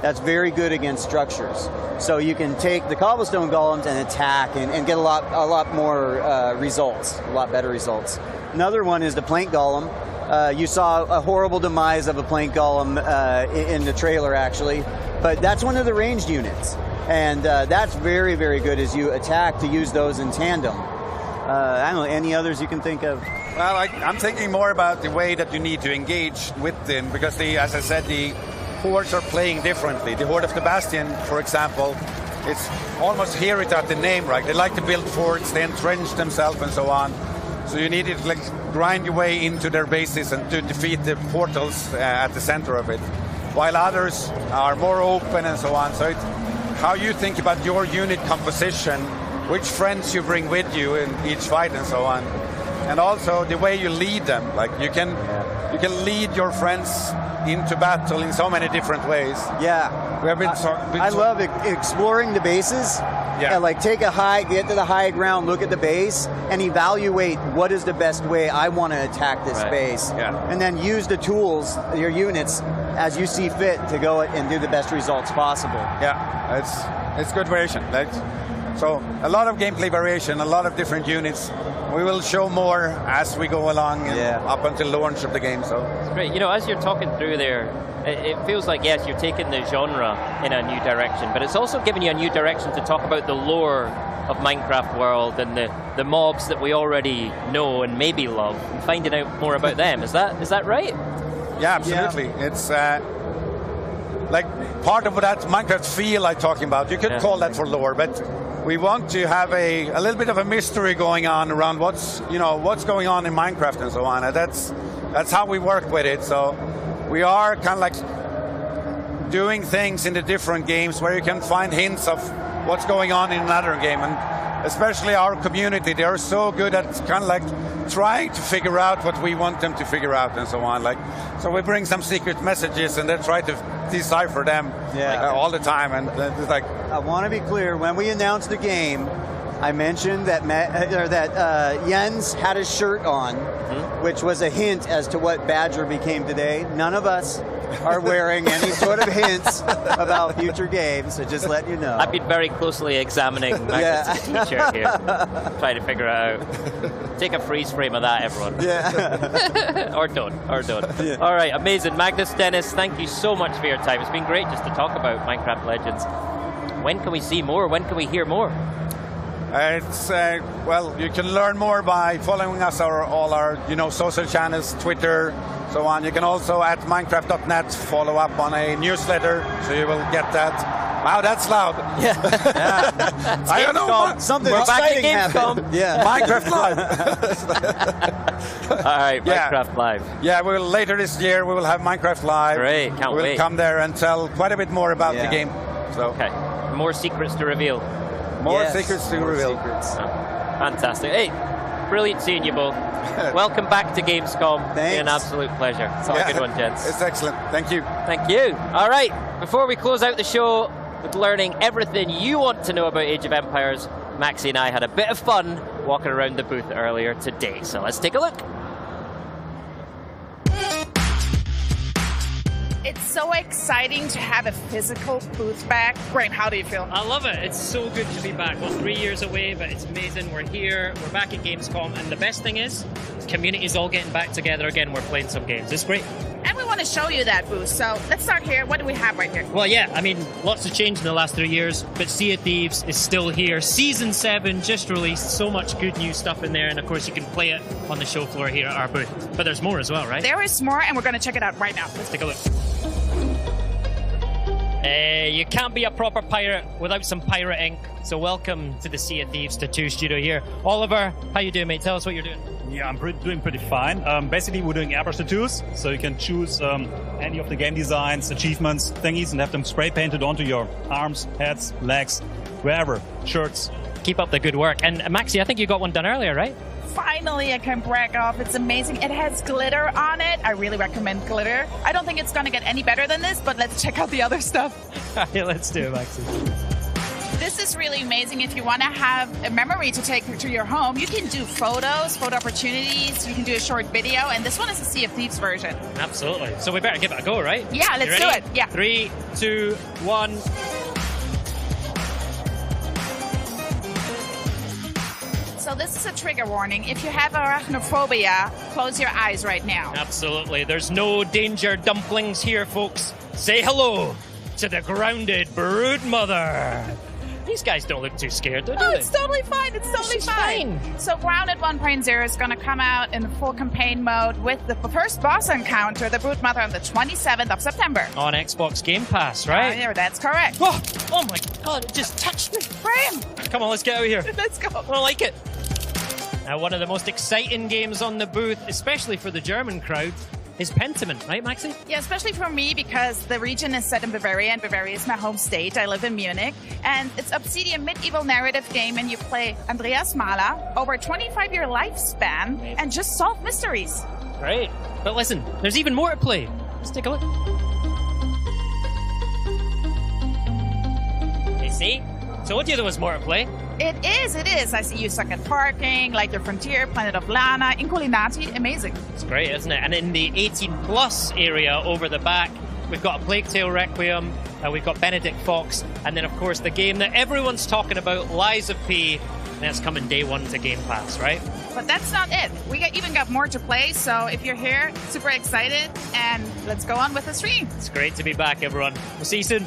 That's very good against structures. So you can take the Cobblestone Golems and attack and get a lot more results, a lot better results. Another one is the Plank Golem. You saw a horrible demise of a Plank Golem in the trailer, actually. But that's one of the ranged units. And that's very, very good as you attack to use those in tandem. I don't know, any others you can think of? Well, I'm thinking more about the way that you need to engage with them, because as I said, the hordes are playing differently. The Horde of the Bastion, for example, it's almost hear it at the name, right? They like to build forts, they entrench themselves and so on. So you need to like grind your way into their bases and to defeat the portals at the center of it. While others are more open and so on. So it's how you think about your unit composition, which friends you bring with you in each fight and so on. And also the way you lead them. Like you can lead your friends into battle in so many different ways. Yeah. I love exploring the bases. Yeah. And like get to the high ground, look at the base, and evaluate what is the best way I want to attack this base. Yeah. And then use the tools, your units, as you see fit to go and do the best results possible. Yeah, it's good variation. So a lot of gameplay variation, a lot of different units. We will show more as we go along up until the launch of the game. So it's great. You know, as you're talking through there, it feels like, yes, you're taking the genre in a new direction, but it's also giving you a new direction to talk about the lore of Minecraft world and the mobs that we already know and maybe love, and finding out more about them. Is that right? Yeah, absolutely. Yeah. It's like part of that Minecraft feel I'm talking about. You could call that for lore, but we want to have a little bit of a mystery going on around what's going on in Minecraft and so on. And that's how we work with it. So we are kind of like doing things in the different games where you can find hints of what's going on in another game. And especially our community, they are so good at kind of like trying to figure out what we want them to figure out and so on. Like, so we bring some secret messages and they try to decipher them all the time. And it's like, I want to be clear, when we announced the game, I mentioned that Jens had a shirt on, which was a hint as to what Badger became today. None of us are wearing any sort of hints about future games, so just letting you know. I've been very closely examining Magnus' t-shirt here, trying to figure it out. Take a freeze frame of that, everyone. Yeah. or don't. Yeah. All right, amazing. Magnus, Dennis, thank you so much for your time. It's been great just to talk about Minecraft Legends. When can we see more? When can we hear more? Well, you can learn more by following us all our social channels, Twitter, so on. You can also at Minecraft.net follow up on a newsletter, so you will get that. Wow, that's loud. Yeah. I don't know. Something exciting happened. Yeah. Minecraft Live. All right, Minecraft Live. Yeah, later this year we will have Minecraft Live. Great, can't wait. We'll come there and tell quite a bit more about the game. So. Okay, more secrets to reveal. More secrets to reveal. Fantastic. Hey, brilliant seeing you both. Welcome back to Gamescom. Thanks. It's been an absolute pleasure. Have a good one, gents. It's excellent. Thank you. Thank you. All right, before we close out the show with learning everything you want to know about Age of Empires, Maxie and I had a bit of fun walking around the booth earlier today. So let's take a look. It's so exciting to have a physical booth back. Graham, how do you feel? I love it. It's so good to be back. Well, 3 years away, but it's amazing. We're here. We're back at Gamescom. And the best thing is, the community's all getting back together again. We're playing some games. It's great. And we want to show you that booth. So let's start here. What do we have right here? Well, yeah, I mean, lots have changed in the last 3 years, but Sea of Thieves is still here. Season 7 just released. So much good new stuff in there. And of course, you can play it on the show floor here at our booth. But there's more as well, right? There is more, and we're going to check it out right now. Let's take a look. You can't be a proper pirate without some pirate ink. So welcome to the Sea of Thieves Tattoo Studio here. Oliver, how you doing, mate? Tell us what you're doing. Yeah, I'm doing pretty fine. Basically, we're doing airbrush tattoos, so you can choose any of the game designs, achievements, thingies, and have them spray painted onto your arms, heads, legs, wherever, shirts. Keep up the good work. And Maxie, I think you got one done earlier, right? Finally, I can brag off. It's amazing. It has glitter on it. I really recommend glitter. I don't think it's going to get any better than this, but let's check out the other stuff. Yeah, let's do it, Maxie. This is really amazing. If you want to have a memory to take to your home, you can do photos, photo opportunities. You can do a short video, and this one is a Sea of Thieves version. Absolutely. So we better give it a go, right? Yeah, let's do it. Yeah. 3, 2, 1. So this is a trigger warning. If you have arachnophobia, close your eyes right now. Absolutely. There's no danger dumplings here, folks. Say hello to the grounded broodmother. These guys don't look too scared, do they? Oh, it's totally fine. It's totally fine. So Grounded 1.0 is going to come out in full campaign mode with the first boss encounter, the Broodmother, on the 27th of September. On Xbox Game Pass, right? Yeah, that's correct. Oh my God, it just touched me. Graham! Come on, let's get out of here. Let's go. I don't like it. Now, one of the most exciting games on the booth, especially for the German crowd, is Pentiment, right, Maxie? Yeah, especially for me because the region is set in Bavaria, and Bavaria is my home state. I live in Munich, and it's Obsidian medieval narrative game, and you play Andreas Mahler over a 25-year lifespan and just solve mysteries. Great. But listen, there's even more to play. Let's take a look. You see? Told you there was more to play. It is. I see you suck at parking, like the Frontier, Planet of Lana, Inculinati. Amazing. It's great, isn't it? And in the 18 plus area over the back, we've got a Plague Tale Requiem, we've got Benedict Fox, and then of course the game that everyone's talking about, Lies of P, and that's coming day 1 to Game Pass, right? But that's not it. We even got more to play, so if you're here, super excited, and let's go on with the stream. It's great to be back, everyone. We'll see you soon.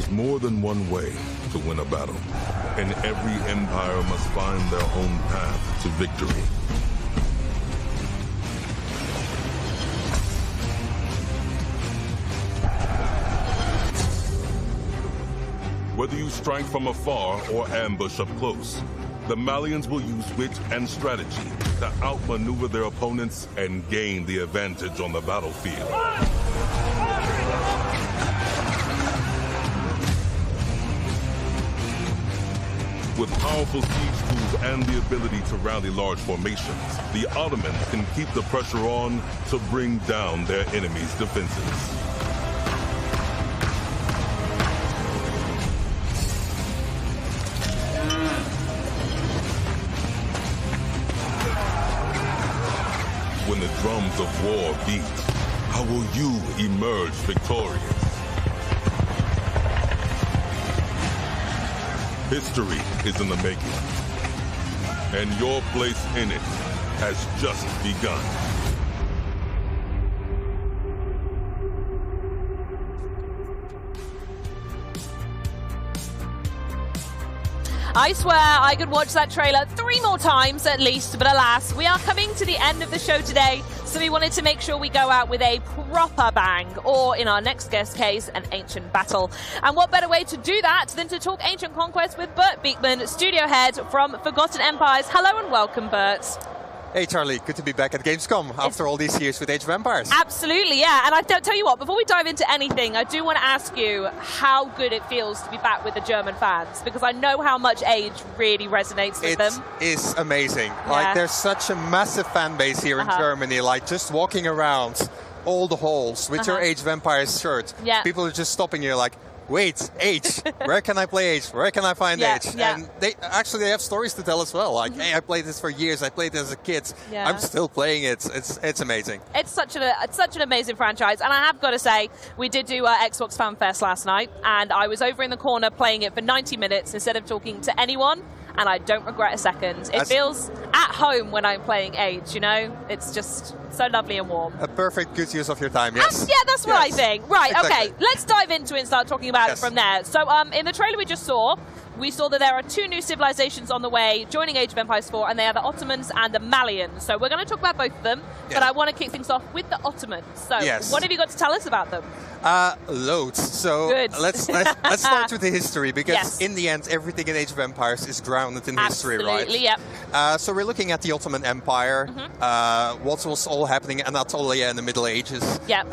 There's more than one way to win a battle, and every empire must find their own path to victory. Whether you strike from afar or ambush up close, the Malians will use wit and strategy to outmaneuver their opponents and gain the advantage on the battlefield. With powerful siege tools and the ability to rally large formations, the Ottomans can keep the pressure on to bring down their enemies' defenses. When the drums of war beat, how will you emerge victorious? History is in the making, and your place in it has just begun. I swear I could watch that trailer 3 more times at least, but alas, we are coming to the end of the show today, so we wanted to make sure we go out with a proper bang, or in our next guest case, an ancient battle. And what better way to do that than to talk Ancient Conquest with Bert Beekman, studio head from Forgotten Empires. Hello and welcome, Bert. Hey Charlie, good to be back at Gamescom after all these years with Age of Empires. Absolutely, yeah. And I tell you what, before we dive into anything, I do want to ask you how good it feels to be back with the German fans, because I know how much Age really resonates with them. It is amazing. Yeah. Like, there's such a massive fan base here in Germany. Like, just walking around all the halls with your Age of Empires shirt, people are just stopping you like, wait, Age, where can I play Age? Where can I find Age? And they have stories to tell as well. Like, hey, I played this for years. I played it as a kid. I'm still playing it. It's amazing. It's such an amazing franchise. And I have got to say, we did do Xbox Fan Fest last night, and I was over in the corner playing it for 90 minutes instead of talking to anyone. And I don't regret a second. It feels at home when I'm playing Age, you know? It's just so lovely and warm. A perfect good use of your time, yes. Yeah, that's what I think. Right, okay, let's dive into it and start talking about it from there. So in the trailer we just saw, we saw that there are 2 new civilizations on the way joining Age of Empires 4, and they are the Ottomans and the Malians. So we're going to talk about both of them, but I want to kick things off with the Ottomans. So what have you got to tell us about them? Loads. So let's start with the history, because in the end, everything in Age of Empires is grounded in history, right? Absolutely, yep. So we're looking at the Ottoman Empire, what was all happening in Anatolia in the Middle Ages. Yep.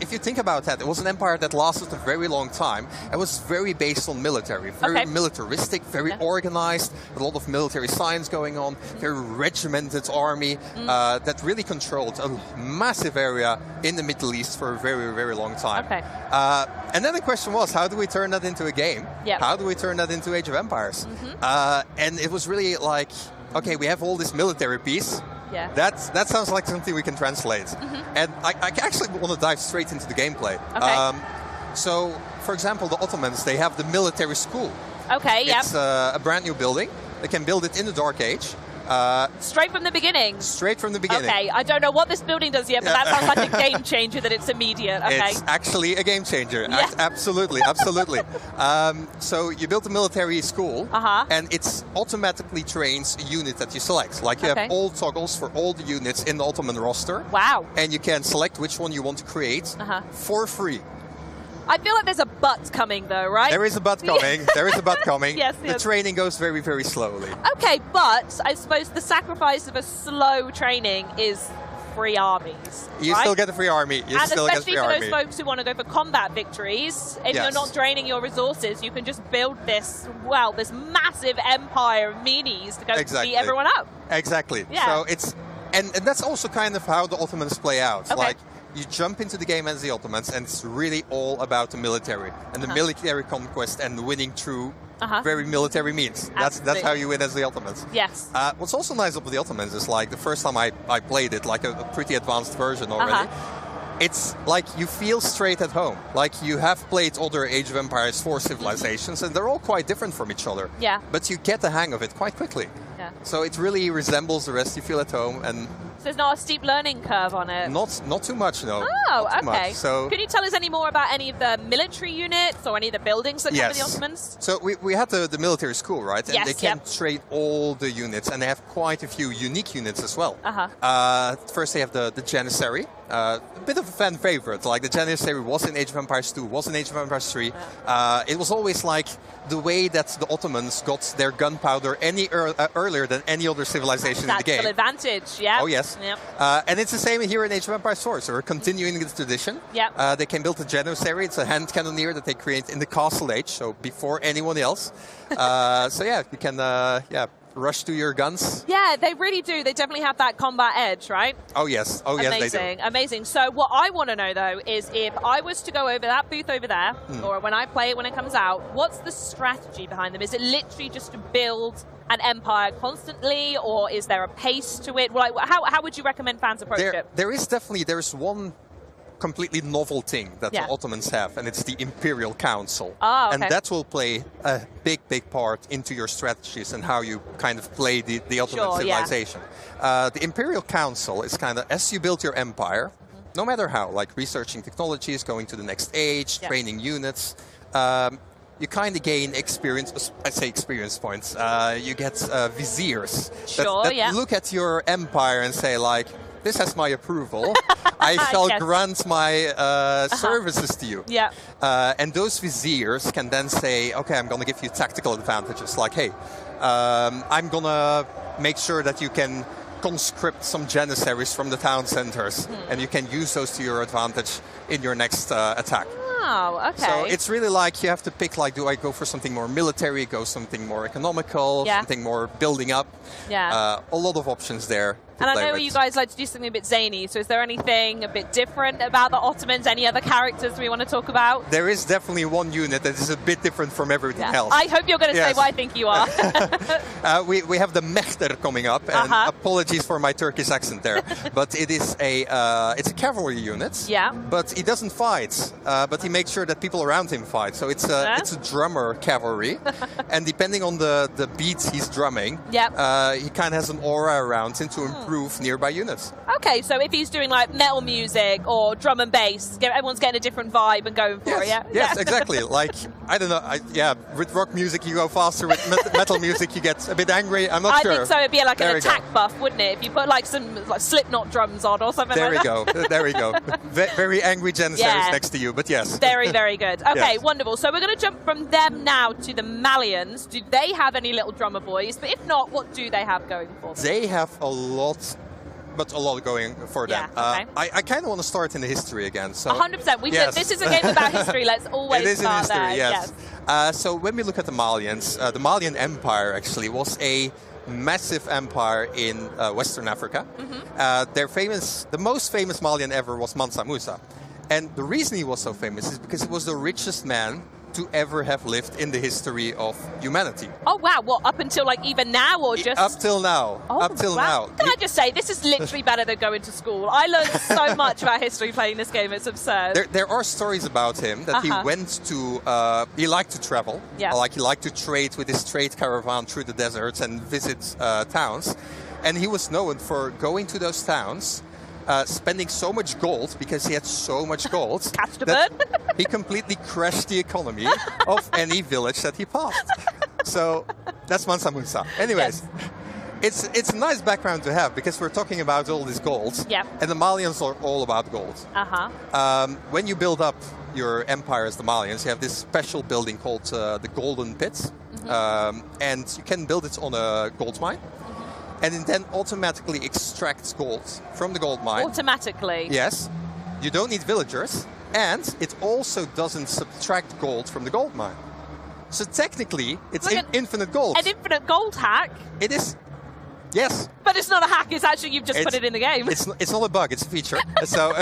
If you think about that, it was an empire that lasted a very long time. It was very based on military, very militaristic, very organized, a lot of military science going on, very regimented army that really controlled a massive area in the Middle East for a very, very long time. And then the question was, how do we turn that into a game? How do we turn that into Age of Empires? And it was really like, okay, we have all this military piece. That sounds like something we can translate. And I actually want to dive straight into the gameplay. So, for example, the Ottomans, they have the military school. It's a brand new building. They can build it in the Dark Age. Straight from the beginning? Straight from the beginning. Okay, I don't know what this building does yet, but that sounds like a game changer that it's immediate. It's actually a game changer. Absolutely, absolutely. So you build a military school, and it automatically trains a unit that you select. Like, you have all toggles for all the units in the Ottoman roster. Wow. And you can select which one you want to create for free. I feel like there's a but coming, though, right? There is a but coming. There is a but coming. The Yes. training goes very, very slowly. Okay, but I suppose the sacrifice of a slow training is free armies. You still get a free army. You and still get a especially free for army. those folks who want to go for combat victories, if you're not draining your resources, you can just build this massive empire of meanies to go beat everyone up. Exactly. Yeah. So it's and that's also kind of how the Ottomans play out. Like, you jump into the game as the Ottomans, and it's really all about the military and the military conquest and winning through very military means. That's how you win as the Ottomans. Yes. What's also nice about the Ottomans is, like, the first time I played it, like a pretty advanced version already, it's like you feel straight at home. Like, you have played other Age of Empires 4 civilizations, and they're all quite different from each other. Yeah. But you get the hang of it quite quickly. Yeah. So it really resembles the rest. You feel at home, and So there's not a steep learning curve on it? Not too much, no. Oh, not too okay. Much. So can you tell us any more about any of the military units or any of the buildings that come with the Ottomans? So we had the military school, right? And yes, they can trade all the units, and they have quite a few unique units as well. First, they have the Janissary. A bit of a fan favorite. Like the Janissary was in Age of Empires 2, was in Age of Empires 3. It was always like the way that the Ottomans got their gunpowder earlier than any other civilization in the game. Tactical advantage, yeah. Oh, yes. Yep. And it's the same here in Age of Empires 4, so we're continuing this tradition. Yep. They can build a Janissary. It's a hand cannoneer that they create in the Castle Age, so before anyone else. So yeah, you can rush to your guns. Yeah, they really do. They definitely have that combat edge, right? Oh, yes. Oh, yes, they do. Amazing, amazing. So what I want to know, though, is if I was to go over that booth over there, or when I play it when it comes out, what's the strategy behind them? Is it literally just to build an empire constantly, or is there a pace to it? Like, how would you recommend fans approach it? There's one completely novel thing that the Ottomans have, and it's the Imperial Council. Oh, okay. And that will play a big part into your strategies and how you kind of play the Ottoman civilization. The Imperial Council is kind of, as you build your empire, no matter how, like researching technologies, going to the next age, training units, you kind of gain experience, I say experience points. You get viziers that look at your empire and say like, this has my approval. I shall grant my services to you. Yeah. And those viziers can then say, okay, I'm going to give you tactical advantages. Like, hey, I'm going to make sure that you can conscript some Janissaries from the town centers, and you can use those to your advantage in your next attack. Oh, okay. So it's really like you have to pick, like, do I go for something more military, go something more economical, something more building up? Yeah. A lot of options there. And I know you guys like to do something a bit zany, so is there anything a bit different about the Ottomans? Any other characters we want to talk about? There is definitely one unit that is a bit different from everything else. I hope you're going to say what I think you are. We have the Mechter coming up, and apologies for my Turkish accent there, but it is it's a cavalry unit. Yeah. But he doesn't fight, but he makes sure that people around him fight. So it's a drummer cavalry, and depending on the beats he's drumming, he kind of has an aura around him to improve nearby units. Okay, so if he's doing like metal music or drum and bass, everyone's getting a different vibe and going for it, Yes, exactly. Like, I don't know, with rock music you go faster, with metal music you get a bit angry, I'm not sure. I think so, it'd be like an attack buff, wouldn't it? If you put like some Slipknot drums on or something like that. There we go. Very angry Janissaries next to you, but yes. Very, very good. Okay, wonderful. So we're going to jump from them now to the Malians. Do they have any little drummer boys? But if not, what do they have going for them? They have a lot going for them. Okay. I kind of want to start in the history again. So 100%. We said this is a game about history. Let's always start there. Yes. So when we look at the Malians, the Malian Empire actually was a massive empire in Western Africa. The most famous Malian ever was Mansa Musa. And the reason he was so famous is because he was the richest man to ever have lived in the history of humanity. Oh wow, what, up until like even now or just? Up till now. Oh, up till now. Can I just say, this is literally better than going to school. I learned so much about history playing this game, it's absurd. There are stories about him that he went to, he liked to travel. Like he liked to trade with his trade caravan through the deserts and visit towns. And he was known for going to those towns, spending so much gold, because he had so much gold, that he completely crashed the economy of any village that he passed. So that's Mansa Musa. Anyways, it's a nice background to have, because we're talking about all this gold, and the Malians are all about gold. When you build up your empire as the Malians, you have this special building called the Golden Pit, and you can build it on a gold mine. And it then automatically extracts gold from the gold mine. Automatically? Yes. You don't need villagers. And it also doesn't subtract gold from the gold mine. So technically, it's like infinite gold. An infinite gold hack? It is. Yes. But it's not a hack, it's actually you've just put it in the game. It's not a bug, it's a feature. So,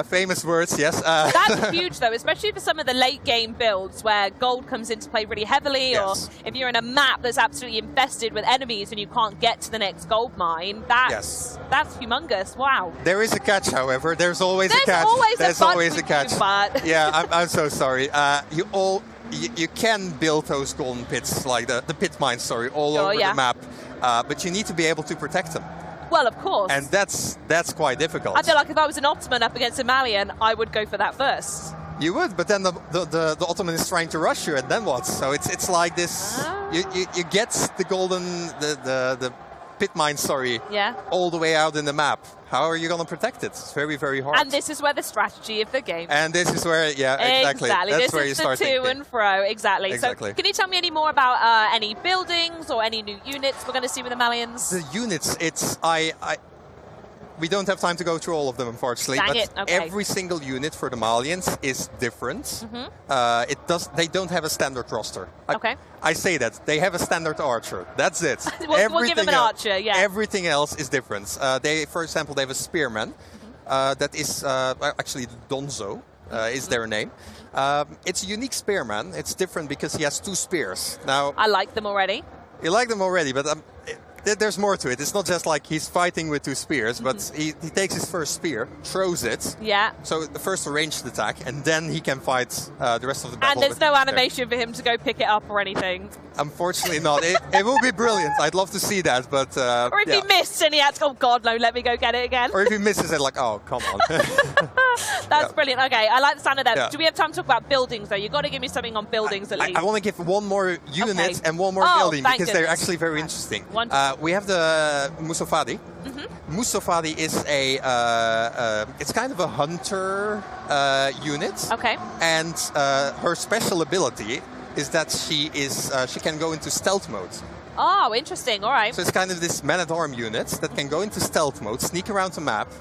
famous words, yes. That's huge though, especially for some of the late game builds where gold comes into play really heavily, or if you're in a map that's absolutely infested with enemies and you can't get to the next gold mine, that's humongous, wow. There is a catch, however, there's always a catch. There's always a catch. But yeah, I'm so sorry. You can build those golden pits, like the pit mines, all over the map. But you need to be able to protect them. Well, of course. And that's quite difficult. I feel like if I was an Ottoman up against a Malian, I would go for that first. You would, but then the Ottoman is trying to rush you, and then what? So it's like this. You get the the pit mine, all the way out in the map. How are you going to protect it? It's very, very hard. And this is where the strategy of the game. And this is where, exactly. That's this where is you start the to thinking. and fro. Exactly. Exactly. So, can you tell me any more about any buildings or any new units we're going to see with the Malians? The units, we don't have time to go through all of them, unfortunately. Dang but it. Okay. every single unit for the Malians is different. They don't have a standard roster. I say that they have a standard archer. That's it. we'll give them an archer. Yeah. Everything else is different. For example, they have a spearman. That is actually Donzo. Is their name. It's a unique spearman. It's different because he has 2 spears. Now, I like them already. You like them already, but there's more to it. It's not just like he's fighting with 2 spears, but he takes his first spear, throws it. Yeah. So the first ranged attack, and then he can fight the rest of the battle. And there's no animation for him to go pick it up or anything. Unfortunately not. It will be brilliant. I'd love to see that, but... or if he missed and he had to go, oh God, no, let me go get it again. Or if he misses it, like, oh, come on. That's brilliant. Okay, I like the sound of that. Do we have time to talk about buildings, though? You've got to give me something on buildings at least. I want to give one more unit and one more building, because they're actually very interesting. We have the Musofadi. Musofadi is it's kind of a hunter unit. Okay. And her special ability is that she can go into stealth mode. Oh, interesting. All right. So it's kind of this man-at-arm unit that can go into stealth mode, sneak around the map,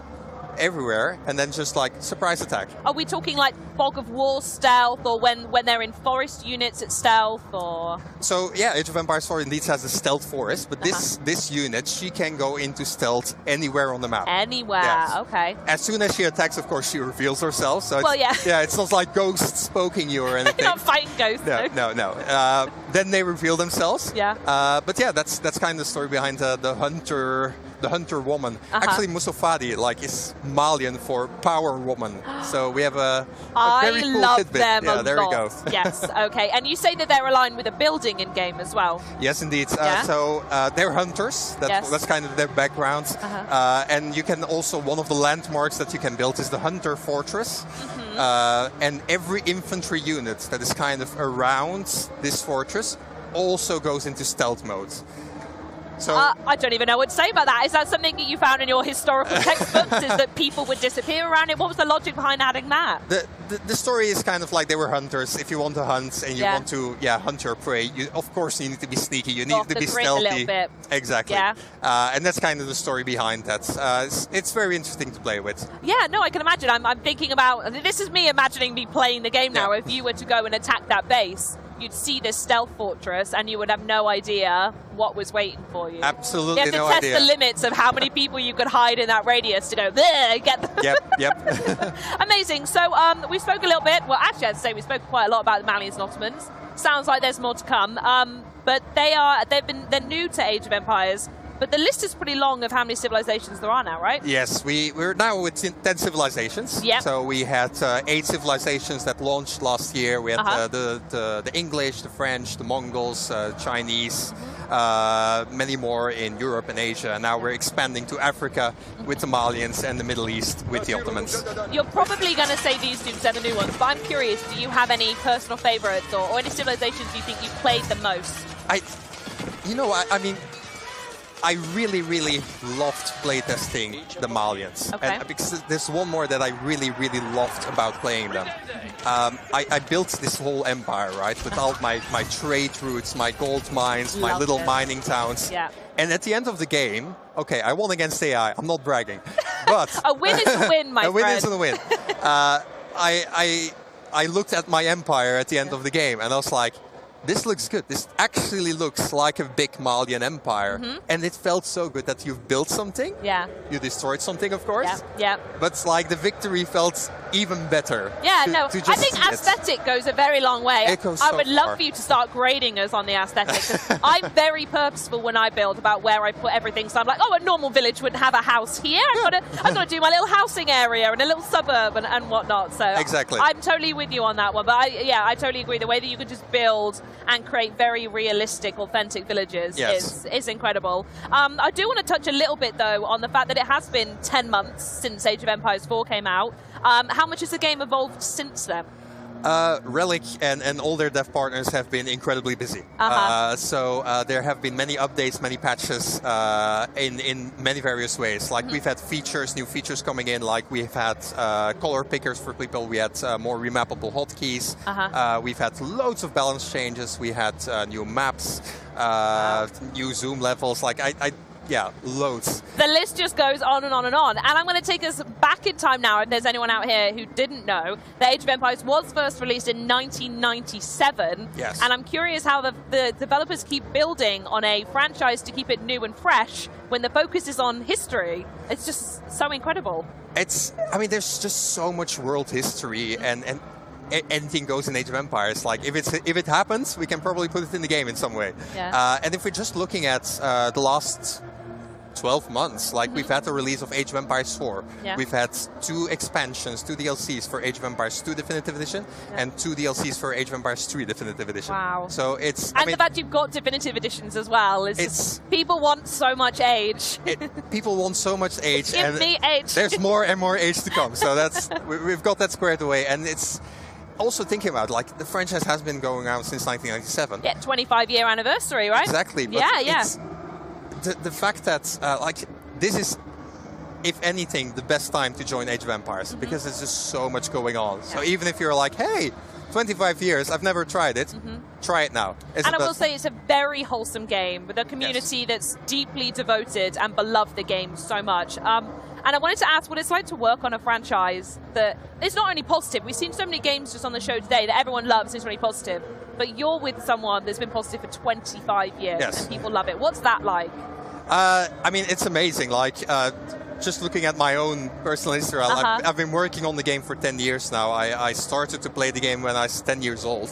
everywhere, and then just like surprise attack. Are we talking like Fog of War stealth, or when they're in forest units it's stealth, or? So yeah, Age of Empires 4 indeed has a stealth forest, but this unit, she can go into stealth anywhere on the map. Anywhere, okay. As soon as she attacks, of course, she reveals herself. So yeah, it's not like ghosts poking you or anything. You're not fighting ghosts. No. Then they reveal themselves. Yeah. But yeah, that's kind of the story behind the hunter woman. Actually, Musofadi is Malian for power woman. So we have a very cool love tidbit. them yeah, a there lot. we go. Yes, okay. And you say that they're aligned with a building in game as well. Yes, indeed. So they're hunters. That's kind of their background. And you can also, one of the landmarks that you can build is the Hunter Fortress. And every infantry unit that is kind of around this fortress also goes into stealth mode. So I don't even know what to say about that. Is that something that you found in your historical textbooks? Is that people would disappear around it? What was the logic behind adding that? The story is kind of like they were hunters. If you want to hunt and you want to hunt your prey, of course you need to be sneaky. You need to be stealthy. A little bit. Exactly. Yeah. And that's kind of the story behind that. It's very interesting to play with. Yeah, no, I can imagine. I'm thinking about, this is me imagining me playing the game now. If you were to go and attack that base, you'd see this stealth fortress and you would have no idea what was waiting for you. Absolutely no idea. You have to test the limits of how many people you could hide in that radius to go, there, get them. Yep. Amazing. So we spoke a little bit, well actually I'd say we spoke quite a lot about the Malians and Ottomans. Sounds like there's more to come. But they're new to Age of Empires. But the list is pretty long of how many civilizations there are now, right? Yes, we're now with 10 civilizations. Yep. So we had 8 civilizations that launched last year. We had the English, the French, the Mongols, Chinese, many more in Europe and Asia. And now we're expanding to Africa with the Malians and the Middle East with the Ottomans. You're probably going to say these two are the new ones, but I'm curious, do you have any personal favorites or any civilizations you think you've played the most? I mean, I really, really loved playtesting the Malians. Okay. And because there's one more that I really, really loved about playing them. I built this whole empire, right? With all my trade routes, my gold mines, my little mining towns. Yeah. And at the end of the game, okay, I won against AI. I'm not bragging. But a win is a win, my friend. A win is a win. I looked at my empire at the end of the game and I was like, this looks good. This actually looks like a big Malian empire. And it felt so good that you've built something. Yeah. You destroyed something, of course. Yeah. But like the victory felt even better. Yeah, I think aesthetic goes a very long way. It goes I so would love far. for you to start grading us on the aesthetic. I'm very purposeful when I build about where I put everything. So I'm like, a normal village wouldn't have a house here. I've got to do my little housing area and a little suburb and whatnot. So exactly. I'm totally with you on that one. But I totally agree. The way that you could just build and create very realistic, authentic villages Yes. is incredible. I do want to touch a little bit, though, on the fact that it has been 10 months since Age of Empires 4 came out. How much has the game evolved since then? Relic and all their dev partners have been incredibly busy. So there have been many updates, many patches in many various ways. Like we've had features, new features coming in, like we've had color pickers for people, we had more remappable hotkeys, we've had loads of balance changes, we had new maps, new zoom levels, like yeah, loads. The list just goes on and on and on. And I'm going to take us back in time now, if there's anyone out here who didn't know. The Age of Empires was first released in 1997. Yes. And I'm curious how the developers keep building on a franchise to keep it new and fresh when the focus is on history. It's just so incredible. I mean, there's just so much world history and anything goes in Age of Empires. Like if it happens, we can probably put it in the game in some way. Yeah. And if we're just looking at the last 12 months, like we've had the release of Age of Empires 4, we've had 2 expansions, 2 DLCs for Age of Empires 2 Definitive Edition, and 2 DLCs for Age of Empires 3 Definitive Edition. Wow. So it's... And the fact you've got Definitive Editions as well is just, people want so much Age. People want so much Age. Give me Age. There's more and more Age to come. So that's we've got that squared away, and it's... Also thinking about, like, the franchise has been going around since 1997. Yeah, 25-year anniversary, right? Exactly. But it's the fact that, like, this is, if anything, the best time to join Age of Empires, because there's just so much going on. So even if you're like, hey, 25 years, I've never tried it, try it now. And I will say it's a very wholesome game with a community that's deeply devoted and beloved the game so much. And I wanted to ask what it's like to work on a franchise that is not only positive. We've seen so many games just on the show today that everyone loves and is really positive. But you're with someone that's been positive for 25 years and people love it. What's that like? I mean, it's amazing. Like, just looking at my own personal history, I've been working on the game for 10 years now. I started to play the game when I was 10 years old.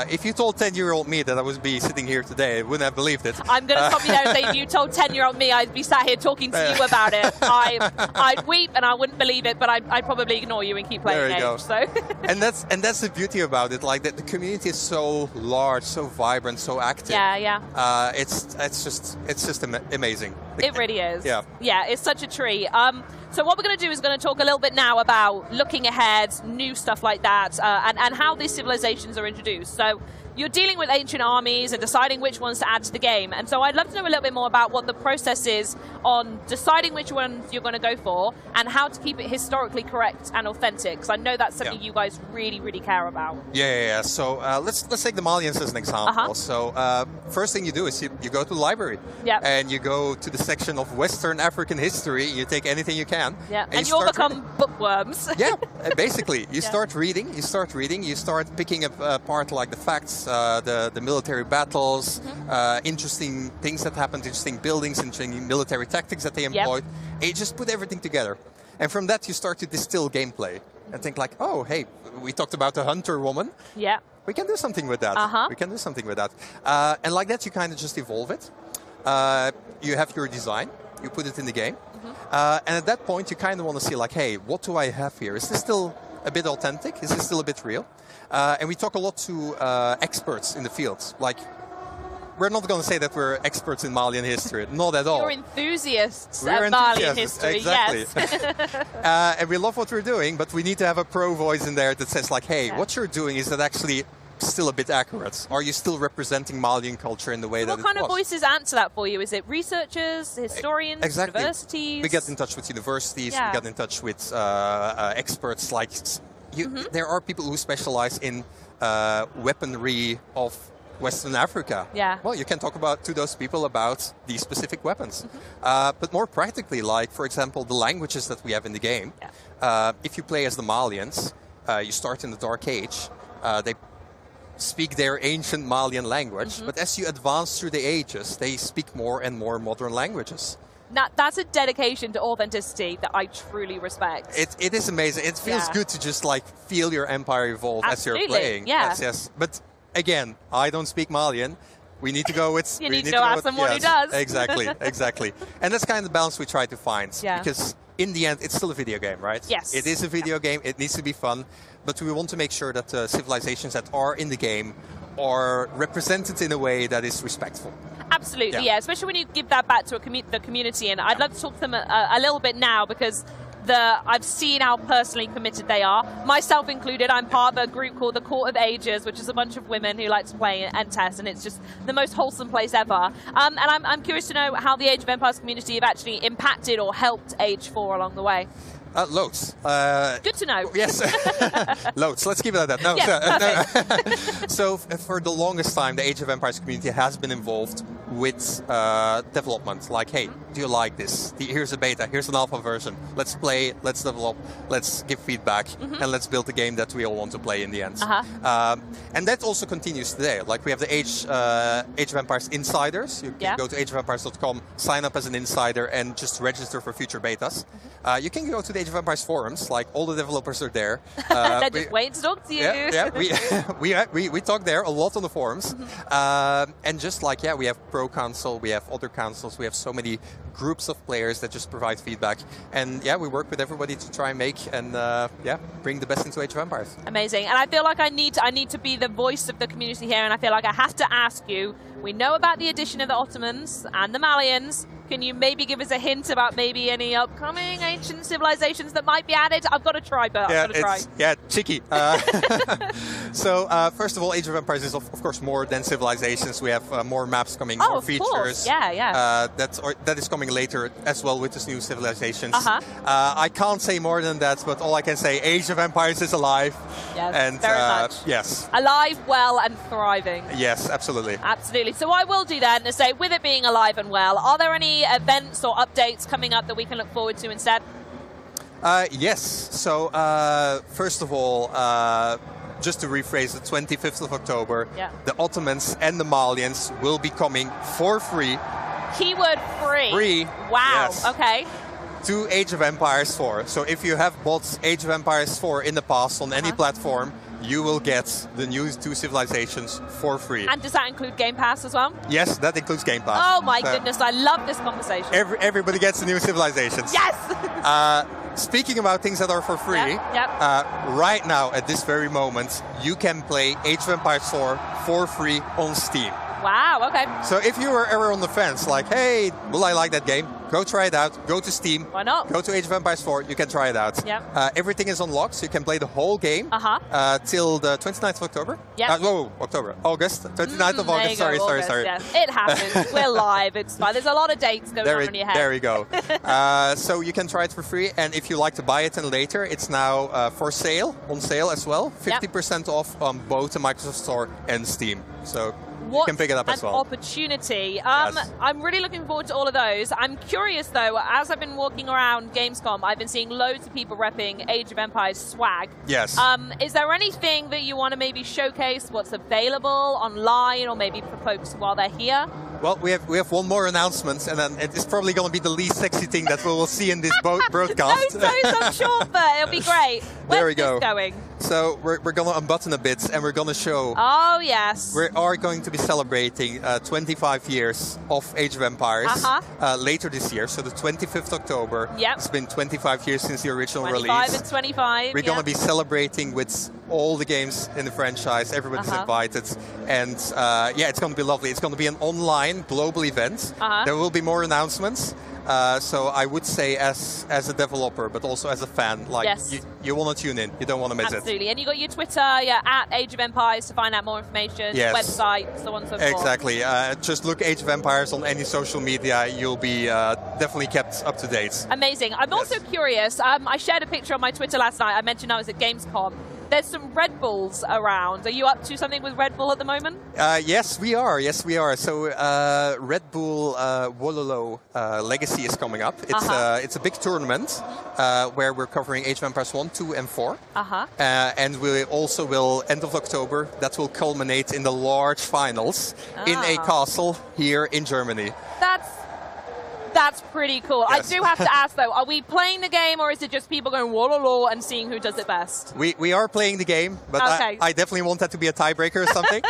If you told 10-year-old me that I would be sitting here today, I wouldn't have believed it. I'm going to stop you there and say if you told 10-year-old me I'd be sat here talking to you about it, I'd weep and I wouldn't believe it, but I'd probably ignore you and keep playing there you Age. go. So. and that's the beauty about it. Like, the community is so large, so vibrant, so active. Yeah. It's just amazing. It really is. Yeah. Yeah, it's such a treat. So what we're going to do is going to talk a little bit now about looking ahead, new stuff like that, and how these civilizations are introduced. So you're dealing with ancient armies and deciding which ones to add to the game. And so I'd love to know a little bit more about what the process is on deciding which ones you're going to go for and how to keep it historically correct and authentic, because I know that's something you guys really, really care about. Yeah. So let's take the Malians as an example. So first thing you do is you go to the library and you go to the section of Western African history. You take anything you can. Yeah, and you all become bookworms. Yeah, basically. You start reading, you start picking apart like the facts, the military battles, interesting things that happened, interesting buildings, interesting military tactics that they employed. And you just put everything together. And from that you start to distill gameplay and think like, oh, hey, we talked about the hunter woman. Yeah. We can do something with that. We can do something with that. And like that you kind of just evolve it. You have your design, you put it in the game. And at that point you kind of want to see like, hey, what do I have here? Is this still a bit authentic? Is this still a bit real? And we talk a lot to experts in the field. Like, we're not going to say that we're experts in Malian history. Not at all. You're enthusiasts of Malian history, exactly. Yes. And we love what we're doing, but we need to have a pro voice in there that says like, hey, what you're doing, is that actually still a bit accurate? Are you still representing Malian culture in the way that it was? What kind of voices answer that for you? Is it researchers, historians, universities? We get in touch with universities, we get in touch with experts like... There are people who specialize in weaponry of Western Africa. Yeah. Well, you can talk to those people about these specific weapons. But more practically, like, for example, the languages that we have in the game. If you play as the Malians, you start in the Dark Age. They speak their ancient Malian language, but as you advance through the ages, they speak more and more modern languages. Now, that's a dedication to authenticity that I truly respect. It is amazing. It feels good to just like feel your empire evolve as you're playing. Yes. But again, I don't speak Malian. We need to go with... you need to go ask someone who does. Exactly. And that's kind of the balance we try to find. Because in the end, it's still a video game, right? Yes. It is a video game. It needs to be fun. But we want to make sure that the civilizations that are in the game are represented in a way that is respectful. Absolutely, yeah. Especially when you give that back to the community. And I'd love to talk to them a little bit now, because I've seen how personally committed they are, myself included. I'm part of a group called the Court of Ages, which is a bunch of women who like to play and test, and it's just the most wholesome place ever. And I'm curious to know how the Age of Empires community have actually impacted or helped Age 4 along the way. Loads. Good to know. Yes. Loads. Let's keep it at that. No, yes, so for the longest time, the Age of Empires community has been involved with development. Like, hey, do you like this? Here's a beta. Here's an alpha version. Let's play. Let's develop. Let's give feedback, and let's build a game that we all want to play in the end. And that also continues today. Like, we have the Age of Empires Insiders. You can go to ageofempires.com, sign up as an insider, and just register for future betas. You can go to the Age of Empires forums. Like, all the developers are there. They're just waiting to talk to you. Yeah, we talk there a lot on the forums. And just like, we have Pro Council, we have other councils, we have so many groups of players that just provide feedback. And we work with everybody to try and make and bring the best into Age of Empires. Amazing. And I feel like I need to be the voice of the community here, and I feel like I have to ask you, we know about the addition of the Ottomans and the Malians. Can you maybe give us a hint about maybe any upcoming ancient civilizations that might be added? I've got to try, but I've got to try. Yeah, cheeky. So, first of all, Age of Empires is, of course, more than civilizations. We have more maps coming, more features. Course. Yeah. That is coming later as well with this new civilizations. I can't say more than that, but all I can say, Age of Empires is alive. Yes, and, very much. Yes. Alive, well, and thriving. Yes, absolutely. Absolutely. So I will do then, to say, with it being alive and well, are there any events or updates coming up that we can look forward to instead? Yes. So, first of all, just to rephrase, the 25th of October, the Ottomans and the Malians will be coming for free. Keyword free. Free. Wow. Yes. Okay. To Age of Empires 4. So if you have bought Age of Empires 4 in the past on any platform, you will get the new 2 civilizations for free. And does that include Game Pass as well? Yes, that includes Game Pass. Oh my goodness, I love this conversation. Everybody gets the new civilizations. Yes! Speaking about things that are for free, right now, at this very moment, you can play Age of Empires 4 for free on Steam. Wow, okay. So if you were ever on the fence, like, hey, will I like that game? Go try it out. Go to Steam. Why not? Go to Age of Empires 4. You can try it out. Everything is unlocked, so you can play the whole game till the 29th of October. August. 29th of August. Sorry. Yes. It happens. We're live. It's fine. There's a lot of dates going on in your head. There we go. So you can try it for free, and if you like to buy it and later, it's now on sale as well. 50% off on both the Microsoft Store and Steam. So you can pick it up as well. Opportunity. I'm really looking forward to all of those. I'm curious though, as I've been walking around Gamescom, I've been seeing loads of people repping Age of Empires swag. Yes. Is there anything that you want to maybe showcase what's available online, or maybe for folks while they're here? Well, we have one more announcement, and then it's probably going to be the least sexy thing that we will see in this broadcast. No, I'm sure, but it'll be great. There we go. Where's this going? So we're going to unbutton a bit, and we're going to show... Oh, yes. We are going to be celebrating 25 years of Age of Empires later this year, so the 25th October. It's been 25 years since the original 25 release. 25 and 25. We're going to be celebrating with all the games in the franchise. Everybody's invited. And it's going to be lovely. It's going to be an online global event. There will be more announcements. So I would say as a developer, but also as a fan, like you want to tune in. You don't want to miss it. Absolutely. And you got your Twitter, at Age of Empires to find out more information, website, so on and so forth. Exactly. Just look Age of Empires on any social media. You'll be definitely kept up to date. Amazing. I'm also curious. I shared a picture on my Twitter last night. I mentioned I was at Gamescom. There's some Red Bulls around. Are you up to something with Red Bull at the moment? Yes, we are. So Red Bull Wololo Legacy is coming up. It's a big tournament where we're covering Age of Empires 1, 2, and 4. And we also will, end of October, that will culminate in the large finals in a castle here in Germany. That's pretty cool. Yes. I do have to ask, though, are we playing the game, or is it just people going whoa and seeing who does it best? We are playing the game, but I definitely want that to be a tiebreaker or something.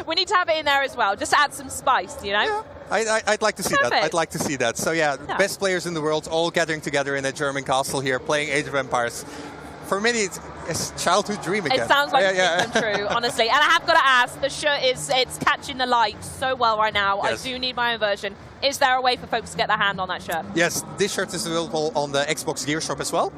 We need to have it in there as well, just to add some spice, you know? Yeah. I'd like to see that. I'd like to see that. So, the best players in the world all gathering together in a German castle here, playing Age of Empires. for many, it's childhood dream again. It sounds like it's come true, honestly. And I have got to ask, the shirt it's catching the light so well right now. Yes. I do need my own version. Is there a way for folks to get their hand on that shirt? Yes, this shirt is available on the Xbox Gear Shop as well,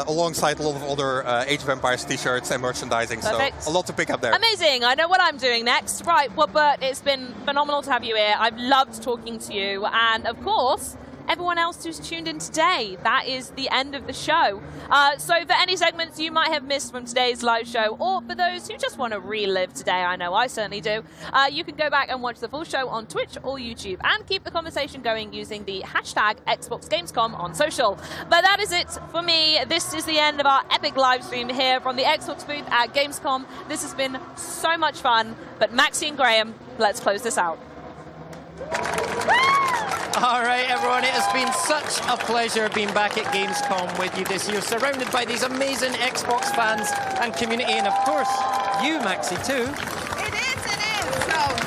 alongside a lot of other Age of Empires t-shirts and merchandising. Perfect. So a lot to pick up there. Amazing. I know what I'm doing next. Right, well, Bert, it's been phenomenal to have you here. I've loved talking to you. And, of course, everyone else who's tuned in today, that is the end of the show. So for any segments you might have missed from today's live show, or for those who just want to relive today, I know I certainly do, you can go back and watch the full show on Twitch or YouTube and keep the conversation going using the hashtag Xbox Gamescom on social. But that is it for me. This is the end of our epic live stream here from the Xbox booth at Gamescom. This has been so much fun. But Maxie and Graham, let's close this out. All right, everyone, it has been such a pleasure being back at Gamescom with you this year, surrounded by these amazing Xbox fans and community, and of course, you, Maxie, too. It is. So